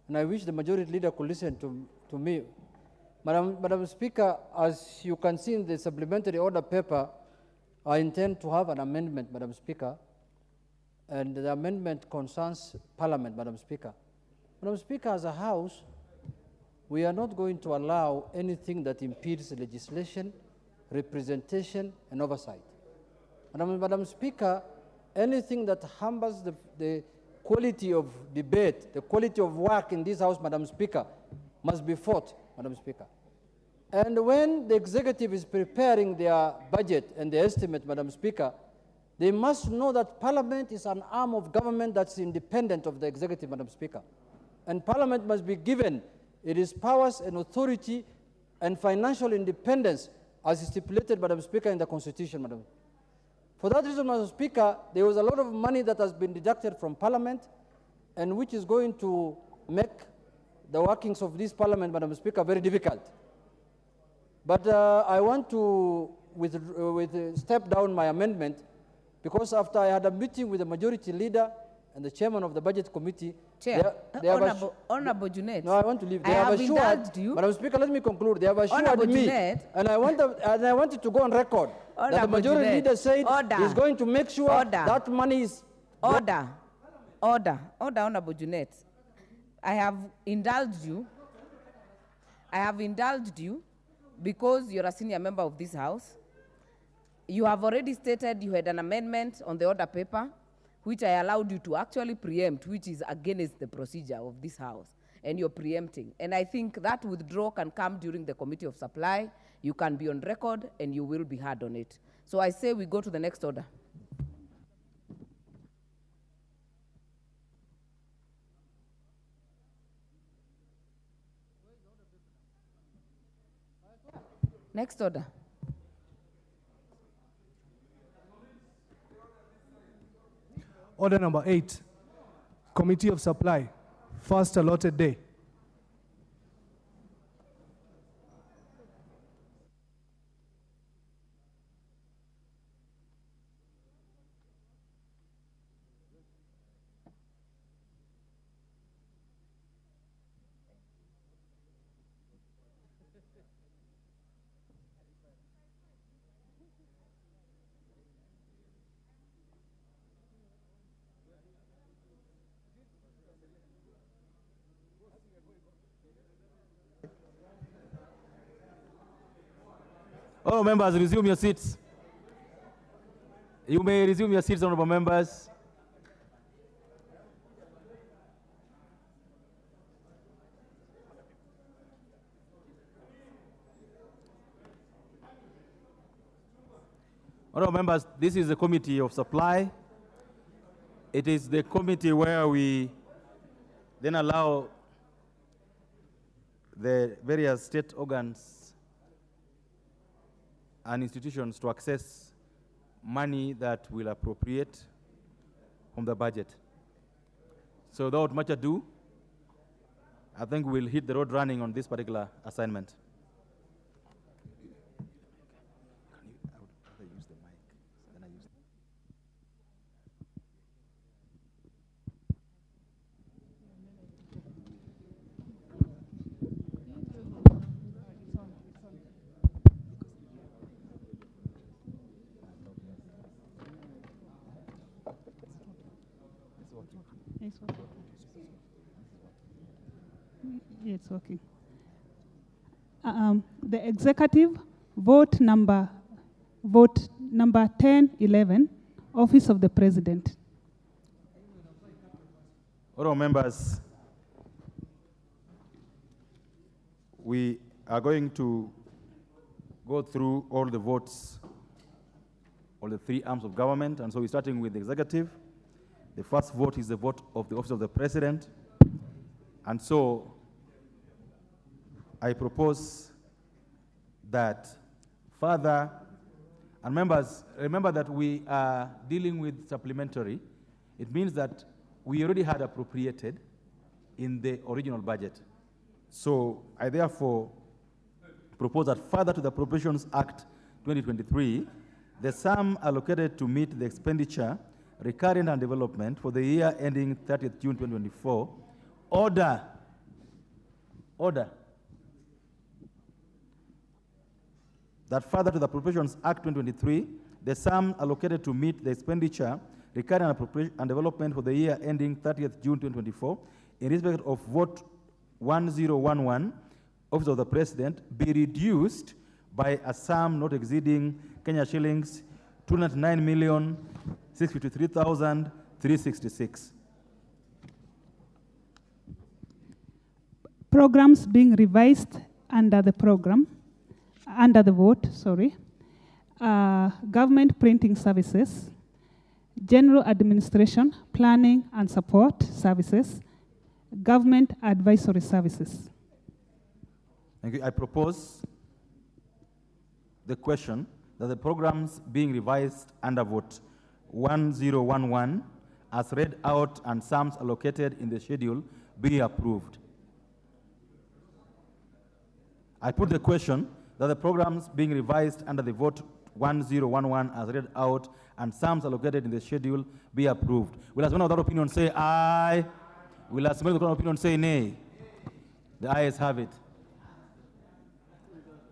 and I wish the Majority Leader could listen to me, Madam Speaker, as you can see in the supplementary order paper, I intend to have an amendment, Madam Speaker, and the amendment concerns Parliament, Madam Speaker. Madam Speaker, as a House, we are not going to allow anything that impedes legislation, representation, and oversight. Madam Speaker, anything that hampers the quality of debate, the quality of work in this House, Madam Speaker, must be fought, Madam Speaker. And when the executive is preparing their budget and the estimate, Madam Speaker, they must know that Parliament is an arm of government that's independent of the executive, Madam Speaker. And Parliament must be given its powers and authority and financial independence as stipulated, Madam Speaker, in the Constitution, Madam. For that reason, Madam Speaker, there was a lot of money that has been deducted from Parliament and which is going to make the workings of this Parliament, Madam Speaker, very difficult. But I want to step down my amendment because after I had a meeting with the Majority Leader and the Chairman of the Budget Committee, Honorable Junet. No, I want to leave. They I have have assured, indulged you. Madam Speaker, let me conclude. They have assured Honorable me, Junet. and I wanted to go on record that the Honorable Majority Junet. Leader said Order. he's going to make sure Order. that money is... Order, Honorable Junet. I have indulged you. I have indulged you because you're a senior member of this House. You have already stated you had an amendment on the order paper, which I allowed you to actually preempt, which is against the procedure of this House, and you're preempting. And I think that withdrawal can come during the Committee of Supply. You can be on record, and you will be heard on it. So I say we go to the next order. Next order. Order number 8, Committee of Supply, first allotted day. Oh, members, resume your seats. You may resume your seats, honorable members. Honorable members, this is the Committee of Supply. It is the committee where we then allow the various state organs and institutions to access money that will appropriate from the budget. So without much ado, I think we'll hit the road running on this particular assignment. It's working. The executive vote number 1011, Office of the President. Honourable members, we are going to go through all the votes, all the three arms of government, and so we're starting with the executive. The first vote is the vote of the Office of the President, and so I propose that further, and members, remember that we are dealing with supplementary. It means that we already had appropriated in the original budget. So I therefore propose that further to the Appropriations Act 2023, the sum allocated to meet the expenditure, recurrent and development for the year ending 30th June 2024, order, that further to the Appropriations Act 2023, the sum allocated to meet the expenditure, recurrent and development for the year ending 30th June 2024, in respect of vote 1011, Office of the President, be reduced by a sum not exceeding Kenya shillings 209,653,366. Programs being revised under the vote, government printing services, general administration, planning and support services, government advisory services. Thank you. I propose the question that the programs being revised under vote 1011 as read out and sums allocated in the schedule be approved. I put the question that the programs being revised under the vote 1011 as read out and sums allocated in the schedule be approved. Will as one of that opinion say aye? Will as one of that opinion say nay? The ayes have it.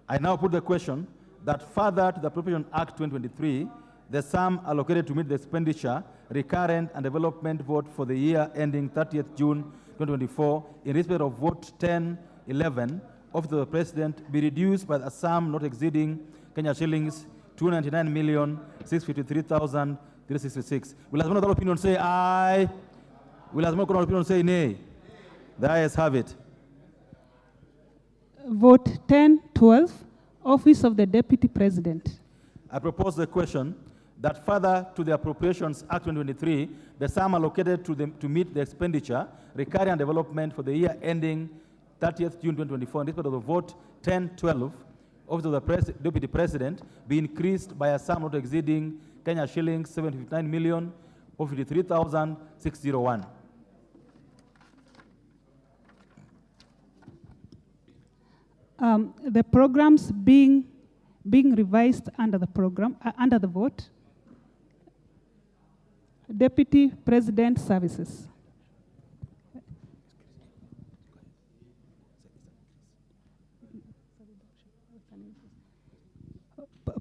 I now put the question that further to the Appropriation Act 2023, the sum allocated to meet the expenditure, recurrent and development vote for the year ending 30th June 2024, in respect of vote 1011, Office of the President, be reduced by a sum not exceeding Kenya shillings 299,653,366. Will as one of that opinion say aye? Will as one of that opinion say nay? The ayes have it. Vote 1012, Office of the Deputy President. I propose the question that further to the Appropriations Act 2023, the sum allocated to meet the expenditure, recurrent and development for the year ending 30th June 2024, in respect of the vote 1012, Office of the Deputy President, be increased by a sum not exceeding Kenya shillings 759,453,601. The programs being revised under the vote, Deputy President Services.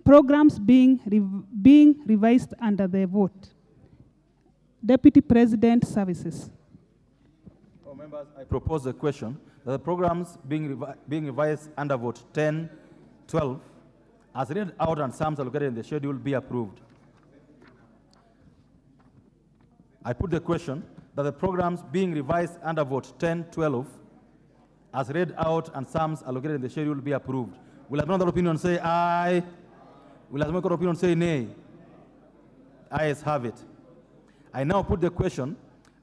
Programs being revised under the vote, Deputy President Services. Oh, members, I propose the question that the programs being revised under vote 1012, as read out and sums allocated in the schedule, be approved. I put the question that the programs being revised under vote 1012, as read out and sums allocated in the schedule, be approved. Will another opinion say aye? Will another opinion say nay? Ayes have it. I now put the question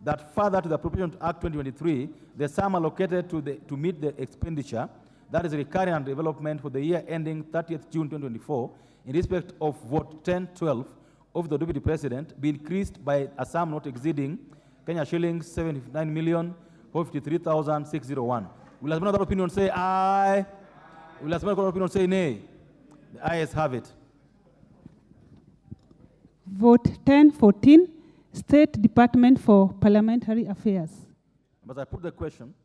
that further to the Appropriation Act 2023, the sum allocated to meet the expenditure, that is recurrent and development for the year ending 30th June 2024, in respect of vote 1012 of the Deputy President, be increased by a sum not exceeding Kenya shillings 79,453,601. Will another opinion say aye? Will another opinion say nay? The ayes have it. Vote 1014, State Department for Parliamentary Affairs. But I put the question,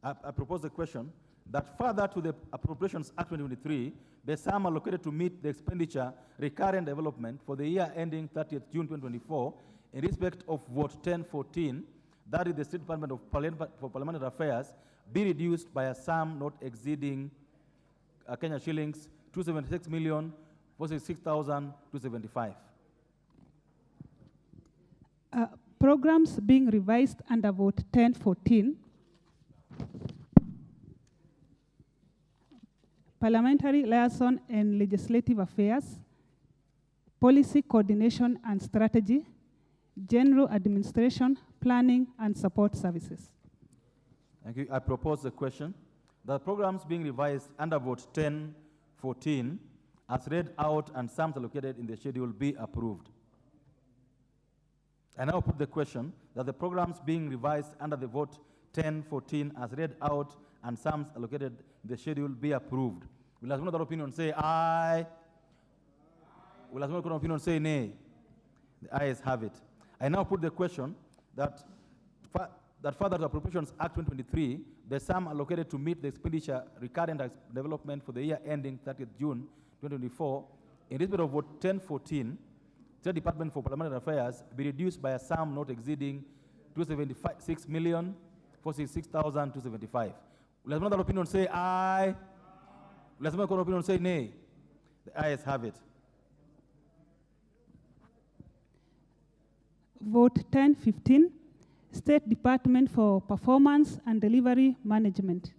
I propose the question that further to the Appropriations Act 2023, the sum allocated to meet the expenditure, recurrent development for the year ending 30th June 2024, in respect of vote 1014, that is the State Department for Parliamentary Affairs, be reduced by a sum not exceeding Kenya shillings 276,466,275. Programs being revised under vote 1014. Parliamentary liaison and legislative affairs, policy coordination and strategy, general administration, planning and support services. Thank you. I propose the question. The programs being revised under vote 1014 as read out and sums allocated in the schedule be approved. I now put the question that the programs being revised under the vote 1014 as read out and sums allocated in the schedule be approved. Will as another opinion say aye? Will as another opinion say nay? The ayes have it. I now put the question that further to Appropriations Act 2023, the sum allocated to meet the expenditure recurrent development for the year ending 30th June 2024, in respect of vote 1014, State Department for Parliamentary Affairs be reduced by a sum not exceeding 276,466,275. Will another opinion say aye? Will another opinion say nay? The ayes have it. Vote 1015, State Department for Performance and Delivery Management.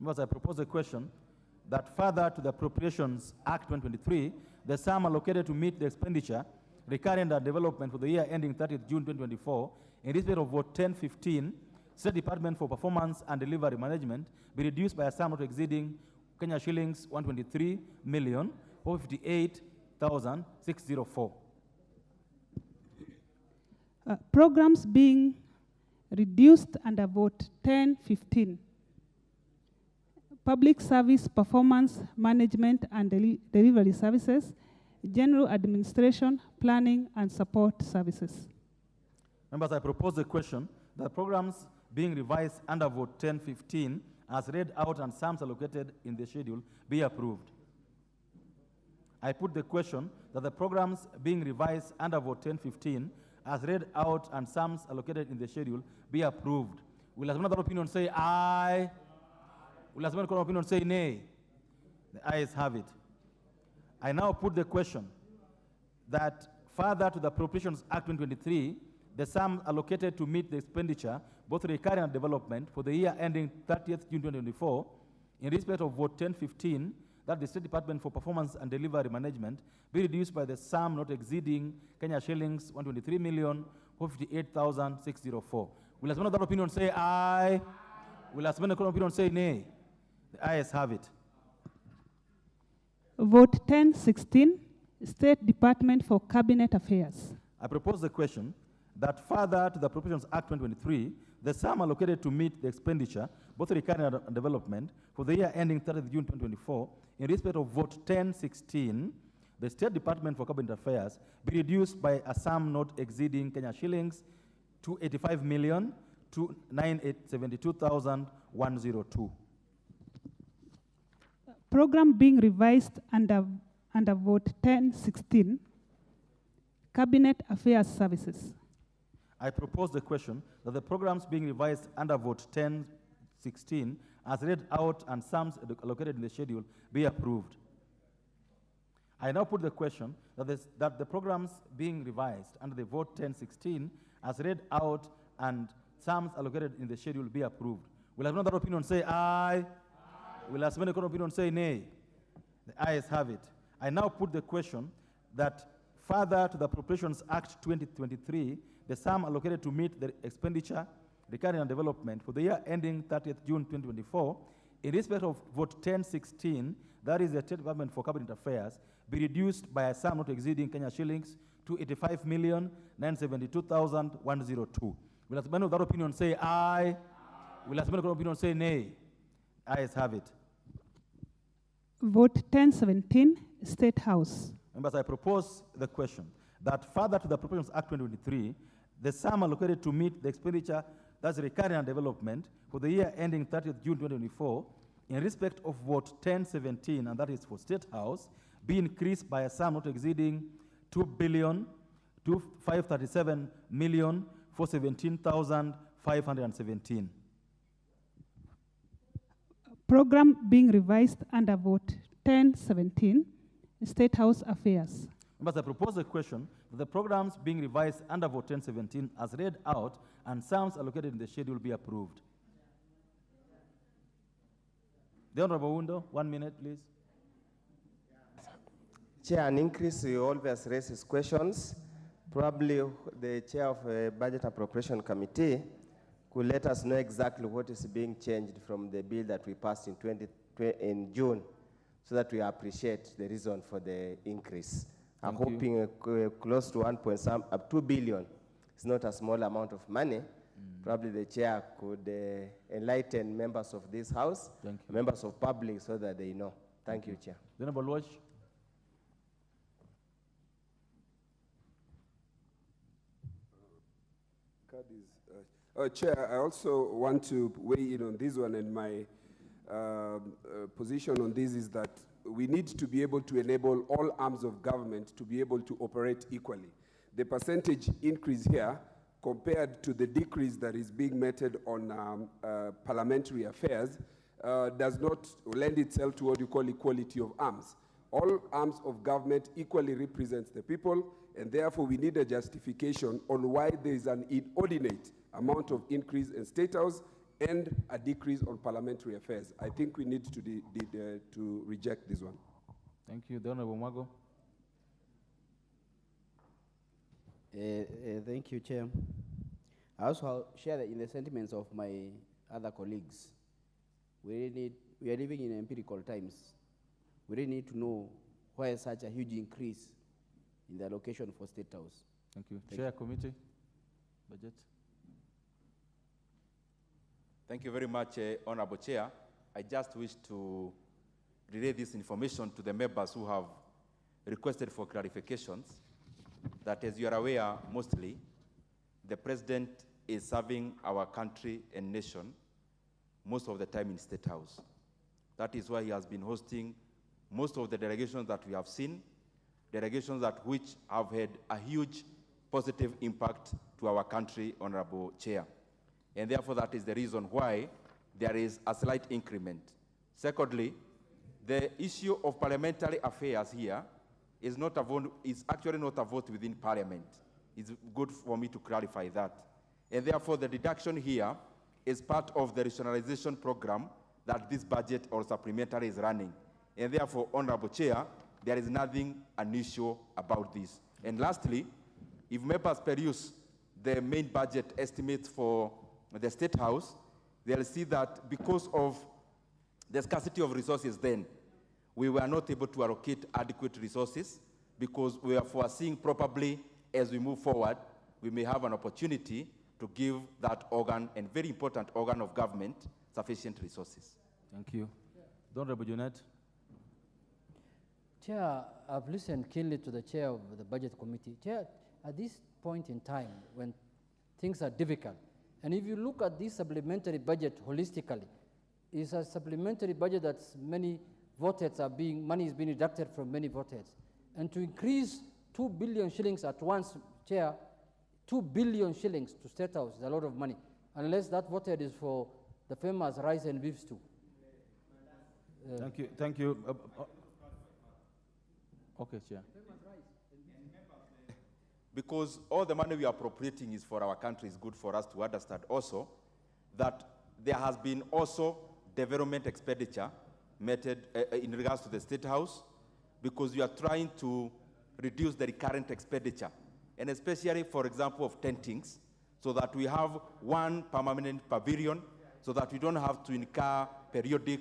Members, I propose a question that further to the Appropriations Act 2023, the sum allocated to meet the expenditure recurrent and development for the year ending 30th June 2024, in respect of vote 1015, State Department for Performance and Delivery Management be reduced by a sum not exceeding Kenya shillings 123,458,604. Programs being reduced under vote 1015. Public Service Performance Management and Delivery Services, General Administration, Planning and Support Services. Members, I propose the question that programs being revised under vote 1015 as read out and sums allocated in the schedule be approved. I put the question that the programs being revised under vote 1015 as read out and sums allocated in the schedule be approved. Will another opinion say aye? Will another opinion say nay? The ayes have it. I now put the question that further to the Appropriations Act 2023, the sum allocated to meet the expenditure, both recurring and development, for the year ending 30th June 2024, in respect of vote 1015, that the State Department for Performance and Delivery Management be reduced by the sum not exceeding Kenya shillings 123,458,604. Will as another opinion say aye? Will as another opinion say nay? The ayes have it. Vote 1016, State Department for Cabinet Affairs. I propose the question that further to the Appropriations Act 2023, the sum allocated to meet the expenditure, both recurring and development, for the year ending 30th June 2024, in respect of vote 1016, the State Department for Cabinet Affairs be reduced by a sum not exceeding Kenya shillings 285,972,102. Program being revised under vote 1016, Cabinet Affairs Services. I propose the question that the programs being revised under vote 1016 as read out and sums allocated in the schedule be approved. I now put the question that the programs being revised under the vote 1016 as read out and sums allocated in the schedule be approved. Will another opinion say aye? Will as many opinion say nay? The ayes have it. I now put the question that further to the Appropriations Act 2023, the sum allocated to meet the expenditure, recurring and development for the year ending 30th June 2024, in respect of vote 1016, that is the State Department for Cabinet Affairs, be reduced by a sum not exceeding Kenya shillings to 85,972,102. Will as many of that opinion say aye? Will as many opinion say nay? Ayes have it. Vote 1017, State House. Members, I propose the question that further to the Appropriations Act 2023, the sum allocated to meet the expenditure, that's recurring and development, for the year ending 30th June 2024, in respect of vote 1017, and that is for State House, be increased by a sum not exceeding 2,537,417,517. Program being revised under vote 1017, State House Affairs. Members, I propose a question that the programs being revised under vote 1017 as read out and sums allocated in the schedule be approved. The Honorable Window, 1 minute, please. Chair, an increase, you always raises questions. Probably the chair of the Budget Appropriation Committee could let us know exactly what is being changed from the bill that we passed in June, so that we appreciate the reason for the increase. I'm hoping close to 2 billion. It's not a small amount of money. Probably the chair could enlighten members of this house, members of public, so that they know. Thank you, Chair. The Honorable Lodge. Chair, I also want to weigh in on this one, and my position on this is that we need to be able to enable all arms of government to be able to operate equally. The percentage increase here compared to the decrease that is being meted on parliamentary affairs does not lend itself to what you call equality of arms. All arms of government equally represents the people, and therefore we need a justification on why there is an inordinate amount of increase in State House and a decrease on parliamentary affairs. I think we need to reject this one. Thank you. The Honorable Mago. Thank you, Chair. I also share in the sentiments of my other colleagues. We are living in empirical times. We really need to know why such a huge increase in the allocation for State House. Thank you. Chair Committee, Budget. Thank you very much, Honorable Chair. I just wish to relay this information to the members who have requested for clarifications, that as you are aware, mostly, the President is serving our country and nation most of the time in State House. That is why he has been hosting most of the delegations that we have seen, delegations that which have had a huge positive impact to our country, Honorable Chair. And therefore, that is the reason why there is a slight increment. Secondly, the issue of parliamentary affairs here is not a vote, is actually not a vote within Parliament. It's good for me to clarify that. And therefore, the deduction here is part of the rationalization program that this budget or supplementary is running. And therefore, Honorable Chair, there is nothing unusual about this. And lastly, if members peruse the main budget estimates for the State House, they'll see that because of the scarcity of resources then, we were not able to allocate adequate resources because we are foreseeing probably as we move forward, we may have an opportunity to give that organ, and very important organ of government, sufficient resources. Thank you. The Honorable Junet. Chair, I've listened keenly to the chair of the Budget Committee. Chair, at this point in time, when things are difficult, and if you look at this supplementary budget holistically, it's a supplementary budget that many votes are being, money is being deducted from many votes. And to increase 2 billion shillings at once, Chair, 2 billion shillings to State House is a lot of money, unless that voted is for the famous rice and beef stew. Thank you. Thank you. Okay, Chair. Because all the money we are appropriating is for our country, is good for us to understand also that there has been also development expenditure method in regards to the State House, because we are trying to reduce the recurrent expenditure, and especially, for example, of tentings, so that we have one permanent pavilion, so that we don't have to incur periodic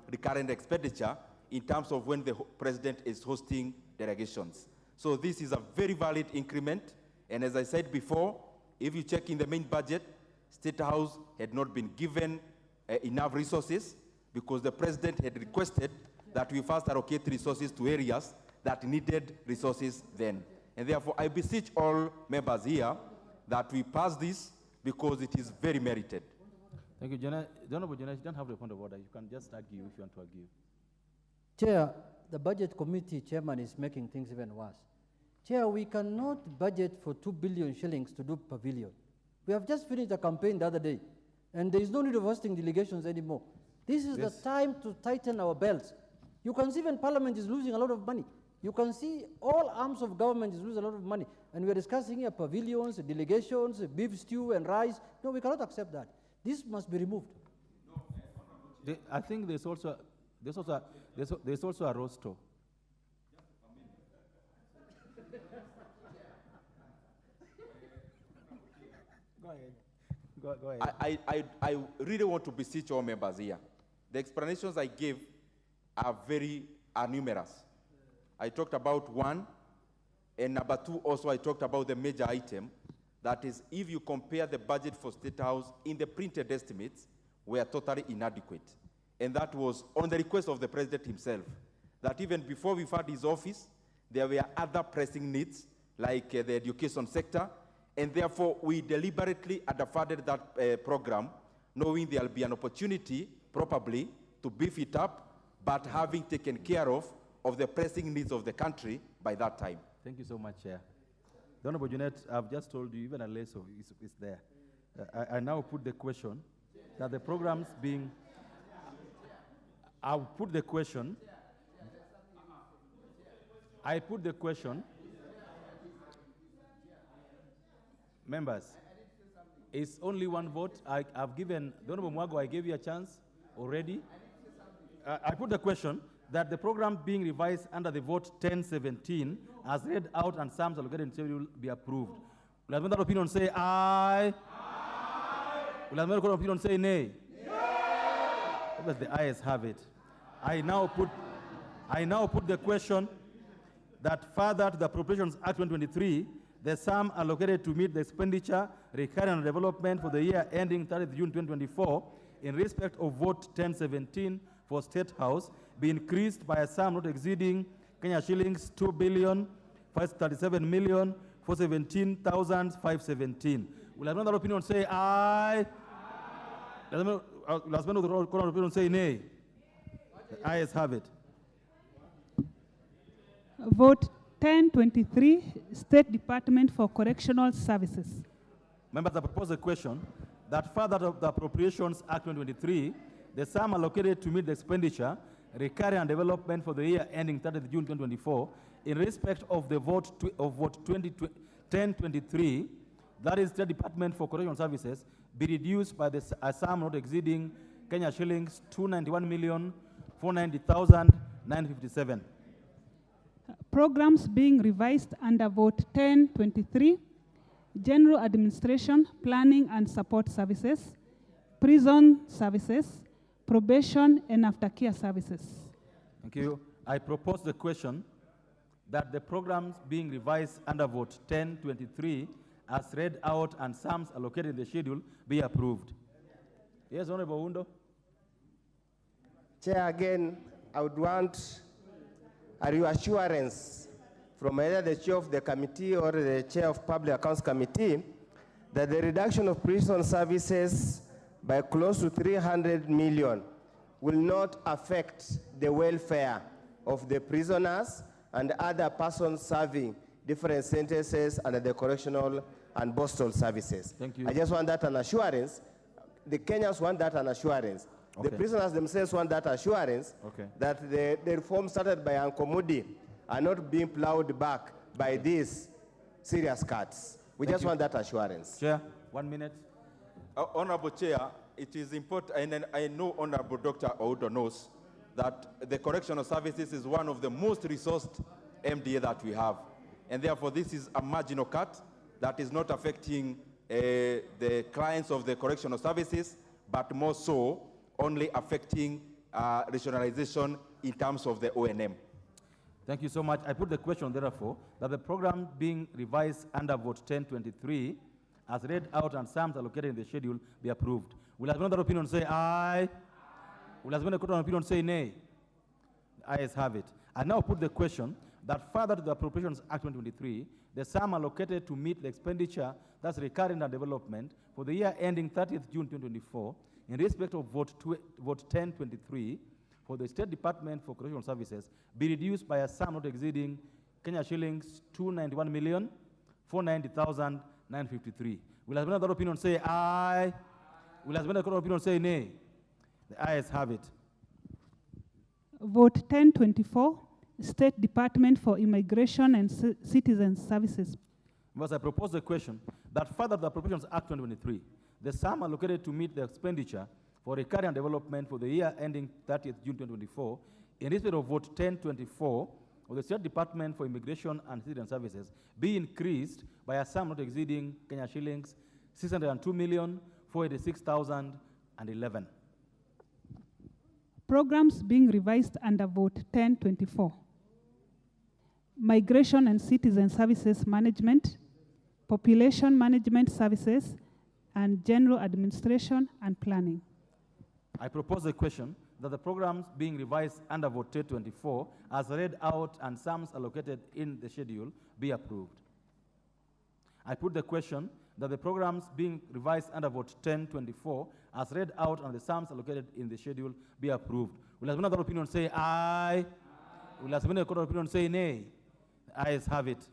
recurrent expenditure in terms of when the President is hosting delegations. So this is a very valid increment, and as I said before, if you check in the main budget, State House had not been given enough resources because the President had requested that we first allocate resources to areas that needed resources then. And therefore, I beseech all members here that we pass this because it is very merited. Thank you, Janet. The Honorable Janet, you don't have the point of order. You can just argue if you want to argue. Chair, the Budget Committee chairman is making things even worse. Chair, we cannot budget for 2 billion shillings to do pavilion. We have just finished a campaign the other day, and there is no need of hosting delegations anymore. This is the time to tighten our belts. You can see even Parliament is losing a lot of money. You can see all arms of government is losing a lot of money. And we're discussing here pavilions, delegations, beef stew and rice. No, we cannot accept that. This must be removed. I think there's also a roster. Go ahead. Go ahead. I really want to beseech all members here. The explanations I gave are numerous. I talked about one, and number two also I talked about the major item. That is, if you compare the budget for State House in the printed estimates, were totally inadequate. And that was on the request of the President himself, that even before we found his office, there were other pressing needs, like the education sector, and therefore we deliberately underfunded that program, knowing there will be an opportunity, probably, to beef it up, but having taken care of the pressing needs of the country by that time. Thank you so much, Chair. The Honorable Junet, I've just told you, even a less of is there. I now put the question that the programs being, I put the question, members, it's only one vote. I've given, the Honorable Mwago, I gave you a chance already. I put the question that the program being revised under the vote 1017 as read out and sums allocated in schedule be approved. Will that opinion say aye? Aye. Will that opinion say nay? Nay. The ayes have it. I now put the question that further to the Appropriations Act 2023, the sum allocated to meet the expenditure recurring and development for the year ending 30th June 2024 in respect of vote 1017 for State House be increased by a sum not exceeding Kenya shillings 2,537,417,517. Will another opinion say aye? Will another opinion say nay? The ayes have it. Vote 1023, State Department for Correctional Services. Members, I propose a question that further to the Appropriations Act 2023, the sum allocated to meet the expenditure recurring and development for the year ending 30th June 2024 in respect of the vote 1023, that is the Department for Correctional Services, be reduced by a sum not exceeding Kenya shillings 291,490,957. Programs being revised under vote 1023, General Administration, Planning and Support Services, Prison Services, Probation and Aftercare Services. Thank you. I propose the question that the programs being revised under vote 1023 as read out and sums allocated in the schedule be approved. Yes, Honorable Undo. Chair, again, I would want a reassurance from either the chair of the committee or the chair of Public Accounts Committee that the reduction of prison services by close to 300 million will not affect the welfare of the prisoners and other persons serving different sentences under the correctional and postal services. Thank you. I just want that an assurance. The Kenyans want that an assurance. Okay. The prisoners themselves want that assurance that the reforms started by Uncle Moody are not being plowed back by these serious cuts. We just want that assurance. Chair, 1 minute. Honorable Chair, it is important, and I know Honorable Dr. Oudo knows that the correctional services is one of the most resourced MDA that we have. And therefore, this is a marginal cut that is not affecting the clients of the correctional services, but more so only affecting rationalization in terms of the O&M. Thank you so much. I put the question, therefore, that the program being revised under vote 1023 as read out and sums allocated in the schedule be approved. Will another opinion say aye? Will another opinion say nay? The ayes have it. I now put the question that further to the Appropriations Act 2023, the sum allocated to meet the expenditure that's recurring and development for the year ending 30th June 2024 in respect of vote 1023 for the State Department for Correctional Services be reduced by a sum not exceeding Kenya shillings 291,490,953. Will another opinion say aye? Will another opinion say nay? The ayes have it. Vote 1024, State Department for Immigration and Citizen Services. Members, I propose the question that further to the Appropriations Act 2023, the sum allocated to meet the expenditure for recurring and development for the year ending 30th June 2024, in respect of vote 1024 of the State Department for Immigration and Citizen Services, be increased by a sum not exceeding Kenya shillings 602,486,011. Programs being revised under vote 1024. Migration and Citizen Services Management, Population Management Services, and General Administration and Planning. I propose the question that the programs being revised under vote 1024 as read out and sums allocated in the schedule be approved. I put the question that the programs being revised under vote 1024 as read out and the sums allocated in the schedule be approved. Will as many other opinion say aye? Will as many other opinion say nay? The ayes have it.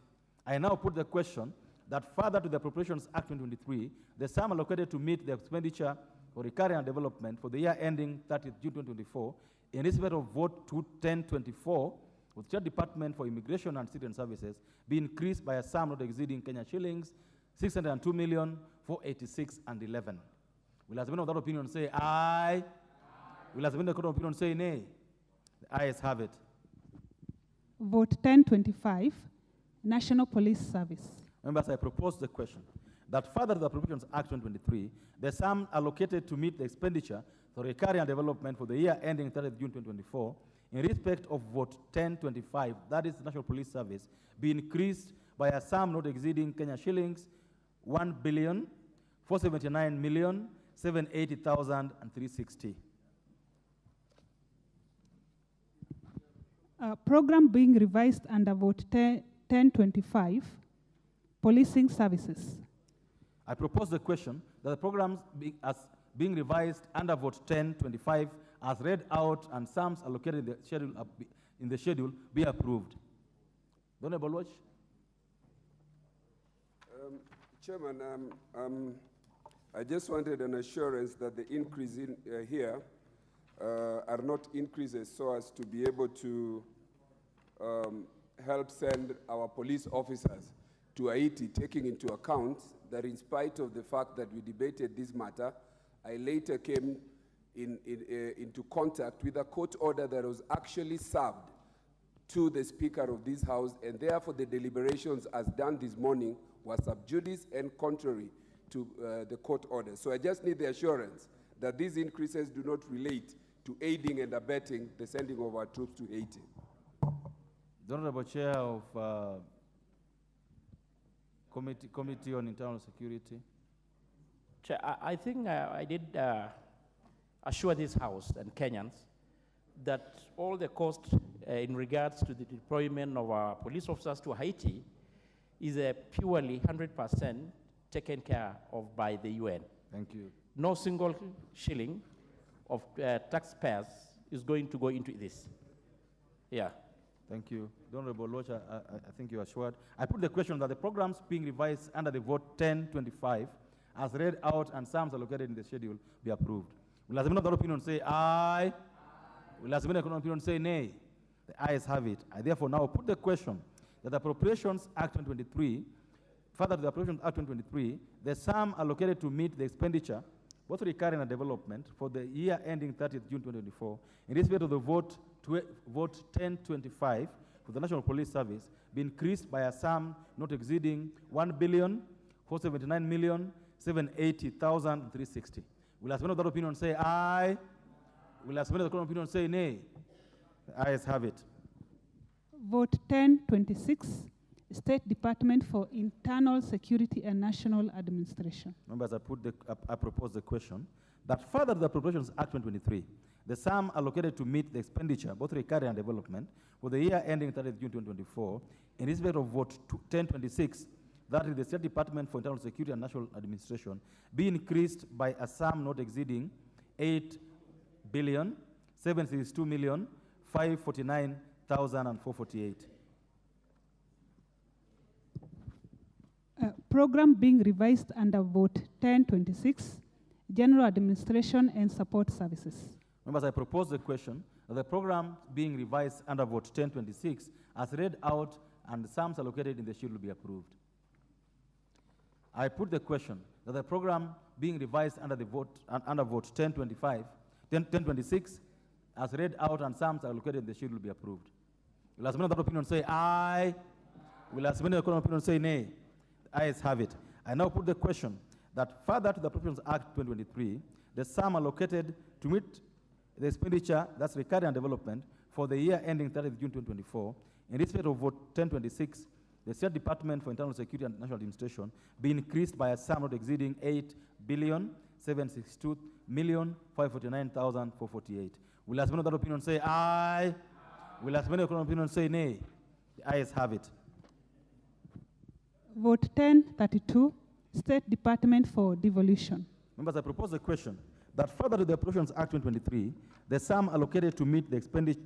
I now put the question that further to the Appropriations Act 2023, the sum allocated to meet the expenditure for recurring and development for the year ending 30th June 2024, in respect of vote 1024, with State Department for Immigration and Citizen Services, be increased by a sum not exceeding Kenya shillings 602,486,011. Will as many of that opinion say aye? Will as many of that opinion say nay? The ayes have it. Vote 1025, National Police Service. Members, I propose the question that further to the Appropriations Act 2023, the sum allocated to meet the expenditure for recurring and development for the year ending 30th June 2024, in respect of vote 1025, that is National Police Service, be increased by a sum not exceeding Kenya shillings 1,479,780,360. Program being revised under vote 1025, Policing Services. I propose the question that the programs being revised under vote 1025 as read out and sums allocated in the schedule be approved. Honorable Watch. Chairman, I just wanted an assurance that the increase in here are not increases so as to be able to help send our police officers to Haiti, taking into account that in spite of the fact that we debated this matter, I later came into contact with a court order that was actually served to the Speaker of this House, and therefore the deliberations as done this morning were sub judice and contrary to the court order. So I just need the assurance that these increases do not relate to aiding and abetting the sending of our troops to Haiti. The Honorable Chair of Committee on Internal Security. Chair, I think I did assure this House and Kenyans that all the costs in regards to the deployment of our police officers to Haiti is purely 100% taken care of by the UN. Thank you. No single shilling of taxpayers is going to go into this. Yeah. Thank you. The Honorable Lodge, I think you are assured. I put the question that the programs being revised under the vote 1025 as read out and sums allocated in the schedule be approved. Will as many of the opinion say aye? Will as many of the opinion say nay? The ayes have it. I therefore now put the question that the Appropriations Act 2023, further to the Appropriations Act 2023, the sum allocated to meet the expenditure, both recurring and development, for the year ending 30th June 2024, in respect of the vote 1025 for the National Police Service, be increased by a sum not exceeding 1,479,780,360. Will as many of that opinion say aye? Will as many of that opinion say nay? The ayes have it. Vote 1026, State Department for Internal Security and National Administration. Members, I propose the question that further to the Appropriations Act 2023, the sum allocated to meet the expenditure, both recurring and development, for the year ending 30th June 2024, in respect of vote 1026, that is the State Department for Internal Security and National Administration, be increased by a sum not exceeding 8,762,549,448. Program being revised under vote 1026, General Administration and Support Services. Members, I propose the question that the program being revised under vote 1026 as read out and the sums allocated in the schedule be approved. I put the question that the program being revised under vote 1026 as read out and sums allocated in the schedule be approved. Will as many of that opinion say aye? Will as many of that opinion say nay? The ayes have it. I now put the question that further to the Appropriations Act 2023, the sum allocated to meet the expenditure, that's recurring and development, for the year ending 30th June 2024, in respect of vote 1026, the State Department for Internal Security and National Administration be increased by a sum not exceeding 8,762,549,448. Will as many of that opinion say aye? Will as many of that opinion say nay? The ayes have it. Vote 1032, State Department for Devolution. Members, I propose the question that further to the Appropriations Act 2023, the sum allocated to meet the expenditure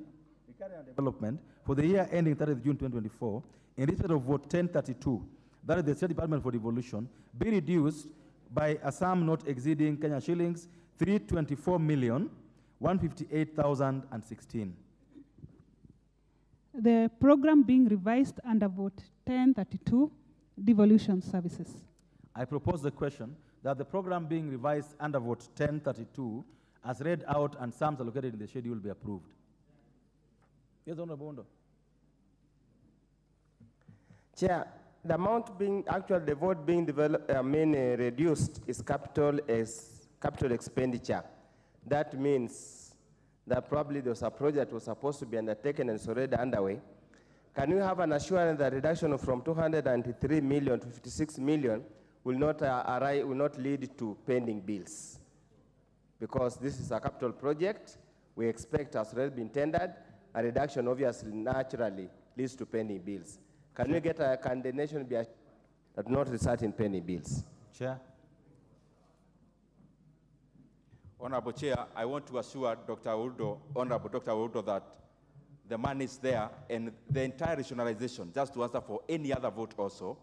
and development for the year ending 30th June 2024, in respect of vote 1032, that is the State Department for Devolution, be reduced by a sum not exceeding Kenya shillings 324,158,016. The program being revised under vote 1032, Devolution Services. I propose the question that the program being revised under vote 1032 as read out and sums allocated in the schedule be approved. Yes, Honorable Ondo. Chair, the amount being, actually the vote being reduced is capital expenditure. That means that probably there was a project that was supposed to be undertaken and it's already underway. Can you have an assurance that reduction from 203 million to 56 million will not lead to pending bills? Because this is a capital project, we expect has already been tendered, a reduction obviously naturally leads to pending bills. Can we get a condemnation be that not result in pending bills? Chair. Honorable Chair, I want to assure Honorable Dr. Urdo that the money is there and the entire rationalization, just to answer for any other vote also,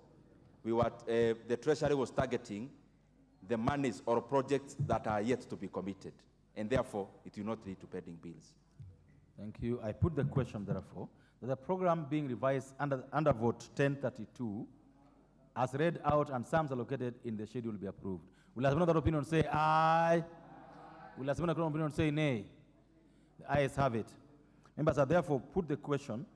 the Treasury was targeting the monies or projects that are yet to be committed, and therefore it will not lead to pending bills. Thank you. I put the question, therefore, that the program being revised under vote 1032, as read out and sums allocated in the schedule be approved. Will as another opinion say aye? Will as another opinion say nay? The ayes have it. Members, I therefore put the question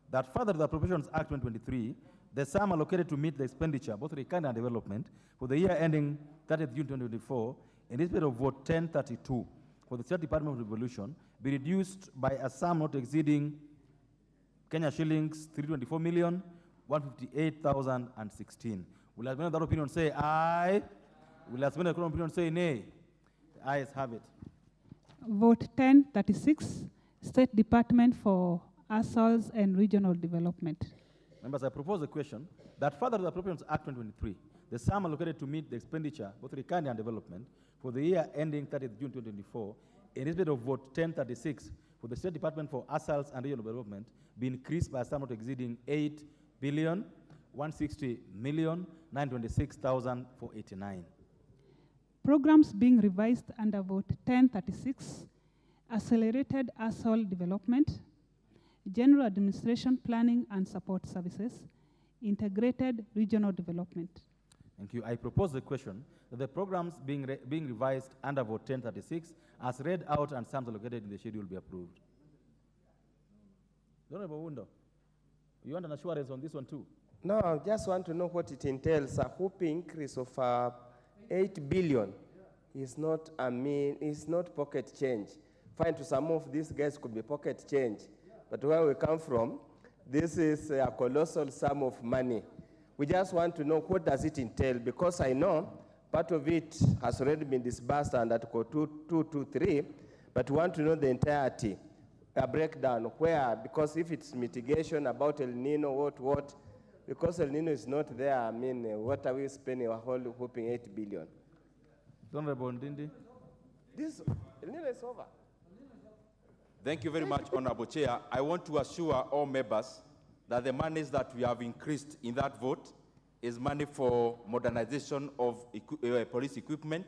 that further to the Appropriations Act 2023, the sum allocated to meet the expenditure, both recurring and development, for the year ending 30th June 2024, in respect of vote 1032 for the State Department of Devolution, be reduced by a sum not exceeding Kenya shillings 324,158,016. Will as many of that opinion say aye? Will as many of that opinion say nay? The ayes have it. Vote 1036, State Department for Assaults and Regional Development. Members, I propose the question that further to the Appropriations Act 2023, the sum allocated to meet the expenditure, both recurring and development, for the year ending 30th June 2024, in respect of vote 1036 for the State Department for Assaults and Regional Development, be increased by a sum not exceeding 8,160,926,489. Programs being revised under vote 1036, Accelerated Assault Development, General Administration Planning and Support Services, Integrated Regional Development. Thank you. I propose the question that the programs being revised under vote 1036 as read out and sums allocated in the schedule be approved. Honorable Wundo, you want an assurance on this one too? No, I just want to know what it entails. A whopping increase of 8 billion is not, it's not pocket change. Fine, to some of these guys could be pocket change, but where we come from, this is a colossal sum of money. We just want to know what does it entail, because I know part of it has already been disbursed under Article 223, but we want to know the entirety, a breakdown where, because if it's mitigation about El Nino, what, because El Nino is not there, what are we spending a whole whopping 8 billion? Honorable Ndindi. This, El Nino is over. Thank you very much, Honorable Chair. I want to assure all members that the monies that we have increased in that vote is money for modernization of police equipment,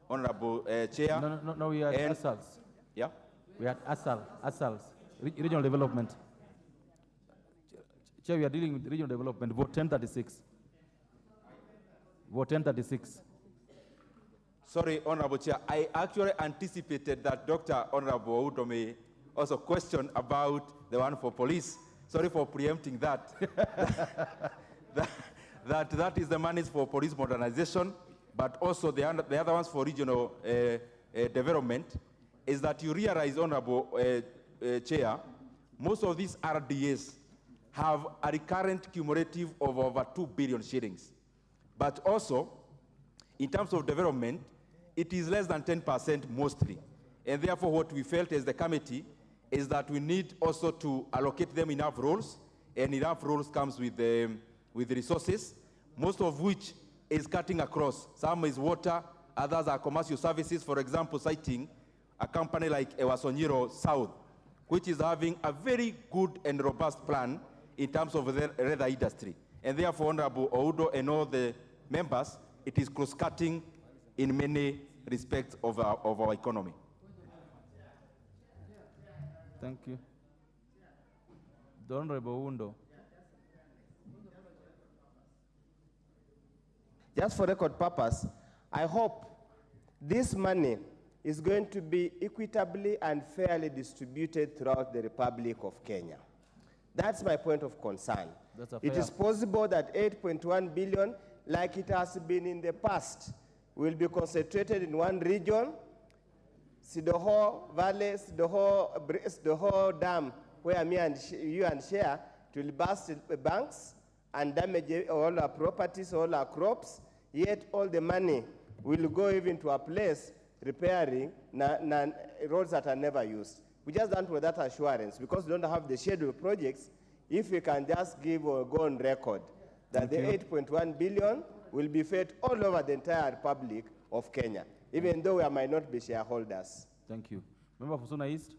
Honorable Chair. No, we are assaults. Yeah? We had ASALs, regional development. Chair, we are dealing with regional development. Vote 1036. Vote 1036. Sorry, Honorable Chair. I actually anticipated that Dr. Honorable Oudo may also question about the one for police. Sorry for preempting that. that is the monies for police modernization, but also the other ones for regional development. Is that you realize, Honorable Chair, most of these RDAs have a recurrent cumulative of over 2 billion shillings. But also, in terms of development, it is less than 10% mostly. And therefore, what we felt as the committee is that we need also to allocate them enough roles, and enough roles comes with resources, most of which is cutting across. Some is water, others are commercial services. For example, citing a company like Ewasonyiro South, which is having a very good and robust plan in terms of the leather industry. And therefore, Honorable Oudo and all the members, it is cross-cutting in many respects of our economy. Thank you. The Honorable Oundo. Just for record purpose, I hope this money is going to be equitably and fairly distributed throughout the Republic of Kenya. That's my point of concern. It is possible that 8.1 billion, like it has been in the past, will be concentrated in one region. Sidoho Valley, Sidoho Dam, where me and you and share, it will burst the banks and damage all our properties, all our crops, yet all the money will go even to a place repairing roads that are never used. We just don't have that assurance because we don't have the scheduled projects. If we can just give or go on record that the 8.1 billion will be fed all over the entire Republic of Kenya, even though we might not be shareholders. Thank you. Member for Suna East.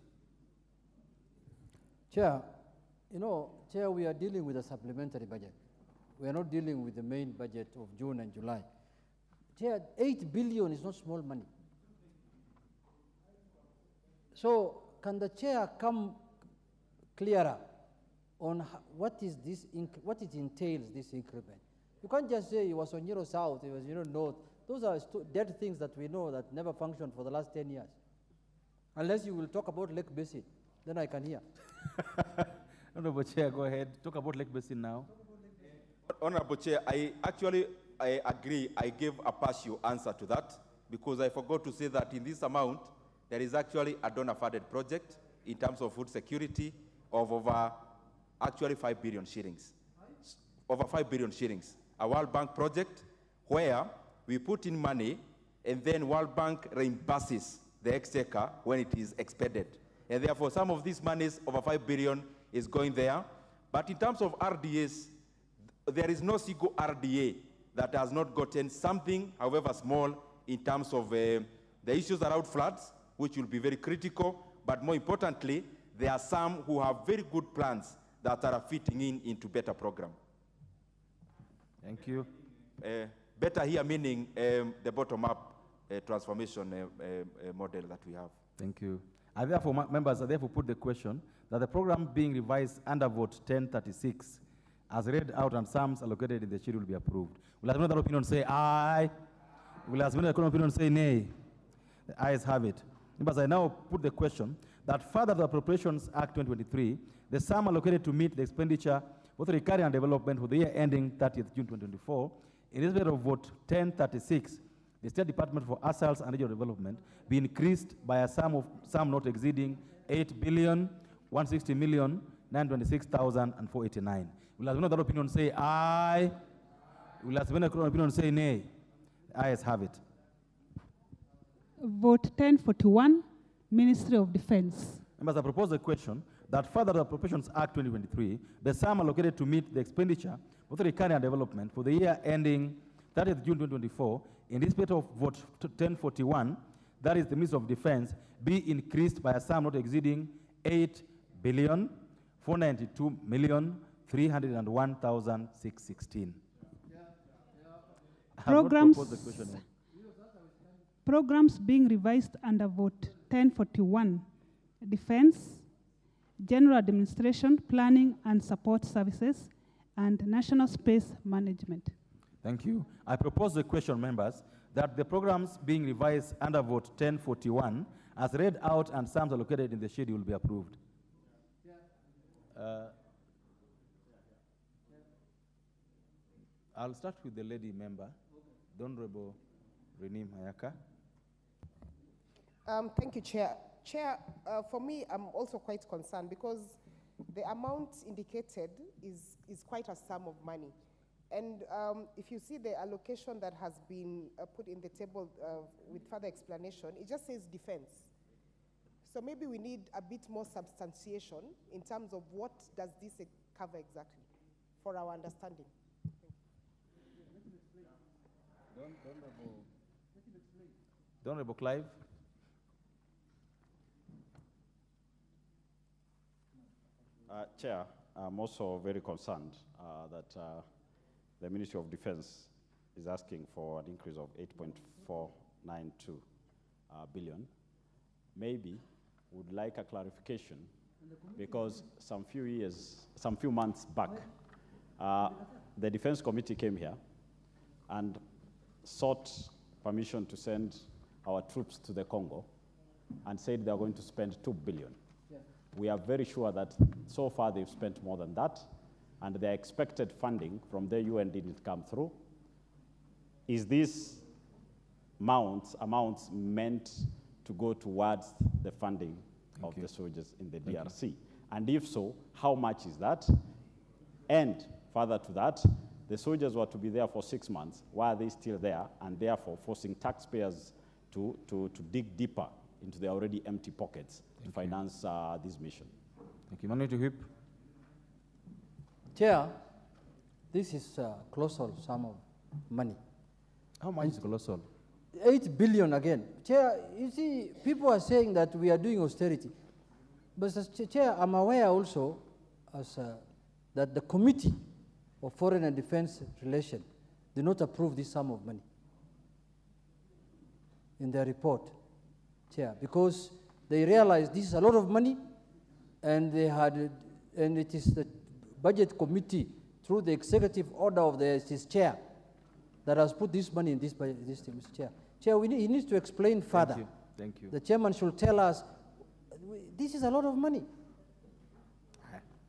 Chair, Chair, we are dealing with a supplementary budget. We are not dealing with the main budget of June and July. Chair, 8 billion is not small money. So can the chair come clearer on what is this, what it entails, this increment? You can't just say it was on Euro South, it was Euro North. Those are dead things that we know that never functioned for the last 10 years. Unless you will talk about Lake Basin, then I can hear. Honorable Chair, go ahead. Talk about Lake Basin now. Honorable Chair, I agree. I gave a partial answer to that because I forgot to say that in this amount, there is actually a donor-funded project in terms of food security of over actually 5 billion shillings. Over 5 billion shillings. A World Bank project where we put in money and then World Bank reimburses the exchequer when it is expended. And therefore, some of these monies, over 5 billion, is going there. But in terms of RDAs, there is no single RDA that has not gotten something, however small, in terms of the issues around floods, which will be very critical. But more importantly, there are some who have very good plans that are fitting into better program. Thank you. Better here meaning the bottom-up transformation model that we have. Thank you. I therefore, members, I therefore put the question that the program being revised under vote 1036 as read out and sums allocated in the schedule will be approved. Will another opinion say aye? Will another opinion say nay? The ayes have it. Members, I now put the question that further the Appropriations Act 2023, the sum allocated to meet the expenditure both recurring and development for the year ending 30th June 2024, in respect of vote 1036, the State Department for Asals and Regional Development be increased by a sum not exceeding 8,160,926,489. Will another opinion say aye? Will another opinion say nay? The ayes have it. Vote 1041, Ministry of Defense. Members, I propose the question that further the Appropriations Act 2023, the sum allocated to meet the expenditure of the recurring and development for the year ending 30th June 2024, in respect of vote 1041, that is the Ministry of Defense, be increased by a sum not exceeding 8,492,301,616. Programs being revised under vote 1041 Defense, General Administration, Planning and Support Services, and National Space Management. Thank you. I propose the question, members, that the programs being revised under vote 1041 as read out and sums allocated in the schedule be approved. I'll start with the lady member, the Honorable Renim Hayaka. Thank you, Chair. Chair, for me, I'm also quite concerned because the amount indicated is quite a sum of money. And if you see the allocation that has been put in the table with further explanation, it just says defense. So maybe we need a bit more substantiation in terms of what does this cover exactly for our understanding. The Honorable Clive. Chair, I'm also very concerned that the Ministry of Defense is asking for an increase of 8.492 billion. Maybe would like a clarification because some few months back, the Defense Committee came here and sought permission to send our troops to the Congo and said they are going to spend 2 billion. We are very sure that so far they've spent more than that, and their expected funding from the UN didn't come through. Is this amounts meant to go towards the funding of the soldiers in the DRC? And if so, how much is that? And further to that, the soldiers were to be there for 6 months. Why are they still there? And therefore forcing taxpayers to dig deeper into their already empty pockets to finance this mission. Thank you. Manager Whip. Chair, this is a colossal sum of money. How much is colossal? 8 billion again. Chair, you see, people are saying that we are doing austerity. But as Chair, I'm aware also that the Committee of Foreign and Defense Relations did not approve this sum of money in their report, Chair, because they realized this is a lot of money, and it is the Budget Committee through the executive order of his chair that has put this money in this thing, Mr. Chair. Chair, he needs to explain further. Thank you. Thank you. The chairman should tell us, this is a lot of money.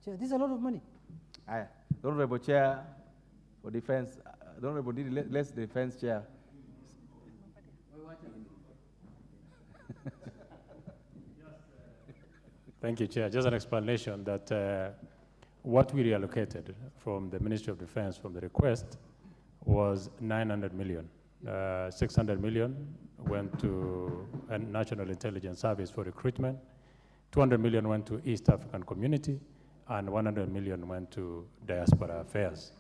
Chair, this is a lot of money. Aye. The Honorable Chair for Defense, the Honorable Less Defense Chair. Thank you, Chair. Just an explanation that what we reallocated from the Ministry of Defense from the request was 900 million. 600 million went to a National Intelligence Service for recruitment, 200 million went to East African Community, and 100 million went to Diaspora Affairs.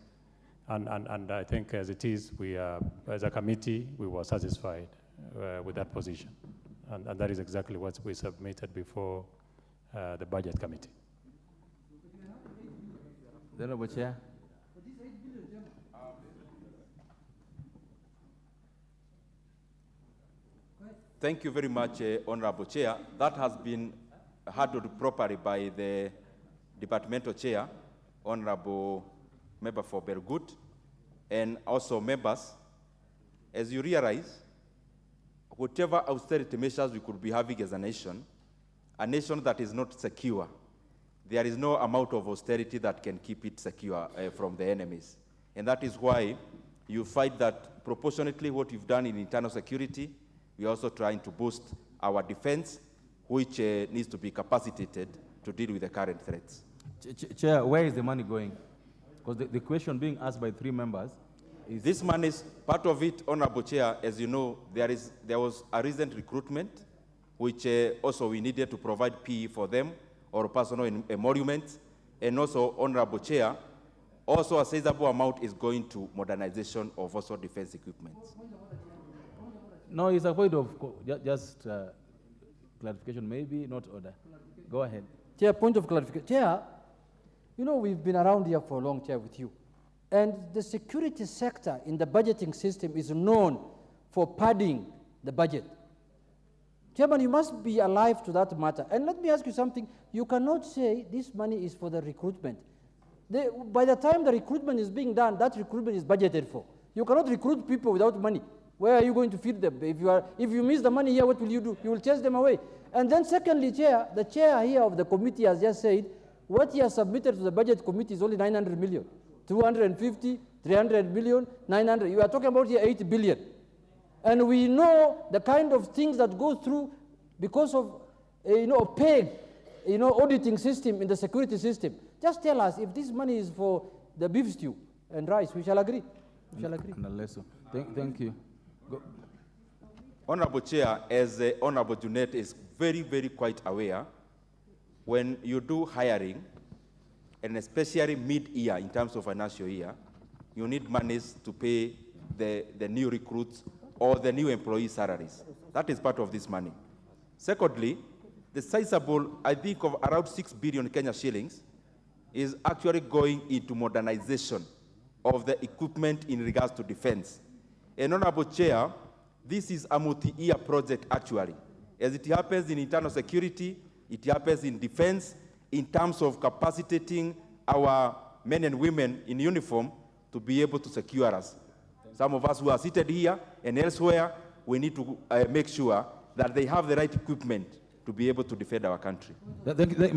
And I think as it is, we are, as a committee, we were satisfied with that position. And that is exactly what we submitted before the Budget Committee. The Honorable Chair. Thank you very much, Honorable Chair. That has been handled properly by the Departmental Chair, Honorable Member for Belgut, and also members. As you realize, whatever austerity measures we could be having as a nation that is not secure, there is no amount of austerity that can keep it secure from the enemies. And that is why you find that proportionately what we've done in internal security, we're also trying to boost our defense, which needs to be capacitated to deal with the current threats. Chair, where is the money going? Because the question being asked by 3 members is... This money is part of it, Honorable Chair. As you know, there was a recent recruitment, which also we needed to provide PE for them, or personal emoluments. And also, Honorable Chair, also a sizable amount is going to modernization of also defense equipment. No, it's a point of just clarification, maybe not order. Go ahead. Chair, point of clarification. Chair, you know, we've been around here for a long time with you. And the security sector in the budgeting system is known for padding the budget. Chairman, you must be alive to that matter. And let me ask you something. You cannot say this money is for the recruitment. By the time the recruitment is being done, that recruitment is budgeted for. You cannot recruit people without money. Where are you going to feed them? If you miss the money here, what will you do? You will chase them away. And then secondly, Chair, the chair here of the committee has just said, what he has submitted to the budget committee is only 900 million. 250, 300 million, 900. You are talking about here 8 billion. And we know the kind of things that go through because of, opaque, auditing system in the security system. Just tell us if this money is for the beef stew and rice. We shall agree. We shall agree. Thank you. Go. Honorable Chair, as Honorable Junet is very, very quite aware, when you do hiring, and especially mid-year in terms of financial year, you need monies to pay the new recruits or the new employee salaries. That is part of this money. Secondly, the sizable, I think of around 6 billion Kenya shillings, is actually going into modernization of the equipment in regards to defense. And Honorable Chair, this is a multi-year project actually. As it happens in internal security, it happens in defense, in terms of capacitating our men and women in uniform to be able to secure us. Some of us who are seated here and elsewhere, we need to make sure that they have the right equipment to be able to defend our country.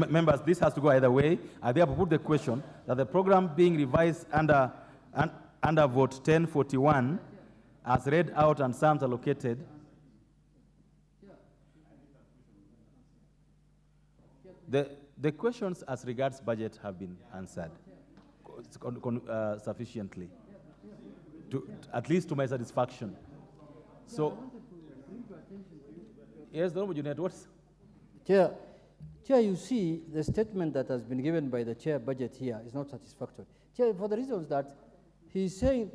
Members, this has to go either way. I therefore put the question that the program being revised under vote 1041 as read out and sums allocated. The questions as regards budget have been answered sufficiently, at least to my satisfaction. So, yes, Honorable Junet, what's... Chair, you see, the statement that has been given by the chair budget here is not satisfactory. Chair, for the reasons that he's saying,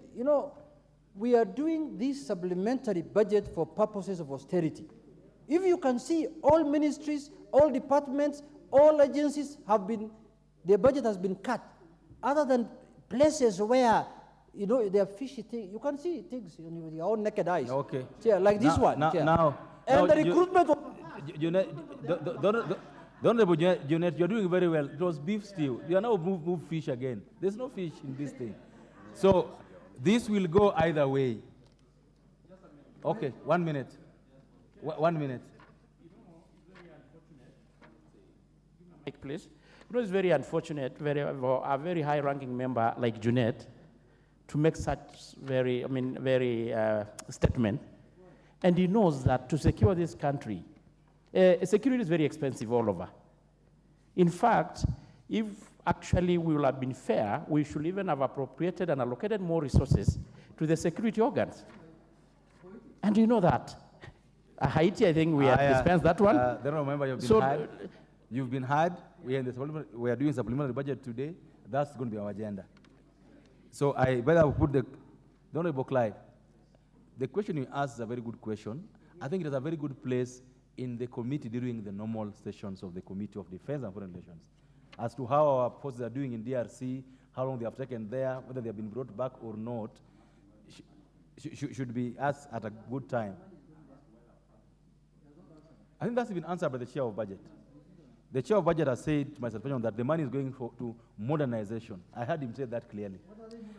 we are doing this supplementary budget for purposes of austerity. If you can see, all ministries, all departments, all agencies have been, their budget has been cut. Other than places where, there are fishy things, you can see things with your own naked eyes. Okay. Chair, like this one. Chair. And the recruitment of... Honorable Junet, you're doing very well. It was beef stew. You are now move fish again. There's no fish in this thing. So this will go either way. Okay, 1 minute. 1 minute. Please. It was very unfortunate for a very high-ranking member like Junet to make such very statement. And he knows that to secure this country, security is very expensive all over. In fact, if actually we will have been fair, we should even have appropriated and allocated more resources to the security organs. And you know that. Haiti, I think we have dispensed that one. Don't remember you've been heard. We are doing supplementary budget today. That's going to be our agenda. So I better put the Honorable Clive. The question you asked is a very good question. I think it is a very good place in the committee during the normal sessions of the Committee of Defense and Foreign Relations as to how our forces are doing in DRC, how long they have taken there, whether they have been brought back or not, should be asked at a good time. I think that's been answered by the Chair of Budget. The Chair of Budget has said to my satisfaction that the money is going to modernization. I heard him say that clearly.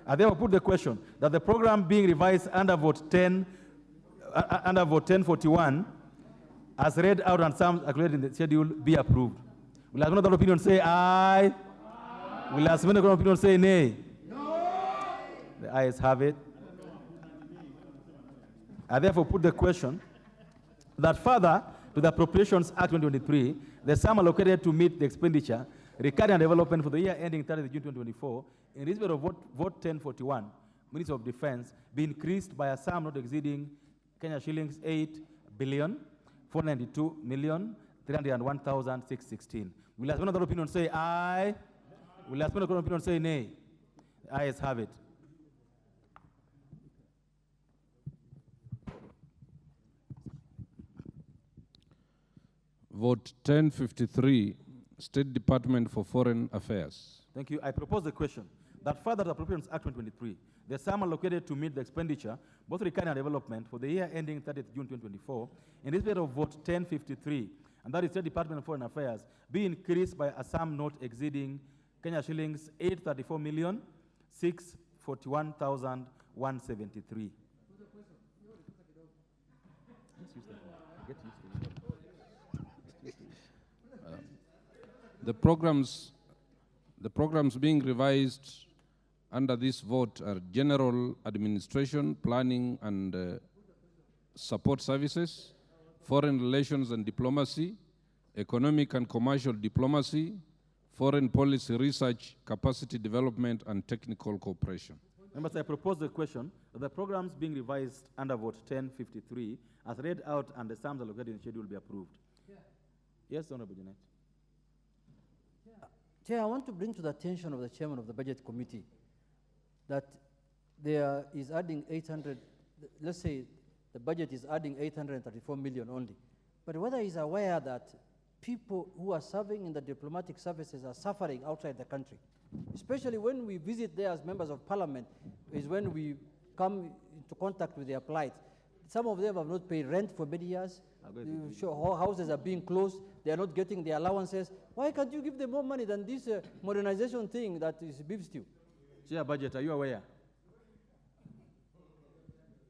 I therefore put the question that the program being revised under vote 1041, as read out and some according in the schedule, be approved. Will another opinion say aye? Will another opinion say nay? No. The ayes have it. I therefore put the question that further to the Appropriations Act 2023, the sum allocated to meet the expenditure, recurring and development for the year ending 30th June 2024, in respect of vote 1041, Ministry of Defense, be increased by a sum not exceeding Kenya shillings 8,492,301,616. Will as another opinion say aye? Will as another opinion say nay? Ayes have it. Vote 1053, State Department for Foreign Affairs. Thank you. I propose the question that further to Appropriations Act 2023, the sum allocated to meet the expenditure, both recurring and development, for the year ending 30th June 2024, in respect of vote 1053, and that is the Department of Foreign Affairs, be increased by a sum not exceeding Kenya shillings 834,641,173. The programs being revised under this vote are general administration, planning and support services, foreign relations and diplomacy, economic and commercial diplomacy, foreign policy research, capacity development, and technical cooperation. Members, I propose the question that the programs being revised under vote 1053 as read out and the sums allocated in the schedule be approved. Yes, Honorable Janet. Chair, I want to bring to the attention of the chairman of the Budget Committee that there is adding 800, let's say the budget is adding 834 million only. But whether he's aware that people who are serving in the diplomatic services are suffering outside the country, especially when we visit there as members of parliament, is when we come into contact with their plight. Some of them have not paid rent for many years. Houses are being closed. They are not getting their allowances. Why can't you give them more money than this modernization thing that is beef stew? Chair Budget, are you aware?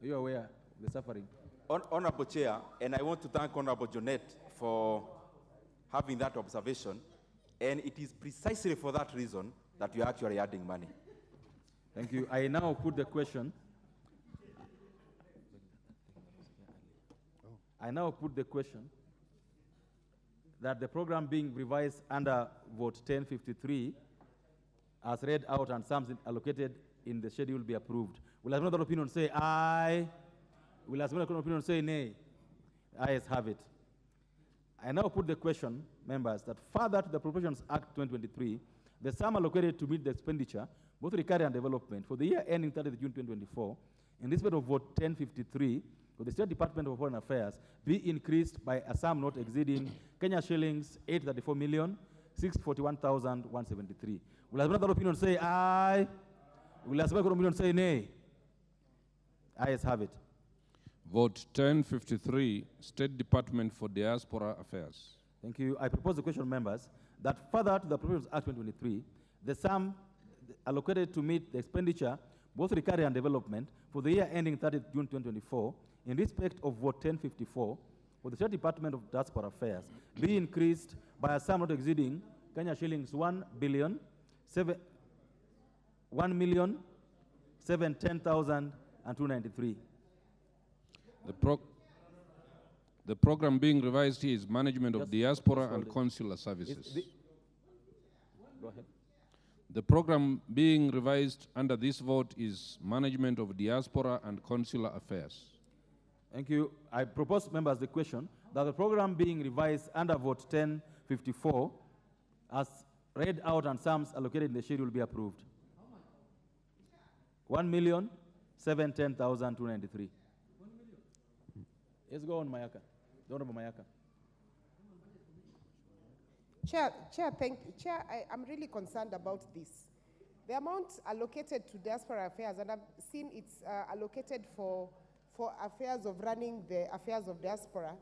Are you aware of the suffering? Honorable Chair, and I want to thank Honorable Janet for having that observation, and it is precisely for that reason that you are actually adding money. Thank you. I now put the question. That the program being revised under vote 1053 as read out and sums allocated in the schedule be approved. Will another opinion say aye? Will another opinion say nay? Ayes have it. I now put the question, members, that further to the Appropriations Act 2023, the sum allocated to meet the expenditure, both recurring and development, for the year ending 30th June 2024, in respect of vote 1053, for the State Department of Foreign Affairs, be increased by a sum not exceeding Kenya shillings 834,641,173. Will another opinion say aye? Will another opinion say nay? Ayes have it. Vote 1053, State Department for Diaspora Affairs. Thank you. I propose the question, members, that further to the Appropriations Act 2023, the sum allocated to meet the expenditure, both recurring and development, for the year ending 30th June 2024, in respect of vote 1054, for the State Department of Diaspora Affairs, be increased by a sum not exceeding Kenya shillings 1,710,293. The program being revised here is Management of Diaspora and Consular Services. Go ahead. The program being revised under this vote is Management of Diaspora and Consular Affairs. Thank you. I propose, members, the question that the program being revised under vote 1054 as read out and sums allocated in the schedule be approved. 1,710,293. Let's go on, Mayaka. Honorable Mayaka. Chair, thank you. Chair, I'm really concerned about this. The amount allocated to diaspora affairs, and I've seen it's allocated for affairs of running the affairs of diaspora,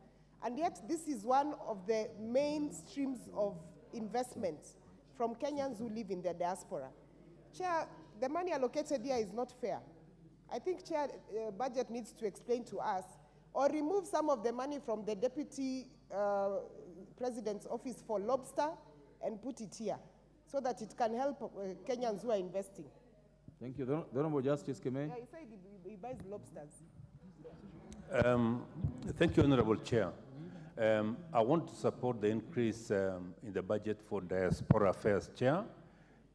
and yet this is one of the main streams of investment from Kenyans who live in the diaspora. Chair, the money allocated here is not fair. I think Chair, Budget needs to explain to us, or remove some of the money from the Deputy President's office for lobster and put it here, so that it can help Kenyans who are investing. Thank you. The Honorable Justice Kemei. Yeah, he said he buys lobsters. Thank you, Honorable Chair. I want to support the increase in the budget for diaspora affairs, Chair,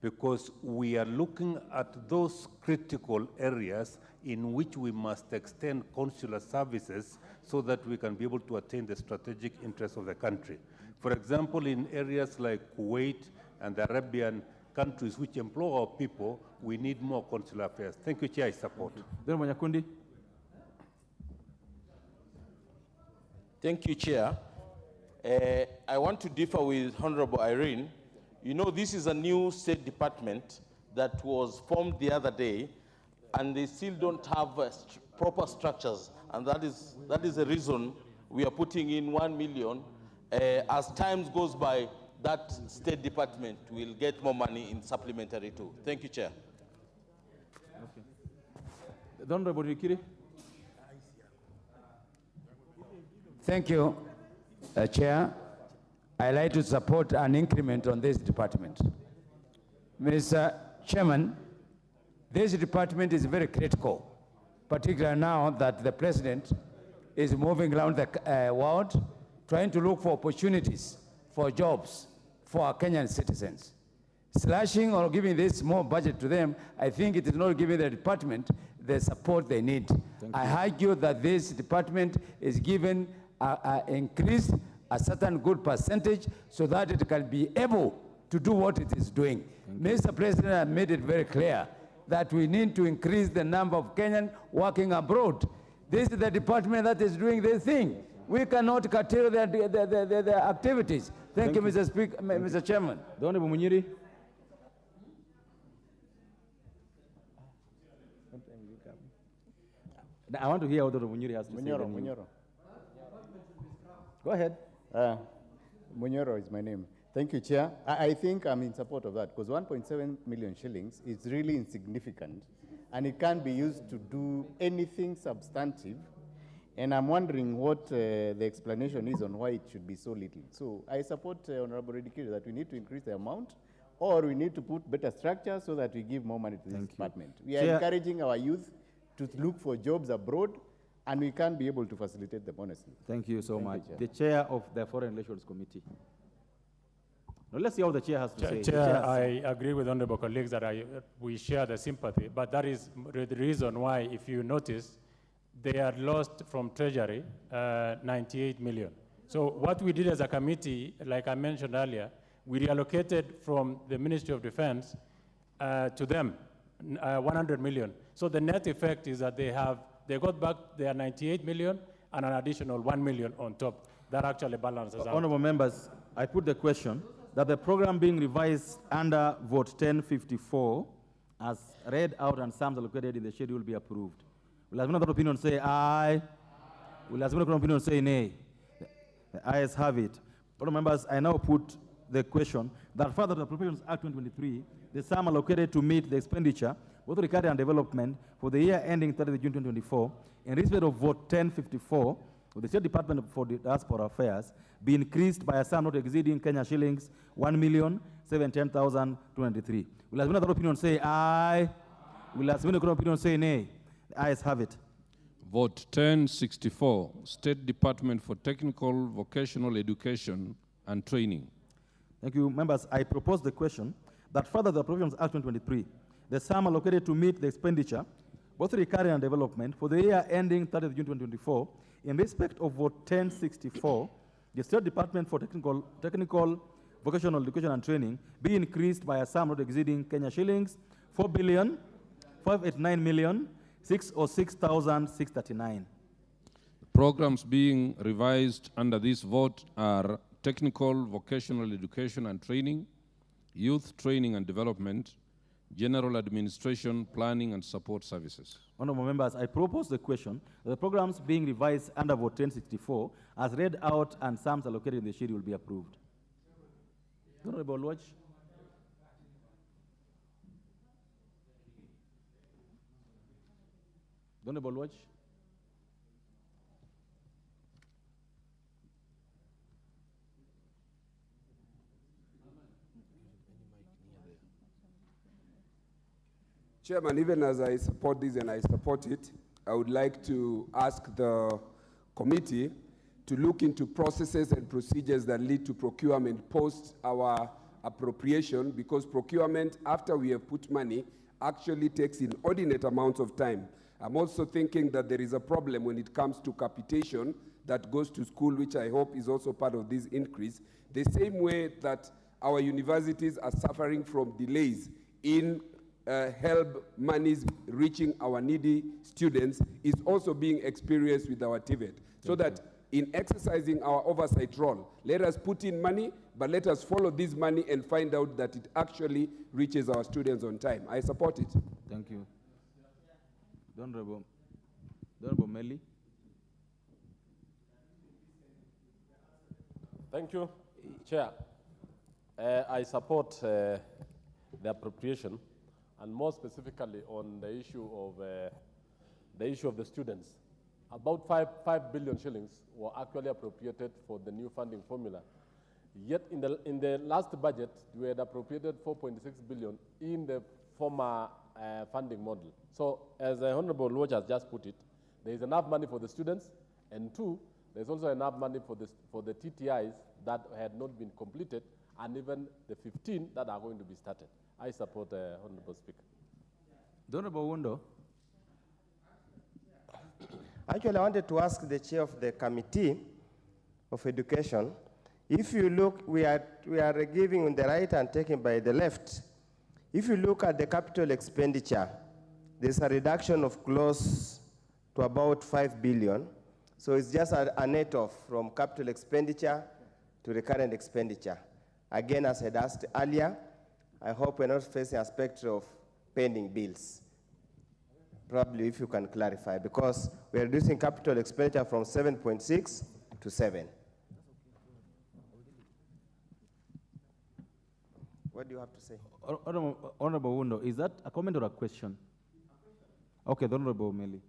because we are looking at those critical areas in which we must extend consular services so that we can be able to attain the strategic interests of the country. For example, in areas like Kuwait and the Arabian countries which employ our people, we need more consular affairs. Thank you, Chair. I support. Thank you, Chair. I want to differ with Honorable Irene. You know, this is a new State Department that was formed the other day, and they still don't have proper structures, and that is the reason we are putting in 1 million. As time goes by, that State Department will get more money in supplementary too. Thank you, Chair. Okay. The Honorable Rikiri. Thank you, Chair. I like to support an increment on this department. Mr. Chairman, this department is very critical, particularly now that the President is moving around the world trying to look for opportunities for jobs for our Kenyan citizens. Slashing or giving this small budget to them, I think it is not giving the department the support they need. I argue that this department is given increased a certain good percentage so that it can be able to do what it is doing. Mr. President has made it very clear that we need to increase the number of Kenyans working abroad. This is the department that is doing this thing. We cannot curtail their activities. Thank you, Mr. Speaker, Mr. Chairman. The Honorable Munyiri. I want to hear what the Munyiri has to say. Munyoro. Go ahead. Munyoro is my name. Thank you, Chair. I think I'm in support of that because 1.7 million shillings is really insignificant and it can't be used to do anything substantive. And I'm wondering what the explanation is on why it should be so little. So I support Honorable Redikiri that we need to increase the amount or we need to put better structure so that we give more money to this department. We are encouraging our youth to look for jobs abroad and we can't be able to facilitate them honestly. Thank you so much. You, the Chair of the Foreign Relations Committee. Now let's see what the Chair has to say. Chair, I agree with honorable colleagues that we share the sympathy, but that is the reason why, if you notice, they had lost from Treasury 98 million. So what we did as a committee, like I mentioned earlier, we reallocated from the Ministry of Defense to them 100 million. So the net effect is that they got back their 98 million and an additional 1 million on top. That actually balances out. Honorable members, I put the question that the program being revised under Vote 1054 as read out and sums allocated in the schedule be approved. Will have another opinion say aye? Will have another opinion say nay? The ayes have it. Honorable members, I now put the question that further to the Appropriations Act 2023, the sum allocated to meet the expenditure, both recovery and development, for the year ending 30th June 2024, in respect of Vote 1054, with the State Department for Diaspora Affairs, be increased by a sum not exceeding Kenya shillings 1,710,223. Will have another opinion say aye? Will have another opinion say nay? The ayes have it. Vote 1064, State Department for Technical Vocational Education and Training. Thank you, members. I propose the question that further the Appropriations Act 2023, the sum allocated to meet the expenditure, both recovery and development, for the year ending 30th June 2024, in respect of Vote 1064, the State Department for Technical Vocational Education and Training, be increased by a sum not exceeding Kenya shillings 4,589,606,639. Programs being revised under this vote are Technical Vocational Education and Training, Youth Training and Development, General Administration, Planning and Support Services. Honorable members, I propose the question that the programs being revised under Vote 1064 as read out and sums allocated in the schedule will be approved. Honorable Lodge. Honorable Lodge. Chairman, even as I support this and I support it, I would like to ask the committee to look into processes and procedures that lead to procurement post our appropriation, because procurement, after we have put money, actually takes inordinate amounts of time. I'm also thinking that there is a problem when it comes to capitation that goes to school, which I hope is also part of this increase. The same way that our universities are suffering from delays in help monies reaching our needy students is also being experienced with our TVET. So that in exercising our oversight role. Let us put in money, but let us follow this money and find out that it actually reaches our students on time. I support it. Thank you. The Honorable Melly. Thank you, Chair. I support the appropriation, and more specifically on the issue of the students. About 5 billion shillings were actually appropriated for the new funding formula. Yet in the last budget, we had appropriated 4.6 billion in the former funding model. So as the Honorable Lodge has just put it, there is enough money for the students, and two, there's also enough money for the TTIs that had not been completed, and even the 15 that are going to be started. I support the Honorable Speaker. The Honorable Wundo. Actually, I wanted to ask the chair of the Committee of Education, if you look, we are giving on the right and taking by the left. If you look at the capital expenditure, there's a reduction of close to about 5 billion. So it's just a net off from capital expenditure to recurrent expenditure. Again, as I had asked earlier, I hope we're not facing a specter of pending bills. Probably if you can clarify, because we're reducing capital expenditure from 7.6 to 7. What do you have to say? Honorable Wundo, is that a comment or a question? Okay, the Honorable Meli.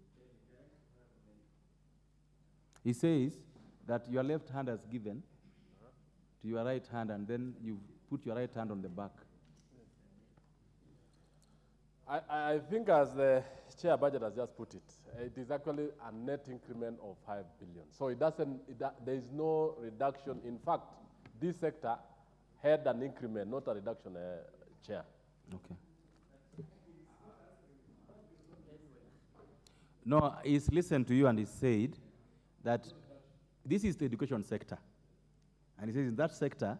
He says that your left hand has given to your right hand, and then you put your right hand on the back. I think as the Chair Budget has just put it, it is actually a net increment of 5 billion. So there is no reduction. In fact, this sector had an increment, not a reduction, Chair. Okay. No, he's listened to you and he said that this is the education sector. And he says in that sector,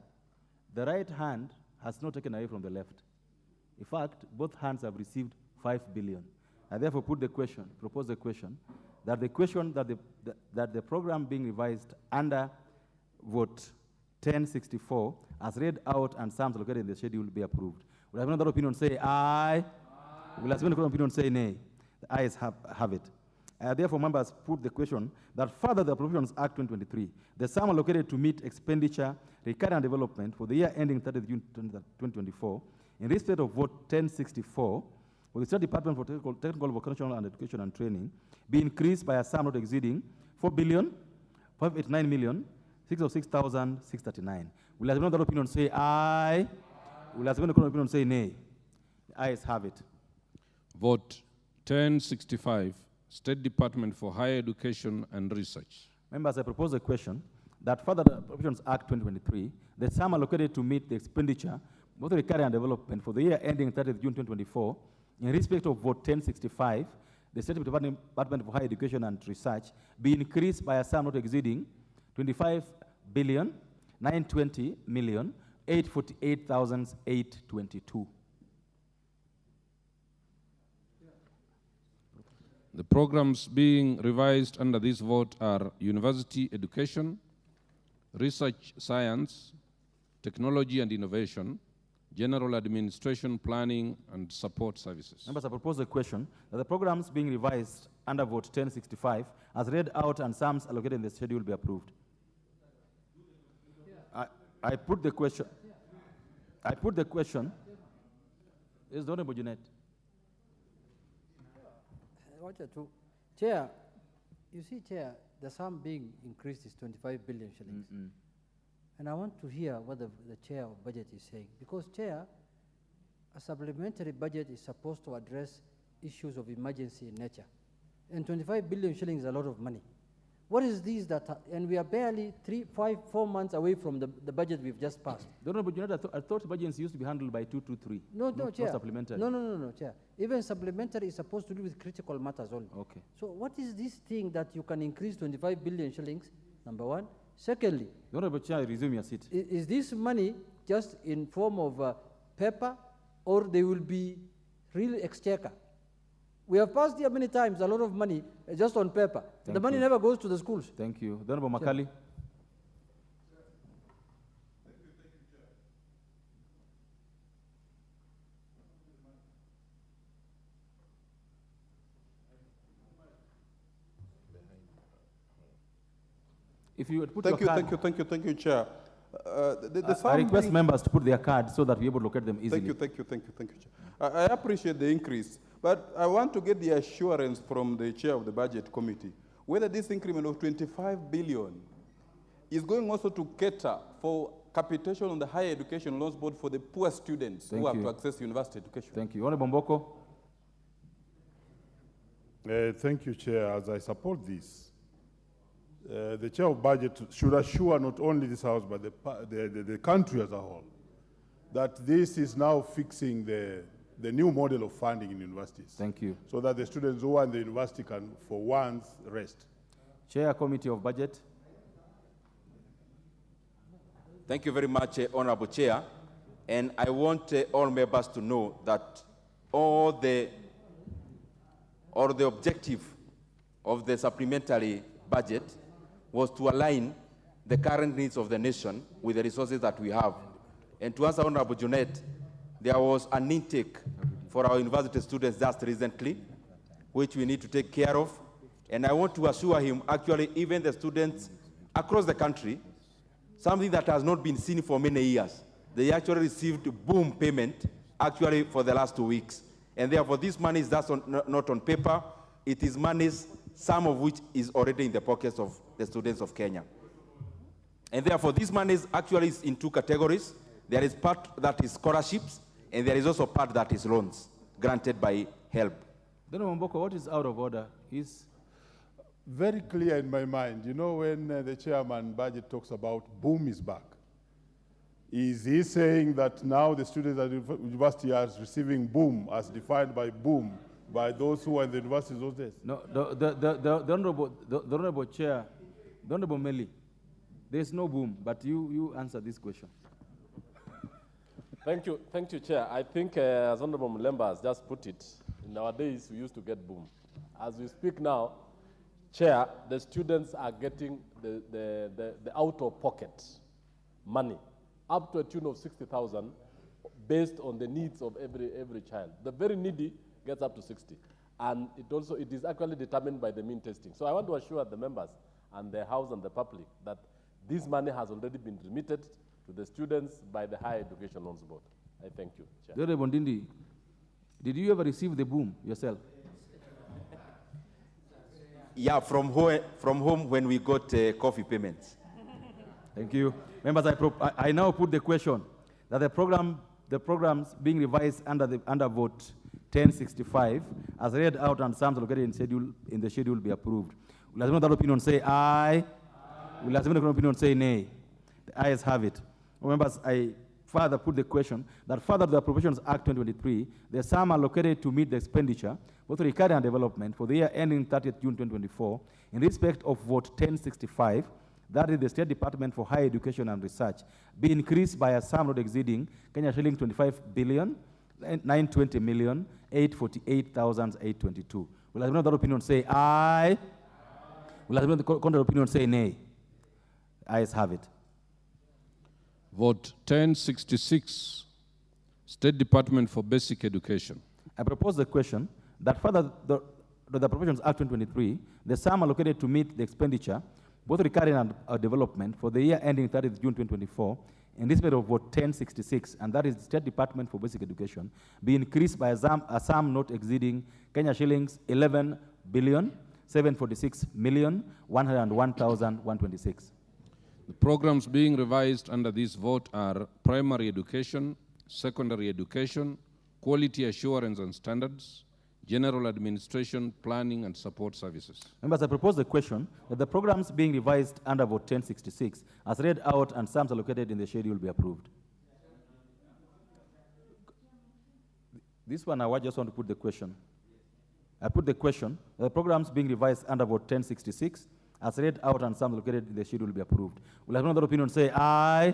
the right hand has not taken away from the left. In fact, both hands have received 5 billion. I therefore propose the question, that the program being revised under vote 1064 as read out and sums located in the schedule will be approved. Will I have another opinion say aye? Will I have another opinion say nay? The ayes have it. Therefore, members put the question that further the Appropriations Act 2023, the sum allocated to meet expenditure, recurrent development for the year ending 30th June 2024, in respect of vote 1064, for the State Department for Technical Vocational and Education and Training, be increased by a sum not exceeding 4,589,606,639. Will I have another opinion say aye? Will I have another opinion say nay? The ayes have it. Vote 1065. State Department for Higher Education and Research. Members, I propose a question that further the Appropriations Act 2023, the sum allocated to meet the expenditure, both recurrent and development for the year ending 30th June 2024, in respect of vote 1065, the State Department for Higher Education and Research, be increased by a sum not exceeding 25,920,848,822. The programs being revised under this vote are university education, research science, technology and innovation, general administration, planning, and support services. Members, I propose a question that the programs being revised under vote 1065 as read out and sums allocated in the schedule be approved. I put the question. Is the Honorable Jeanette? Chair, you see, Chair, the sum being increased is 25 billion shillings. And I want to hear what the Chair of Budget is saying. Because, Chair, a supplementary budget is supposed to address issues of emergency in nature. And 25 billion shillings is a lot of money. What is this and we are barely 4 months away from the budget we've just passed. But I thought budgets used to be handled by 223. No, Chair. Supplementary. No, Chair. Even supplementary is supposed to do with critical matters only. Okay. So what is this thing that you can increase 25 billion shillings, number one? Secondly, the Honorable Chair, resume your seat. Is this money just in form of paper, or they will be real exchequer? We have passed here many times a lot of money just on paper. The money never goes to the schools. Thank you. The Honorable Makali. If you would put Thank your you, card. thank you, Chair. I request members to put their cards so that we able to locate them easily. Thank you, Chair. I appreciate the increase, but I want to get the assurance from the Chair of the Budget Committee whether this increment of 25 billion is going also to cater for capitation on the higher education loans board for the poor students who have to access university education. Thank you. Honorable Mboko. Thank you, Chair. As I support this, the Chair of Budget should assure not only this House but the country as a whole that this is now fixing the new model of funding in universities. Thank you. So that the students who are in the university can, for once, rest. Chair, Committee of Budget. Thank you very much, Honorable Chair. And I want all members to know that all the objective of the supplementary budget was to align the current needs of the nation with the resources that we have. And to answer Honorable Junet, there was an intake for our university students just recently, which we need to take care of. And I want to assure him, actually, even the students across the country, something that has not been seen for many years, they actually received boom payment, actually, for the last 2 weeks. And therefore, this money is just not on paper. It is monies, some of which is already in the pockets of the students of Kenya. And therefore, this money is actually in two categories. There is part that is scholarships, and there is also part that is loans granted by HELP. Then, Mboko, what is out of order is very clear in my mind. You know, when the chairman budget talks about boom is back, is he saying that now the students at the university are receiving boom as defined by boom by those who are in the universities those days? No, the Honorable Chair, the Honorable Meli, there is no boom, but you answer this question. Thank you, Chair. I think, as Honorable Mulemba has just put it, in our days we used to get boom. As we speak now, Chair, the students are getting the out-of-pocket money up to a tune of 60,000 based on the needs of every child. The very needy gets up to 60. And it is actually determined by the mean testing. So I want to assure the members and the House and the public that this money has already been remitted to the students by the Higher Education Loans Board. I thank you, Chair. Dr. Bondindi, did you ever receive the boom yourself? Yeah, from home when we got coffee payments. Thank you. Members, I now put the question that the programs being revised under vote 1065 as read out and sums located in the schedule be approved. Will that opinion say aye? Will that opinion say nay? The ayes have it. Members, I further put the question that further to the Appropriations Act 2023, the sum allocated to meet the expenditure, both recurring and development, for the year ending 30th June 2024, in respect of vote 1065, that is the State Department for Higher Education and Research, be increased by a sum not exceeding Kenya shilling 25 billion, 920 million, 848,822. Will that opinion say aye? Will that contrary opinion say nay? Ayes have it. Vote 1066, State Department for Basic Education. I propose the question that further the Appropriations Act 2023, the sum allocated to meet the expenditure, both recurring and development, for the year ending 30th June 2024, in respect of vote 1066, and that is the State Department for Basic Education, be increased by a sum not exceeding Kenya shillings 11 billion, 746 million, 101,126. The programs being revised under this vote are primary education, secondary education, quality assurance and standards, general administration, planning and support services. Members, I propose the question that the programs being revised under vote 1066 as read out and sums allocated in the schedule be approved. This one I just want to put the question. I put the question that the programs being revised under vote 1066 as read out and sums allocated in the schedule will be approved. Will another opinion say aye?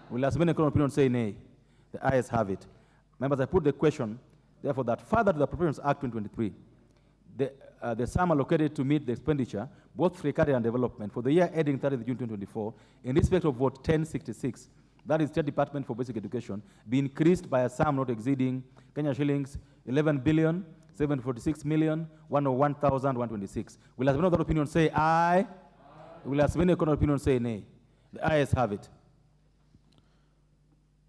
Will as many opinion say nay? The ayes have it. Members, I put the question therefore, that further to the Appropriations Act 2023, the sum allocated to meet the expenditure, both for recovery and development, for the year ending 30th June 2024, in respect of vote 1066, that is State Department for Basic Education, be increased by a sum not exceeding Kenya shillings 11,746,101,126. Will as many other opinion say aye? Will as many other opinion say nay? The ayes have it.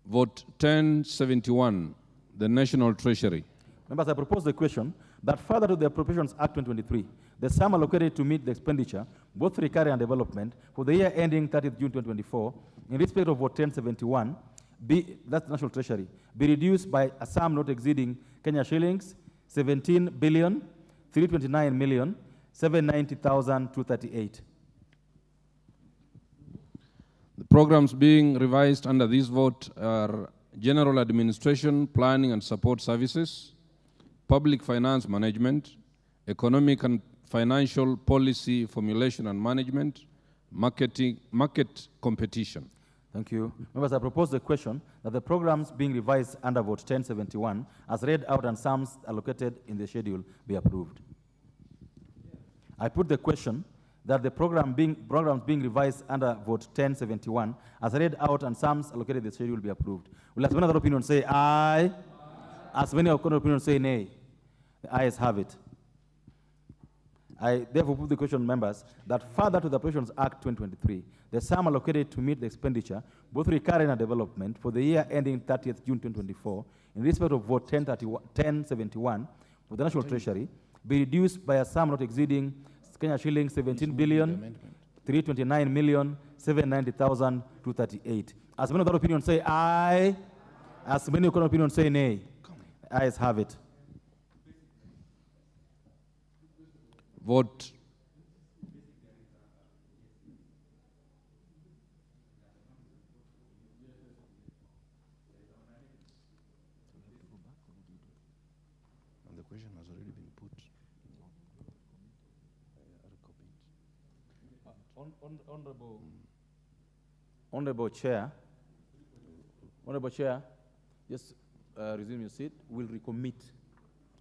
Vote 1071, the National Treasury. Members, I propose the question that further to the Appropriations Act 2023, the sum allocated to meet the expenditure, both for recovery and development, for the year ending 30th June 2024, in respect of vote 1071, that's National Treasury, be reduced by a sum not exceeding Kenya shillings 17,329,790,238. The programs being revised under this vote are General Administration, Planning and Support Services, Public Finance Management, Economic and Financial Policy Formulation and Management, Market Competition. Thank you. Members, I propose the question that the programs being revised under vote 1071, as read out and sums allocated in the schedule, be approved. I put the question that the programs being revised under vote 1071, as read out and sums allocated in the schedule, be approved. Will as many other opinions say aye? As many other opinions say nay? The ayes have it. I therefore put the question, members, that further to the Appropriations Act 2023, the sum allocated to meet the expenditure, both recurring and development, for the year ending 30th June 2024, in respect of vote 1071 for the National Treasury, be reduced by a sum not exceeding Kenya shillings 17,329,790,238. As many other opinions say aye, as many other opinions say nay. The ayes have it. Vote. And the question has already been put. Honorable Chair, just resume your seat. We'll recommit.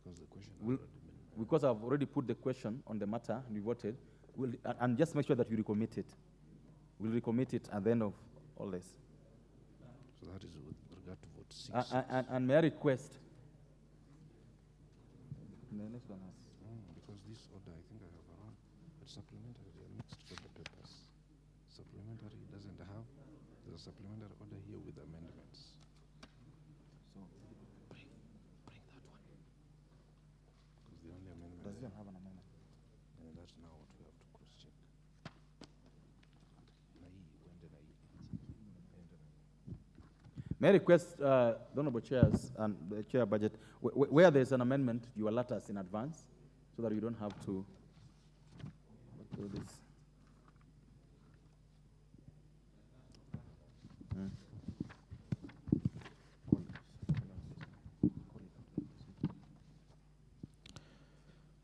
Because the question because I've already put the question on the matter and we voted, and just make sure that you recommit it. We'll recommit it at the end of all this. So that is with regard to vote 6. And may I request? The next one has. Because this order, I think I have around, but supplementary, they are mixed with the papers. Supplementary doesn't have, there's a supplementary order here with amendments. So bring that one. Because the only amendment. Does it have an amendment? And that's now what we have to cross-check. May I request the Honorable Chairs and the Chair Budget, where there's an amendment, you alert us in advance so that you don't have to do this.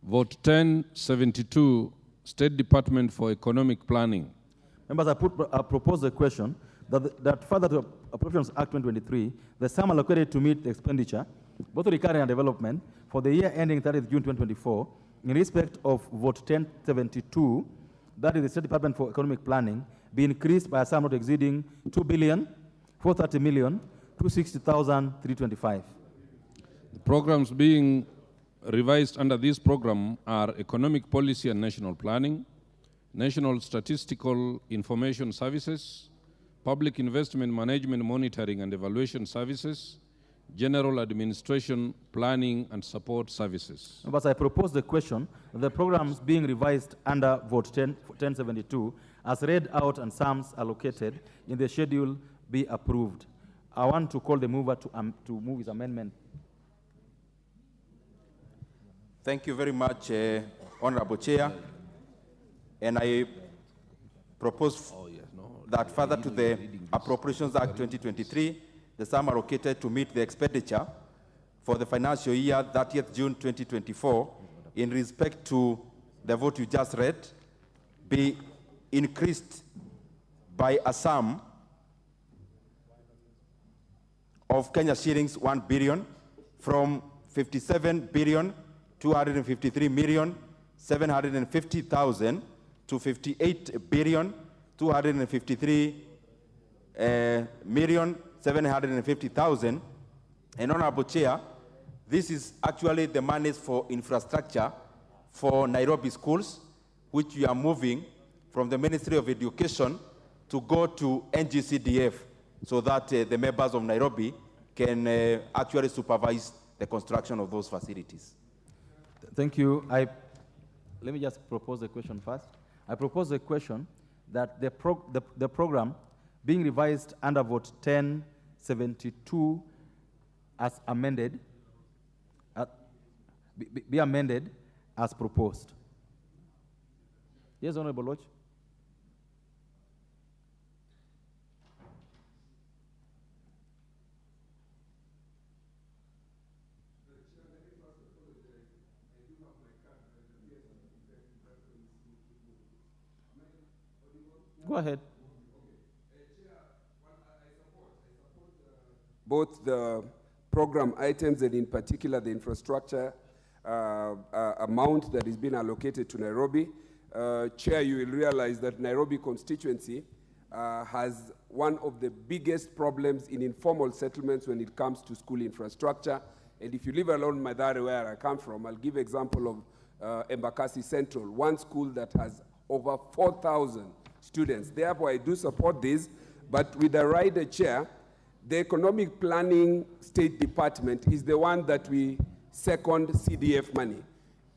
Vote 1072, State Department for Economic Planning. Members, I propose the question that further to Appropriations Act 2023, the sum allocated to meet the expenditure, both recurring and development, for the year ending 30th June 2024, in respect of vote 1072, that is the State Department for Economic Planning, be increased by a sum not exceeding 2,430,260,325. The programs being revised under this program are Economic Policy and National Planning, National Statistical Information Services, Public Investment Management Monitoring and Evaluation Services, General Administration, Planning and Support Services. Members, I propose the question that the programs being revised under vote 1072, as read out and sums allocated in the schedule, be approved. I want to call the mover to move his amendment. Thank you very much, Honorable Chair. And I propose that further to the Appropriations Act 2023, the sum allocated to meet the expenditure for the financial year 30th June 2024, in respect to the vote you just read, be increased by a sum of Kenya shillings 1 billion from 57,253,750,000 to 58,253,750,000. And Honorable Chair, this is actually the monies for infrastructure for Nairobi schools, which we are moving from the Ministry of Education to go to NGCDF so that the members of Nairobi can actually supervise the construction of those facilities. Thank you. Let me just propose a question first. I propose a question that the program being revised under vote 1072 as amended, be amended as proposed. Yes, Honorable Lodge. Go ahead. Both the program items and in particular the infrastructure amount that is being allocated to Nairobi. Chair, you will realize that Nairobi constituency has one of the biggest problems in informal settlements when it comes to school infrastructure. And if you leave alone Mathare, where I come from, I'll give example of Embakasi Central, one school that has over 4,000 students. Therefore, I do support this, but with the rider chair, the Economic Planning State Department is the one that we second CDF money.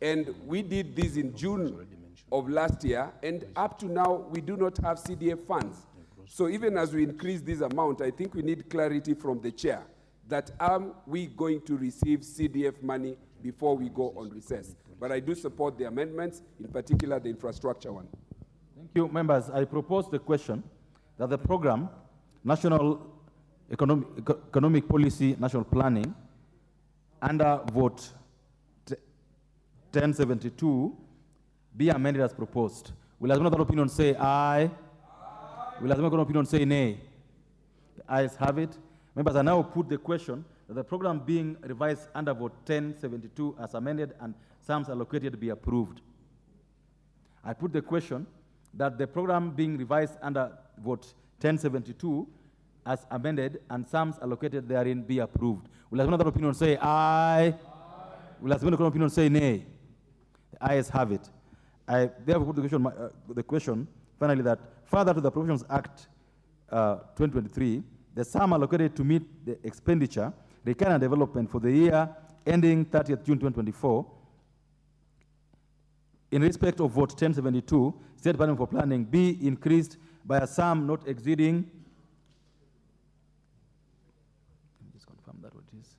And we did this in June of last year, and up to now, we do not have CDF funds. So even as we increase this amount, I think we need clarity from the chair that are we going to receive CDF money before we go on recess? But I do support the amendments, in particular the infrastructure one. Thank you, members. I propose the question that the program, National Economic Policy, National Planning, under vote 1072, be amended as proposed. Will another opinion say aye? Aye. Will another opinion say nay? The ayes have it. Members, I now put the question that the program being revised under vote 1072 as amended and sums allocated be approved. I put the question that the program being revised under vote 1072 as amended and sums allocated therein be approved. Will another opinion say aye? Aye. Will another opinion say nay? The ayes have it. I therefore put the question finally that further to the Appropriations Act 2023, the sum allocated to meet the expenditure required and development for the year ending 30th June 2024 in respect of vote 1072, State Department for Planning, be increased by a sum not exceeding, let me just confirm that what it is.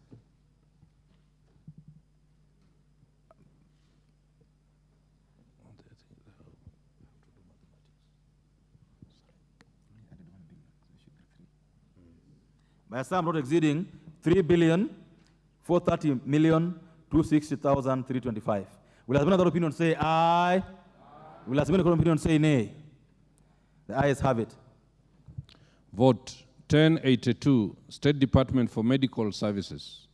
By a sum not exceeding 3,430,260,325. Will another opinion say aye? Aye. Will another opinion say nay? The ayes have it. Vote 1082, State Department for Medical Services.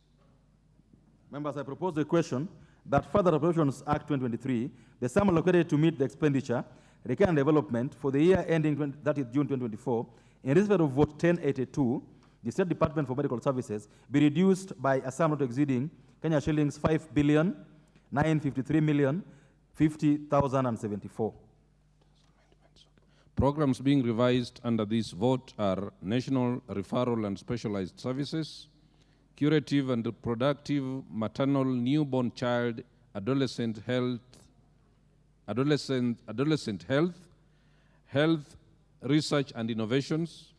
Members, I propose the question that further Appropriations Act 2023, the sum allocated to meet the expenditure, required and development for the year ending 30th June 2024, in respect of vote 1082, the State Department for Medical Services be reduced by a sum not exceeding Kenya shillings 5,953,050,074. Programs being revised under this vote are National Referral and Specialized Services, Curative and Reproductive Maternal Newborn Child Adolescent Health, Health Research and Innovations,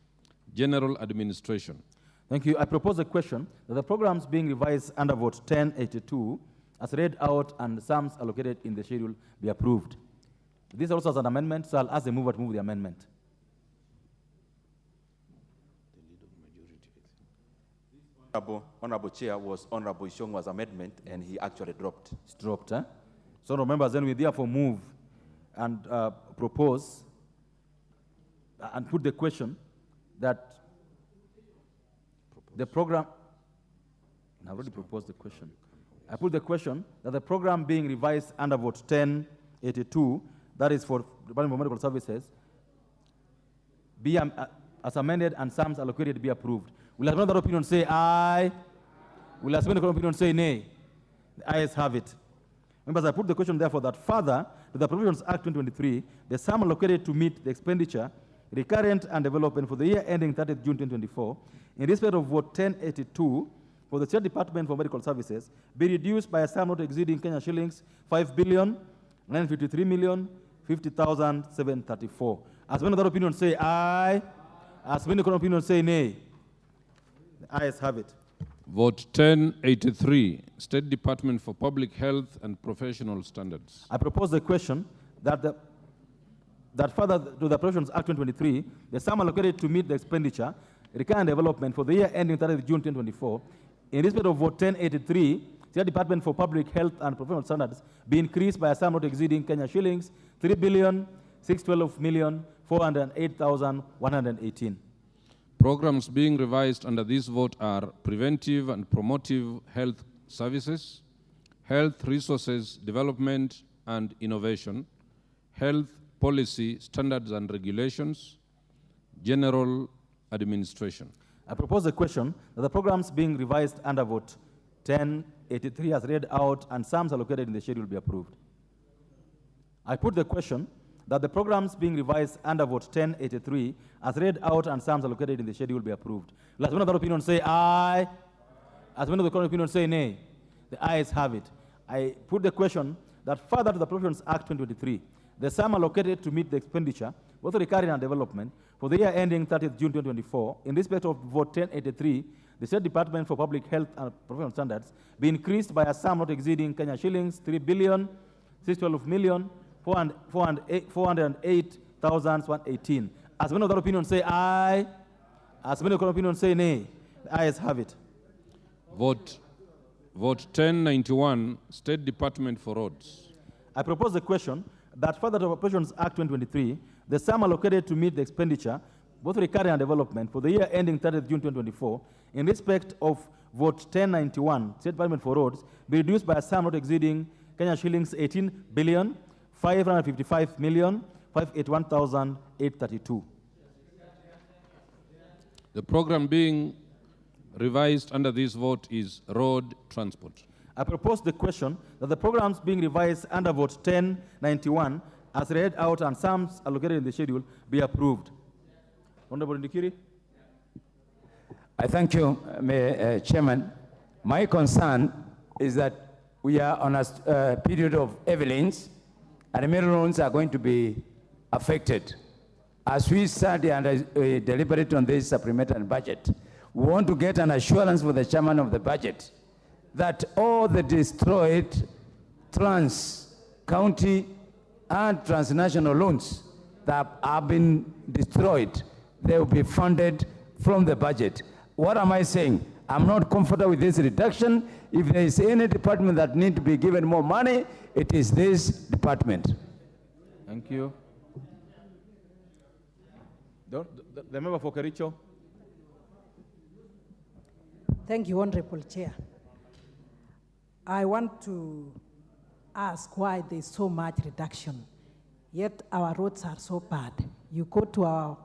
General Administration. Thank you. I propose a question that the programs being revised under vote 1082 as read out and the sums allocated in the schedule be approved. This also has an amendment, so I'll ask the mover to move the amendment. Honorable Chair was Honorable Ishongwa's amendment, and he actually dropped. It's dropped, eh? So, members, then we therefore move and propose and put the question that the program, I've already proposed the question. I put the question that the program being revised under vote 1082, that is for Department of Medical Services, be as amended and sums allocated be approved. Will another opinion say aye? Will a second opinion say nay? The ayes have it. Members, I put the question therefore that further to the Appropriations Act 2023, the sum allocated to meet the expenditure, recurrent and development for the year ending 30th June 2024, in respect of vote 1082 for the State Department for Medical Services, be reduced by a sum not exceeding Kenya shillings 5,953,050,734. As many other opinions say aye, as many other opinions say nay. The ayes have it. Vote 1083, State Department for Public Health and Professional Standards. I propose the question that further to the Appropriations Act 2023, the sum allocated to meet the expenditure, recurrent development for the year ending 30th June 2024, in respect of vote 1083, State Department for Public Health and Professional Standards, be increased by a sum not exceeding Kenya shillings 3,612,408,118. Programs being revised under this vote are preventive and promotive health services, health resources development and innovation, health policy standards and regulations, general administration. I propose the question that the programs being revised under vote 1083 as read out and sums allocated in the schedule be approved. I put the question that the programs being revised under vote 1083 as read out and sums allocated in the schedule be approved. Will as many other opinions say aye? As many other opinions say nay? The ayes have it. I put the question that further to the Appropriations Act 2023, the sum allocated to meet the expenditure, both recurring and development, for the year ending 30th June 2024, in respect of vote 1083, the State Department for Public Health and Professional Standards, be increased by a sum not exceeding Kenya shillings 3,612,408,118. As many other opinions say aye, as many other opinions say nay. The ayes have it. Vote 1091, State Department for Roads. I propose the question that further to Appropriations Act 2023, the sum allocated to meet the expenditure, both recurring and development, for the year ending 30th June 2024, in respect of vote 1091, State Department for Roads, be reduced by a sum not exceeding Kenya shillings 18,555,581,832. The program being revised under this vote is road transport. I propose the question that the programs being revised under vote 1091 as read out and sums allocated in the schedule be approved. Honorable Ndikiri. I thank you, Chairman. My concern is that we are on a period of evidence and many loans are going to be affected. As we study and deliberate on this supplementary budget, we want to get an assurance for the chairman of the budget that all the destroyed trans-county and transnational loans that have been destroyed, they will be funded from the budget. What am I saying? I'm not comfortable with this reduction. If there is any department that needs to be given more money, it is this department. Thank you. The member for Kericho. Thank you, Honorable Chair. I want to ask why there's so much reduction, yet our roads are so bad. You go to our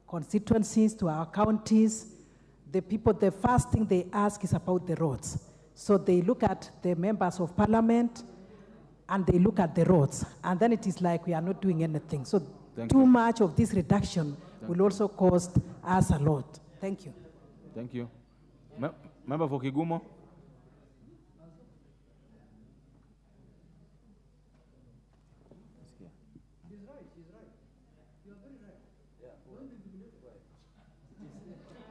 constituencies, to our counties, the people, the first thing they ask is about the roads. So they look at the members of parliament and they look at the roads, and then it is like we are not doing anything. So too much of this reduction will also cost us a lot. Thank you. Thank you. Member for Kigumo.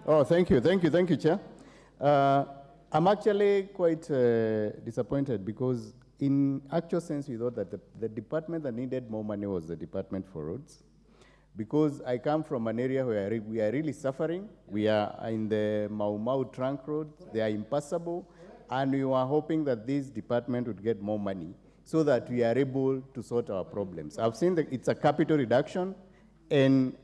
Oh, thank you, Chair. I'm actually quite disappointed because in actual sense, we thought that the department that needed more money was the Department for Roads. Because I come from an area where we are really suffering. We are in the Mau Mau trunk road. They are impassable. And we were hoping that this department would get more money so that we are able to sort our problems. I've seen that it's a capital reduction, and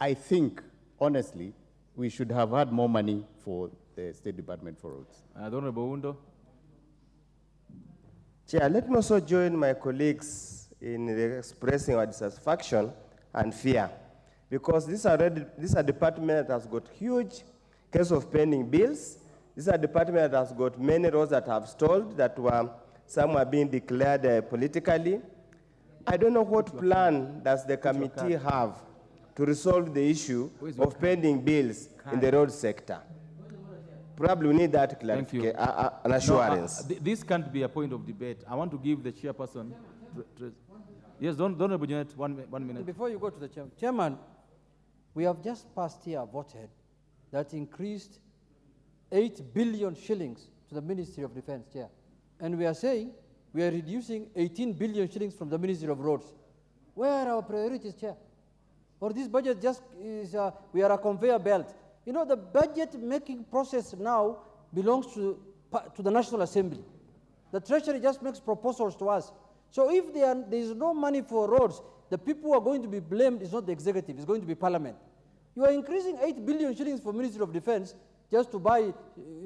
I think, honestly, we should have had more money for the State Department for Roads. Honorable Undo. Chair, let me also join my colleagues in expressing our dissatisfaction and fear, because this is a department that has got huge case of pending bills. This is a department that has got many roads that have stalled, some are being declared politically. I don't know what plan does the committee have to resolve the issue of pending bills in the road sector. Probably we need that clarification, an assurance. No, this can't be a point of debate. I want to give the chairperson. Yes, don't Bunyet, one minute. Before you go to the chairman, we have just passed here a voted that increased 8 billion shillings to the Ministry of Defense, Chair. And we are saying we are reducing 18 billion shillings from the Ministry of Roads. Where are our priorities, Chair? Or this budget just is, we are a conveyor belt. You know, the budget making process now belongs to the National Assembly. The Treasury just makes proposals to us. So if there is no money for roads, the people who are going to be blamed is not the executive, it's going to be Parliament. You are increasing 8 billion shillings for Ministry of Defense just to buy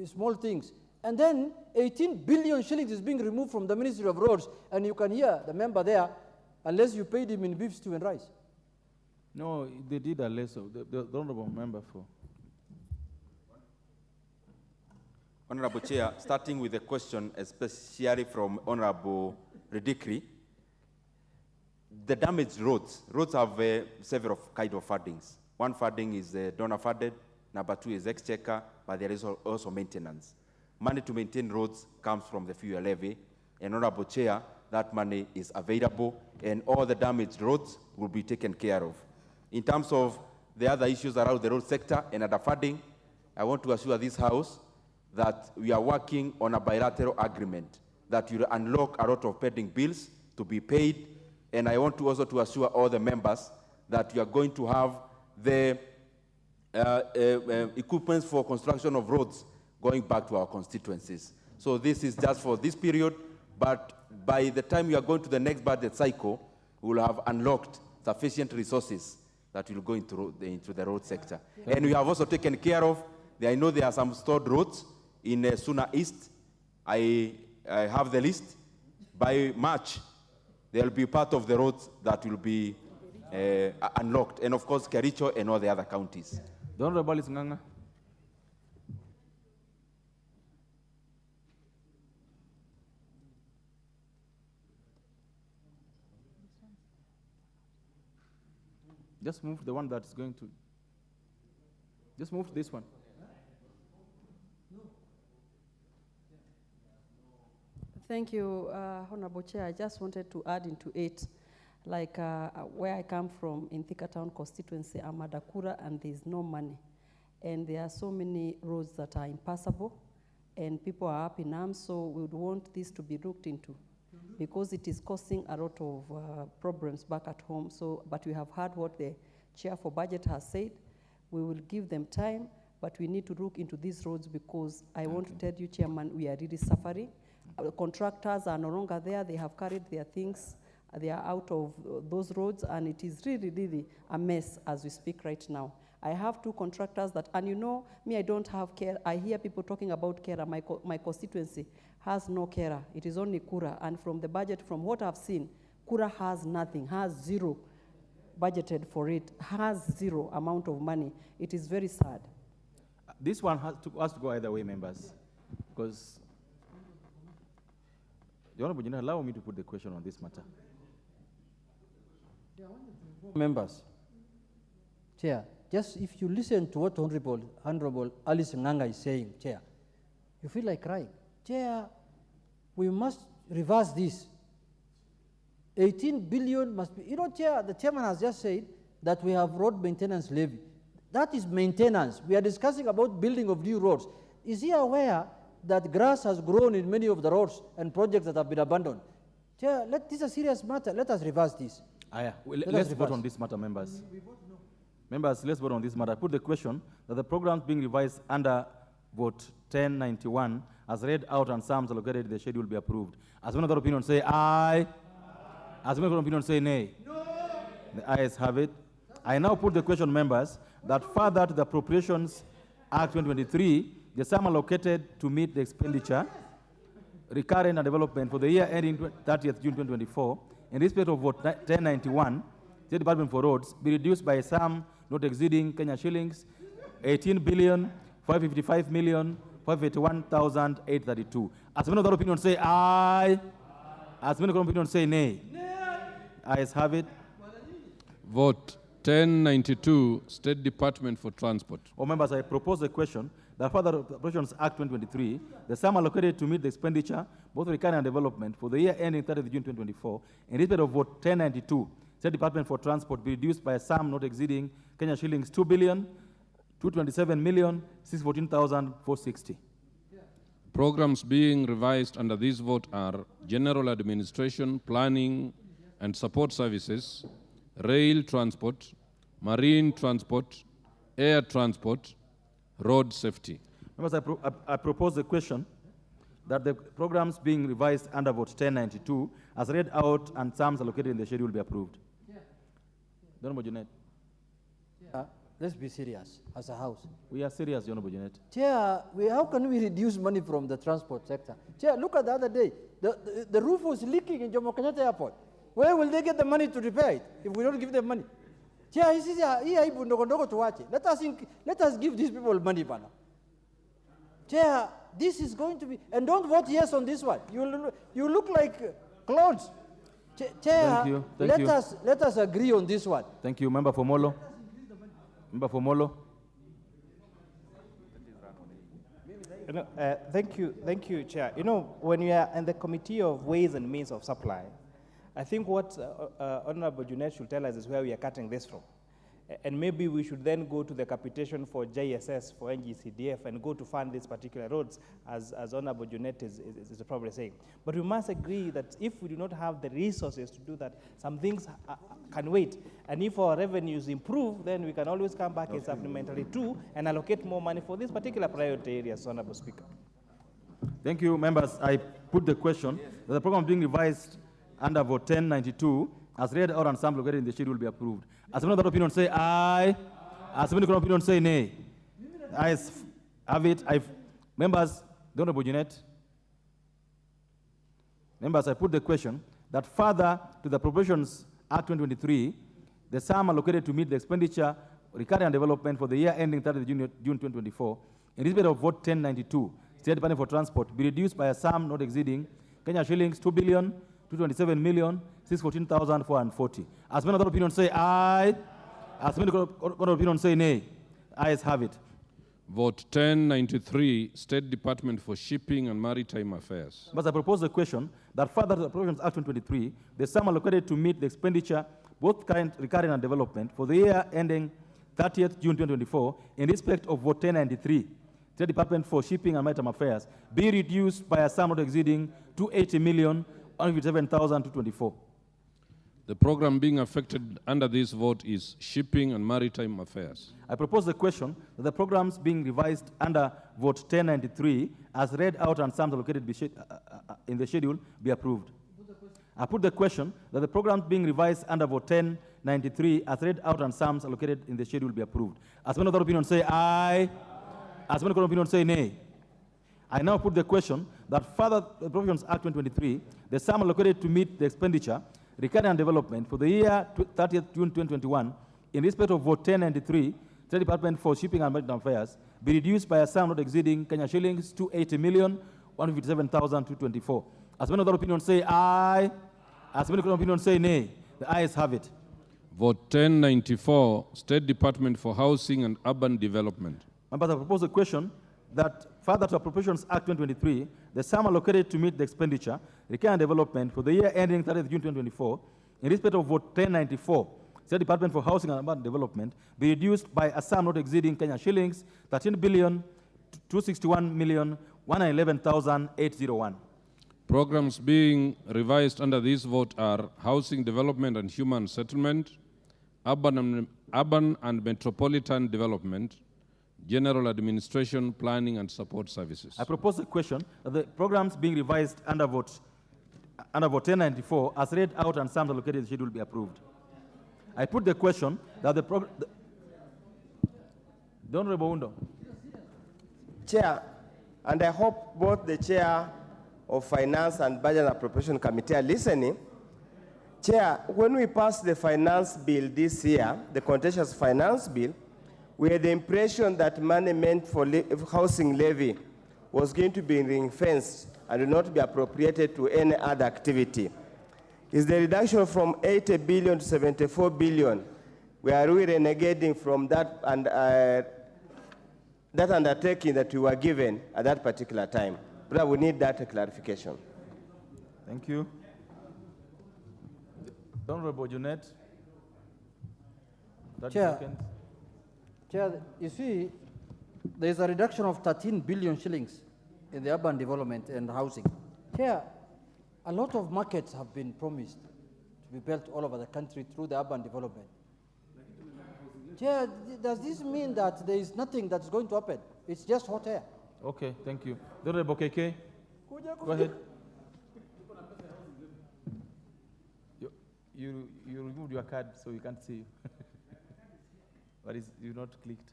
small things. And then 18 billion shillings is being removed from the Ministry of Roads, and you can hear the member there, unless you paid him in beef stew and rice. No, they did a less of the honorable member for. Honorable Chair, starting with the question, especially from Honorable Redikri, the damaged roads have several kind of fundings. One funding is donor funded, number 2 is exchequer, but there is also maintenance. Money to maintain roads comes from the fuel levy, and Honorable Chair, that money is available, and all the damaged roads will be taken care of. In terms of the other issues around the road sector and other funding, I want to assure this House that we are working on a bilateral agreement that will unlock a lot of pending bills to be paid, and I want to also to assure all the members that we are going to have the equipment for construction of roads going back to our constituencies. So this is just for this period, but by the time we are going to the next budget cycle, we will have unlocked sufficient resources that will go into the road sector. And we have also taken care of, I know there are some stored roads in Suna East. I have the list. By March, there will be part of the roads that will be unlocked. And of course, Kericho and all the other counties. The Honorable is Nganga. Just move the one that's going to. Just move to this one. Thank you, Honorable Chair. I just wanted to add into it, like where I come from in Thika Town constituency, I'm at Akura, and there's no money. And there are so many roads that are impassable, and people are up in arms, so we would want this to be looked into, because it is causing a lot of problems back at home. So, but we have heard what the Chair for Budget has said. We will give them time, but we need to look into these roads, because I want to tell you, Chairman, we are really suffering. Contractors are no longer there. They have carried their things. They are out of those roads, and it is really, really a mess as we speak right now. I have 2 contractors that, and you know, me, I don't have care. I hear people talking about carer. My constituency has no carer. It is only Kura, and from the budget, from what I've seen, Kura has nothing, has zero budgeted for it, has zero amount of money. It is very sad. This one has to go either way, members, because the Honorable General, allow me to put the question on this matter. Members, Chair, just if you listen to what Honorable Alice Nganga is saying, Chair, you feel like crying. Chair, we must reverse this. 18 billion must be, you know, Chair, the chairman has just said that we have road maintenance levy. That is maintenance. We are discussing about building of new roads. Is he aware that grass has grown in many of the roads and projects that have been abandoned? Chair, this is a serious matter. Let us reverse this. Let's vote on this matter, members. Members, let's vote on this matter. I put the question that the programs being revised under vote 1091 as read out and sums allocated in the schedule be approved. As one other opinion say aye. As one other opinion say nay. No. The ayes have it. I now put the question, members, that further to the Appropriations Act 2023, the sum allocated to meet the expenditure recurrent and development for the year ending 30th June 2024, in respect of vote 1091, State Department for Roads, be reduced by a sum not exceeding Kenya shillings 18,555,581,832. As many of the opinion say aye. As many of the opinion say nay. Ayes have it. Vote 1092, State Department for Transport. All members, I propose the question that further Appropriations Act 2023, the sum allocated to meet the expenditure, both recurrent and development, for the year ending 30th June 2024, in respect of vote 1092, State Department for Transport, be reduced by a sum not exceeding Kenya shillings 2,227,614,460. Programs being revised under this vote are General Administration, Planning and Support Services, Rail Transport, Marine Transport, Air Transport, Road Safety. Members, I propose the question that the programs being revised under vote 1092, as read out and sums allocated in the schedule, be approved. Honorable Junet. Let's be serious as a house. We are serious, Honorable Junet. Chair, how can we reduce money from the transport sector? Chair, look at the other day. The roof was leaking in Jomo Kenyatta Airport. Where will they get the money to repair it if we don't give them money? Chair, let us give these people money, Bana. Chair, this is going to be, and don't vote yes on this one. You look like clowns. Chair, let us agree on this one. Thank you. Member for Molo. Member for Molo. Thank you, Chair. You know, when we are in the Committee of Ways and Means of Supply, I think what Honorable Junet should tell us is where we are cutting this from. And maybe we should then go to the capitation for JSS, for NGCDF, and go to fund these particular roads, as Honorable Junet is probably saying. But we must agree that if we do not have the resources to do that, some things can wait. And if our revenues improve, then we can always come back in supplementary 2 and allocate more money for these particular priority areas, Honorable Speaker. Thank you, members. I put the question that the program being revised under vote 1092, as read out and sum located in the schedule, will be approved. As many of the opinion say aye. As many of the opinion say nay. Ayes have it. Members, the Honorable Junet. Members, I put the question that further to the Appropriations Act 2023, the sum allocated to meet the expenditure, recurrent and development for the year ending 30th June 2024, in respect of vote 1092, State Department for Transport, be reduced by a sum not exceeding Kenya shillings 2,227,614,440. As many of the opinion say aye. As many of the opinion say nay. Ayes have it. Vote 1093, State Department for Shipping and Maritime Affairs. But I propose the question that further to the Appropriations Act 2023, the sum allocated to meet the expenditure, both current, recurring and development, for the year ending 30th June 2024, in respect of vote 1093, State Department for Shipping and Maritime Affairs, be reduced by a sum not exceeding 280,157,224. The program being affected under this vote is Shipping and Maritime Affairs. I propose the question that the programs being revised under vote 1093, as read out and sums allocated in the schedule, be approved. I put the question that the programs being revised under vote 1093, as read out and sums allocated in the schedule, be approved. As many of the opinion say aye. As many of the opinion say nay. I now put the question that further the Appropriations Act 2023, the sum allocated to meet the expenditure, recurrent and development for the year 30th June 2021, in respect of vote 1093, State Department for Shipping and Maritime Affairs, be reduced by a sum not exceeding Kenya shillings 280,157,224. As many of the opinion say aye. As many of the opinion say nay. The ayes have it. Vote 1094, State Department for Housing and Urban Development. Members, I propose a question that further to Appropriations Act 2023, the sum allocated to meet the expenditure, recurrent and development for the year ending 30th June 2024, in respect of vote 1094, State Department for Housing and Urban Development, be reduced by a sum not exceeding Kenya shillings 13,261,111,801. Programs being revised under this vote are Housing Development and Human Settlement, Urban and Metropolitan Development, General Administration, Planning and Support Services. I propose a question that the programs being revised under vote 1094, as read out and sums allocated in the schedule, be approved. I put the question that the Honorable Undo. Chair, and I hope both the Chair of Finance and Budget and Appropriation Committee are listening, Chair, when we passed the finance bill this year, the contentious finance bill, we had the impression that money meant for housing levy was going to be ring-fenced and will not be appropriated to any other activity. Is the reduction from 80 billion to 74 billion, are we renegating from that and that undertaking that we were given at that particular time? But we need that clarification. Thank you. Honorable Junet. Chair, you see, there is a reduction of 13 billion shillings in the urban development and housing. Chair, a lot of markets have been promised to be built all over the country through the urban development. Chair, does this mean that there is nothing that's going to happen? It's just hot air. Okay, thank you. Honorable KK. Go ahead. You removed your card, so we can't see you. But you not clicked.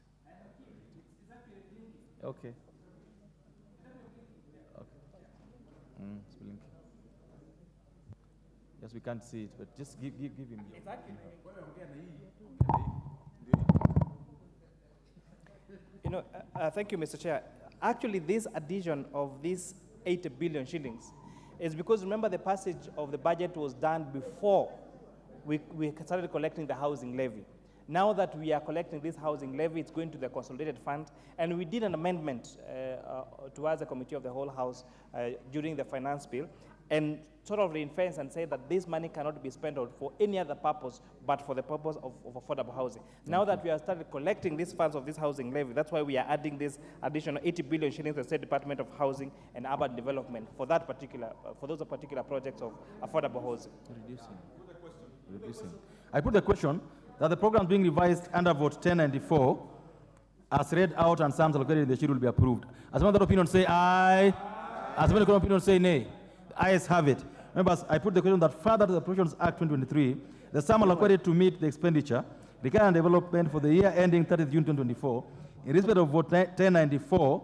Okay. It's blinking. Yes, we can't see it, but just give him. Thank you, Mr. Chair. Actually, this addition of these 80 billion shillings is because, remember, the passage of the budget was done before we started collecting the housing levy. Now that we are collecting this housing levy, it's going to the consolidated fund, and we did an amendment towards the Committee of the Whole House during the finance bill, and sort of reinforce and say that this money cannot be spent for any other purpose but for the purpose of affordable housing. Now that we have started collecting these funds of this housing levy, that's why we are adding this additional 80 billion shillings to the State Department of Housing and Urban Development for that particular, for those particular projects of affordable housing. Reducing. I put the question that the program being revised under vote 1094 as read out and sums allocated in the schedule will be approved. As many other opinions say aye. As many opinions say nay. The ayes have it. Members, I put the question that further to the Appropriations Act 2023, the sum allocated to meet the expenditure, required and development for the year ending 30th June 2024, in respect of vote 1094,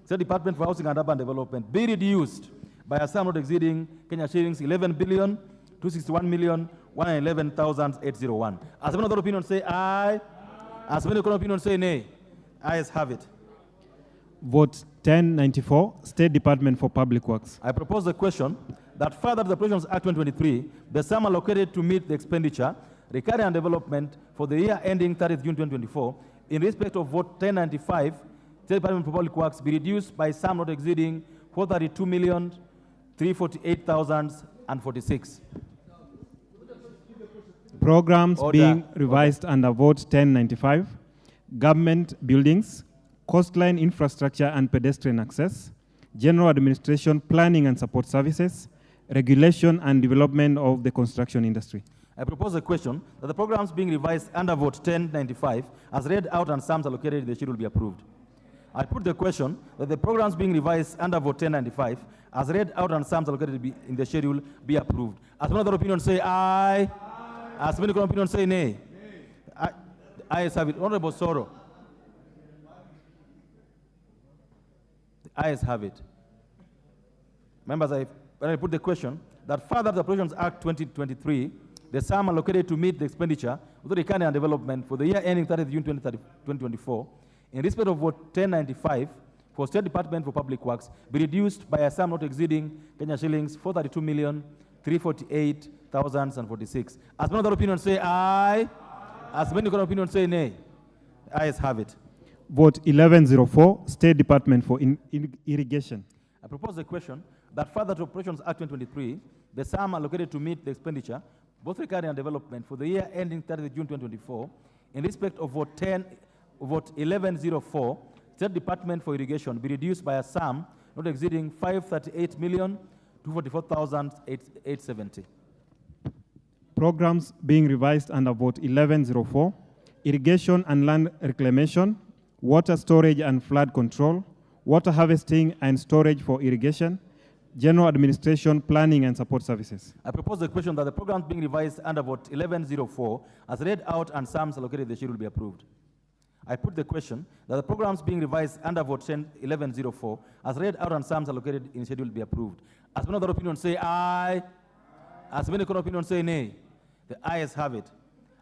State Department for Housing and Urban Development, be reduced by a sum not exceeding Kenya shillings 11,261,111,801. As many other opinions say aye. As many opinions say nay. Ayes have it. Vote 1094, State Department for Public Works. I propose the question that further to the Appropriations Act 2023, the sum allocated to meet the expenditure, required and development for the year ending 30th June 2024, in respect of vote 1095, State Department for Public Works, be reduced by sum not exceeding 432,348,046. Programs being revised under vote 1095, government buildings, coastline infrastructure and pedestrian access, general administration, planning and support services, regulation and development of the construction industry. I propose a question that the programs being revised under vote 1095 as read out and sums allocated in the schedule be approved. I put the question that the programs being revised under vote 1095 as read out and sums allocated in the schedule be approved. As many other opinions say aye. As many opinions say nay. Ayes have it. Honorable Soro. The ayes have it. Members, when I put the question that further the Appropriations Act 2023, the sum allocated to meet the expenditure of the recovery and development for the year ending 30th June 2024, in respect of vote 1095 for State Department for Public Works, be reduced by a sum not exceeding Kenya shillings 432,348,046. As many other opinions say aye. As many other opinions say nay. Ayes have it. Vote 1104, State Department for Irrigation. I propose the question that further to Appropriations Act 2023, the sum allocated to meet the expenditure, both recovery and development for the year ending 30th June 2024, in respect of vote 1104, State Department for Irrigation, be reduced by a sum not exceeding 538,244,870. Programs being revised under vote 1104, irrigation and land reclamation, water storage and flood control, water harvesting and storage for irrigation, general administration, planning and support services. I propose the question that the programs being revised under vote 1104 as read out and sums allocated in the schedule be approved. I put the question that the programs being revised under vote 1104 as read out and sums allocated in schedule be approved. As many other opinions say aye. As many other opinions say nay. The ayes have it.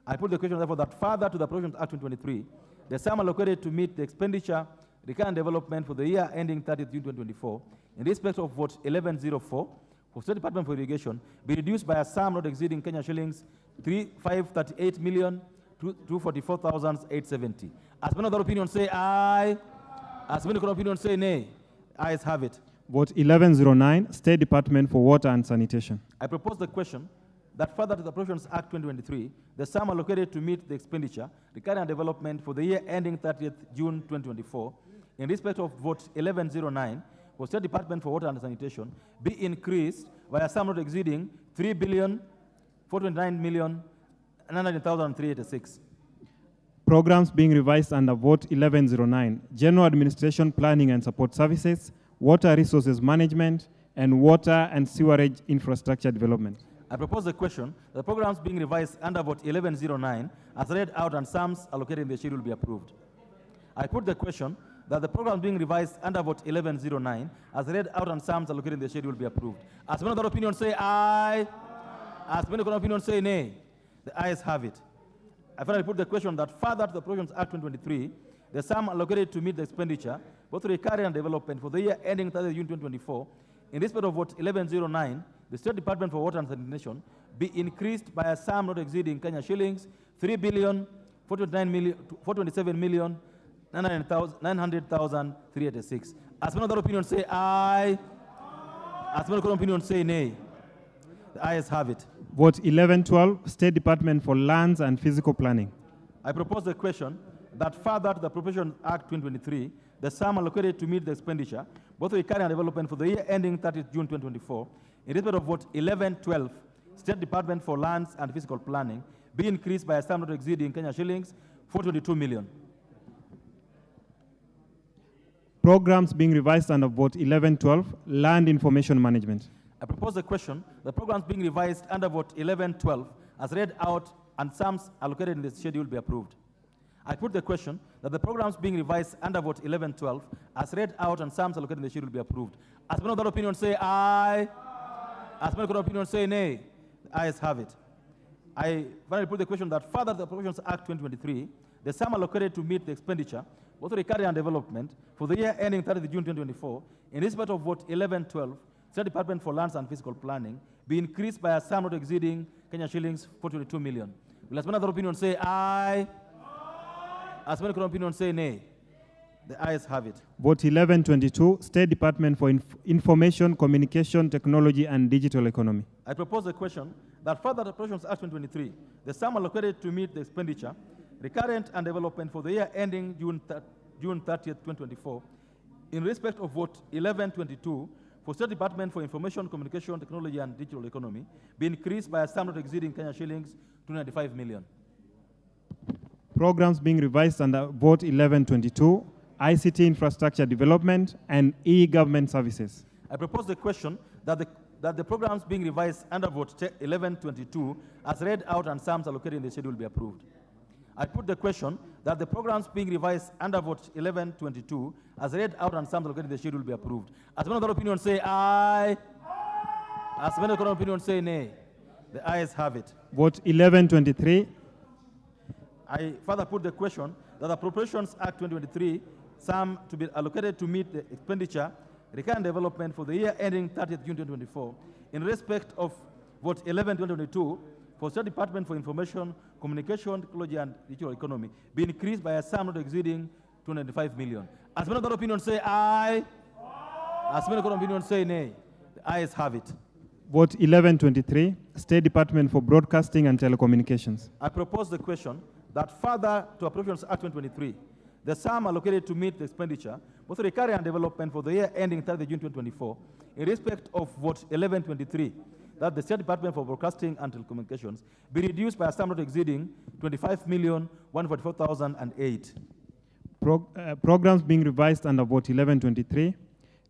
I put the question therefore that further to the Appropriations Act 2023, the sum allocated to meet the expenditure recurrent development for the year ending 30th June 2024 in respect of vote 1104 for State Department for Irrigation be reduced by a sum not exceeding Kenya shillings 538,244,870. As many other opinions say aye. As many other opinions say nay. Ayes have it. Vote 1109, State Department for Water and Sanitation. I propose the question that further to the Appropriations Act 2023, the sum allocated to meet the expenditure, recurrent and development for the year ending 30th June 2024, in respect of vote 1109 for State Department for Water and Sanitation, be increased by a sum not exceeding 3,429,900,386. Programs being revised under vote 1109, General Administration Planning and Support Services, Water Resources Management, and Water and Sewerage Infrastructure Development. I propose the question, the programs being revised under vote 1109 as read out and sums allocated in the schedule be approved. I put the question that the programs being revised under vote 1109 as read out and sums allocated in the schedule be approved. As many other opinions say aye. As many other opinions say nay. The ayes have it. I finally put the question that further to the Appropriations Act 2023, the sum allocated to meet the expenditure, both recurrent and development for the year ending 30th June 2024, in respect of vote 1109, the State Department for Water and Sanitation be increased by a sum not exceeding Kenya shillings 3,427,900,386. As many other opinions say aye. As many other opinions say nay. The ayes have it. Vote 1112, State Department for Lands and Physical Planning. I propose the question that further to the Appropriations Act 2023, the sum allocated to meet the expenditure, both recurrent and development for the year ending 30th June 2024, in respect of vote 1112, State Department for Lands and Physical Planning, be increased by a sum not exceeding Kenya shillings 422 million. Programs being revised under vote 1112, Land Information Management. I propose the question, the programs being revised under vote 1112, as read out and sums allocated in the schedule be approved. I put the question that the programs being revised under vote 1112, as read out and sums allocated in the schedule be approved. As many other opinions say aye. As many other opinions say nay. The ayes have it. I finally put the question that further to the Appropriations Act 2023, the sum allocated to meet the expenditure, both recurrent and development, for the year ending 30th June 2024, in respect of vote 1112, State Department for Lands and Physical Planning, be increased by a sum not exceeding Kenya shillings 422 million. Will as many other opinions say aye? As many other opinions say nay? The ayes have it. Vote 1122, State Department for Information, Communication, Technology, and Digital Economy. I propose the question that further to Appropriations Act 2023, the sum allocated to meet the expenditure, recurrent and development for the year ending June 30th, 2024, in respect of vote 1122, for State Department for Information, Communication, Technology, and Digital Economy, be increased by a sum not exceeding Kenya shillings 295 million. Programs being revised under vote 1122, ICT Infrastructure Development and E-Government Services. I propose the question that the programs being revised under vote 1122, as read out and sums allocated in the schedule be approved. I put the question that the programs being revised under vote 1122, as read out and sums allocated in the schedule be approved. As many other opinions say aye. As many other opinions say nay. The ayes have it. Vote 1123. I further put the question that the Appropriations Act 2023 sum to be allocated to meet the expenditure, recurrent development for the year ending 30th June 2024, in respect of vote 11-2022 for State Department for Information, Communication, Technology, and Digital Economy, be increased by a sum not exceeding 295 million. As many other opinions say aye. As many other opinions say nay. The ayes have it. Vote 1123, State Department for Broadcasting and Telecommunications. I propose the question that further to Appropriations Act 2023, the sum allocated to meet the expenditure, both recurrent and development for the year ending 30 June 2024, in respect of vote 1123, that the State Department for Broadcasting and Telecommunications be reduced by a sum not exceeding 25,144,008. Programs being revised under vote 1123,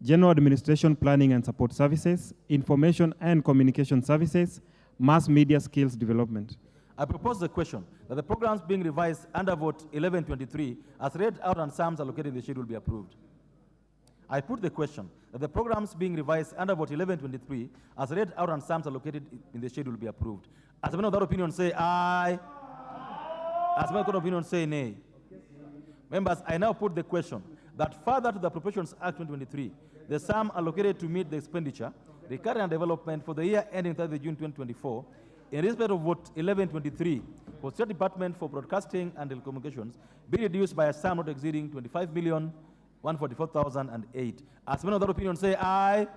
General Administration Planning and Support Services, Information and Communication Services, Mass Media Skills Development. I propose the question that the programs being revised under vote 1123 as read out and sums allocated in the schedule be approved. I put the question that the programs being revised under vote 1123 as read out and sums allocated in the schedule be approved. As many of that opinion say aye. As many of that opinion say nay. Members, I now put the question that further to the Appropriations Act 2023, the sum allocated to meet the expenditure, recurrent and development for the year ending 30 June 2024, in respect of vote 1123 for State Department for Broadcasting and Telecommunications, be reduced by a sum not exceeding 25,144,008. As many of that opinion say aye.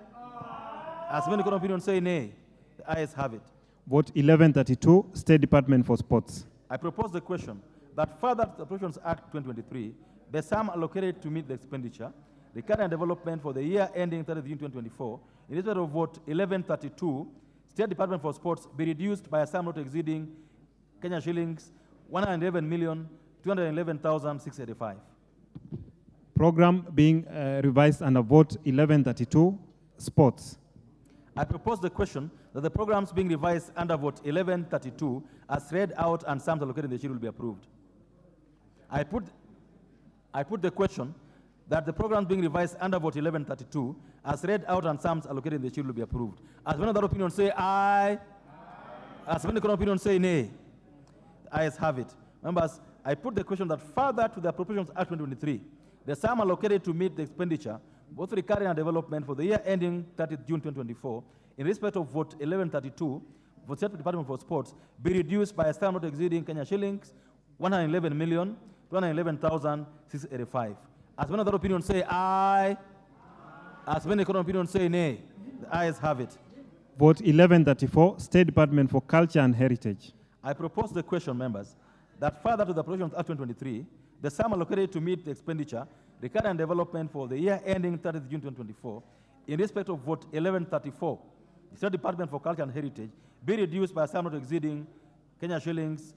As many of that opinion say nay. The ayes have it. Vote 1132, State Department for Sports. I propose the question that further to the Appropriations Act 2023, the sum allocated to meet the expenditure, recurrent and development for the year ending 30 June 2024, in respect of vote 1132, State Department for Sports be reduced by a sum not exceeding Kenya shillings 111,211,685. Program being revised under vote 1132, Sports. I propose the question that the programs being revised under vote 1132 as read out and sums allocated in the schedule be approved. I put the question that the programs being revised under vote 1132 as read out and sums allocated in the schedule be approved. As many of that opinion say aye. As many of that opinion say nay. The ayes have it. Members, I put the question that further to the Appropriations Act 2023, the sum allocated to meet the expenditure, both recurring and development for the year ending 30 June 2024, in respect of vote 1132 for State Department for Sports, be reduced by a sum not exceeding Kenya shillings 111,211,685. As many of that opinion say aye. As many of that opinion say nay. The ayes have it. Vote 1134, State Department for Culture and Heritage. I propose the question, members, that further to the Appropriations Act 2023, the sum allocated to meet the expenditure, recurrent and development for the year ending 30 June 2024, in respect of vote 1134, the State Department for Culture and Heritage, be reduced by a sum not exceeding Kenya shillings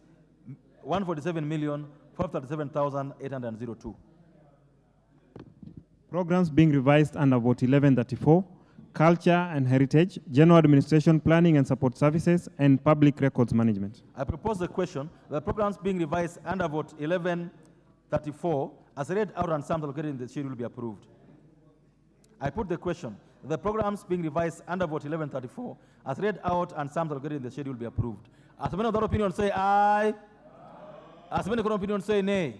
147,537,802. Programs being revised under vote 1134, Culture and Heritage, General Administration, Planning and Support Services, and Public Records Management. I propose the question that the programs being revised under vote 1134 as read out and sums allocated in the schedule be approved. I put the question that the programs being revised under vote 1134 as read out and sums allocated in the schedule be approved. As many of that opinion say aye. As many of that opinion say nay.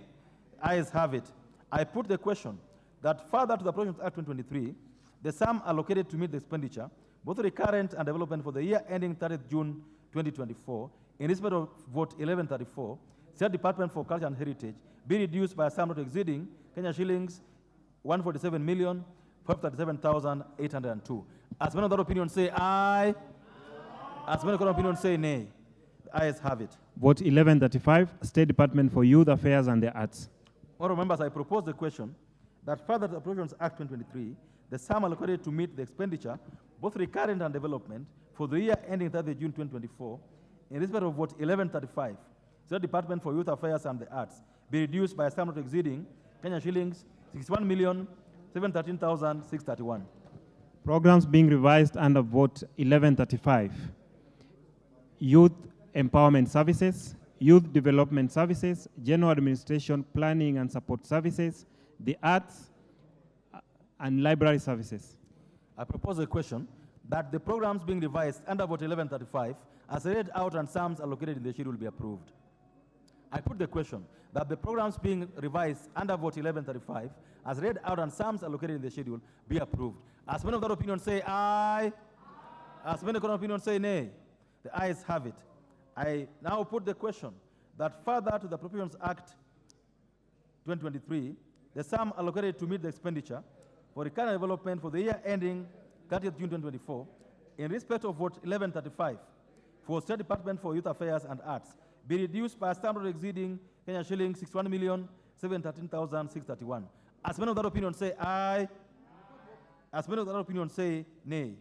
Ayes have it. I put the question that further to the Appropriations Act 2023, the sum allocated to meet the expenditure, both recurrent and development for the year ending 30 June 2024, in respect of vote 1134, State Department for Culture and Heritage, be reduced by a sum not exceeding Kenya shillings 147,537,802. As many of that opinion say aye. As many of that opinion say nay. The ayes have it. Vote 1135, State Department for Youth Affairs and the Arts. Honourable members, I propose the question that further to the Appropriations Act 2023, the sum allocated to meet the expenditure, both recurrent and development, for the year ending 30 June 2024, in respect of vote 1135, State Department for Youth Affairs and the Arts, be reduced by a sum not exceeding Kenya shillings 61,713,631. Programs being revised under vote 1135, Youth Empowerment Services, Youth Development Services, General Administration, Planning and Support Services, the Arts, and Library Services. I propose a question that the programs being revised under vote 1135 as read out and sums allocated in the schedule be approved. I put the question that the programs being revised under vote 1135 as read out and sums allocated in the schedule be approved. As many of that opinion say aye. As many of that opinion say nay. The ayes have it. I now put the question that further to the Appropriations Act 2023, the sum allocated to meet the expenditure for recurrent development for the year ending 30th June 2024, in respect of vote 1135 for State Department for Youth Affairs and Arts, be reduced by a sum not exceeding Kenya shillings 61,713,631. As many of that opinion say aye. As many of that opinion say nay.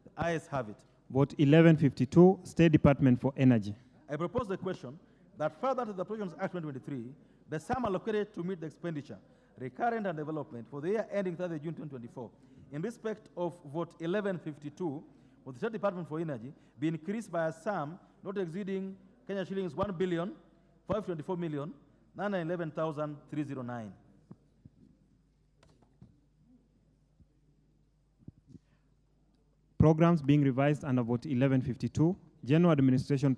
The ayes have it. Vote 1152, State Department for Energy. I propose the question that further to the Appropriations Act 2023, the sum allocated to meet the expenditure, recurrent and development for the year ending 30 June 2024, in respect of vote 1152 for the State Department for Energy, be increased by a sum not exceeding Kenya shillings 1,524,911,309. Programs being revised under Vote 1152, General Administration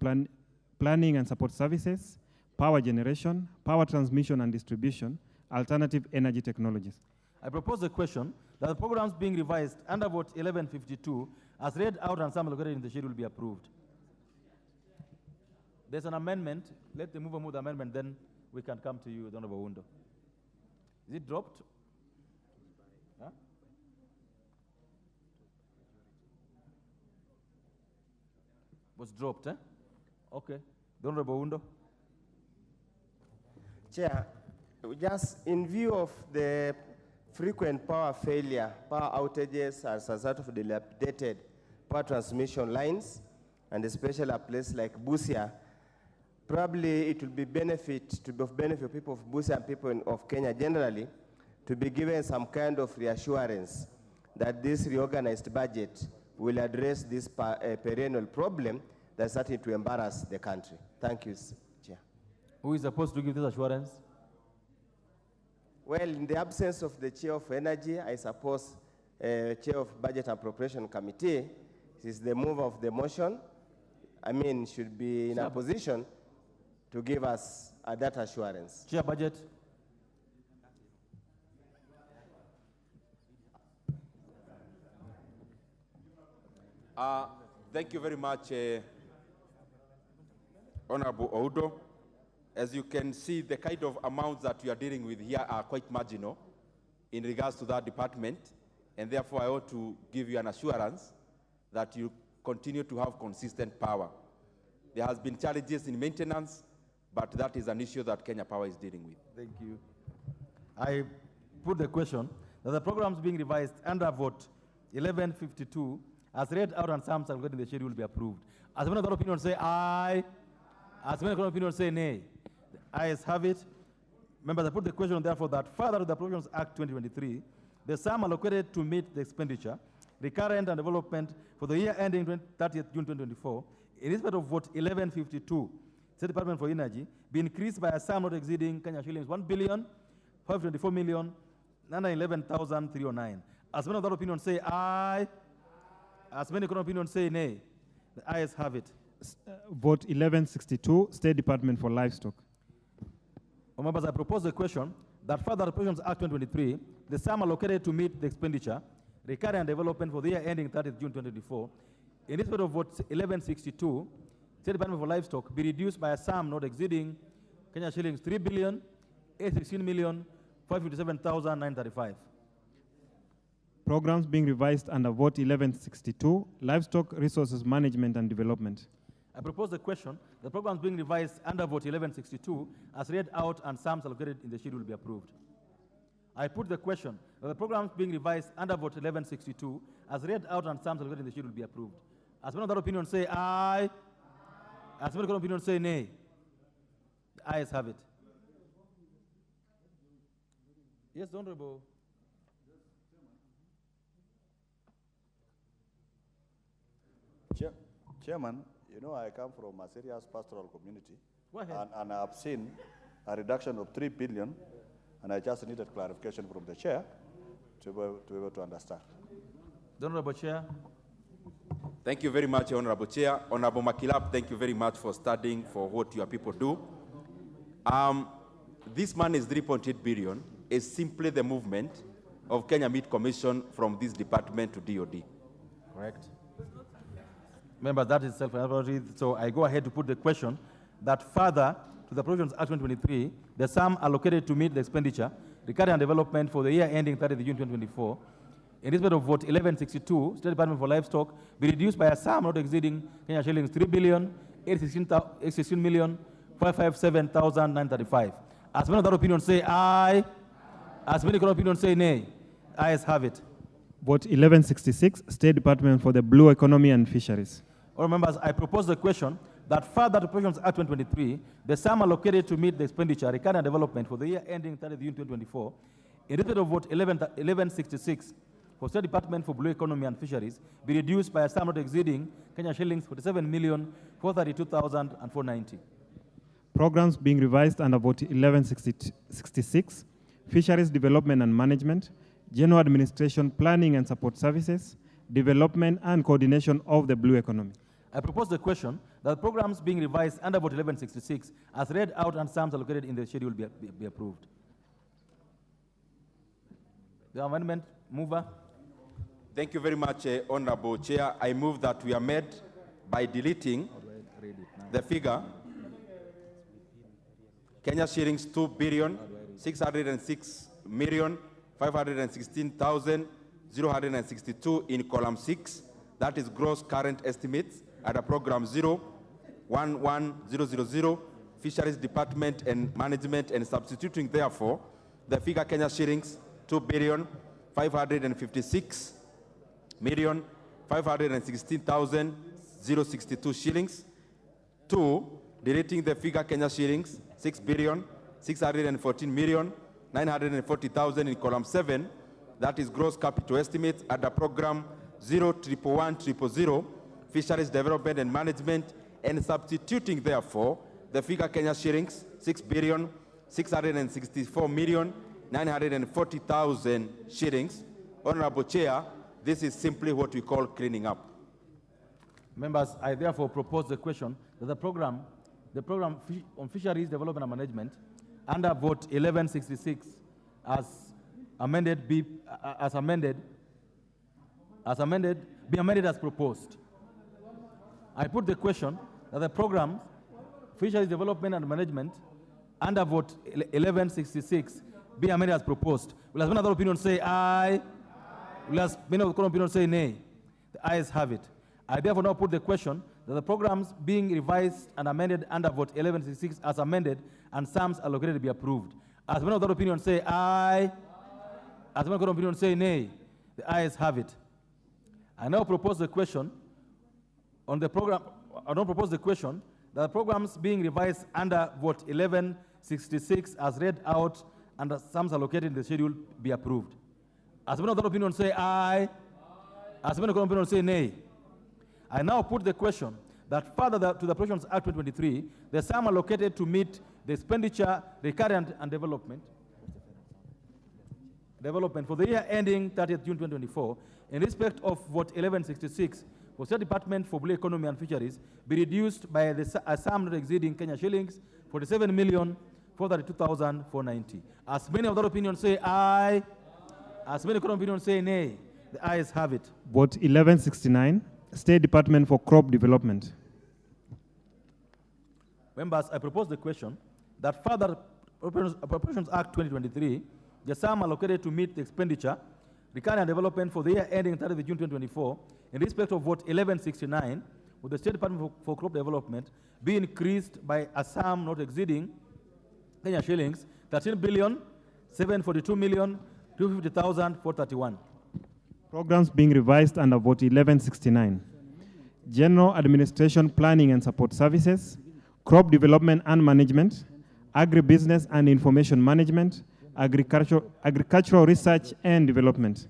Planning and Support Services, Power Generation, Power Transmission and Distribution, Alternative Energy Technologies. I propose the question that the programs being revised under Vote 1152 as read out and some allocated in the schedule be approved. There's an amendment. Let the mover move the amendment, then we can come to you, Honorable Wundo. Is it dropped? Huh? Was dropped, eh? Okay. Honorable Wundo. Chair, just in view of the frequent power failure, power outages as a result of dilapidated power transmission lines, and especially a place like Busia, probably it will be of benefit to people of Busia and people of Kenya generally to be given some kind of reassurance that this reorganized budget will address this perennial problem that's starting to embarrass the country. Thank you, Chair. Who is supposed to give this assurance? Well, in the absence of the Chair of Energy, I suppose Chair of Budget and Appropriation Committee is the mover of the motion. Should be in a position to give us that assurance. Chair Budget. Thank you very much, Honorable Oudo. As you can see, the kind of amounts that we are dealing with here are quite marginal in regards to that department, and therefore I ought to give you an assurance that you continue to have consistent power. There has been challenges in maintenance, but that is an issue that Kenya Power is dealing with. Thank you. I put the question that the programs being revised under Vote 1152 as read out and some allocated in the schedule will be approved. As many of the opinion say aye, as many of the opinion say nay. The ayes have it. Members, I put the question therefore that further to the Appropriations Act 2023, the sum allocated to meet the expenditure, recurrent and development for the year ending 30th June 2024, in respect of Vote 1152, State Department for Energy, be increased by a sum not exceeding Kenya shillings 1,524,911,309. As many of the opinion say aye, as many of opinion say nay. The ayes have it. Vote 1162, State Department for Livestock. Members, I propose the question that further Appropriations Act 2023, the sum allocated to meet the expenditure, recurrent and development for the year ending 30th June 2024, in respect of Vote 1162, State Department for Livestock, be reduced by a sum not exceeding Kenya shillings 3,816,557,935. Programs being revised under Vote 1162, Livestock Resources Management and Development. I propose the question, the programs being revised under Vote 1162 as read out and sums allocated in the schedule will be approved. I put the question that the programs being revised under Vote 1162 as read out and sums allocated in the schedule will be approved. As many of that opinion say aye, as many of that opinion say nay. The ayes have it. Yes, Honorable. Chairman, you know I come from a serious pastoral community. Go ahead. And I've seen a reduction of 3 billion, and I just needed clarification from the chair to be able to understand. Honorable Chair. Thank you very much, Honorable Chair. Honorable Makilap, thank you very much for studying for what your people do. This money is 3.8 billion, is simply the movement of Kenya Meat Commission from this department to DOD. Correct. Members, that is self-explanatory, so I go ahead to put the question that further to the Appropriations Act 2023, the sum allocated to meet the expenditure, recurrent and development for the year ending 30th June 2024, in respect of Vote 1162, State Department for Livestock, be reduced by a sum not exceeding Kenya shillings 3,816,557,935. As many of that opinion say aye, as many of that opinion say nay. Ayes have it. Vote 1166, State Department for the Blue Economy and Fisheries. All members, I propose the question that further to Appropriations Act 2023, the sum allocated to meet the expenditure, recurrent and development for the year ending 30th June 2024, in respect of Vote 1166, for State Department for Blue Economy and Fisheries be reduced by a sum not exceeding Kenya shillings 47,432,490. Programs being revised under vote 1166, Fisheries Development and Management, General Administration, Planning and Support Services, Development and Coordination of the Blue Economy. I propose the question that the programs being revised under vote 1166 as read out and sums allocated in the schedule be approved. The amendment, mover. Thank you very much, Honorable Chair. I move that we amend by deleting the figure Kenya shillings 2,606,516,062 in column 6. That is gross current estimates at a program 011000 Fisheries Department and Management, and substituting therefore the figure Kenya shillings 2,556,516,062 shillings. 2, deleting the figure Kenya shillings 6,614,940,000 in column 7. That is gross capital estimates at the program 0111000 Fisheries Development and Management, and substituting therefore the figure Kenya shillings 6,664,940,000 shillings. Honorable Chair, this is simply what we call cleaning up. Members, I therefore propose the question that the program on Fisheries Development and Management under vote 1166 as amended be amended as proposed. I put the question that the program Fisheries Development and Management under vote 1166 be amended as proposed. Will as many other opinions say aye? Will as many other opinions say nay? The ayes have it. I therefore now put the question that the programs being revised and amended under vote 1166 as amended and sums allocated be approved. As many other opinions say aye? As many other opinions say nay? The ayes have it. I now propose the question on the program. I now propose the question that the programs being revised under vote 1166 as read out and the sums allocated in the schedule be approved. As many other opinions say aye? As many other opinions say nay? I now put the question that further to the Appropriations Act 2023, the sum allocated to meet the expenditure, recurrent and development for the year ending 30th June 2024, in respect of vote 1166, for State Department for Blue Economy and Fisheries, be reduced by a sum not exceeding Kenya shillings 47,432,490. As many other opinions say aye, as many other opinions say nay, the ayes have it. Vote 1169, State Department for Crop Development. Members, I propose the question that further Appropriations Act 2023, the sum allocated to meet the expenditure, recurrent and development for the year ending 30th June 2024, in respect of vote 1169, with the State Department for Crop Development, be increased by a sum not exceeding Kenya shillings 13,742,250,431. Programs being revised under vote 1169. General Administration, Planning and Support Services, Crop Development and Management, Agribusiness and Information Management, Agricultural Research and Development.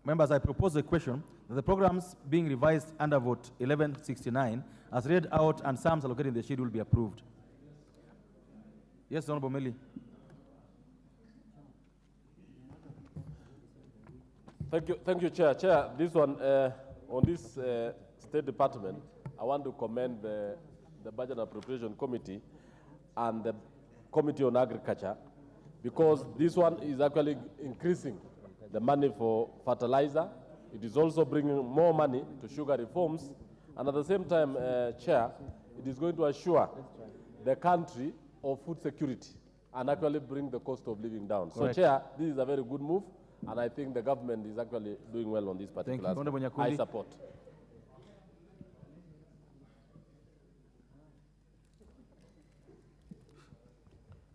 Members, I propose the question that the programs being revised under vote 1169 as read out and sums allocated in the schedule be approved. Yes, Honorable Meli. Thank you, Chair. Chair, this one, on this State Department, I want to commend the Budget and Appropriation Committee and the Committee on Agriculture, because this one is actually increasing the money for fertilizer. It is also bringing more money to sugar reforms. And at the same time, Chair, it is going to assure the country of food security and actually bring the cost of living down. Correct. So, Chair, this is a very good move, and I think the government is actually doing well on this particular aspect. I support.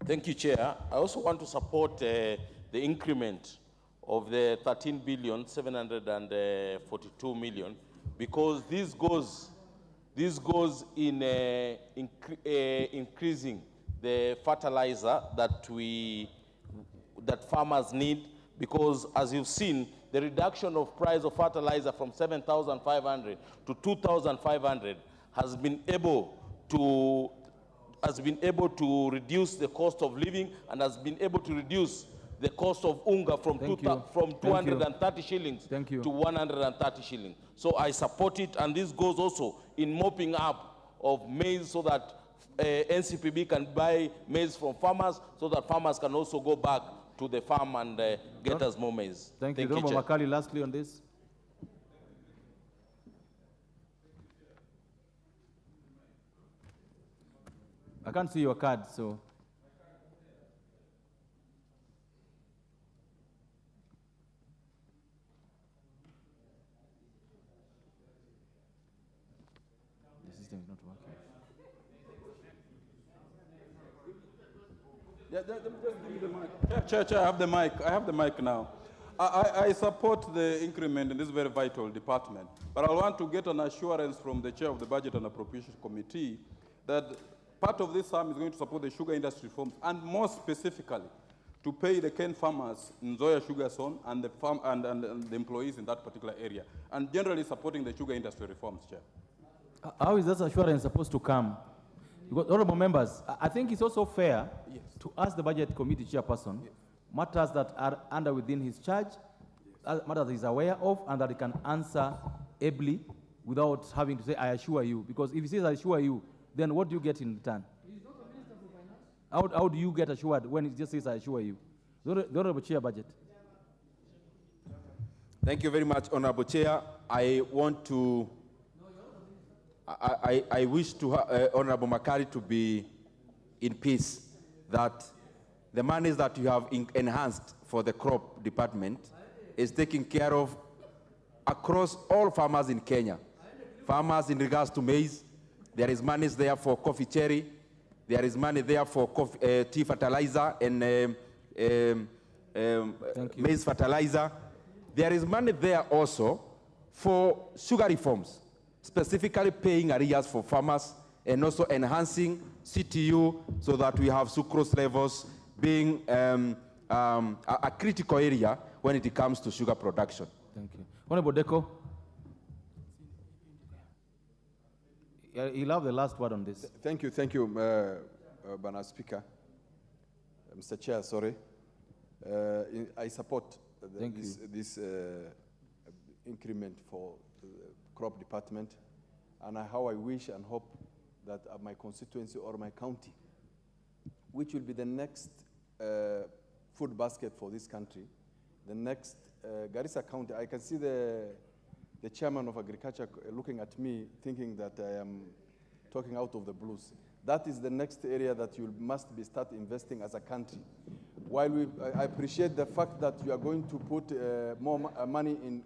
Thank you, Chair. I also want to support the increment of the 13,742,000,000 because this goes in increasing the fertilizer that farmers need because as you've seen, the reduction of price of fertilizer from 7,500 to 2,500 has been able to reduce the cost of living and has been able to reduce the cost of unga from 230 shillings to 130 shillings. So I support it, and this goes also in mopping up of maize so that NCPB can buy maize from farmers so that farmers can also go back to the farm and get us more maize. Thank you. Chair. Makali, lastly on this. I can't see your card, so. The system is not working. Yeah, just give me the mic. Chair, I have the mic. I have the mic now. I support the increment in this very vital department, but I want to get an assurance from the chair of the Budget and Appropriation Committee that part of this sum is going to support the sugar industry reforms, and more specifically, to pay the cane farmers in Zoya Sugar Zone and the farm and the employees in that particular area, and generally supporting the sugar industry reforms, Chair. How is that assurance supposed to come? Because, honorable members, I think it's also fair to ask the Budget Committee chairperson matters that are within his charge, matters he's aware of, and that he can answer ably without having to say, I assure you. Because if he says, I assure you, then what do you get in return? How do you get assured when he just says, I assure you? The Honorable Chair, Budget. Thank you very much, Honorable Chair. I want to, I wish to Honorable Makari to be in peace that the monies that you have enhanced for the crop department is taken care of across all farmers in Kenya. Farmers in regards to maize, there is money there for coffee cherry, there is money there for tea fertilizer and maize fertilizer. There is money there also for sugar reforms, specifically paying arrears for farmers and also enhancing CTU so that we have sucrose levels being a critical area when it comes to sugar production. Thank you. Honorable Deko. You'll have the last word on this. Thank you, Bana Speaker. Mr. Chair, sorry. I support this increment for the crop department, and how I wish and hope that my constituency or my county, which will be the next food basket for this country, the next Garissa County. I can see the chairman of agriculture looking at me thinking that I am talking out of the blues. That is the next area that you must start investing as a country. While I appreciate the fact that you are going to put more money in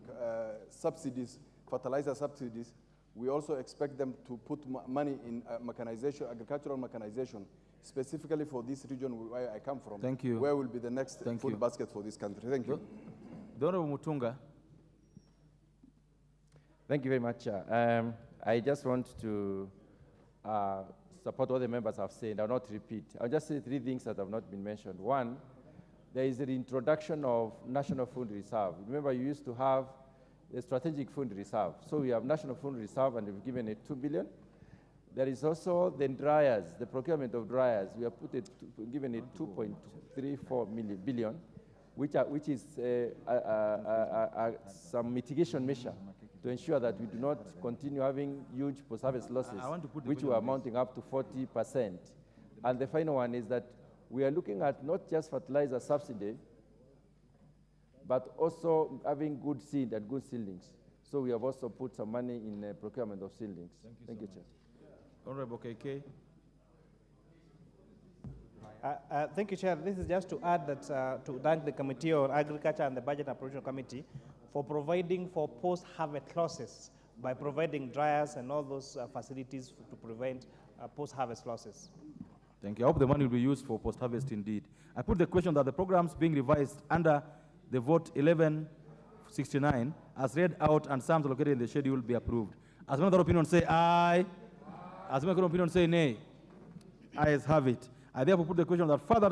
subsidies, fertilizer subsidies, we also expect them to put money in mechanization, agricultural mechanization, specifically for this region where I come from. Thank you. Where will be the next food basket for this country. Thank you. The Honorable Mutunga. Thank you very much. I just want to support what the members have said. I'll not repeat. I'll just say three things that have not been mentioned. One, there is the introduction of National Food Reserve. Remember, you used to have the Strategic Food Reserve. So we have National Food Reserve, and we've given it 2 billion. There is also the dryers, the procurement of dryers. We have given it 2.34 billion, which is some mitigation measure to ensure that we do not continue having huge post-harvest losses, which were amounting up to 40%. And the final one is that we are looking at not just fertilizer subsidy, but also having good seed and good seedlings. So we have also put some money in procurement of seedlings. Thank you, Chair. Honorable KK. Thank you, Chair. This is just to add that to thank the Committee on Agriculture and the Budget and Appropriation Committee for providing for post-harvest losses by providing dryers and all those facilities to prevent post-harvest losses. Thank you. I hope the money will be used for post-harvest indeed. I put the question that the programs being revised under the vote 1169 as read out and sums allocated in the schedule be approved. As another opinion say aye. As another opinion say nay. Ayes have it. I therefore put the question that further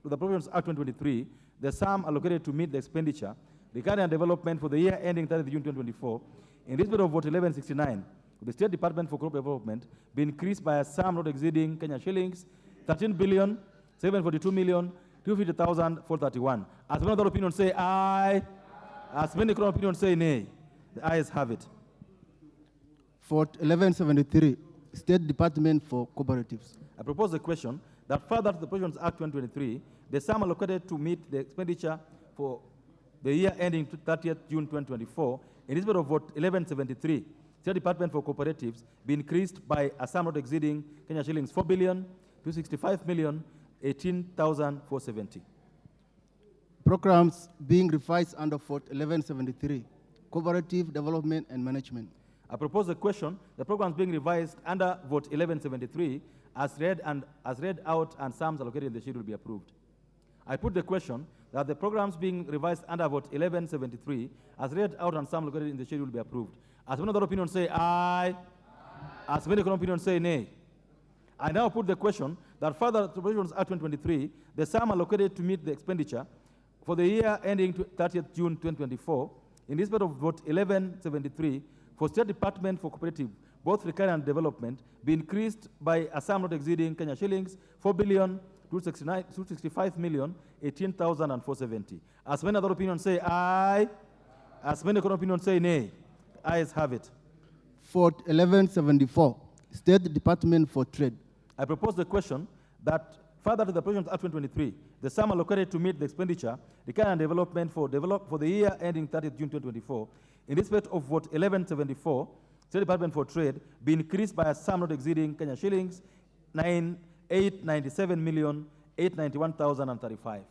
to the Provisions Act 2023, the sum allocated to meet the expenditure, recurring and development for the year ending 30th June 2024, in respect of vote 1169, the State Department for Corporate Development be increased by a sum not exceeding Kenya shillings 13,742,250,431. As many other opinions say aye, as many other opinions say nay. The ayes have it. For 1173, State Department for Cooperatives. I propose the question that further to the Provisions Act 2023, the sum allocated to meet the expenditure for the year ending 30th June 2024, in respect of vote 1173, State Department for Cooperatives be increased by a sum not exceeding Kenya shillings 4,265,018,470. Programs being revised under Fort 1173, Cooperative Development and Management. I propose the question, the programs being revised under vote 1173 as read out and sums allocated in the schedule be approved. I put the question that the programs being revised under vote 1173 as read out and sums allocated in the schedule be approved. As many other opinions say aye, as many other opinions say nay. I now put the question that further to Provisions Act 2023, the sum allocated to meet the expenditure for the year ending 30th June 2024, in respect of vote 1173, for State Department for Cooperative, both recurring and development, be increased by a sum not exceeding Kenya shillings 4,265,018,470. As many other opinions say aye, as many other opinions say nay. Ayes have it. Fort 1174, State Department for Trade. I propose the question that further to the Provisions Act 2023, the sum allocated to meet the expenditure, recurring and development for the year ending 30th June 2024, in respect of vote 1174, State Department for Trade, be increased by a sum not exceeding Kenya shillings 897,891,035.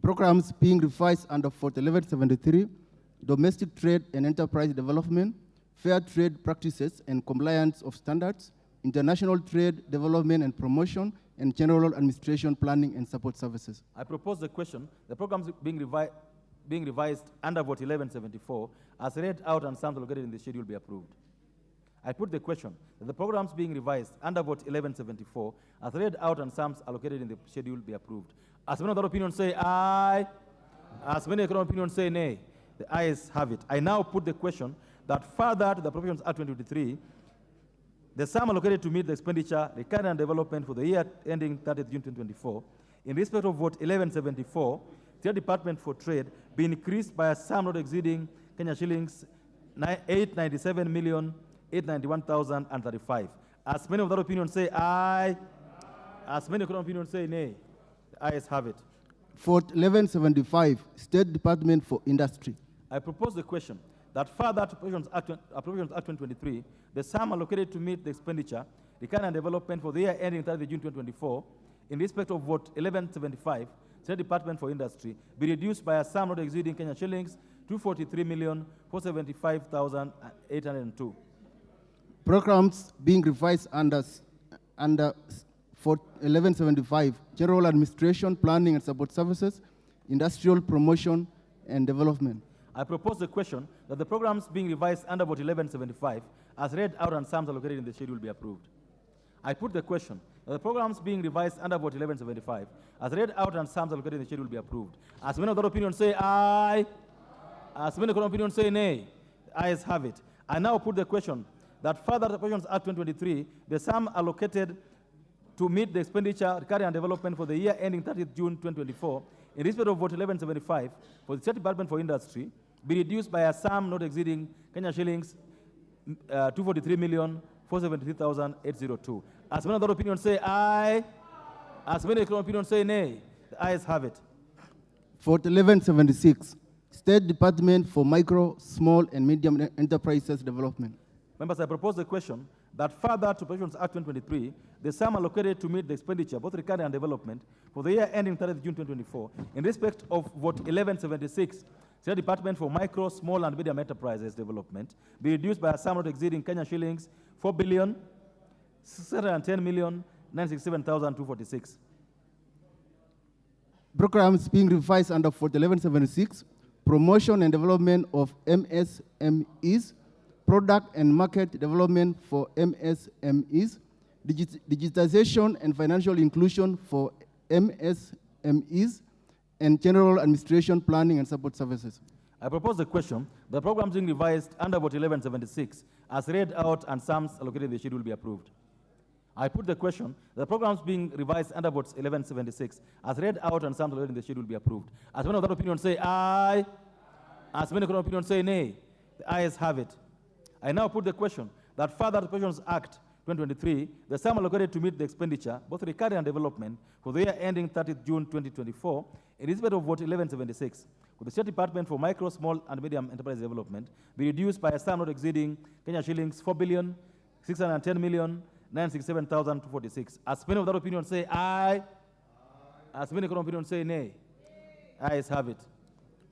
Programs being revised under Fort 1173, Domestic Trade and Enterprise Development, Fair Trade Practices and Compliance of Standards, International Trade Development and Promotion, and General Administration Planning and Support Services. I propose the question, the programs being revised under vote 1174, as read out and sums allocated in the schedule be approved. I put the question that the programs being revised under vote 1174, as read out and sums allocated in the schedule be approved. As many other opinions say aye, as many other opinions say nay. The ayes have it. I now put the question that further to the Provisions Act 2023, the sum allocated to meet the expenditure, recurring and development for the year ending 30th June 2024, in respect of vote 1174, State Department for Trade, be increased by a sum not exceeding Kenya shillings 897,891,035. As many of that opinion say aye, as many of that opinion say nay. The ayes have it. Fort 1175, State Department for Industry. I propose the question that further to Provisions Act 2023, the sum allocated to meet the expenditure, recurring and development for the year ending 30th June 2024, in respect of vote 1175, State Department for Industry, be reduced by a sum not exceeding Kenya shillings 243,475,802. Programs being revised under Fort 1175, General Administration, Planning and Support Services, Industrial Promotion and Development. I propose the question that the programs being revised under vote 1175, as read out and sums allocated in the schedule be approved. I put the question that the programs being revised under vote 1175, as read out and sums allocated in the schedule be approved. As many other opinions say aye, as many other opinions say nay. The ayes have it. I now put the question that further to Provisions Act 2023, the sum allocated to meet the expenditure, recurring and development for the year ending 30th June 2024, in respect of vote 1175 for the State Department for Industry, be reduced by a sum not exceeding Kenya shillings 243,473,802. As many other opinions say aye, as many other opinions say nay. The ayes have it. Fort 1176, State Department for Micro, Small and Medium Enterprises Development. Members, I propose the question that further to Provisions Act 2023, the sum allocated to meet the expenditure, both recurring and development, for the year ending 30th June 2024, in respect of vote 1176, State Department for Micro, Small and Medium Enterprises Development, be reduced by a sum not exceeding Kenya shillings 4,610,967,246. Programs being revised under Fort 1176, Promotion and Development of MSMEs, Product and Market Development for MSMEs, Digitization and Financial Inclusion for MSMEs, and general administration, planning, and support services. I propose the question, the programs being revised under vote 1176 as read out and sums allocated in the schedule be approved. I put the question, the programs being revised under vote 1176 as read out and sums allocated in the schedule be approved. As many of that opinion say aye. As many of that opinion say nay. The ayes have it. I now put the question that further to Appropriations Act 2023, the sum allocated to meet the expenditure, both recurring and development, for the year ending 30th June 2024, in respect of vote 1176, for the State Department for Micro, Small, and Medium Enterprise Development, be reduced by a sum not exceeding Kenya shillings 4,610,967,246. As many of that opinion say aye. As many of that opinion say nay. Ayes have it.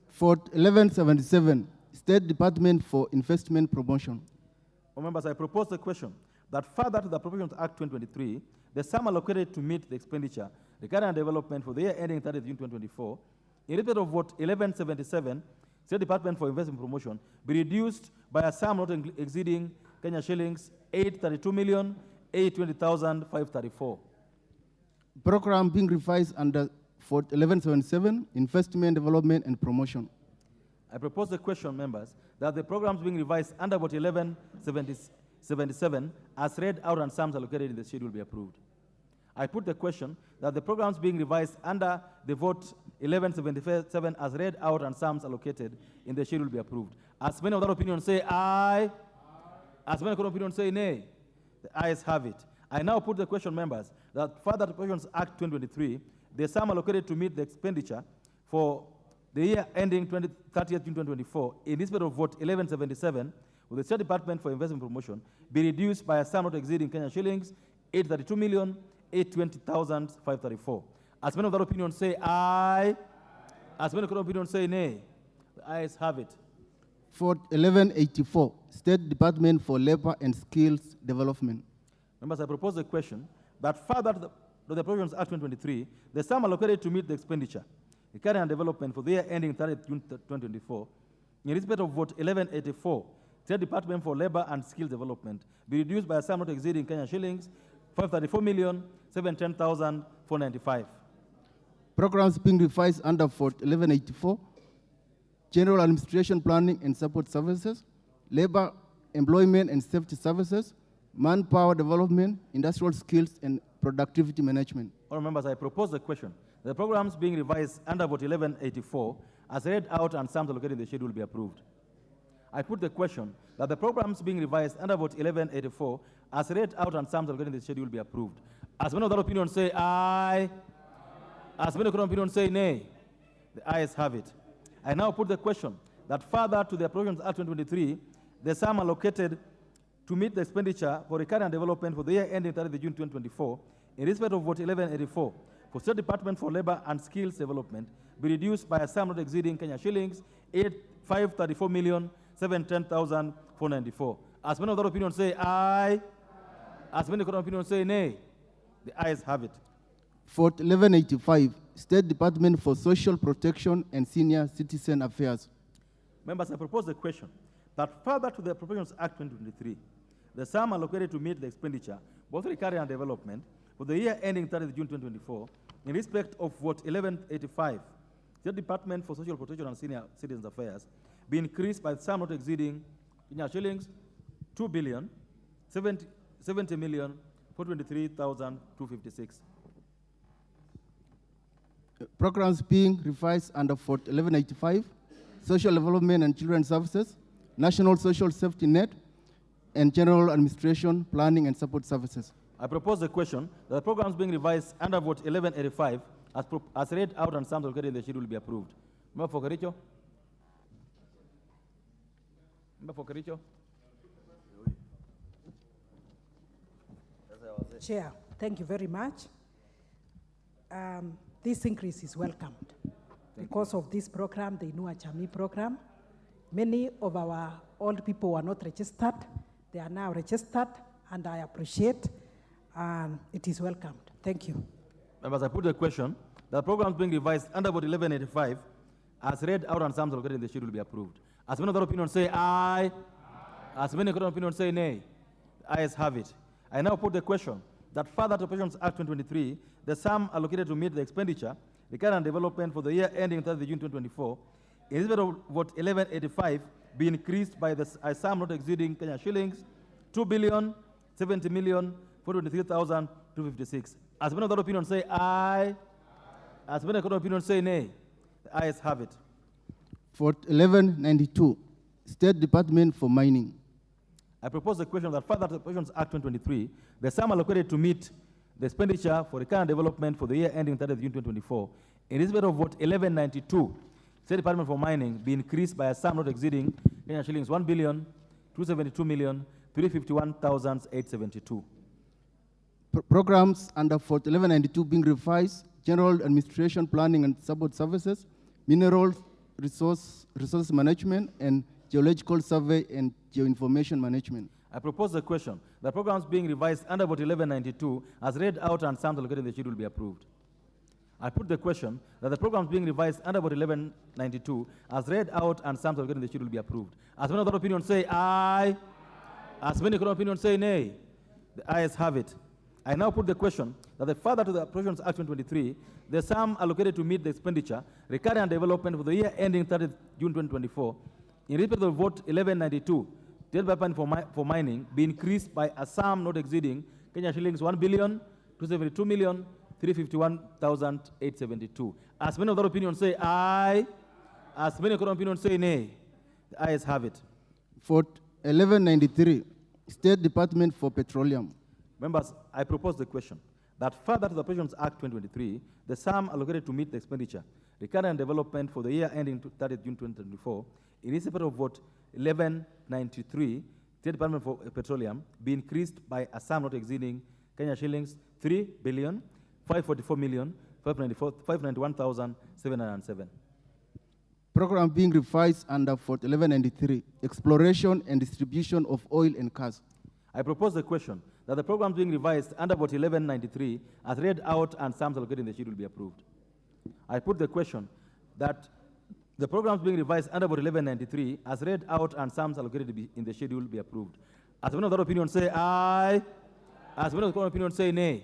For 1177, State Department for Investment Promotion. Members, I propose the question that further to the Appropriations Act 2023, the sum allocated to meet the expenditure recurring and development for the year ending 30th June 2024, in respect of vote 1177, State Department for Investment Promotion, be reduced by a sum not exceeding Kenya shillings 832,820,534. Program being revised under for 1177, Investment, Development, and Promotion. I propose the question, members, that the programs being revised under vote 1177 as read out and sums allocated in the schedule be approved. I put the question that the programs being revised under the vote 1177 as read out and sums allocated in the schedule be approved. As many of that opinion say aye. As many of that opinion say nay. The ayes have it. I now put the question, members, that further to Appropriations Act 2023, the sum allocated to meet the expenditure for the year ending 30th June 2024, in respect of vote 1177, with the State Department for Investment Promotion, be reduced by a sum not exceeding Kenya shillings 832,820,534. As many of that opinion say aye. As many of that opinion say nay. The ayes have it. For 1184, State Department for Labor and Skills Development. Members, I propose the question that further to the Appropriations Act 2023, the sum allocated to meet the expenditure recurring and development for the year ending 30th June 2024, in respect of vote 1184, State Department for Labor and Skills Development, be reduced by a sum not exceeding Kenya shillings 534,710,495. Programs being revised under Fort 1184, General Administration, Planning and Support Services, Labor, Employment and Safety Services, Manpower Development, Industrial Skills and Productivity Management. Honourable members, I propose the question. The programs being revised under vote 1184 as read out and sums allocated in the schedule be approved. I put the question that the programs being revised under vote 1184 as read out and sums allocated in the schedule be approved. As many of that opinion say aye. As many of that opinion say nay. The ayes have it. I now put the question that further to the Appropriations Act 2023, the sum allocated to meet the expenditure for recurring and development for the year ending 30th June 2024, in respect of vote 1184, for State Department for Labor and Skills Development, be reduced by a sum not exceeding Kenya shillings 534,710,494. As many of that opinion say aye. As many of that opinion say nay. The ayes have it. For 1185, State Department for Social Protection and Senior Citizen Affairs. Members, I propose the question that further to the Appropriations Act 2023, the sum allocated to meet the expenditure, both recurring and development, for the year ending 30th June 2024, in respect of vote 1185, State Department for Social Protection and Senior Citizens Affairs, be increased by the sum not exceeding Kenya shillings 2,070,423,256. Programs being revised under Fort 1185, Social Development and Children's Services, National Social Safety Net, and General Administration, Planning and Support Services. I propose the question that the programs being revised under vote 1185 as read out and sums allocated in the schedule will be approved. Member for Kericho. Member for Kericho. Chair, thank you very much. This increase is welcomed because of this program, the Inua Jamii program. Many of our old people were not registered. They are now registered, and I appreciate, and it is welcomed. Thank you. Members, I put the question that the programs being revised under vote 1185 as read out and sums allocated in the schedule will be approved. As many of that opinion say aye. As many of that opinion say nay. The ayes have it. I now put the question that further to Appropriations Act 2023, the sum allocated to meet the expenditure Recurrent and Development for the year ending 30 June 2024, in respect of vote 1185, be increased by the sum not exceeding Kenya shillings 2,070,423,256. As many of that opinion say aye. As many of that opinion say nay. The ayes have it. For 1192, State Department for Mining. I propose the question that further to the Appropriations Act 2023, the sum allocated to meet the expenditure for recurrent development for the year ending 30th June 2024, in respect of vote 1192, State Department for Mining be increased by a sum not exceeding Kenya shillings 1,272,351,872. Programs under 1192 being revised: General Administration, Planning and Support Services, Mineral Resource Management, and Geological Survey and Geoinformation Management. I propose the question. The programs being revised under vote 1192 as read out and sums allocated in the schedule will be approved. I put the question that the programs being revised under vote 1192 as read out and sums allocated in the schedule will be approved. As many of that opinion say aye. As many of that opinion say nay. The ayes have it. I now put the question that the further to the Appropriations Act 2023, the sum allocated to meet the expenditure, recurrent and development for the year ending 30th June 2024, in respect of vote 1192, State Department for Mining be increased by a sum not exceeding Kenya shillings 1,272,351,872. As many of that opinion say aye. As many of that opinion say nay. The ayes have it. For 1193, State Department for Petroleum. Members, I propose the question that further to the Appropriations Act 2023, the sum allocated to meet the expenditure, recurrent and development for the year ending 30th June 2024, in respect of vote 1193, State Department for Petroleum, be increased by a sum not exceeding Kenya shillings 3,544,591,707. Program being revised under 1193, Exploration and Distribution of Oil and Gas. I propose the question that the programs being revised under vote 1193 as read out and sums allocated in the schedule will be approved. I put the question that the programs being revised under vote 1193 as read out and sums allocated in the schedule be approved. As many of that opinion say aye. As many of that opinion say nay.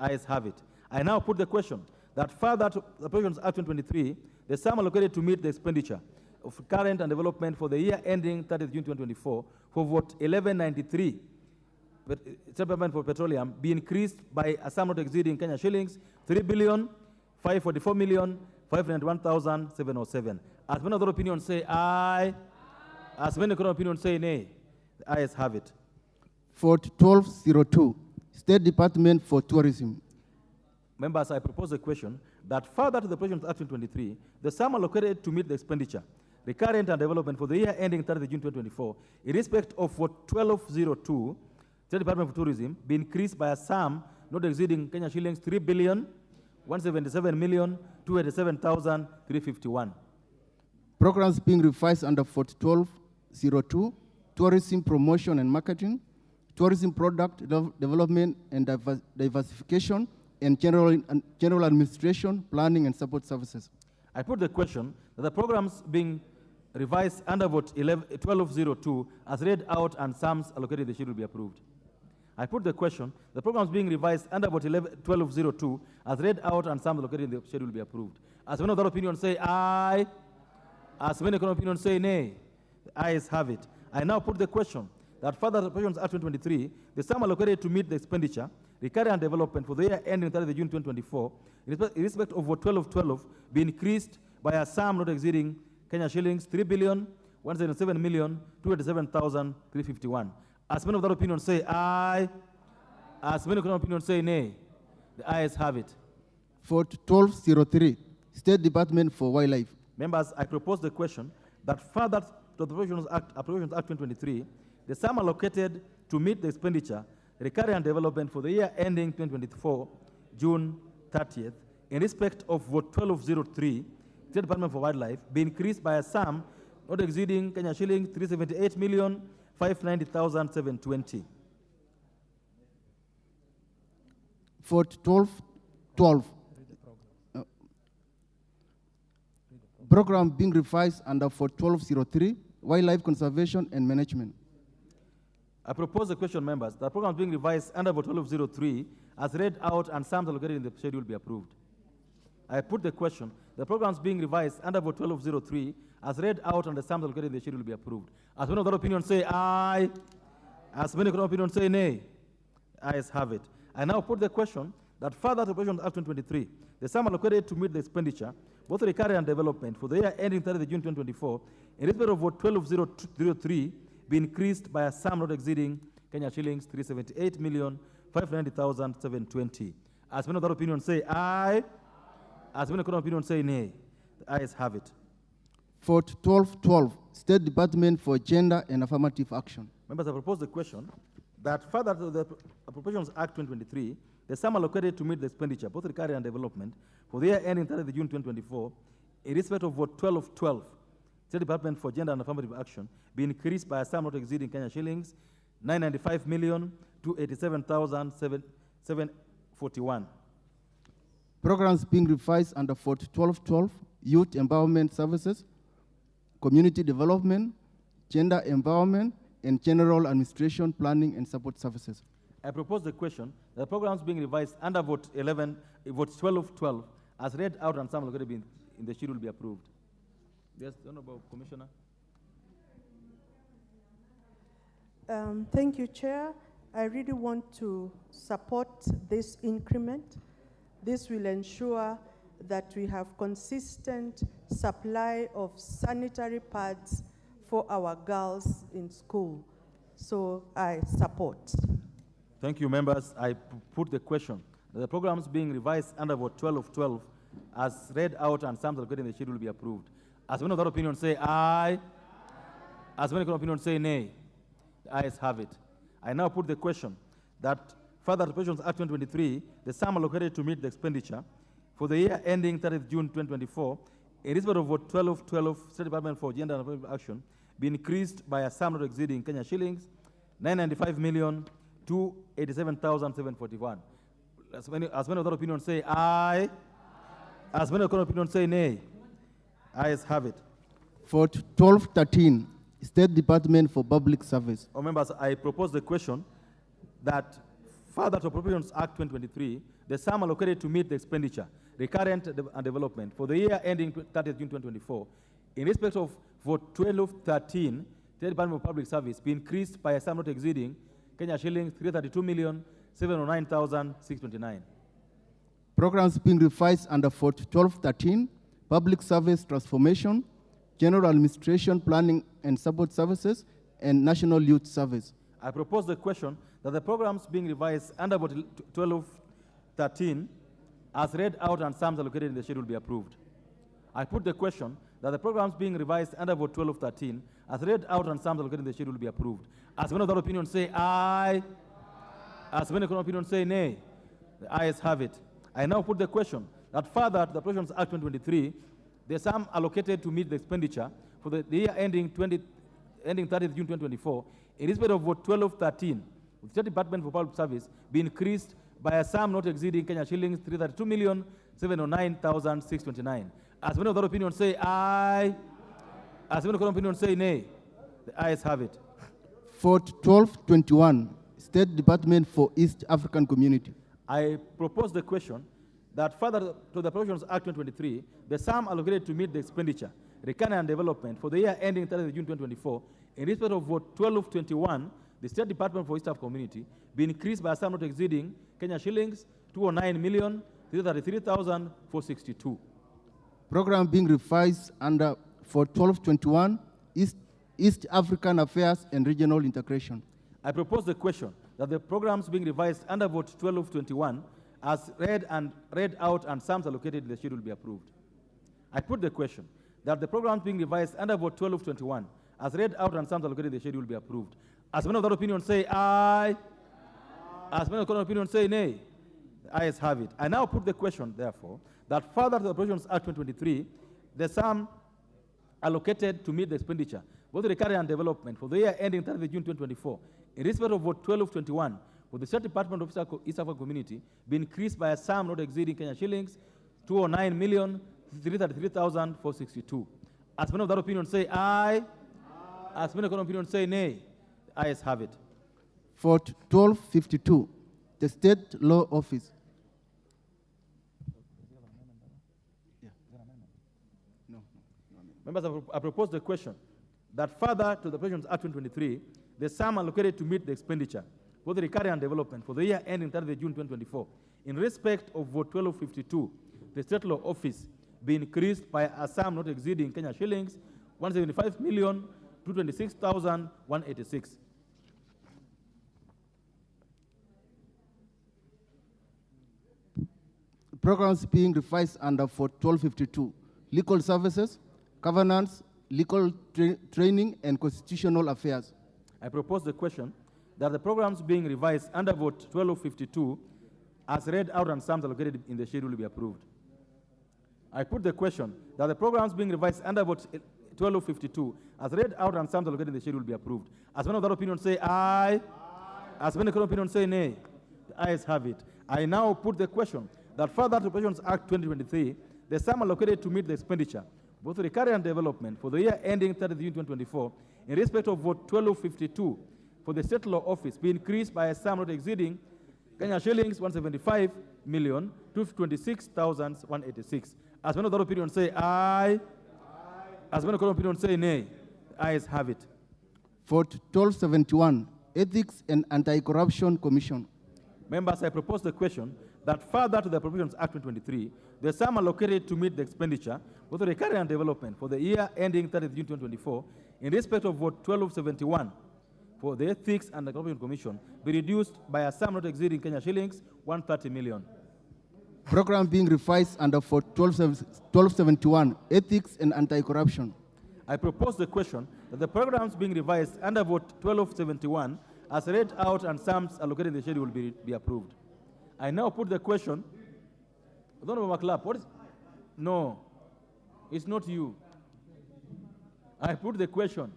Ayes have it. I now put the question that further to the Appropriations Act 2023, the sum allocated to meet the expenditure of current and development for the year ending 30th June 2024 for vote 1193, State Department for Petroleum, be increased by a sum not exceeding Kenya shillings 3,544,591,707. As many other opinions say aye. As many other opinions say nay. The ayes have it. For 1202, State Department for Tourism. Members, I propose a question that further to the Appropriations Act 2023, the sum allocated to meet the expenditure, recurrent and development for the year ending 30th June 2024, in respect of what 1202, State Department for Tourism, be increased by a sum not exceeding Kenya shillings 3,177,287,351. Programs being revised under 1202, Tourism Promotion and Marketing, Tourism Product Development and Diversification, and General Administration, Planning and Support Services. I put the question that the programs being revised under vote 1202 as read out and sums allocated in the schedule will be approved. I put the question, the programs being revised under vote 1202 as read out and sums allocated in the schedule will be approved. As many of that opinion say aye. As many of opinion say nay. The ayes have it. I now put the question that further to Appropriations Act 2023, the sum allocated to meet the expenditure, recurrent and development for the year ending 30th June 2024, in respect of vote 1212, be increased by a sum not exceeding Kenya shillings 3,177,287,351. As many of that opinion say aye. As many of that opinion say nay. The ayes have it. For 1203, State Department for Wildlife. Members, I propose the question that further to the Appropriations Act 2023, the sum allocated to meet the expenditure, recurrent and development for the year ending 2024, June 30th, in respect of vote 1203, State Department for Wildlife, be increased by a sum not exceeding Kenya shilling 378,590,720. For 1212, program being revised under for 1203, Wildlife Conservation and Management. I propose the question, members, that programs being revised under vote 1203 as read out and sums allocated in the schedule be approved. I put the question. The programs being revised under vote 1203 as read out and the sums allocated in the schedule will be approved. As many of that opinion say aye. As many of that opinion say nay. Ayes have it. I now put the question that further to Appropriations Act 2023, the sum allocated to meet the expenditure, both recurring and development, for the year ending 30th June 2024, in respect of vote 1203, be increased by a sum not exceeding Kenya shillings 378,590,720. As many of that opinion say aye. As many of that opinion say nay. The ayes have it. Vote 1212, State Department for Gender and Affirmative Action. Members, I propose the question that further to the Appropriations Act 2023, the sum allocated to meet the expenditure, both recurring and development, for the year ending 30th June 2024, in respect of vote 1212, State Department for Gender and Affirmative Action, be increased by a sum not exceeding Kenya shillings 995,287,741. Programs being revised under vote 1212, Youth Empowerment Services, Community Development, Gender Empowerment, and General Administration, Planning and Support Services. I propose the question that the programs being revised under vote 1212, as read out and some allocated in the schedule will be approved. Yes, Honorable Commissioner. Thank you, Chair. I really want to support this increment. This will ensure that we have consistent supply of sanitary pads for our girls in school. So I support. Thank you, members. I put the question that the programs being revised under vote 1212 as read out and sums allocated in the schedule will be approved. As many of that opinion say aye. As many of that opinion say nay. The ayes have it. I now put the question that further Appropriations Act 2023, the sum allocated to meet the expenditure for the year ending 30th June 2024, in respect of vote 1212, State Department for Gender and Affirmative Action, be increased by a sum not exceeding Kenya shillings 995,287,741. As many of that opinion say aye. As many of that opinion say nay. Ayes have it. Vote 1213, State Department for Public Service. Oh, members, I propose the question that further to Appropriations Act 2023, the sum allocated to meet the expenditure, recurrent and development, for the year ending 30th June 2024, in respect of vote 1213, State Department of Public Service, be increased by a sum not exceeding Kenya shillings 332,709,629. Programs being revised under vote 1213, Public Service Transformation, General Administration, Planning and Support Services, and National Youth Service. I propose the question that the programs being revised under vote 1213, as read out and sums allocated in the schedule will be approved. I put the question that the programs being revised under vote 1213, as read out and sums allocated in the schedule will be approved. As many of that opinion say aye. As many of that opinion say nay. The ayes have it. I now put the question that further to the Appropriations Act 2023, the sum allocated to meet the expenditure for the year ending 30th June 2024, in respect of vote 1213, the State Department for Public Service be increased by a sum not exceeding Kenya shillings 332,709,629. As many of that opinion say aye. As many of that opinion say nay. The ayes have it. Vote 1221, State Department for East African Community. I propose the question that further to the Appropriations Act 2023, the sum allocated to meet the expenditure, recurrent and development, for the year ending 30th June 2024, in respect of vote 1221, the State Department for East African Community, be increased by a sum not exceeding Kenya shillings 209,333,462. Program being revised under for 1221, East African Affairs and Regional Integration. I propose the question that the programs being revised under vote 1221, as read out and sums allocated in the schedule will be approved. I put the question that the programs being revised under vote 1221, as read out and sums allocated in the schedule will be approved. As many of that opinion say aye. As many of that opinion say nay. The ayes have it. I now put the question, therefore, that further to the Appropriations Act 2023, the sum allocated to meet the expenditure, both recurring and development, for the year ending 30th June 2024, in respect of vote 1221, with the State Department of East African Community, be increased by a sum not exceeding Kenya shillings 209,333,462. As many of that opinion say aye. As many of that opinion say nay. The ayes have it. Vote 1252, the State Law Office. Members, I propose the question that further to the Appropriations Act 2023, the sum allocated to meet the expenditure for the recurring and development for the year ending 30 June 2024, in respect of Vote 1252, the State Law Office be increased by a sum not exceeding Kenya shillings 175,226,186. Programs being revised under for 1252, legal services, governance, legal training, and constitutional affairs. I propose the question that the programs being revised under Vote 1252, as read out and sums allocated in the schedule, will be approved. I put the question that the programs being revised under Vote 1252, as read out and sums allocated in the schedule, will be approved. As many of that opinion say aye. As many of that opinion say nay. The ayes have it. I now put the question that further to Appropriations Act 2023, the sum allocated to meet the expenditure, both recurring and development, for the year ending 30 June 2024, in respect of Vote 1252, for the State Law Office, be increased by a sum not exceeding Kenya shillings 175,226,186. As many of that opinion say aye. As many of that opinion say nay. The ayes have it. Vote 1271, Ethics and Anti-Corruption Commission. Members, I propose the question that further to the Appropriations Act 2023, the sum allocated to meet the expenditure, both recurring and development, for the year ending 30 June 2024, in respect of Vote 1271, for the Ethics and Anti-Corruption Commission, be reduced by a sum not exceeding Kenya shillings 130 million. Program being revised under for 1271, Ethics and Anti-Corruption. I propose the question that the programs being revised under Vote 1271, as read out and sums allocated in the schedule, will be approved. I now put the question. Honorable McLeod, what is? No, it's not you. I put the question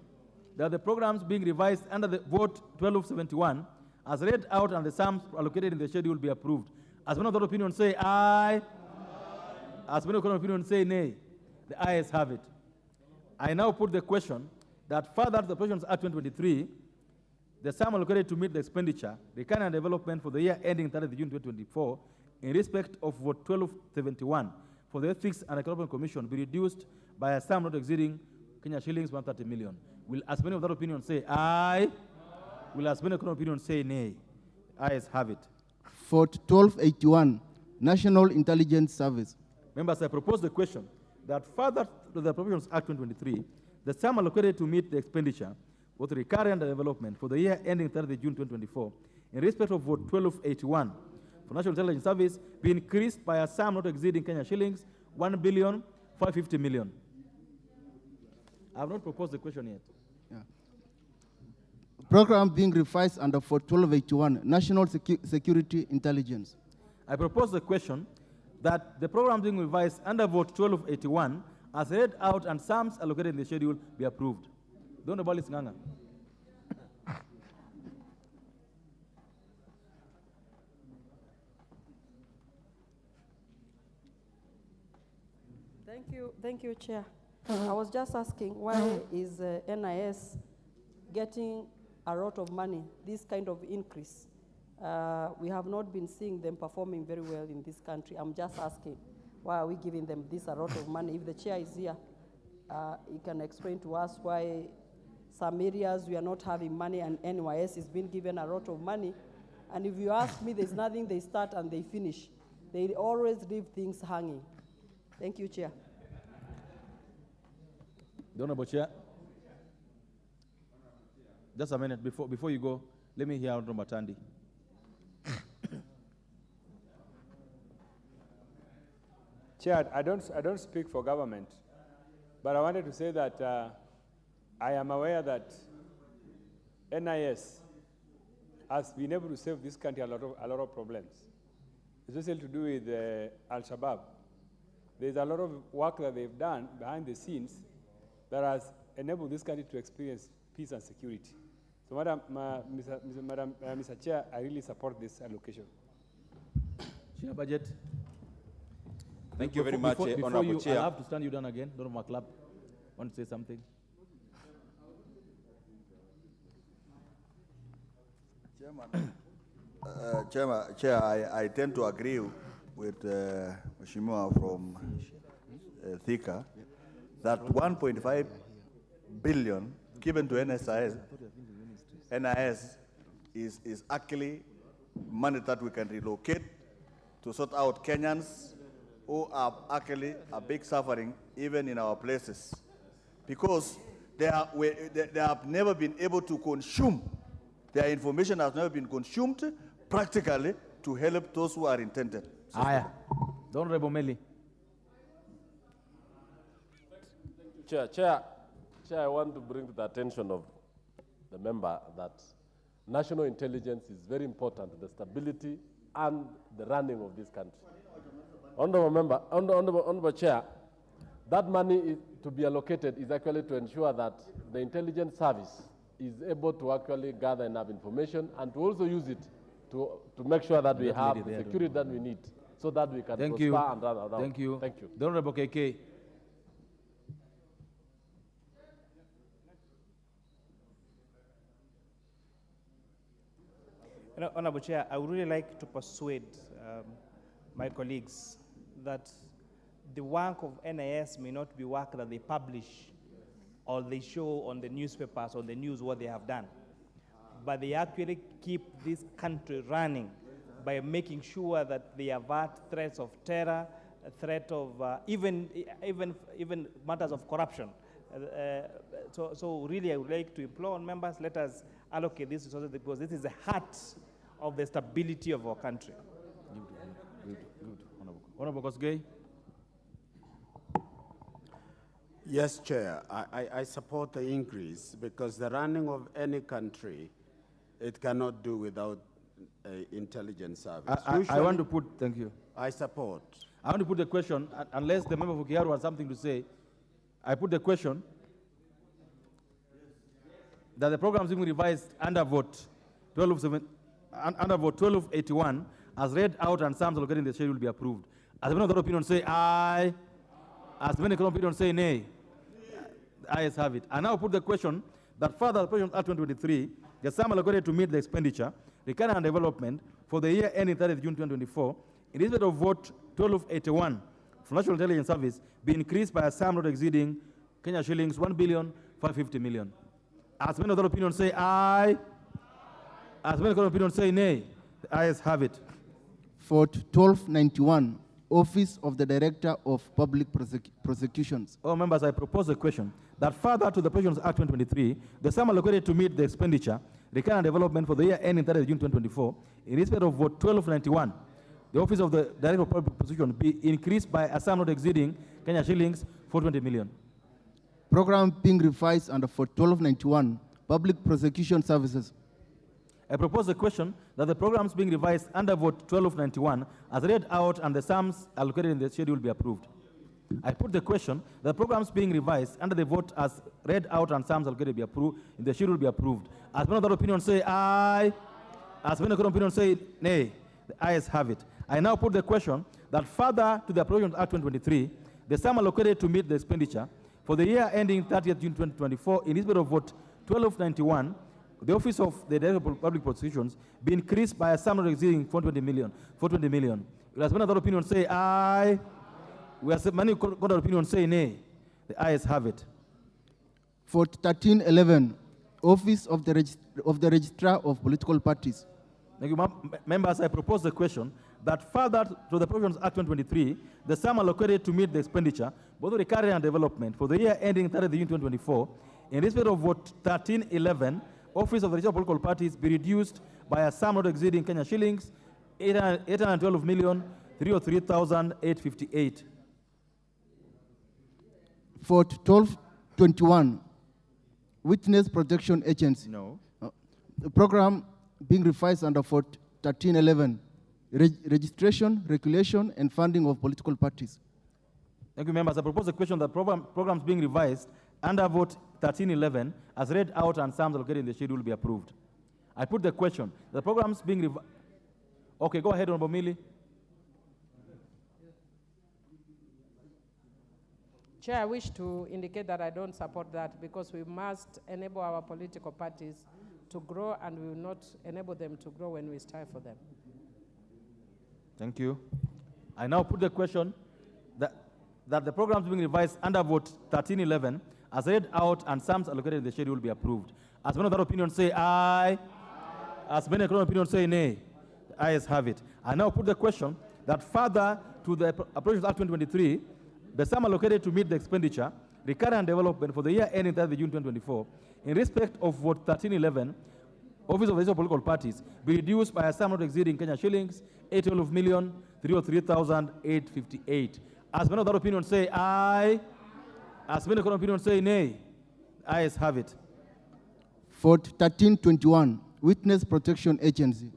that the programs being revised under the Vote 1271, as read out and the sums allocated in the schedule, will be approved. As many of that opinion say aye. As many of that opinion say nay. The ayes have it. I now put the question that further to the Appropriations Act 2023, the sum allocated to meet the expenditure, recurring and development, for the year ending 30 June 2024, in respect of Vote 1271, for the Ethics and Anti-Corruption Commission, be reduced by a sum not exceeding Kenya shillings 130 million. Will as many of that opinion say aye? Will as many of that opinion say nay? Ayes have it. Vote 1281, National Intelligence Service. Members, I propose the question that further to the Appropriations Act 2023, the sum allocated to meet the expenditure, both recurring and development, for the year ending 30 June 2024, in respect of Vote 1281, for National Intelligence Service, be increased by a sum not exceeding Kenya shillings 1,550 million. I have not proposed the question yet. Yeah. Program being revised under for 1281, National Security Intelligence. I propose the question that the program being revised under Vote 1281, as read out and sums allocated in the schedule, be approved. The Honorable Nganga. Thank you, Chair. I was just asking, why is NIS getting a lot of money, this kind of increase? We have not been seeing them performing very well in this country. I'm just asking, why are we giving them this a lot of money? If the Chair is here, he can explain to us why some areas we are not having money and NYS is being given a lot of money. And if you ask me, there's nothing they start and they finish. They always leave things hanging. Thank you, Chair. The Honorable Chair. Just a minute, before you go, let me hear Honorable Matandi. Chair, I don't speak for government, but I wanted to say that I am aware that NIS has been able to save this country a lot of problems, especially to do with Al-Shabaab. There's a lot of work that they've done behind the scenes that has enabled this country to experience peace and security. So, Mr. Chair, I really support this allocation. Chair, budget. Thank you very much, Honorable Chair. I have to stand you down again. Honorable McLeod, want to say something? Chair, I tend to agree with Mheshimiwa from Thika that 1.5 billion given to NIS is actually money that we can relocate to sort out Kenyans who are actually a big suffering even in our places, because they have never been able to consume, their information has never been consumed practically to help those who are intended. Aya. Honorable Meli. Chair, I want to bring to the attention of the member that national intelligence is very important to the stability and the running of this country. Honorable Chair, that money is to be allocated is actually to ensure that the intelligence service is able to actually gather enough information and to also use it to make sure that we have the security that we need so that we can prosper and run around. Thank you. Thank you. The Honorable KK. Honorable Chair, I would really like to persuade my colleagues that the work of NIS may not be work that they publish or they show on the newspapers or the news what they have done, but they actually keep this country running by making sure that they avert threats of terror, threat of even matters of corruption. So really, I would like to implore on members, let us allocate these resources because this is the heart of the stability of our country. Good. Honorable Kosgei. Yes, Chair. I support the increase because the running of any country, it cannot do without intelligence service. I want to put, thank you. I support. I want to put the question, unless the member for Kiaru has something to say, I put the question that the programs being revised under vote 1281 as read out and sums allocated in the schedule will be approved. As many of the opinion say aye, as many of the opinion say nay, the ayes have it. I now put the question that further appropriations Act 2023, the sum allocated to meet the expenditure, recurrent and development for the year ending 30th June 2024, in respect of vote 1281 from National Intelligence Service, be increased by a sum not exceeding Kenya shillings 1,550,000,000. As many of the opinion say aye, as many of the opinion say nay, the ayes have it. For 1291, Office of the Director of Public Prosecutions. All members, I propose a question that further to the Provisions Act 2023, the sum allocated to meet the expenditure, recurrent and development for the year ending 30th June 2024, in respect of vote 1291, the Office of the Director of Public Prosecution be increased by a sum not exceeding Kenya shillings 420 million. Program being revised under for 1291, Public Prosecution Services. I propose a question that the programs being revised under vote 1291 as read out and the sums allocated in the schedule be approved. I put the question that the programs being revised under the vote as read out and sums allocated be approved in the schedule be approved. As many of the opinion say aye, as many of the opinion say nay, the ayes have it. I now put the question that further to the Appropriations Act 2023, the sum allocated to meet the expenditure for the year ending 30th June 2024 in respect of vote 1291, the Office of the Director of Public Prosecutions be increased by a sum not exceeding 420 million. As many other opinions say aye, whereas many other opinions say nay, the ayes have it. For 1311, Office of the Registrar of Political Parties. Thank you, members. I propose the question that further to the Provisions Act 2023, the sum allocated to meet the expenditure, both recurrent and development, for the year ending 30th June 2024, in respect of vote 1311, Office of the Registrar of Political Parties be reduced by a sum not exceeding Kenya shillings 812,303,858. For 1221, Witness Protection Agency. No. The program being revised under for 1311, registration, regulation, and funding of political parties. Thank you, members. I propose a question that programs being revised under vote 1311 as read out and sums allocated in the schedule will be approved. I put the question. The programs being revised. Okay, go ahead, Honorable Mili. Chair, I wish to indicate that I don't support that because we must enable our political parties to grow and we will not enable them to grow when we strive for them. Thank you. I now put the question that that the programs being revised under vote 1311 as read out and sums allocated in the schedule be approved. As many of that opinion say aye. As many of opinion say nay. The ayes have it. I now put the question that further to the Appropriations Act 2023, the sum allocated to meet the expenditure, recurrent and development for the year ending 30 June 2024, in respect of vote 1311, Office of the Political Parties, be reduced by a sum not exceeding Kenya shillings 812,303,858. As many of that opinion say aye. As many of opinion say nay. The ayes have it. Vote 1321, Witness Protection Agency.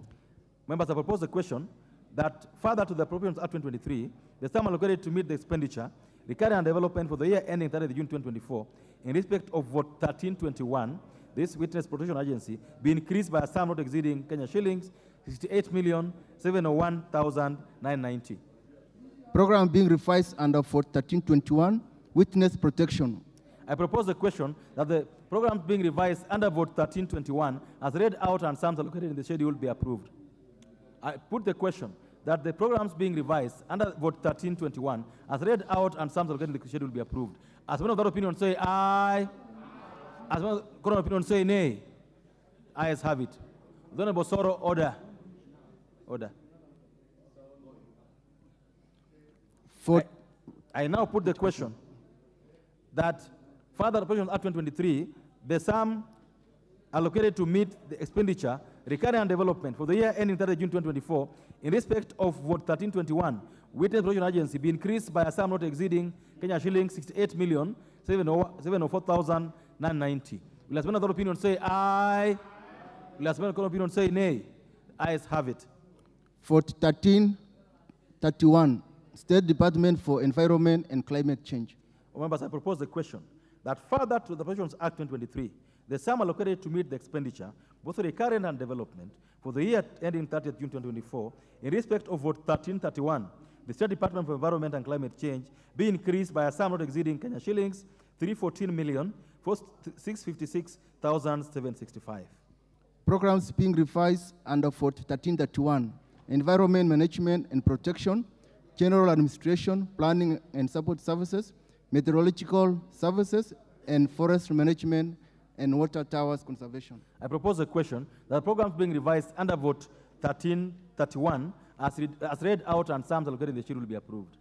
Members, I propose the question that further to the Appropriations Act 2023, the sum allocated to meet the expenditure, recurrent and development for the year ending 30 June 2024, in respect of vote 1321, this Witness Protection Agency be increased by a sum not exceeding Kenya shillings 68,701,990. Program being revised under vote 1321, Witness Protection. I propose the question that the programs being revised under vote 1321 as read out and sums allocated in the schedule be approved. I put the question that the programs being revised under vote 1321 as read out and sums allocated in the schedule be approved. As one of that opinion say aye. As one of that opinion say nay. Ayes have it. The Honorable Soro, order. Order. I now put the question that further Appropriations Act 2023, the sum allocated to meet the expenditure, recurrent and development for the year ending 30 June 2024, in respect of vote 1321, Witness Protection Agency be increased by a sum not exceeding Kenya shillings 68,704,990. Will as many of the opinion say aye? Will as many of the opinion say nay? Ayes have it. Vote 1331, State Department for Environment and Climate Change. Members, I propose the question that further to the Appropriations Act 2023, the sum allocated to meet the expenditure, both recurrent and development, for the year ending 30th June 2024, in respect of vote 1331, the State Department for Environment and Climate Change be increased by a sum not exceeding Kenya shillings 314,656,765. Programs being revised under vote 1331, Environment Management and Protection, General Administration, Planning and Support Services, Meteorological Services, and Forest Management and Water Towers Conservation. I propose a question that the programs being revised under vote 1331 as read out and sums allocated in the schedule will be approved.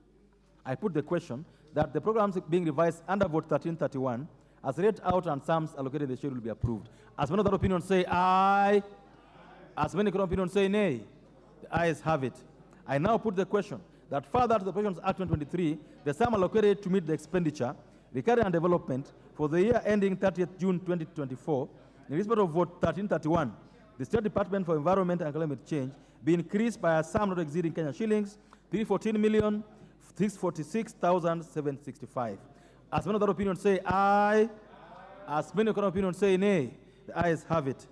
I put the question that the programs being revised under vote 1331 as read out and sums allocated in the schedule will be approved. As many of that opinion say aye. As many of opinion say nay. The ayes have it. I now put the question that further to the Appropriations Act 2023, the sum allocated to meet the expenditure, recurrent and development for the year ending 30th June 2024, in respect of vote 1331, the State Department for Environment and Climate Change be increased by a sum not exceeding Kenya shillings 314,646,765. As many of that opinion say aye. As many of that opinion say nay. The ayes have it.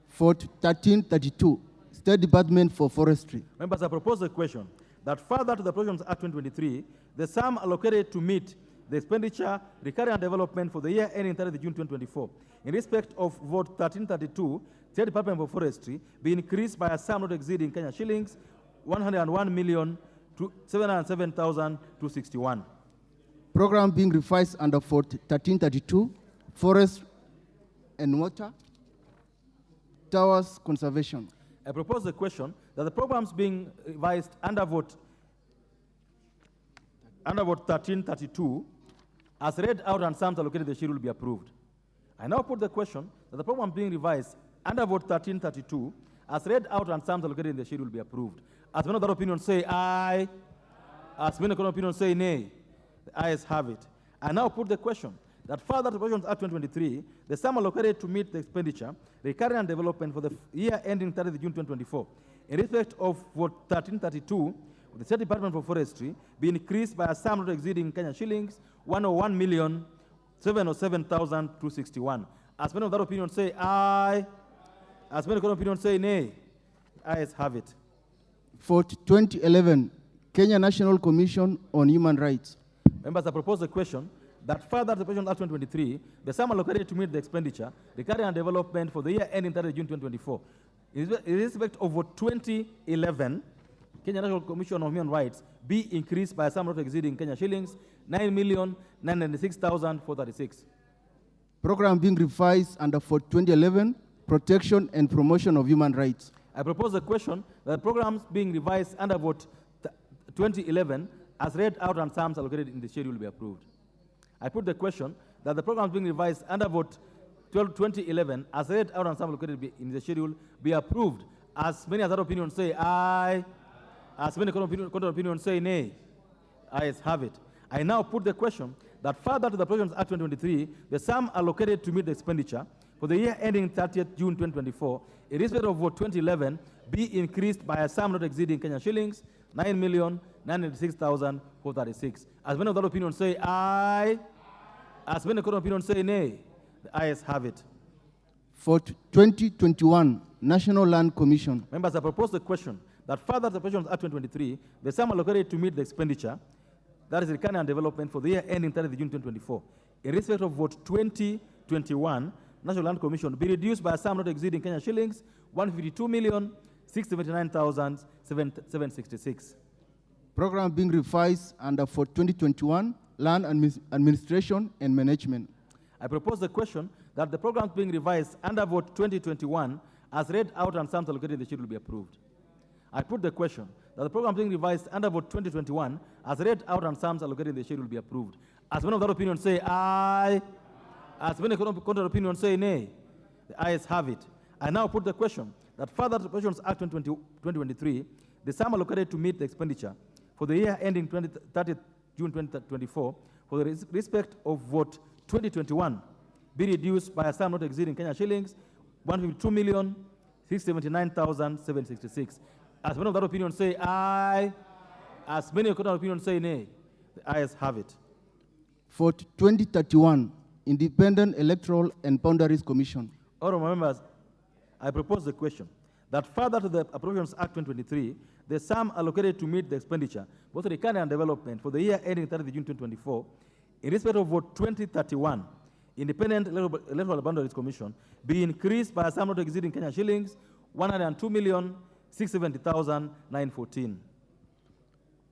Vote 1332, State Department for Forestry. Members, I propose the question that further to the Appropriations Act 2023, the sum allocated to meet the expenditure, recurrent and development for the year ending 30 June 2024, in respect of vote 1332, State Department for Forestry, be increased by a sum not exceeding Kenya shillings 101,707,261. Program being revised under vote 1332, Forest and Water Towers Conservation. I propose the question that the programs being revised under vote 1332, as read out and sums allocated in the schedule will be approved. I now put the question that the program being revised under vote 1332, as read out and sums allocated in the schedule will be approved. As many of that opinion say aye. As many of that opinion say nay. The ayes have it. I now put the question that further to the Appropriations Act 2023, the sum allocated to meet the expenditure, recurrent and development for the year ending 30 June 2024, in respect of vote 1332, the State Department for Forestry be increased by a sum not exceeding Kenya shillings 101,707,261. As many of that opinion say aye. As many of that opinion say nay. The ayes have it. Vote 2011, Kenya National Commission on Human Rights. Members, I propose the question that further to the Appropriations Act 2023, the sum allocated to meet the expenditure, recurrent and development for the year ending 30 June 2024, in respect of vote 2011, Kenya National Commission on Human Rights be increased by a sum not exceeding Kenya shillings 9,996,436. Program being revised under for 2011, protection and promotion of human rights. I propose the question that the programs being revised under vote 2011 as read out and sums allocated in the schedule be approved. I put the question that the programs being revised under vote 2011 as read out and sums allocated in the schedule be approved. As many as that opinion say aye, as many counter opinion say nay. Ayes have it. I now put the question that further to the Appropriations Act 2023, the sum allocated to meet the expenditure for the year ending 30th June 2024, in respect of vote 2011, be increased by a sum not exceeding Kenya shillings 9,996,436. As many of that opinion say aye, as many counter opinion say nay. The ayes have it. For 2021, National Land Commission. Members, I propose the question that further to the Appropriations Act 2023, the sum allocated to meet the expenditure, that is recurring and development for the year ending 30th June 2024, in respect of vote 2021, National Land Commission be reduced by a sum not exceeding Kenya shillings 152,679,766. Program being revised under for 2021, Land Administration and Management. I propose the question that the programs being revised under vote 2021 as read out and sums allocated in the schedule be approved. I put the question that the program being revised under vote 2021 as read out and sums allocated in the schedule be approved. As many of that opinion say aye, as many counter opinion say nay. The ayes have it. I now put the question that further to the Appropriations Act 2023, the sum allocated to meet the expenditure for the year ending 30th June 2024 for the respect of vote 2021 be reduced by a sum not exceeding Kenya shillings 152,679,766. As many of that opinion say aye, as many of that opinion say nay. The ayes have it. For 2031, Independent Electoral and Boundaries Commission. Honourable members, I propose the question that further to the Appropriations Act 2023, the sum allocated to meet the expenditure, both recurring and development, for the year ending 30th June 2024, in respect of vote 2031, Independent Electoral Boundaries Commission, be increased by a sum not exceeding Kenya shillings 102,670,914.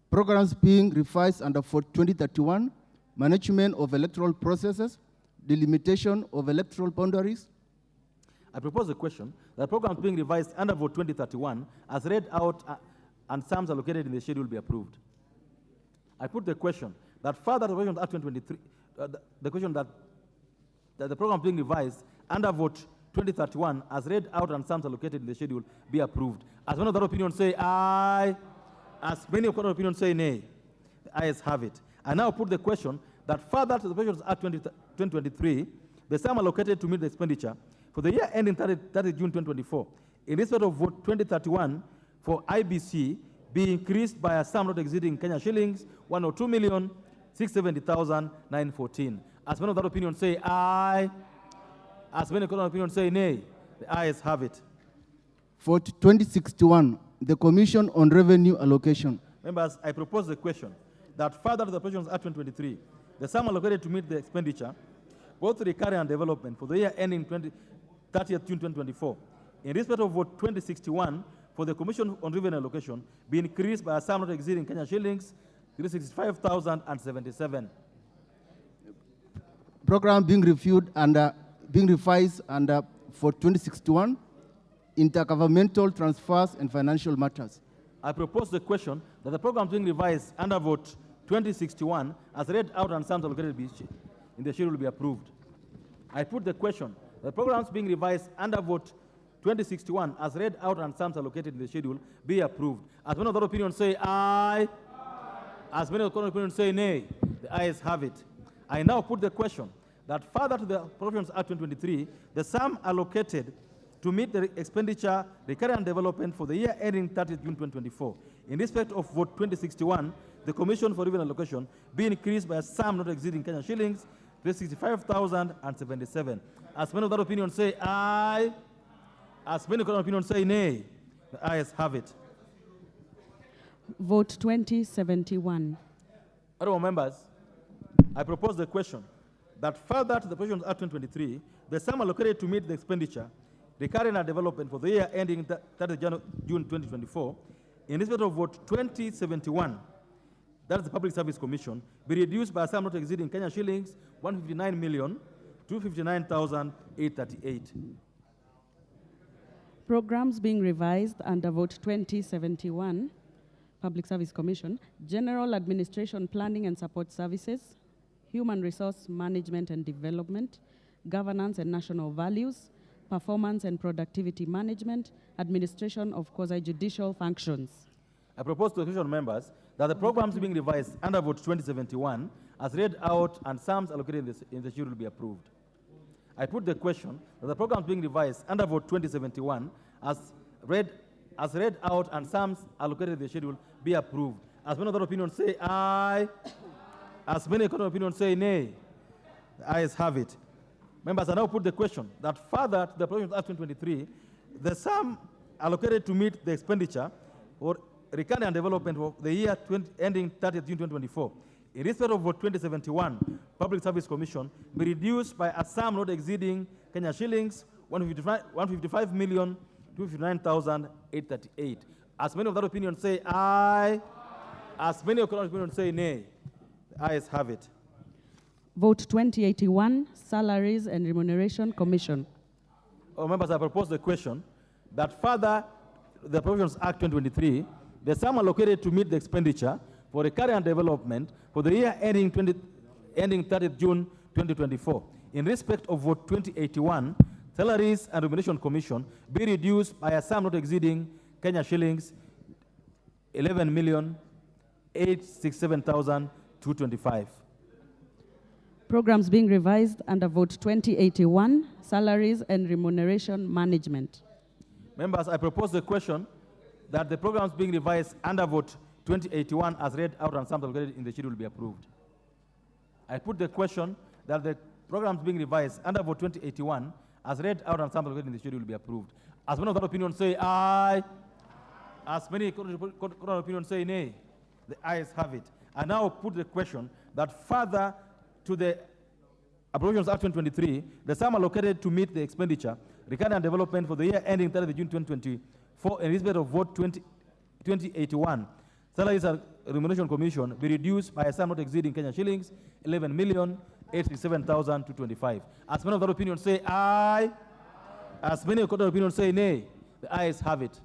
Programs being revised under for 2031, Management of Electoral Processes, Delimitation of Electoral Boundaries. I propose the question that programs being revised under vote 2031 as read out and sums allocated in the schedule be approved. I put the question that further to the Appropriations Act 2023, the question that the program being revised under vote 2031 as read out and sums allocated in the schedule be approved. As many of that opinion say aye, as many of that opinion say nay. The ayes have it. I now put the question that further to the Appropriations Act 2023, the sum allocated to meet the expenditure for the year ending 30 June 2024, in respect of vote 2031 for IBC, be increased by a sum not exceeding Kenya shillings 102,670,914. As many of that opinion say aye, as many of that opinion say nay. The ayes have it. For 2061, the Commission on Revenue Allocation. Members, I propose the question that further to the Appropriations Act 2023, the sum allocated to meet the expenditure, both recurring and development, for the year ending 30th June 2024, in respect of vote 2061 for the Commission on Revenue Allocation, be increased by a sum not exceeding Kenya shillings 365,077. Program being reviewed under, being revised under for 2061, Intergovernmental Transfers and Financial Matters. I propose the question that the program being revised under vote 2061 as read out and sums allocated in the schedule will be approved. I put the question that the programs being revised under vote 2061 as read out and sums allocated in the schedule be approved. As many of that opinion say aye, as many of that opinion say nay. The ayes have it. I now put the question that further to the Appropriations Act 2023, the sum allocated to meet the expenditure, recurring and development for the year ending 30th June 2024, in respect of vote 2061, the Commission for Revenue Allocation be increased by a sum not exceeding Kenya shillings 365,077. As many of that opinion say aye, as many of that opinion say nay. The ayes have it. Vote 2071. Honourable members, I propose the question that further to the Appropriations Act 2023, the sum allocated to meet the expenditure, recurring and development for the year ending 30th June 2024, in respect of vote 2071, that is the Public Service Commission, be reduced by a sum not exceeding Kenya shillings 159,259,838. Programs being revised under vote 2071, Public Service Commission, General Administration Planning and Support Services, Human Resource Management and Development, Governance and National Values, Performance and Productivity Management, Administration of Quasi-Judicial Functions. I propose to the Commission members that the programs being revised under vote 2071 as read out and sums allocated in the schedule be approved. I put the question that the programs being revised under vote 2071 as read out and sums allocated in the schedule be approved. As many other opinions say aye, as many other opinions say nay, the ayes have it. Members, I now put the question that further to the provisions of Act 2023, the sum allocated to meet the expenditure for recurrent and development of the year ending 30th June 2024, in respect of vote 2071, Public Service Commission, be reduced by a sum not exceeding Kenya shillings 155,259,838. As many of that opinion say aye, as many of that opinion say nay, the ayes have it. Vote 2081, Salaries and Remuneration Commission. Members, I propose the question that further the Provisions Act 2023, the sum allocated to meet the expenditure for recurrent and development for the year ending 30th June 2024, in respect of vote 2081, Salaries and Remuneration Commission, be reduced by a sum not exceeding Kenya shillings 11,867,225. Programs being revised under vote 2081, Salaries and Remuneration Management. Members, I propose the question that the programs being revised under vote 2081 as read out and sums allocated in the schedule be approved. I put the question that the programs being revised under vote 2081 as read out and sums allocated in the schedule be approved. As many of that opinion say aye, as many opinions say nay, the ayes have it. I now put the question that further to the Appropriations Act 2023, the sum allocated to meet the expenditure, recurrent and development for the year ending 30th June 2024, in respect of vote 2081, Salaries and Remuneration Commission, be reduced by a sum not exceeding Kenya shillings 11,867,225. As many of that opinion say aye, as many of that opinion say nay, the ayes have it.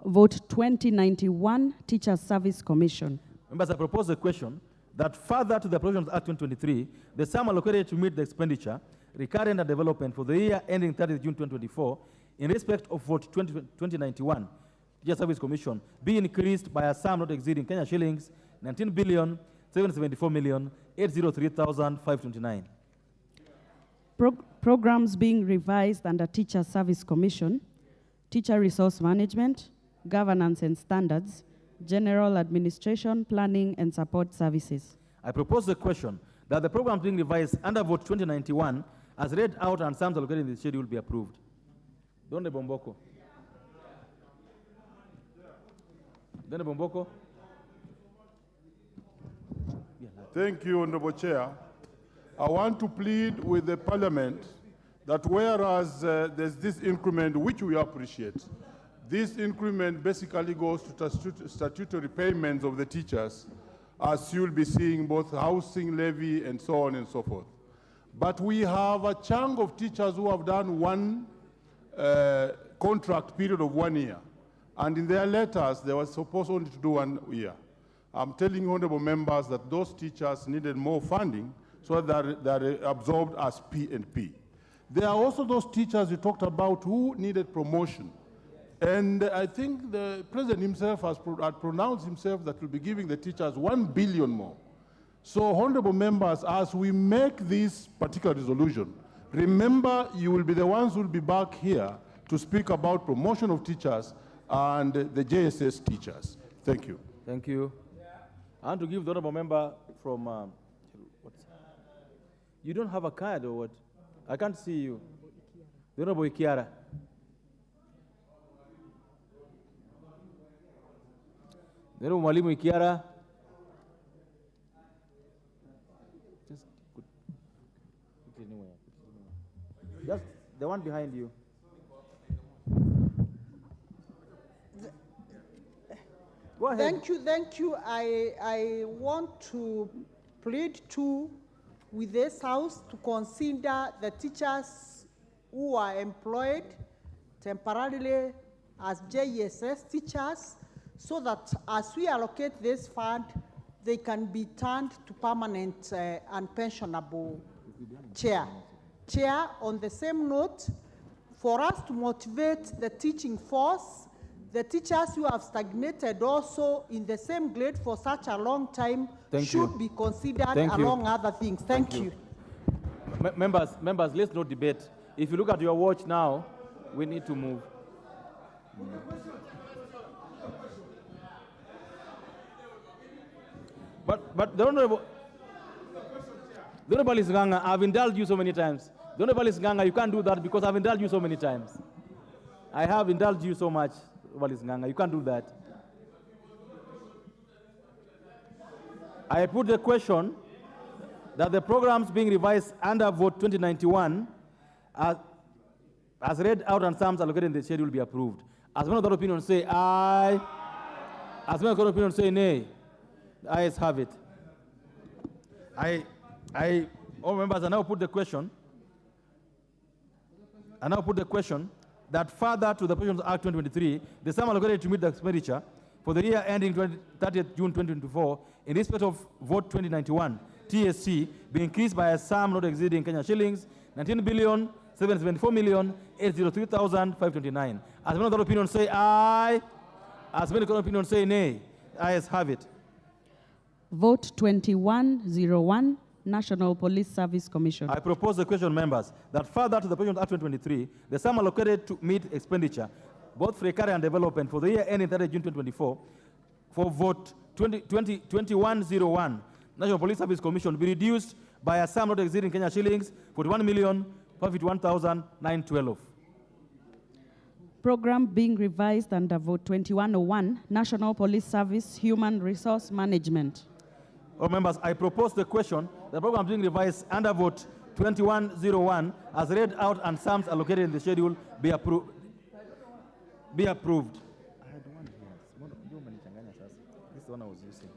Vote 2091, Teachers Service Commission. Members, I propose the question that further to the Provisions of Act 2023, the sum allocated to meet the expenditure, recurrent and development for the year ending 30th June 2024, in respect of vote 2091, Teachers Service Commission, be increased by a sum not exceeding Kenya shillings 19,774,803,529. Programs being revised under Teachers Service Commission, Teacher Resource Management, Governance and Standards, General Administration, Planning and Support Services. I propose the question that the programs being revised under vote 2091 as read out and sums allocated in the schedule be approved. Done Bomboko. Done Bomboko. Thank you, Honorable Chair. I want to plead with the Parliament that whereas there's this increment, which we appreciate, this increment basically goes to statutory payments of the teachers, as you'll be seeing both housing levy and so on and so forth. But we have a chunk of teachers who have done one contract period of 1 year. And in their letters, they were supposed only to do 1 year. I'm telling honorable members that those teachers needed more funding so that they're absorbed as P&P. There are also those teachers you talked about who needed promotion. And I think the president himself had pronounced himself that we'll be giving the teachers 1 billion more. So honorable members, as we make this particular resolution, remember you will be the ones who will be back here to speak about promotion of teachers and the JSS teachers. Thank you. Thank you. I want to give the honorable member from, you don't have a card or what? I can't see you. The honorable Ikiara. The honorable Mwalimu Ikiara. Just the one behind you. Go ahead. Thank you. I want to plead with this House to consider the teachers who are employed temporarily as JSS teachers, so that as we allocate this fund, they can be turned to permanent and pensionable chair. Chair, on the same note, for us to motivate the teaching force, the teachers who have stagnated also in the same grade for such a long time should be considered along other things. Thank you. Members, let's not debate. If you look at your watch now, we need to move. But the Honorable Isganga, I've indulged you so many times. The Honorable Isganga, you can't do that because I've indulged you so many times. I have indulged you so much, Honorable Isganga. You can't do that. I put the question that the programs being revised under Vote 2091 as read out and sums allocated in the schedule be approved. As one of the opinion say aye. As one of the opinion say nay. The ayes have it. All members, I now put the question. That further to the Appropriations Act 2023, the sum allocated to meet the expenditure for the year ending 30th June 2024 in respect of Vote 2091 TSC be increased by a sum not exceeding Kenya shillings 19,774,803,529. As many other opinions say aye, as many other opinions say nay. Ayes have it. Vote 2101, National Police Service Commission. I propose the question, members, that further to the Appropriations Act 2023, the sum allocated to meet expenditure, both for recovery and development for the year ending 30 June 2024, for Vote 2101, National Police Service Commission, be reduced by a sum not exceeding Kenya shillings 41,551,912. Program being revised under Vote 2101, National Police Service Human Resource Management. All members, I propose the question, the program being revised under Vote 2101 as read out and sums allocated in the schedule be approved. I had one here. This is the one I was using.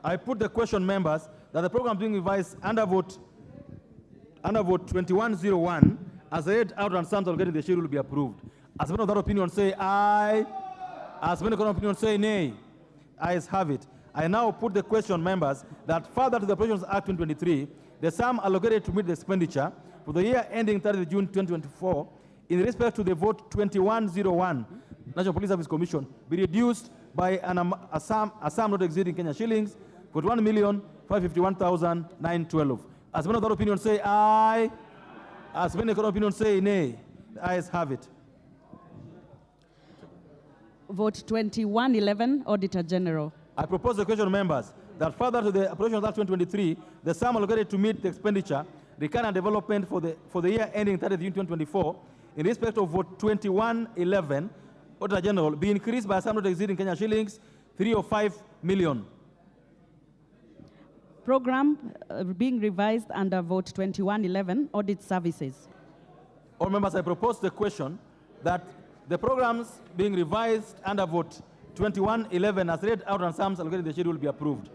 I put the question, members, that the program being revised under Vote 2101 as read out and sums allocated in the schedule be approved. As many of that opinion say aye, as many of that opinion say nay. Ayes have it. I now put the question, members, that further to the Appropriations Act 2023, the sum allocated to meet the expenditure for the year ending 30 June 2024 in respect to the Vote 2101 National Police Service Commission be reduced by a sum not exceeding Kenya shillings 41,551,912. As many of that opinion say aye, as many of that opinion say nay. The ayes have it. Vote 2111, Auditor General. I propose the question, members, that further to the Appropriations Act 2023, the sum allocated to meet the expenditure, recovery and development for the year ending 30th June 2024, in respect of Vote 2111, Auditor General, be increased by a sum not exceeding Kenya shillings 305 million. Program being revised under Vote 2111, Audit Services. All members, I propose the question that the programs being revised under Vote 2111 as read out and sums allocated in the schedule be approved.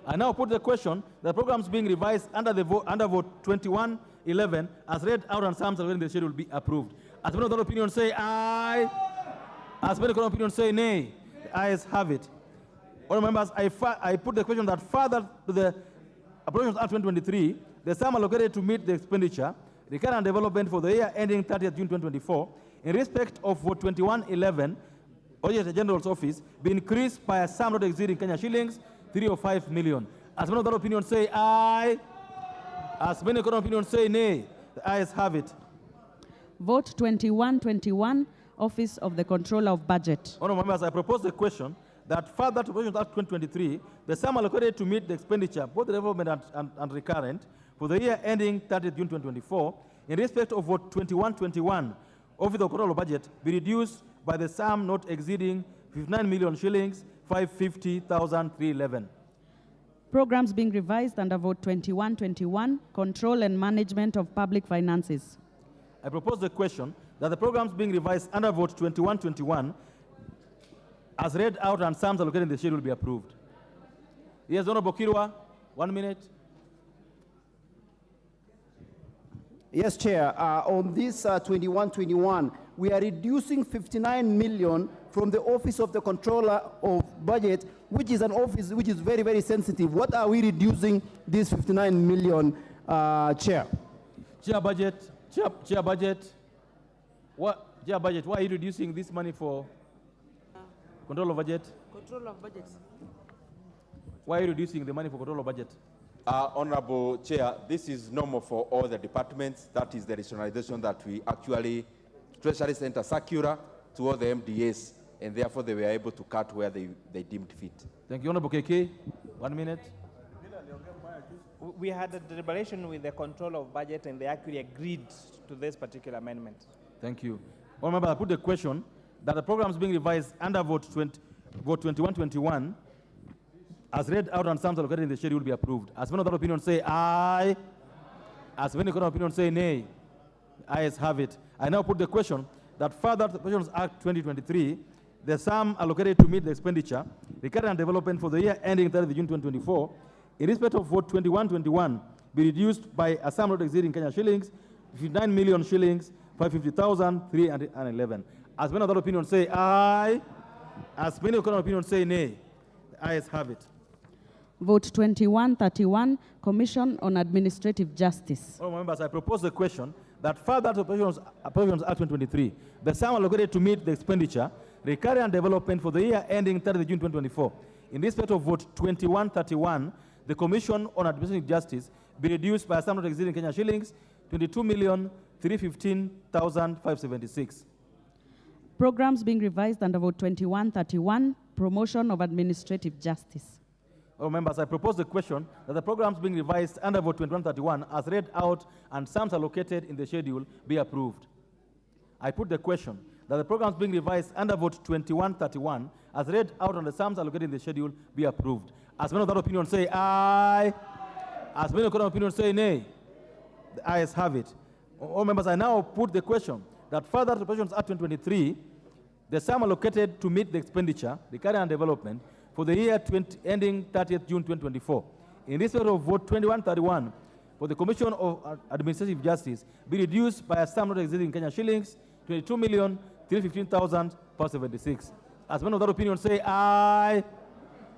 I now put the question, the programs being revised under Vote 2111 as read out and sums allocated in the schedule be approved. As many of the opinions say aye, as many of the opinions say nay. The ayes have it. All members, I put the question that further to the Appropriations Act 2023, the sum allocated to meet the expenditure, recovery and development for the year ending 30th June 2024, in respect of Vote 2111, Auditor General's Office, be increased by a sum not exceeding Kenya shillings 305 million. As many of that opinion say aye, as many of that opinion say nay. The ayes have it. Vote 2121, Office of the Controller of Budget. Honourable members, I propose the question that further to Appropriations Act 2023, the sum allocated to meet the expenditure, both the development and recurrent, for the year ending 30th June 2024, in respect of Vote 2121, Office of the Controller of Budget, be reduced by the sum not exceeding 59 million shillings, 550,311. Programs being revised under Vote 2121, Control and Management of Public Finances. I propose the question that the programs being revised under Vote 2121 as read out and sums allocated in the schedule be approved. Yes, Honorable Kirwa, 1 minute. Yes, Chair. On this 21-21, we are reducing 59 million from the Office of the Controller of Budget, which is an office which is very, very sensitive. What are we reducing this 59 million, Chair? Chair budget, Chair budget. What, Chair budget, why are you reducing this money for control of budget? Control of budget. Why are you reducing the money for control of budget? Honorable Chair, this is normal for all the departments. That is the rationalization that we actually, Treasury sent a circular to all the MDAs, and therefore they were able to cut where they deemed fit. Thank you, Honorable KK. 1 minute. We had a deliberation with the control of budget, and they actually agreed to this particular amendment. Thank you. Honorable Member, I put the question that the programs being revised under vote 21-21 as read out and sums allocated in the schedule will be approved. As many of that opinion say aye. As many of that opinion say nay. Ayes have it. I now put the question that further to the Appropriations Act 2023, the sum allocated to meet the expenditure, recurrent and development for the year ending 30 June 2024, in respect of vote 21-21, be reduced by a sum not exceeding Kenya shillings, 59 million shillings, 550,311. As many of that opinion say aye. As many of that opinion say nay. The ayes have it. Vote 21-31, Commission on Administrative Justice. Honourable members, I propose the question that further to Appropriations Act 2023, the sum allocated to meet the expenditure, recurrent and development for the year ending 30 June 2024, in respect of vote 21-31, the Commission on Administrative Justice be reduced by a sum not exceeding Kenya shillings, 22,315,576. Programs being revised under vote 21-31, Promotion of Administrative Justice. Members, I propose the question that the programs being revised under vote 21-31 as read out and sums allocated in the schedule be approved. I put the question that the programs being revised under vote 21-31 as read out and the sums allocated in the schedule be approved. As many of that opinion say aye. As many of that opinion say nay. The ayes have it. All members, I now put the question that further to Appropriations Act 2023, the sum allocated to meet the expenditure, the recurrent and development, for the year ending 30th June 2024, in respect of vote 21-31, for the Commission of Administrative Justice, be reduced by a sum not exceeding Kenya shillings, 22,315,476. As many of that opinion say aye.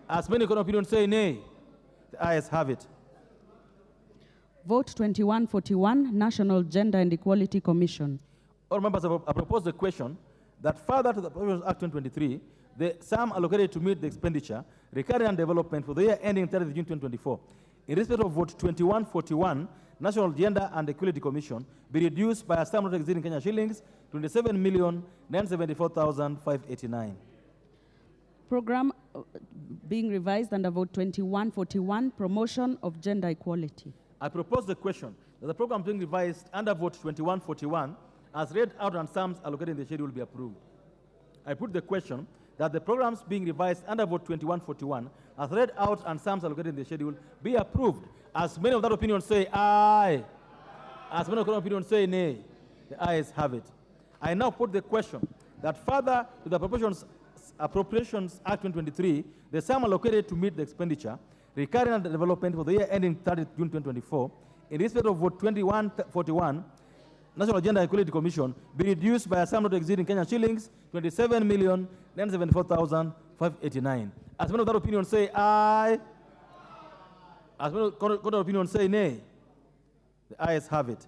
As many of that opinion say nay. The ayes have it. Vote 21-41, National Gender and Equality Commission. All members, I propose the question that further to the Appropriations Act 2023, the sum allocated to meet the expenditure, recurrent and development for the year ending 30 June 2024, in respect of vote 21-41, National Gender and Equality Commission, be reduced by a sum not exceeding Kenya shillings, 27,974,589. Program being revised under vote 21-41, Promotion of Gender Equality. I propose the question that the program being revised under vote 21-41, as read out and sums allocated in the schedule be approved. I put the question that the programs being revised under vote 21-41, as read out and sums allocated in the schedule, be approved. As many of that opinion say aye. As many of that opinion say nay. The ayes have it. I now put the question that further to the Appropriations Act 2023, the sum allocated to meet the expenditure, recurrent and development for the year ending 30 June 2024, in respect of vote 21-41, National Gender and Equality Commission, be reduced by a sum not exceeding Kenya shillings, 27,974,589. As many of that opinion say aye. As many of that opinion say nay. The ayes have it.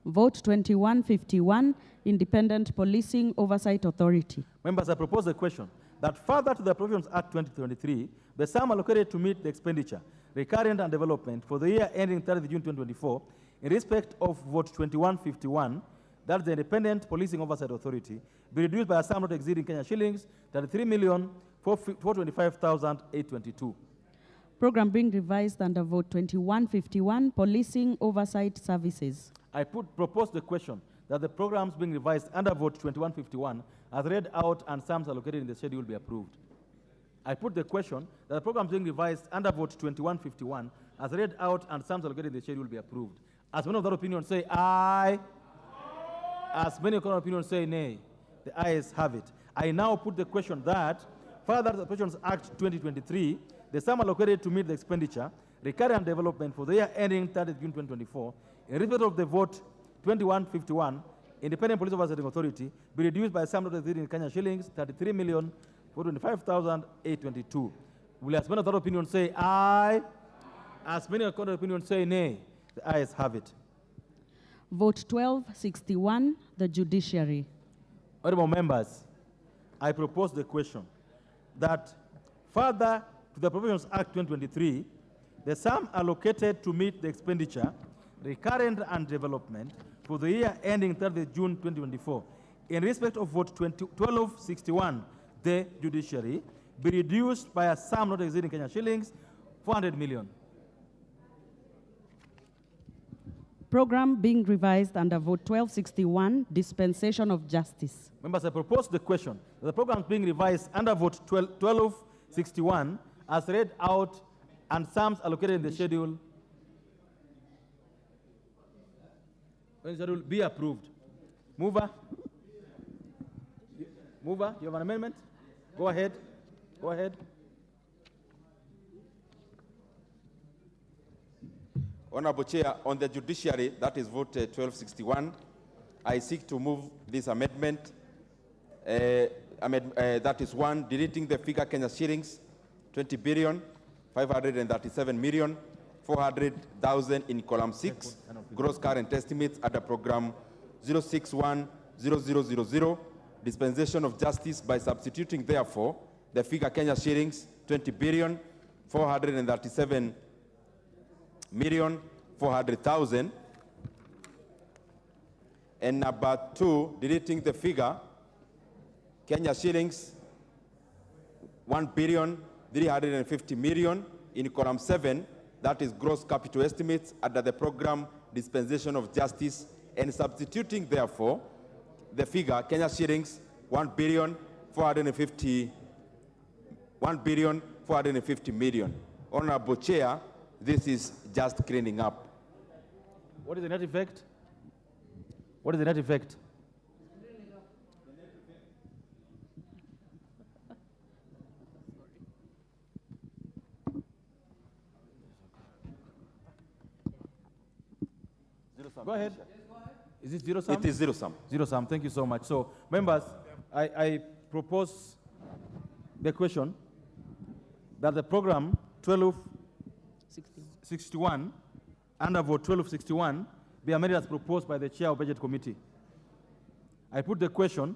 Vote 21-51, Independent Policing Oversight Authority. Members, I propose the question that further to the Appropriations Act 2023, the sum allocated to meet the expenditure, recurrent and development for the year ending 30 June 2024, in respect of vote 21-51, that the Independent Policing Oversight Authority, be reduced by a sum not exceeding Kenya shillings, 33,425,822. Program being revised under vote 21-51, Policing Oversight Services. I propose the question that the programs being revised under vote 21-51, as read out and sums allocated in the schedule be approved. I put the question that the programs being revised under vote 21-51, as read out and sums allocated in the schedule be approved. As many of that opinion say aye. As many of that opinion say nay. The ayes have it. I now put the question that further to the Appropriations Act 2023, the sum allocated to meet the expenditure, recurrent and development for the year ending 30th June 2024, in respect of the vote 2151, Independent Police Oversight Authority, be reduced by a sum not exceeding Kenya shillings 33,425,822. Will as many of that opinion say aye? As many of that opinion say nay? The ayes have it. Vote 1261, the judiciary. Honorable members, I propose the question that further to the Appropriations Act 2023, the sum allocated to meet the expenditure, recurrent and development for the year ending 30th June 2024, in respect of vote 1261, the judiciary, be reduced by a sum not exceeding Kenya shillings 400 million. Program being revised under vote 1261, dispensation of justice. Members, I propose the question that the program being revised under vote 1261 as read out and sums allocated in the schedule be approved. Mover? Mover, you have an amendment? Go ahead. Go ahead. Honorable Chair, on the judiciary, that is vote 1261, I seek to move this amendment. That is one, deleting the figure Kenya shillings 20,537,400,000 in column 6, gross current estimates under program 0610000, dispensation of justice, by substituting therefore the figure Kenya shillings 20,437,400,000, and number 2, deleting the figure Kenya shillings 1,350,000,000 in column 7, that is gross capital estimates under the program dispensation of justice, and substituting therefore the figure Kenya shillings 1,450,000,000. Honorable Chair, this is just cleaning up. What is the net effect? What is the net effect? Go ahead. Is it zero sum? It is zero sum. Zero sum. Thank you so much. So, members, I propose the question that the program 1261 under vote 1261 be amended as proposed by the Chair of Budget Committee. I put the question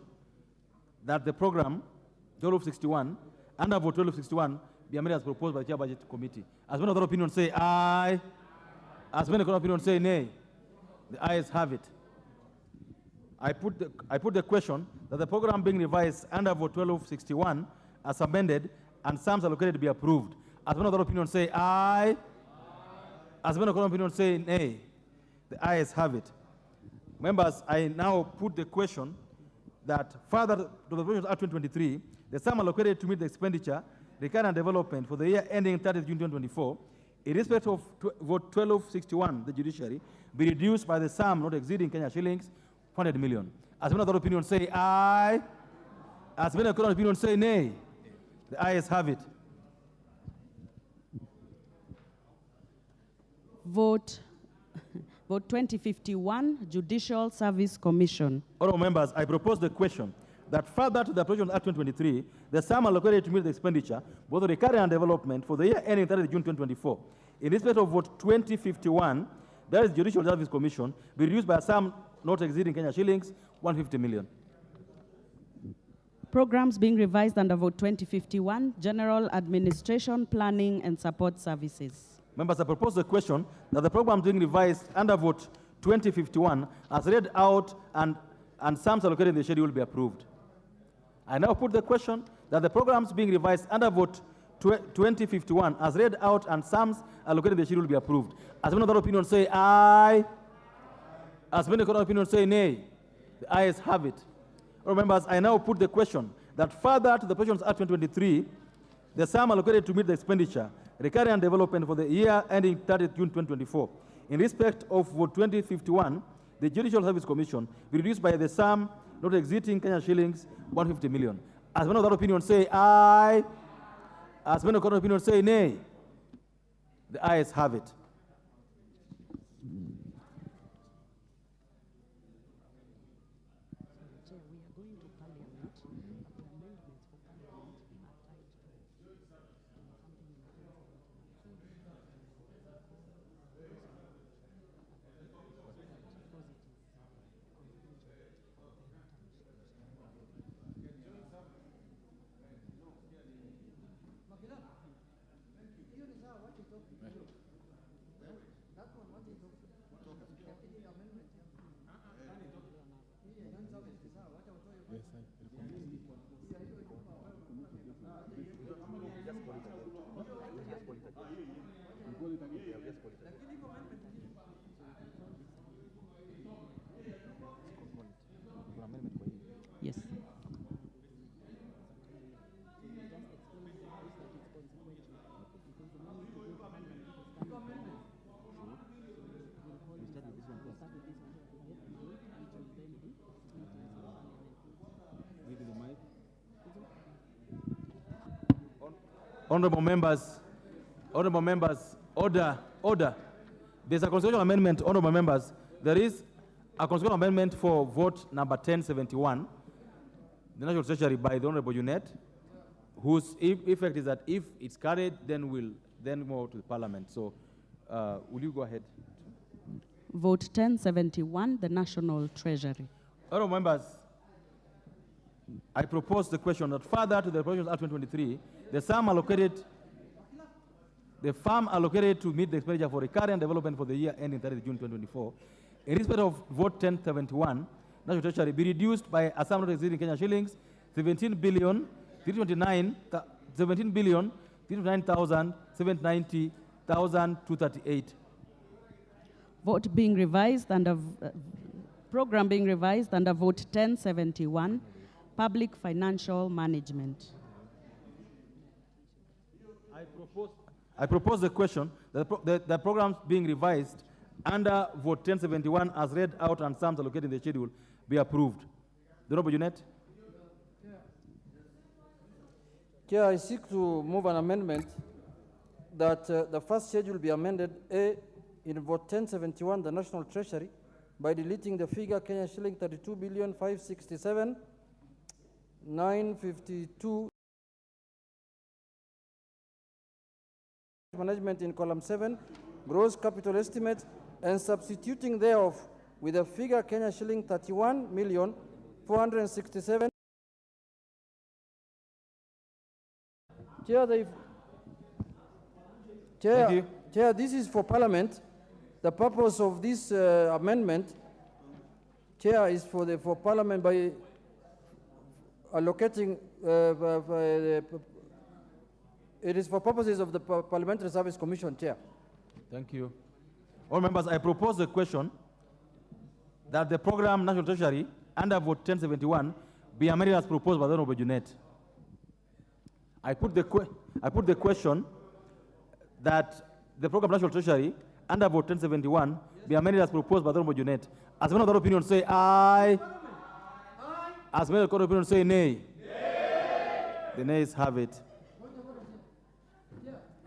that the program 1261 under vote 1261 be amended as proposed by the Chair of Budget Committee. As many other opinions say aye, as many other opinions say nay, the ayes have it. I put the question that the program being revised under vote 1261 as amended and sums allocated be approved. As many other opinions say aye, as many other opinions say nay, the ayes have it. Members, I now put the question that further to the Appropriations Act 2023, the sum allocated to meet the expenditure, recurrent and development for the year ending 30th June 2024, in respect of vote 1261, the judiciary, be reduced by the sum not exceeding Kenya shillings 100 million. As many other opinions say aye, as many other opinions say nay, the ayes have it. Vote 2051, Judicial Service Commission. Honorable members, I propose the question that further to the Appropriations Act 2023, the sum allocated to meet the expenditure, both the recurrent and development for the year ending 30th June 2024, in respect of vote 2051, that is Judicial Service Commission, be reduced by a sum not exceeding Kenya shillings 150 million. Programs being revised under vote 2051, General Administration, Planning and Support Services. Members, I propose the question that the program being revised under vote 2051 as read out and sums allocated in the schedule be approved. I now put the question that the programs being revised under vote 2051 as read out and sums allocated in the schedule be approved. As many other opinions say aye, as many other opinions say nay, the ayes have it. Members, I now put the question that further to the Appropriations Act 2023, the sum allocated to meet the expenditure, recurrent and development for the year ending 30th June 2024, in respect of vote 2051, the Judicial Service Commission be reduced by the sum not exceeding Kenya shillings 150 million. As men of that opinion say aye. As men of that opinion say nay. The ayes have it. Yes. Honorable members, order. There's a constitutional amendment, honorable members. There is a constitutional amendment for vote number 1071, the National Treasury by the Honorable Junet, whose effect is that if it's carried, then we'll then move to the Parliament. So, will you go ahead? Vote 1071, the National Treasury. Honorable members, I propose the question that further to the Appropriations Act 2023, the sum allocated to meet the expenditure for recurrent development for the year ending 30 June 2024, in respect of vote 1071, National Treasury be reduced by a sum not exceeding Kenya shillings 17,329,790,238. Vote being revised under program being revised under vote 1071, public financial management. I propose the question that the programs being revised under vote 1071 as read out and sums allocated in the schedule be approved. The Honorable Junet. Chair, I seek to move an amendment that the first schedule be amended A in vote 1071, the National Treasury, by deleting the figure Kenya shilling 32,567,952 management in column 7, gross capital estimate, and substituting thereof with a figure Kenya shilling 31,467,000. Chair, this is for Parliament. The purpose of this amendment, Chair, is for Parliament by allocating. It is for purposes of the Parliamentary Service Commission, Chair. Thank you. All members, I propose the question that the program National Treasury under vote 1071 be amended as proposed by the Honorable Junet. I put the question that the program National Treasury under vote 1071 be amended as proposed by the Honorable Junet. As men of that opinion say aye. As men of that opinion say nay. The nays have it.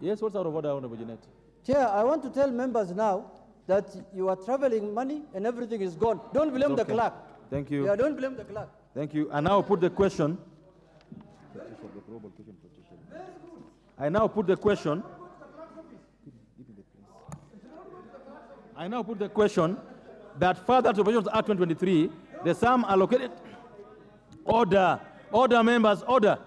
Yes, what's out of order, Honorable Junet? Chair, I want to tell members now that you are traveling money and everything is gone. Don't blame the clerk. Thank you. Yeah, don't blame the clerk. Thank you. I now put the question. I now put the question that further to Appropriations Act 2023, the sum allocated. Order, members, order.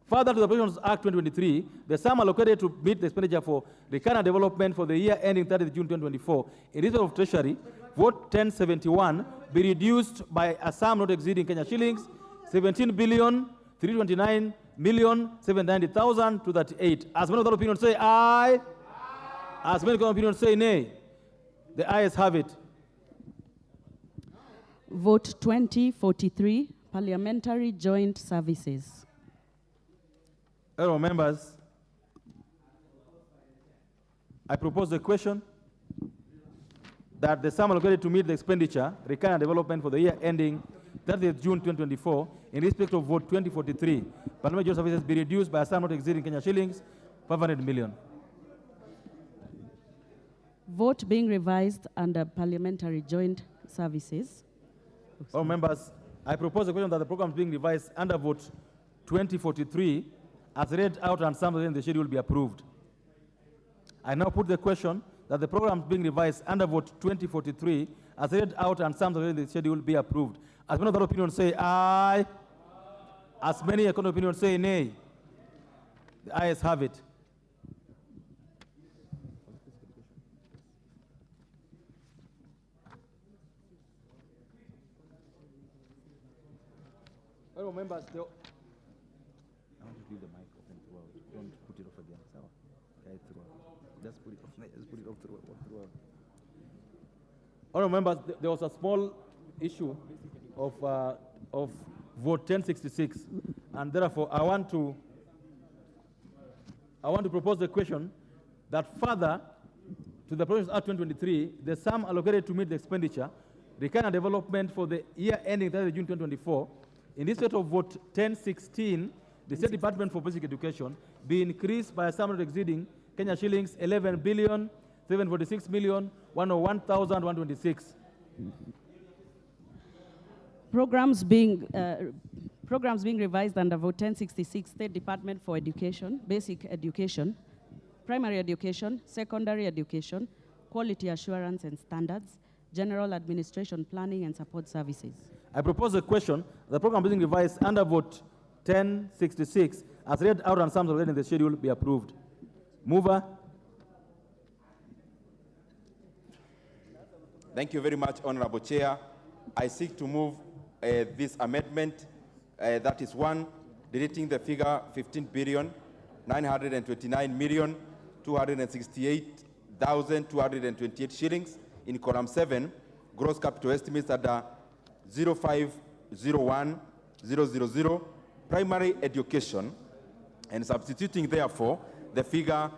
Further to the Appropriations Act 2023, the sum allocated to meet the expenditure for recurrent development for the year ending 30 June 2024 in respect of Treasury, vote 1071 be reduced by a sum not exceeding Kenya shillings 17,329,790,238. As many of that opinion say aye. As many of that opinion say nay. The ayes have it. Vote 2043, Parliamentary Joint Services. Honourable members, I propose the question that the sum allocated to meet the expenditure, recurrent development for the year ending 30th June 2024, in respect of vote 2043, parliamentary joint services be reduced by a sum not exceeding Kenya shillings 500 million. Vote being revised under parliamentary joint services. All members, I propose the question that the programs being revised under vote 2043 as read out and some within the schedule be approved. I now put the question that the programs being revised under vote 2043 as read out and some within the schedule be approved. As many of that opinion say aye. As many of opinion say nay. The ayes have it. All members, I want to leave the mic open throughout. Don't put it off again. So, okay, throughout. Just put it off. Just put it off throughout. All members, there was a small issue of vote 1066, and therefore I want to propose the question that further to the Provisions Act 2023, the sum allocated to meet the expenditure, required development for the year ending 30 June 2024, in respect of vote 1016, the State Department for Basic Education be increased by a sum not exceeding Kenya shillings 11,746,101,126. Programs being revised under vote 1066, State Department for Education, Basic Education, Primary Education, Secondary Education, Quality Assurance and Standards, General Administration Planning and Support Services. I propose a question. The program being revised under vote 1066 as read out and sums already in the schedule be approved. Mover. Thank you very much, Honorable Chair. I seek to move this amendment. That is one, deleting the figure 15,929,268,228 shillings in column 7, gross capital estimates under 0501,000, primary education, and substituting therefore the figure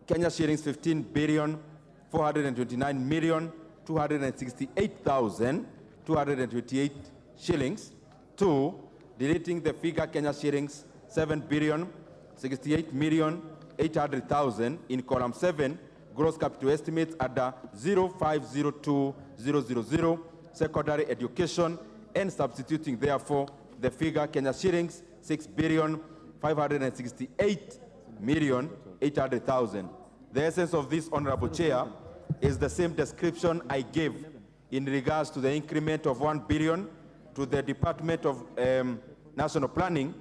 Kenya shillings 15,429,268,228 shillings. 2, deleting the figure Kenya shillings 7,068,800,000 in column 7, gross capital estimates under 0502,000, secondary education, and substituting therefore the figure Kenya shillings 6,568,800,000. The essence of this, Honorable Chair, is the same description I gave in regards to the increment of 1 billion to the Department of National Planning,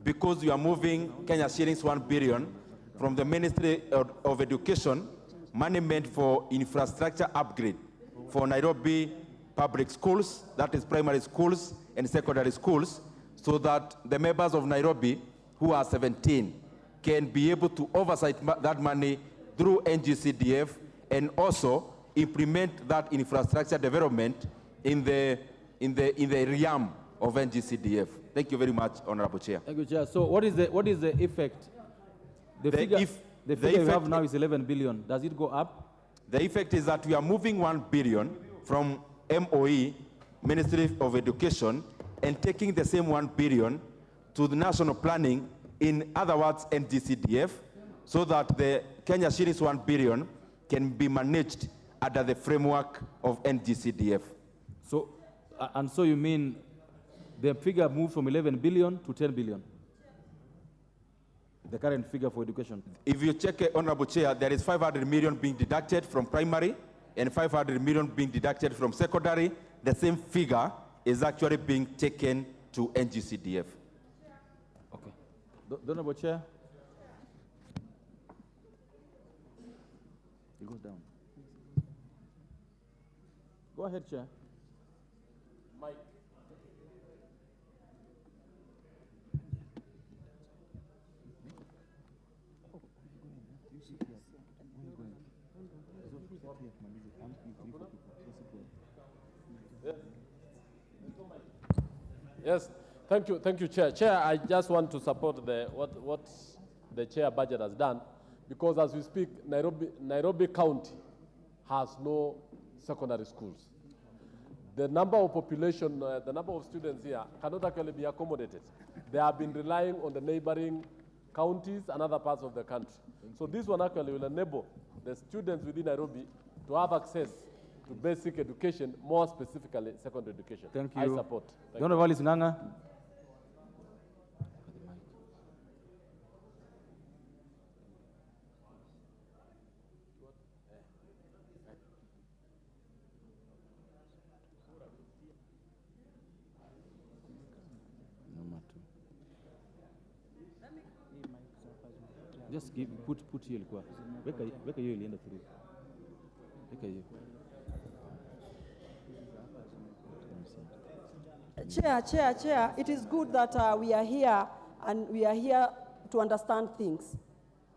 because we are moving Kenya shillings 1 billion from the Ministry of Education, money meant for infrastructure upgrade for Nairobi public schools, that is primary schools and secondary schools, so that the members of Nairobi who are 17 can be able to oversight that money through NGCDF and also implement that infrastructure development in the realm of NGCDF. Thank you very much, Honorable Chair. Thank you, Chair. So what is the effect? The figure you have now is 11 billion. Does it go up? The effect is that we are moving 1 billion from MOE, Ministry of Education, and taking the same 1 billion to the national planning, in other words, NGCDF, so that the Kenya shillings 1 billion can be managed under the framework of NGCDF. So, and so you mean the figure moved from 11 billion to 10 billion? The current figure for education. If you check, Honorable Chair, there is 500 million being deducted from primary and 500 million being deducted from secondary. The same figure is actually being taken to NGCDF. Okay. Honorable Chair. It goes down. Go ahead, Chair. Mike. Yes, thank you, Chair. Chair, I just want to support what the Chair budget has done, because as we speak, Nairobi County has no secondary schools. the number of population, the number of students here cannot actually be accommodated. They have been relying on the neighboring counties and other parts of the country. So this one actually will enable the students within Nairobi to have access to basic education, more specifically secondary education. Thank you. I support. Thank The Honorable Alice Nganga. Just give, put hiyo ilikuwa. Weka hiyo ilienda through. Weka hiyo. Chair, it is good that we are here and we are here to understand things.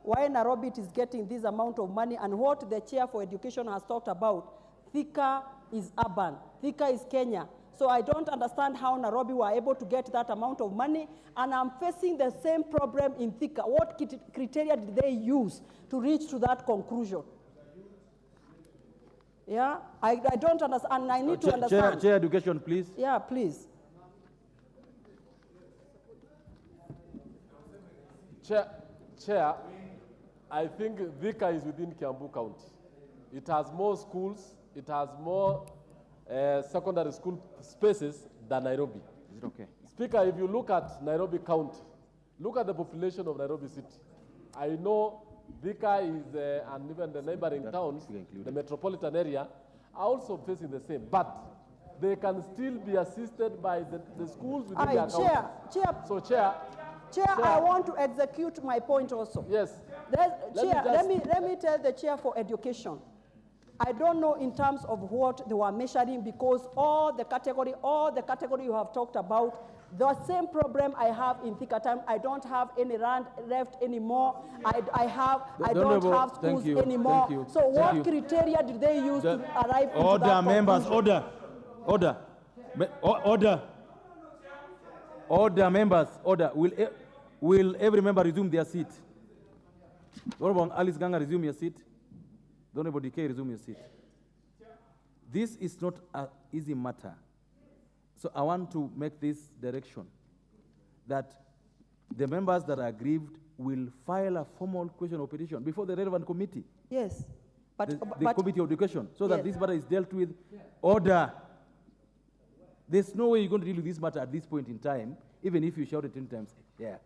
Why Nairobi is getting this amount of money and what the Chair for Education has talked about, Thika is urban, Thika is Kenya. So I don't understand how Nairobi were able to get that amount of money, and I'm facing the same problem in Thika. What criteria did they use to reach to that conclusion? Yeah, I don't understand, and I need to understand. Chair Education, please. Yeah, please. Chair, I think Thika is within Kiambu County. It has more schools, it has more secondary school spaces than Nairobi. Is it okay? Speaker, if you look at Nairobi County, look at the population of Nairobi City. I know Thika is, and even the neighboring towns, the metropolitan area, are also facing the same. But they can still be assisted by the schools within their counties. Chair, I want to execute my point also. Yes. Let me tell the Chair for Education. I don't know in terms of what they were measuring, because all the category you have talked about, the same problem I have in Thika Town. I don't have any rand left anymore. I don't have schools anymore. So what criteria did they use to arrive into Order, that members, conclusion? Order, members, order. Will every member resume their seat? Honorable Alice Nganga, resume your seat. Honorable DK, resume your seat. This is not an easy matter. So I want to make this direction, that the members that are aggrieved will file a formal question or petition before the relevant committee. Yes. The Committee of Education, so that this matter is dealt with. Order. There's no way you're going to deal with this matter at this point in time, even if you shout it 10 times. Yeah.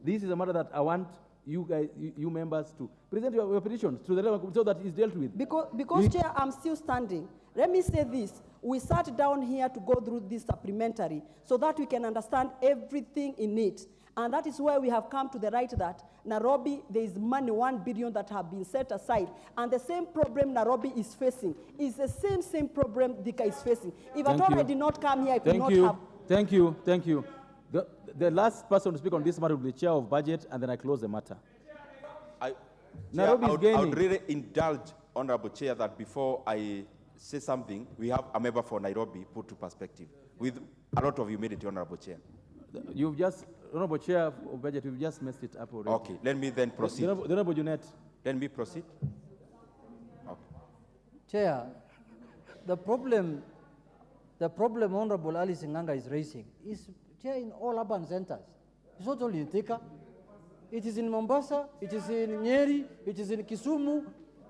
This is a matter that I want you guys, you members, to present your petitions to the relevant committee so that it's dealt with. Because Chair, I'm still standing. Let me say this. We sat down here to go through this supplementary so that we can understand everything in it. And that is where we have come to the right that Nairobi, there is money, 1 billion that have been set aside. And the same problem Nairobi is facing is the same problem Thika is facing. If at all I did not come here, I could not have. Thank you. The last person to speak on this matter will be the Chair of Budget, and then I close the matter. Nairobi is gaining. I would really indulge, Honorable Chair, that before I say something, we have a member for Nairobi put to perspective with a lot of humility, Honorable Chair. You've just, Honorable Chair of Budget, you've just messed it up already. Okay, let me then proceed. The Honorable Junet. Let me proceed. Okay. Chair, the problem Honorable Alice Nganga is raising is, Chair, in all urban centers. It's not only in Thika. It is in Mombasa, it is in Nyeri, it is in Kisumu,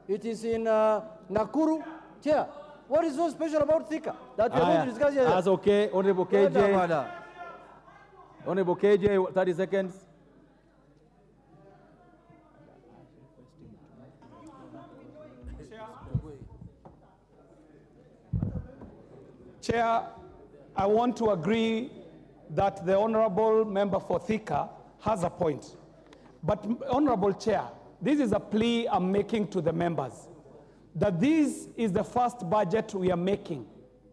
it is in Nakuru. Chair, what is so special about Thika that we are going to discuss here? That's okay, Honorable KJ. Honorable KJ, 30 seconds. Chair, I want to agree that the honorable member for Thika has a point. But, Honorable Chair, this is a plea I'm making to the members, that this is the first budget we are making,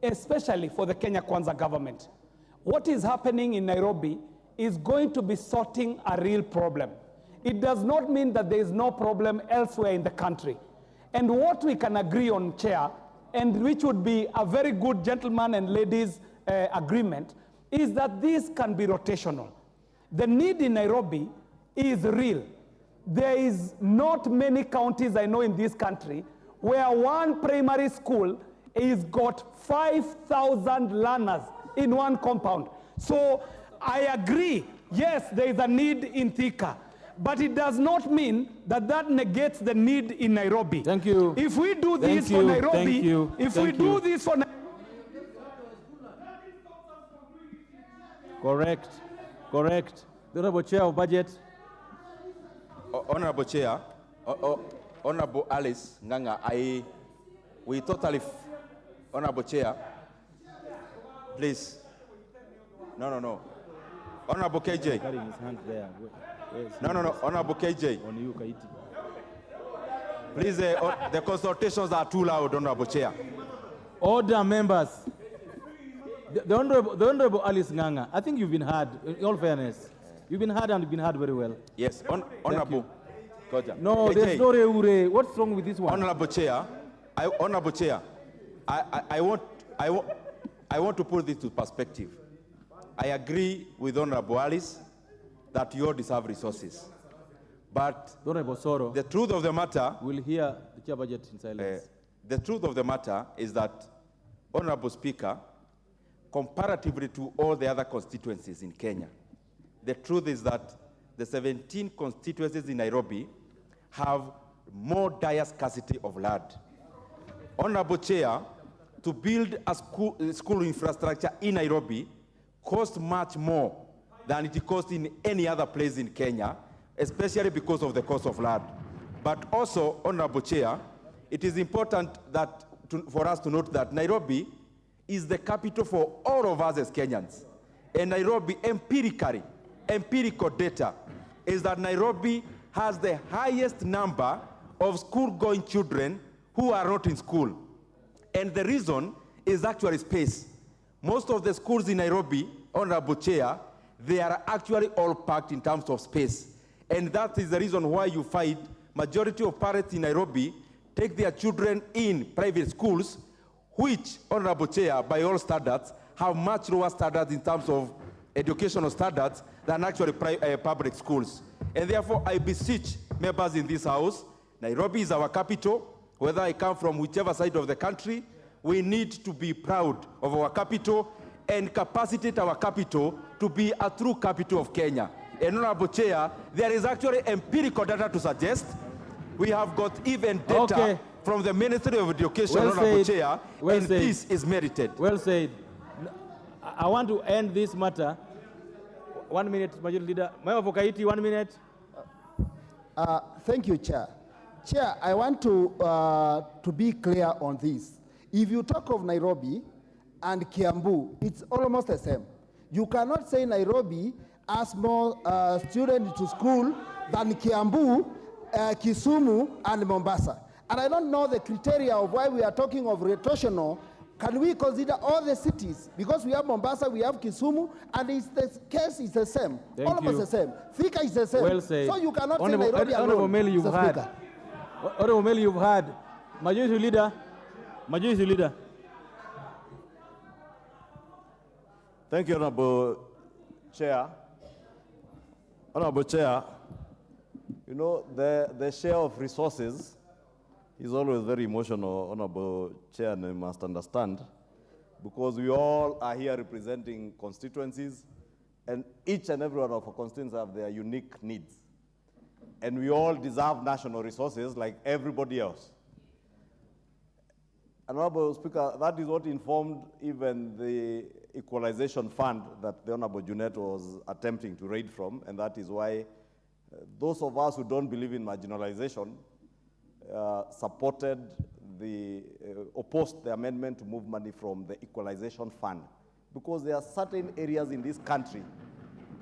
especially for the Kenya Kwanza government. What is happening in Nairobi is going to be sorting a real problem. It does not mean that there is no problem elsewhere in the country. And what we can agree on, Chair, and which would be a very good gentleman and ladies agreement, is that this can be rotational. The need in Nairobi is real. There is not many counties I know in this country where one primary school is got 5,000 learners in one compound. So I agree, yes, there is a need in Thika, but it does not mean that that negates the need in Nairobi. Thank you. If we do this for Nairobi, do this for Correct. Correct. The Honorable Chair of Budget. Honorable Chair, Honorable Alice Nganga, we totally, Honorable Chair, please. No. Honorable KJ. Carrying his hand there. No. Honorable KJ. On you, Kaiti. Please, the consultations are too loud, Honorable Chair. Order, members. The Honorable Alice Nganga, I think you've been heard, in all fairness. You've been heard and you've been heard very well. Yes, Honorable. No, there's no reure. What's wrong with this one? Honorable Chair, I want to put this to perspective. I agree with Honorable Alice that you all deserve resources. But Honorable Soro, the truth of the matter, we'll hear the chair budget in silence. The truth of the matter is that, Honorable Speaker, comparatively to all the other constituencies in Kenya, the truth is that the 17 constituencies in Nairobi have more dire scarcity of land. Honorable Chair, to build a school infrastructure in Nairobi costs much more than it costs in any other place in Kenya, especially because of the cost of land. But also, Honorable Chair, it is important that for us to note that Nairobi is the capital for all of us as Kenyans. And Nairobi, empirical data is that Nairobi has the highest number of school-going children who are not in school. And the reason is actually space. Most of the schools in Nairobi, Honorable Chair, they are actually all packed in terms of space. And that is the reason why you find majority of parents in Nairobi take their children in private schools, which, Honorable Chair, by all standards, have much lower standards in terms of educational standards than actually public schools. And therefore, I beseech members in this House, Nairobi is our capital. Whether I come from whichever side of the country, we need to be proud of our capital and capacitate our capital to be a true capital of Kenya. And Honorable Chair, there is actually empirical data to suggest. We have got even data from the Ministry of Education, Honorable Chair, and this is merited. Well said. I want to end this matter. 1 minute, Majority Leader. Member for Kaiti, 1 minute. Thank you, Chair. Chair, I want to be clear on this. If you talk of Nairobi and Kiambu, it's almost the same. You cannot say Nairobi has more students to school than Kiambu, Kisumu, and Mombasa. And I don't know the criteria of why we are talking of rotational. Can we consider all the cities? Because we have Mombasa, we have Kisumu, and the case is the same. All of us the same. Thika is the same. Well said. So you cannot say Honorable, Nairobi alone. Honorable Meli, you've had. Honorable Meli, you've had. Majority Leader. Majority Leader. Thank you, Honorable Chair. Honorable Chair, you know, the share of resources is always very emotional, Honorable Chair, and you must understand, because we all are here representing constituencies, and each and every one of our constituencies have their unique needs. And we all deserve national resources like everybody else. Honorable Speaker, that is what informed even the equalization fund that the Honorable Junet was attempting to raid from, and that is why those of us who don't believe in marginalization opposed the amendment to move money from the equalization fund, because there are certain areas in this country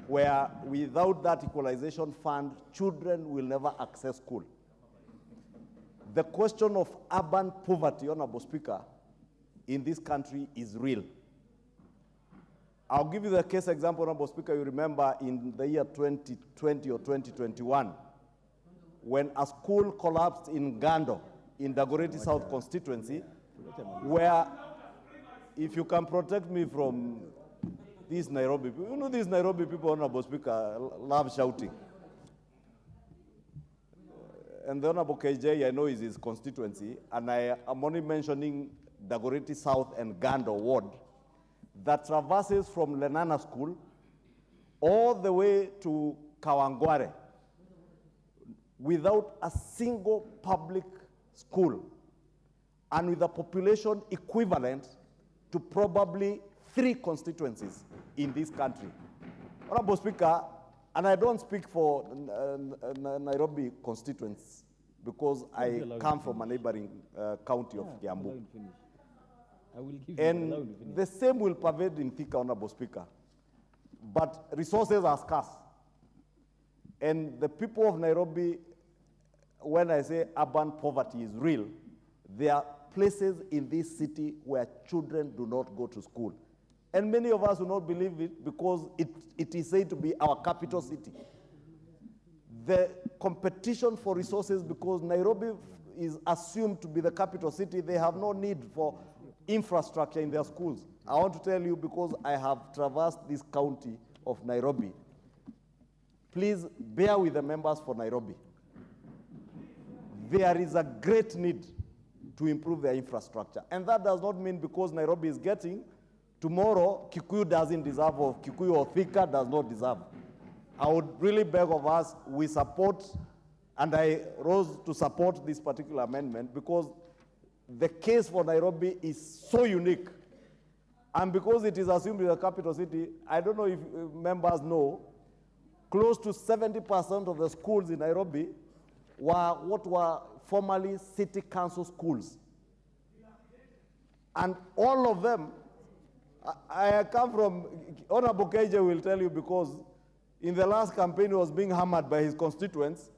where without that equalization fund, children will never access school. The question of urban poverty, Honorable Speaker, in this country is real. I'll give you the case example, Honorable Speaker. You remember in the year 2020 or 2021, when a school collapsed in Gando, in Dagoretti South constituency, where, if you can protect me from these Nairobi people, you know these Nairobi people, Honorable Speaker, love shouting. And the Honorable KJ, I know, is his constituency, and I am only mentioning Dagoretti South and Gando ward that traverses from Lenana School all the way to Kawangware without a single public school and with a population equivalent to probably 3 constituencies in this country. Honorable Speaker, and I don't speak for Nairobi constituents because I come from a neighboring county of Kiambu. And the same will pervade in Thika, Honorable Speaker. But resources are scarce. And the people of Nairobi, when I say urban poverty is real, there are places in this city where children do not go to school. And many of us will not believe it because it is said to be our capital city. The competition for resources, because Nairobi is assumed to be the capital city, they have no need for infrastructure in their schools. I want to tell you, because I have traversed this county of Nairobi, please bear with the members for Nairobi. There is a great need to improve their infrastructure. And that does not mean because Nairobi is getting, tomorrow Kikuyu doesn't deserve, or Kikuyu or Thika does not deserve. I would really beg of us, we support, and I rose to support this particular amendment because the case for Nairobi is so unique. And because it is assumed to be the capital city, I don't know if members know, close to 70% of the schools in Nairobi were what were formerly city council schools. And all of them, I come from, Honorable KJ will tell you, because in the last campaign he was being hammered by his constituents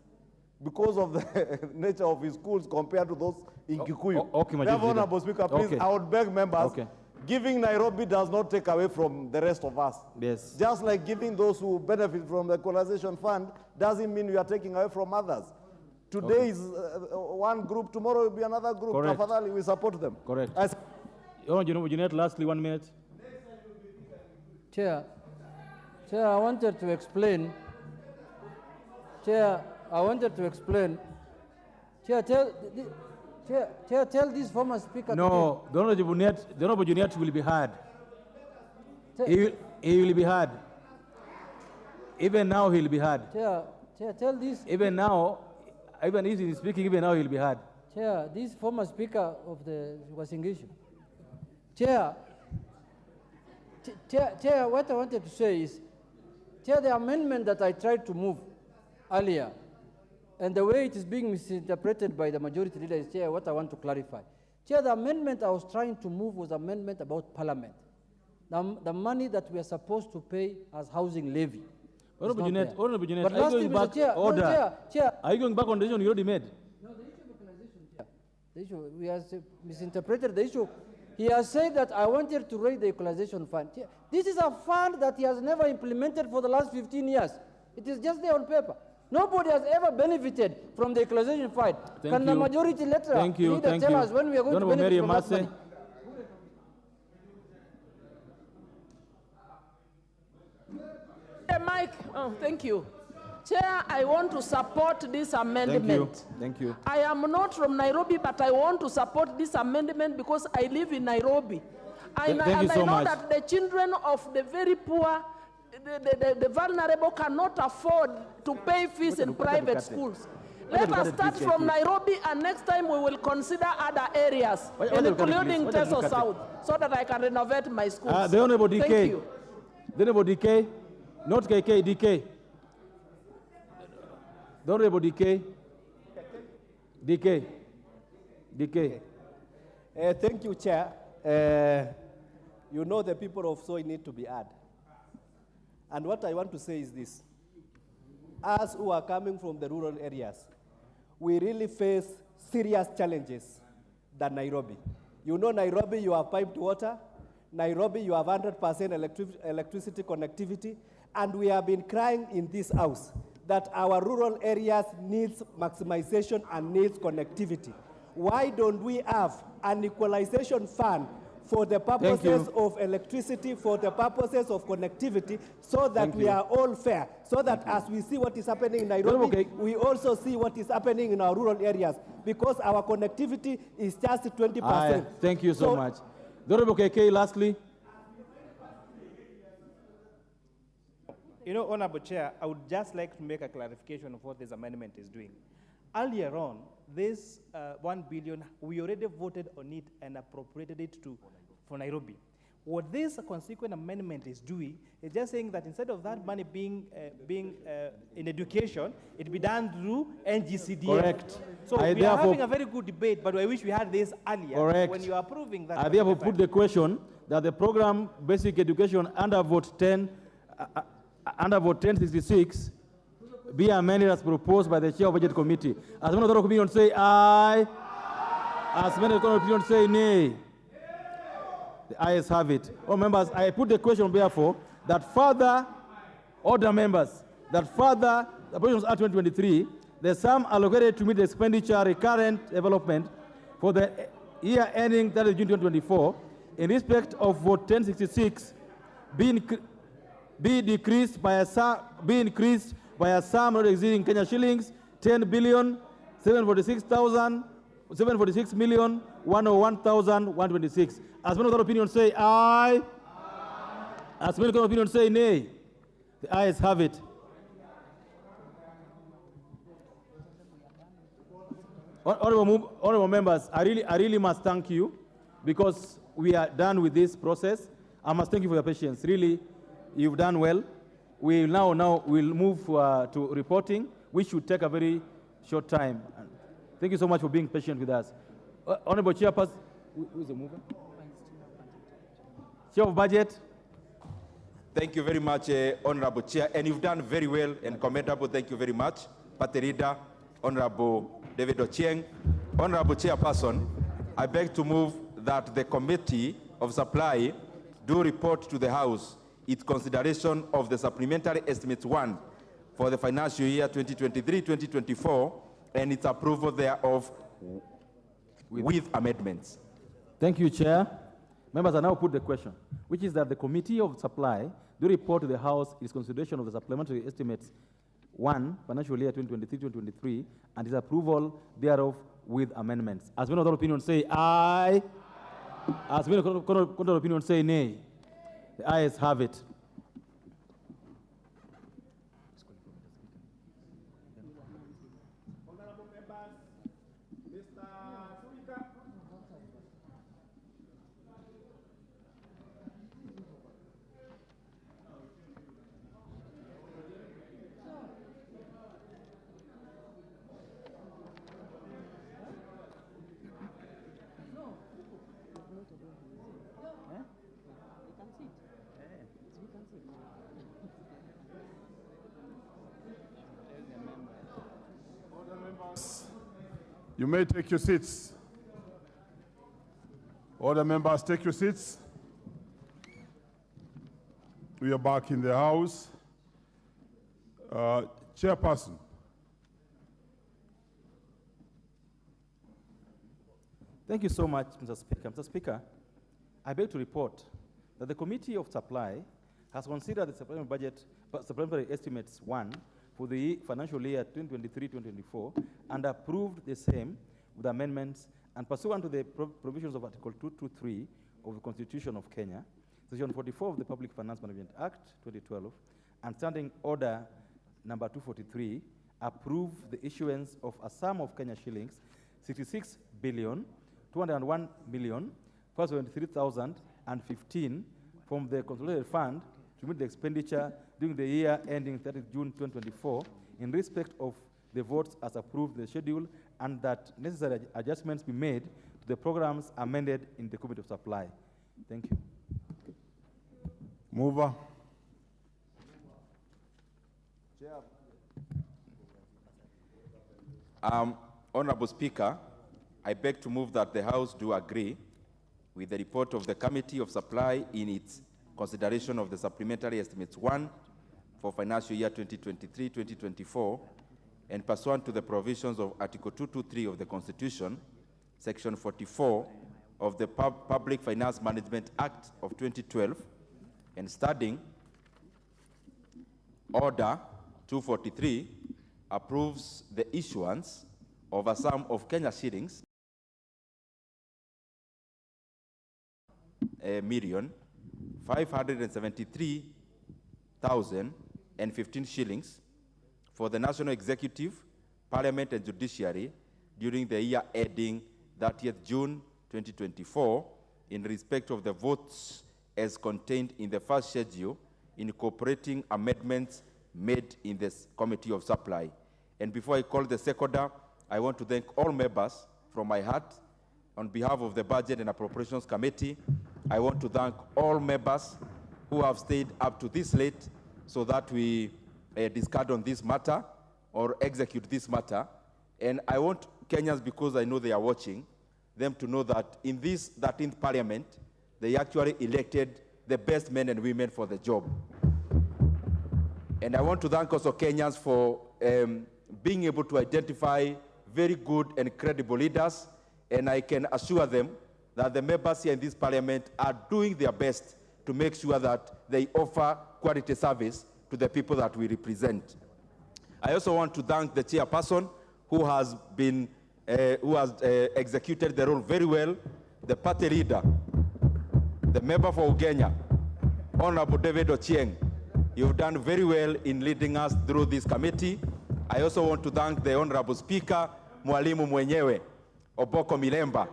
because of the nature of his schools compared to those in Kikuyu. Okay, Therefore, Honorable Speaker, please, okay. I would beg members, Okay. giving Nairobi does not take away from the rest of us. Yes. Just like giving those who benefit from the equalization fund doesn't mean we are taking away from others. Today Okay. is one group, tomorrow will be another group. Correct. Tafadhali, we support them. Correct. Jeanette, lastly, 1 minute. Chair, I wanted to explain. Chair, tell this former speaker. No, the Honorable Jeanette will be heard. He will be heard. Even now, he'll be heard. Chair, tell this. Even now, even if he's speaking, even now, he'll be heard. Chair, this former speaker of the Wasingishu. Chair, what I wanted to say is, Chair, the amendment that I tried to move earlier, and the way it is being misinterpreted by the majority leader is, Chair, what I want to clarify. Chair, the amendment I was trying to move was amendment about parliament. The money that we are supposed to pay as housing levy. Honorable Jeanette, are you going back Chair, Are you going back on the decision you already made? No, the issue of equalization, Chair. The issue, we have misinterpreted the issue. He has said that I wanted to raise the equalization fund. Chair, this is a fund that he has never implemented for the last 15 years. It is just there on paper. Nobody has ever benefited from the equalization fund. Can the majority leader tell us when we are going to benefit from that money? Mike, thank you. Chair, I want to support this amendment. Thank you. I am not from Nairobi, but I want to support this amendment because I live in Nairobi. I know that the children of the very poor, the vulnerable cannot afford to pay fees in private schools. Let us start from Nairobi, and next time we will consider other areas, including Teso South, so that I can renovate my schools. The Honorable DK. Thank you. The Honorable DK, not KK, DK. The Honorable DK. DK. Thank you, Chair. You know the people of Soy need to be heard. And what I want to say is this. Us who are coming from the rural areas, we really face serious challenges than Nairobi. You know Nairobi, you have piped water. Nairobi, you have 100% electricity connectivity. And we have been crying in this house that our rural areas needs maximization and needs connectivity. Why don't we have an equalization fund for the purposes of electricity, for the purposes of connectivity, so that we are all fair, so that as we see what is happening in Nairobi, we also see what is happening in our rural areas, because our connectivity is just 20%. Thank you so much. The Honorable KK, lastly. You know, Honorable Chair, I would just like to make a clarification of what this amendment is doing. Earlier on, this 1 billion, we already voted on it and appropriated it for Nairobi. What this consequent amendment is doing is just saying that instead of that money being in education, it be done through NGCDF. Correct. So we are having a very good debate, but I wish we had this earlier. Correct. When you are approving that. I therefore put the question that the program Basic Education under vote 1066 be amended as proposed by the Chair of Budget Committee. As members of the opinion say aye. As members of the opinion say nay. The ayes have it. Oh, members, I put the question therefore that further, order members, that further, the Appropriations Act 2023, the sum allocated to meet the expenditure recurrent development for the year ending 30 June 2024 in respect of vote 1066 be increased by a sum not exceeding Kenya shillings 10,746,101,126. As many of the opinion say aye. As many of the opinion say nay. The ayes have it. Honorable members, I really must thank you because we are done with this process. I must thank you for your patience. Really, you've done well. We we'll move to reporting, which should take a very short time. Thank you so much for being patient with us. Honorable Chairperson, who is the mover? Chair of Budget. Thank you very much, Honorable Chair, and you've done very well and commendable. Thank you very much. Party Leader, Honorable David Ochieng. Honorable Chairperson, I beg to move that the Committee of Supply do report to the House its consideration of the Supplementary Estimates 1 for the financial year 2023-2024 and its approval thereof with amendments. Thank you, Chair. Members, I now put the question, which is that the Committee of Supply do report to the House its consideration of the Supplementary Estimates 1, financial year 2023-2023, and its approval thereof with amendments. As many of the opinion say aye. As many of the opinion say nay. The ayes have it. You may take your seats. Order members, take your seats. We are back in the House. Chairperson. Thank you so much, Mr. Speaker. Mr. Speaker, I beg to report that the Committee of Supply has considered the Supplementary Estimates 1 for the financial year 2023-2024 and approved the same with amendments and pursuant to the provisions of Article 223 of the Constitution of Kenya, Section 44 of the Public Finance Management Act 2012, and Standing Order number 243, approve the issuance of a sum of Kenya shillings 66,201,573,015 from the Consolidated Fund to meet the expenditure during the year ending 30 June 2024 in respect of the votes as approved in the schedule, and that necessary adjustments be made to the programs amended in the Committee of Supply. Thank you. Mover. Honorable Speaker, I beg to move that the House do agree with the report of the Committee of Supply in its consideration of the Supplementary Estimates 1 for financial year 2023-2024 and pursuant to the provisions of Article 223 of the Constitution, Section 44 of the Public Finance Management Act of 2012 and studying Order 243 approves the issuance of a sum of Kenya shillings $1,573,015 shillings for the National Executive, Parliament and Judiciary during the year ending 30th June 2024 in respect of the votes as contained in the first schedule, incorporating amendments made in this Committee of Supply. And before I call the seconder, I want to thank all members from my heart. On behalf of the Budget and Appropriations Committee, I want to thank all members who have stayed up to this late so that we discard on this matter or execute this matter. And I want Kenyans, because I know they are watching, them to know that in this 13th Parliament, they actually elected the best men and women for the job. And I want to thank also Kenyans for being able to identify very good and credible leaders, and I can assure them that the members here in this Parliament are doing their best to make sure that they offer quality service to the people that we represent. I also want to thank the chairperson who has been, executed the role very well, the party leader, the member for Ugenya, Honorable David Ochieng. You've done very well in leading us through this committee. I also want to thank the Honorable Speaker, Mwalimu Mwenyewe, Oboko Milemba,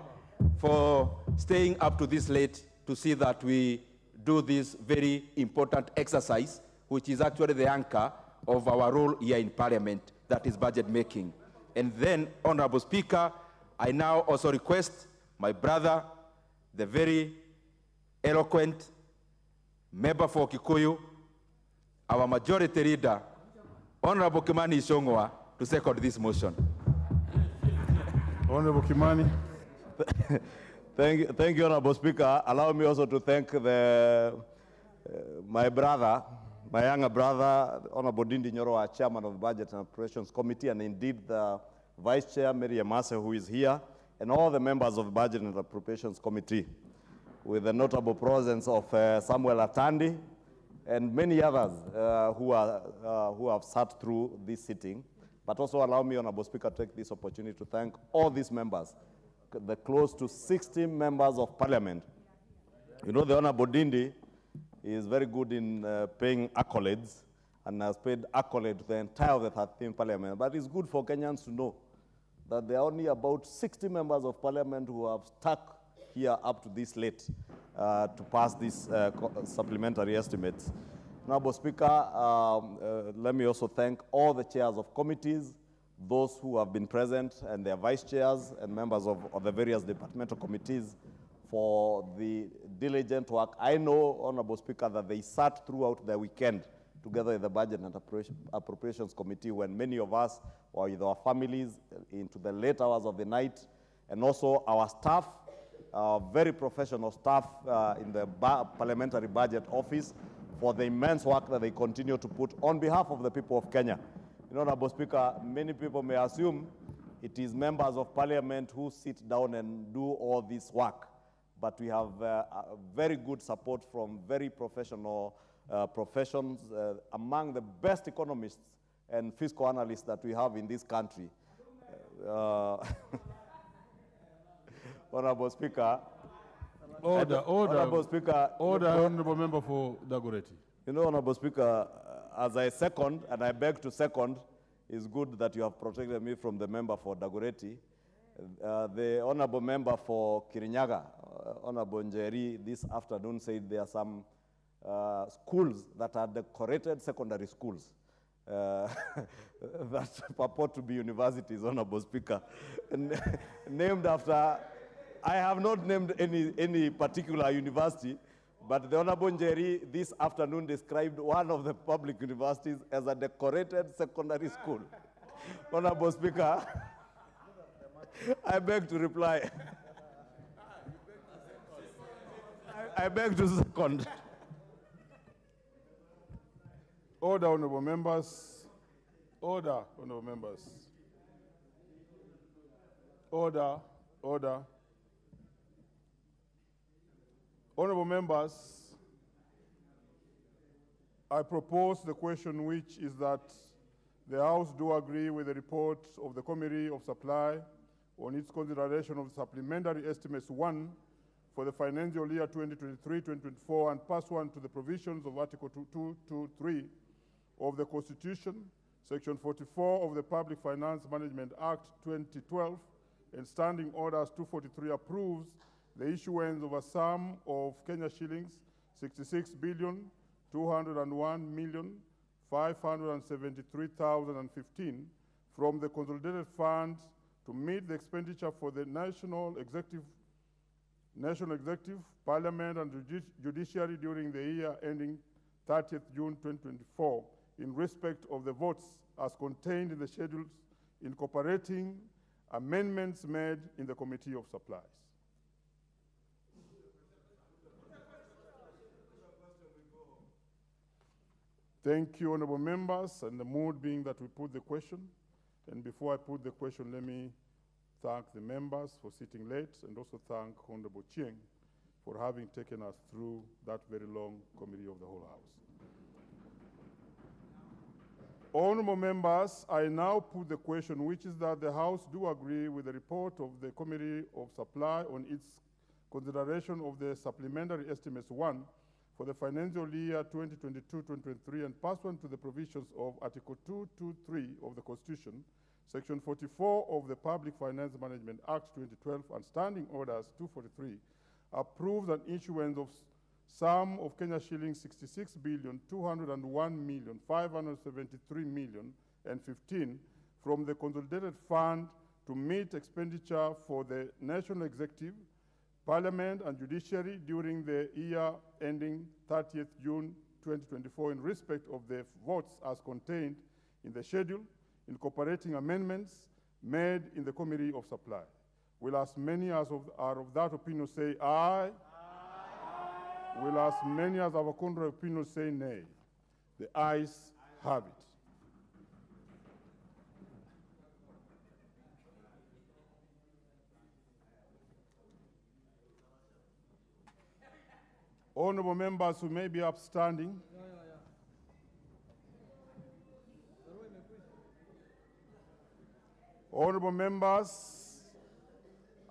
for staying up to this late to see that we do this very important exercise, which is actually the anchor of our role here in Parliament, that is budget making. And then, Honorable Speaker, I now also request my brother, the very eloquent member for Kikuyu, our majority leader, Honorable Kimani Ichung'wah, to second this motion. Honorable Kimani. Thank you, Honorable Speaker. Allow me also to thank my brother, my younger brother, Honorable Dindi Nyoro, our Chairman of the Budget and Appropriations Committee, and indeed the Vice Chair, Mary Amase, who is here, and all the members of the Budget and Appropriations Committee, with the notable presence of Samuel Atandi and many others who have sat through this sitting. But also allow me, Honorable Speaker, to take this opportunity to thank all these members, the close to 60 members of Parliament. You know, the Honorable Dindi is very good in paying accolades and has paid accolades to the entire of the 13th Parliament. But it's good for Kenyans to know that there are only about 60 members of Parliament who have stuck here up to this late to pass these supplementary estimates. Honorable Speaker, let me also thank all the chairs of committees, those who have been present, and their vice chairs and members of the various departmental committees for the diligent work. I know, Honorable Speaker, that they sat throughout the weekend together with the Budget and Appropriations Committee when many of us were with our families into the late hours of the night, and also our staff, very professional staff in the Parliamentary Budget Office for the immense work that they continue to put on behalf of the people of Kenya. You know, Honorable Speaker, many people may assume it is members of Parliament who sit down and do all this work, but we have very good support from very professional professions, among the best economists and fiscal analysts that we have in this country. Honorable Speaker. Order. Honorable Speaker. Order, Honorable Member for Dagoretti. You know, Honorable Speaker, as I second, and I beg to second, it's good that you have protected me from the member for Dagoretti. The Honorable Member for Kirinyaga, Honorable Njeri, this afternoon said there are some schools that are decorated secondary schools that purport to be universities, Honorable Speaker, named after, I have not named any particular university, but the Honorable Njeri this afternoon described one of the public universities as a decorated secondary school. Honorable Speaker, I beg to reply. I beg to second. Order, Honorable Members. Order, Honorable Members. Order. Honorable members, I propose the question, which is that the House do agree with the report of the Committee of Supply on its consideration of Supplementary Estimates 1 for the financial year 2023-2024 and pass one to the provisions of Article 223 of the Constitution, Section 44 of the Public Finance Management Act 2012, and Standing Orders 243 approves the issuance of a sum of Kenya shillings 66,201,573,015 from the Consolidated Fund to meet the expenditure for the National Executive, Parliament, and Judiciary during the year ending 30th June 2024 in respect of the votes as contained in the schedules incorporating amendments made in the Committee of Supplies. Thank you, honorable members, and the mood being that we put the question. And before I put the question, let me thank the members for sitting late and also thank Honorable Chieng for having taken us through that very long Committee of the whole House. Honorable members, I now put the question, which is that the House do agree with the report of the Committee of Supply on its consideration of the Supplementary Estimates 1 for the financial year 2022-2023 and pass on to the provisions of Article 223 of the Constitution, Section 44 of the Public Finance Management Act 2012 and Standing Orders 243 approves an issuance of sum of Kenya shillings 66,201,573,015 from the Consolidated Fund to meet expenditure for the National Executive, Parliament, and Judiciary during the year ending 30th June 2024 in respect of the votes as contained in the schedule, incorporating amendments made in the Committee of Supply. Will as many as are of that opinion say aye? Aye. Will as many as have a contrary opinion say nay? The ayes have it. Honorable members who may be upstanding, honorable members,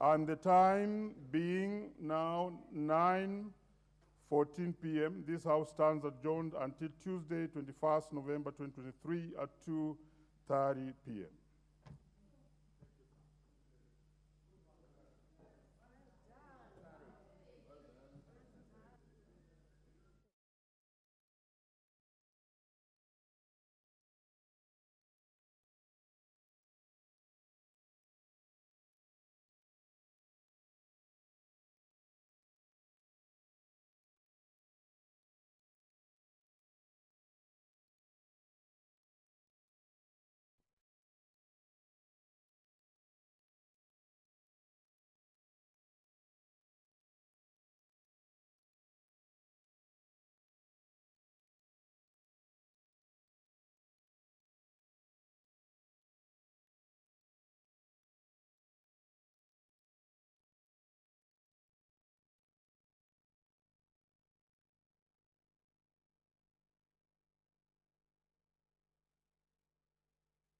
and the time being now 9:14 p.m., this House stands adjourned until Tuesday, 21st November 2023 at 2:30 p.m.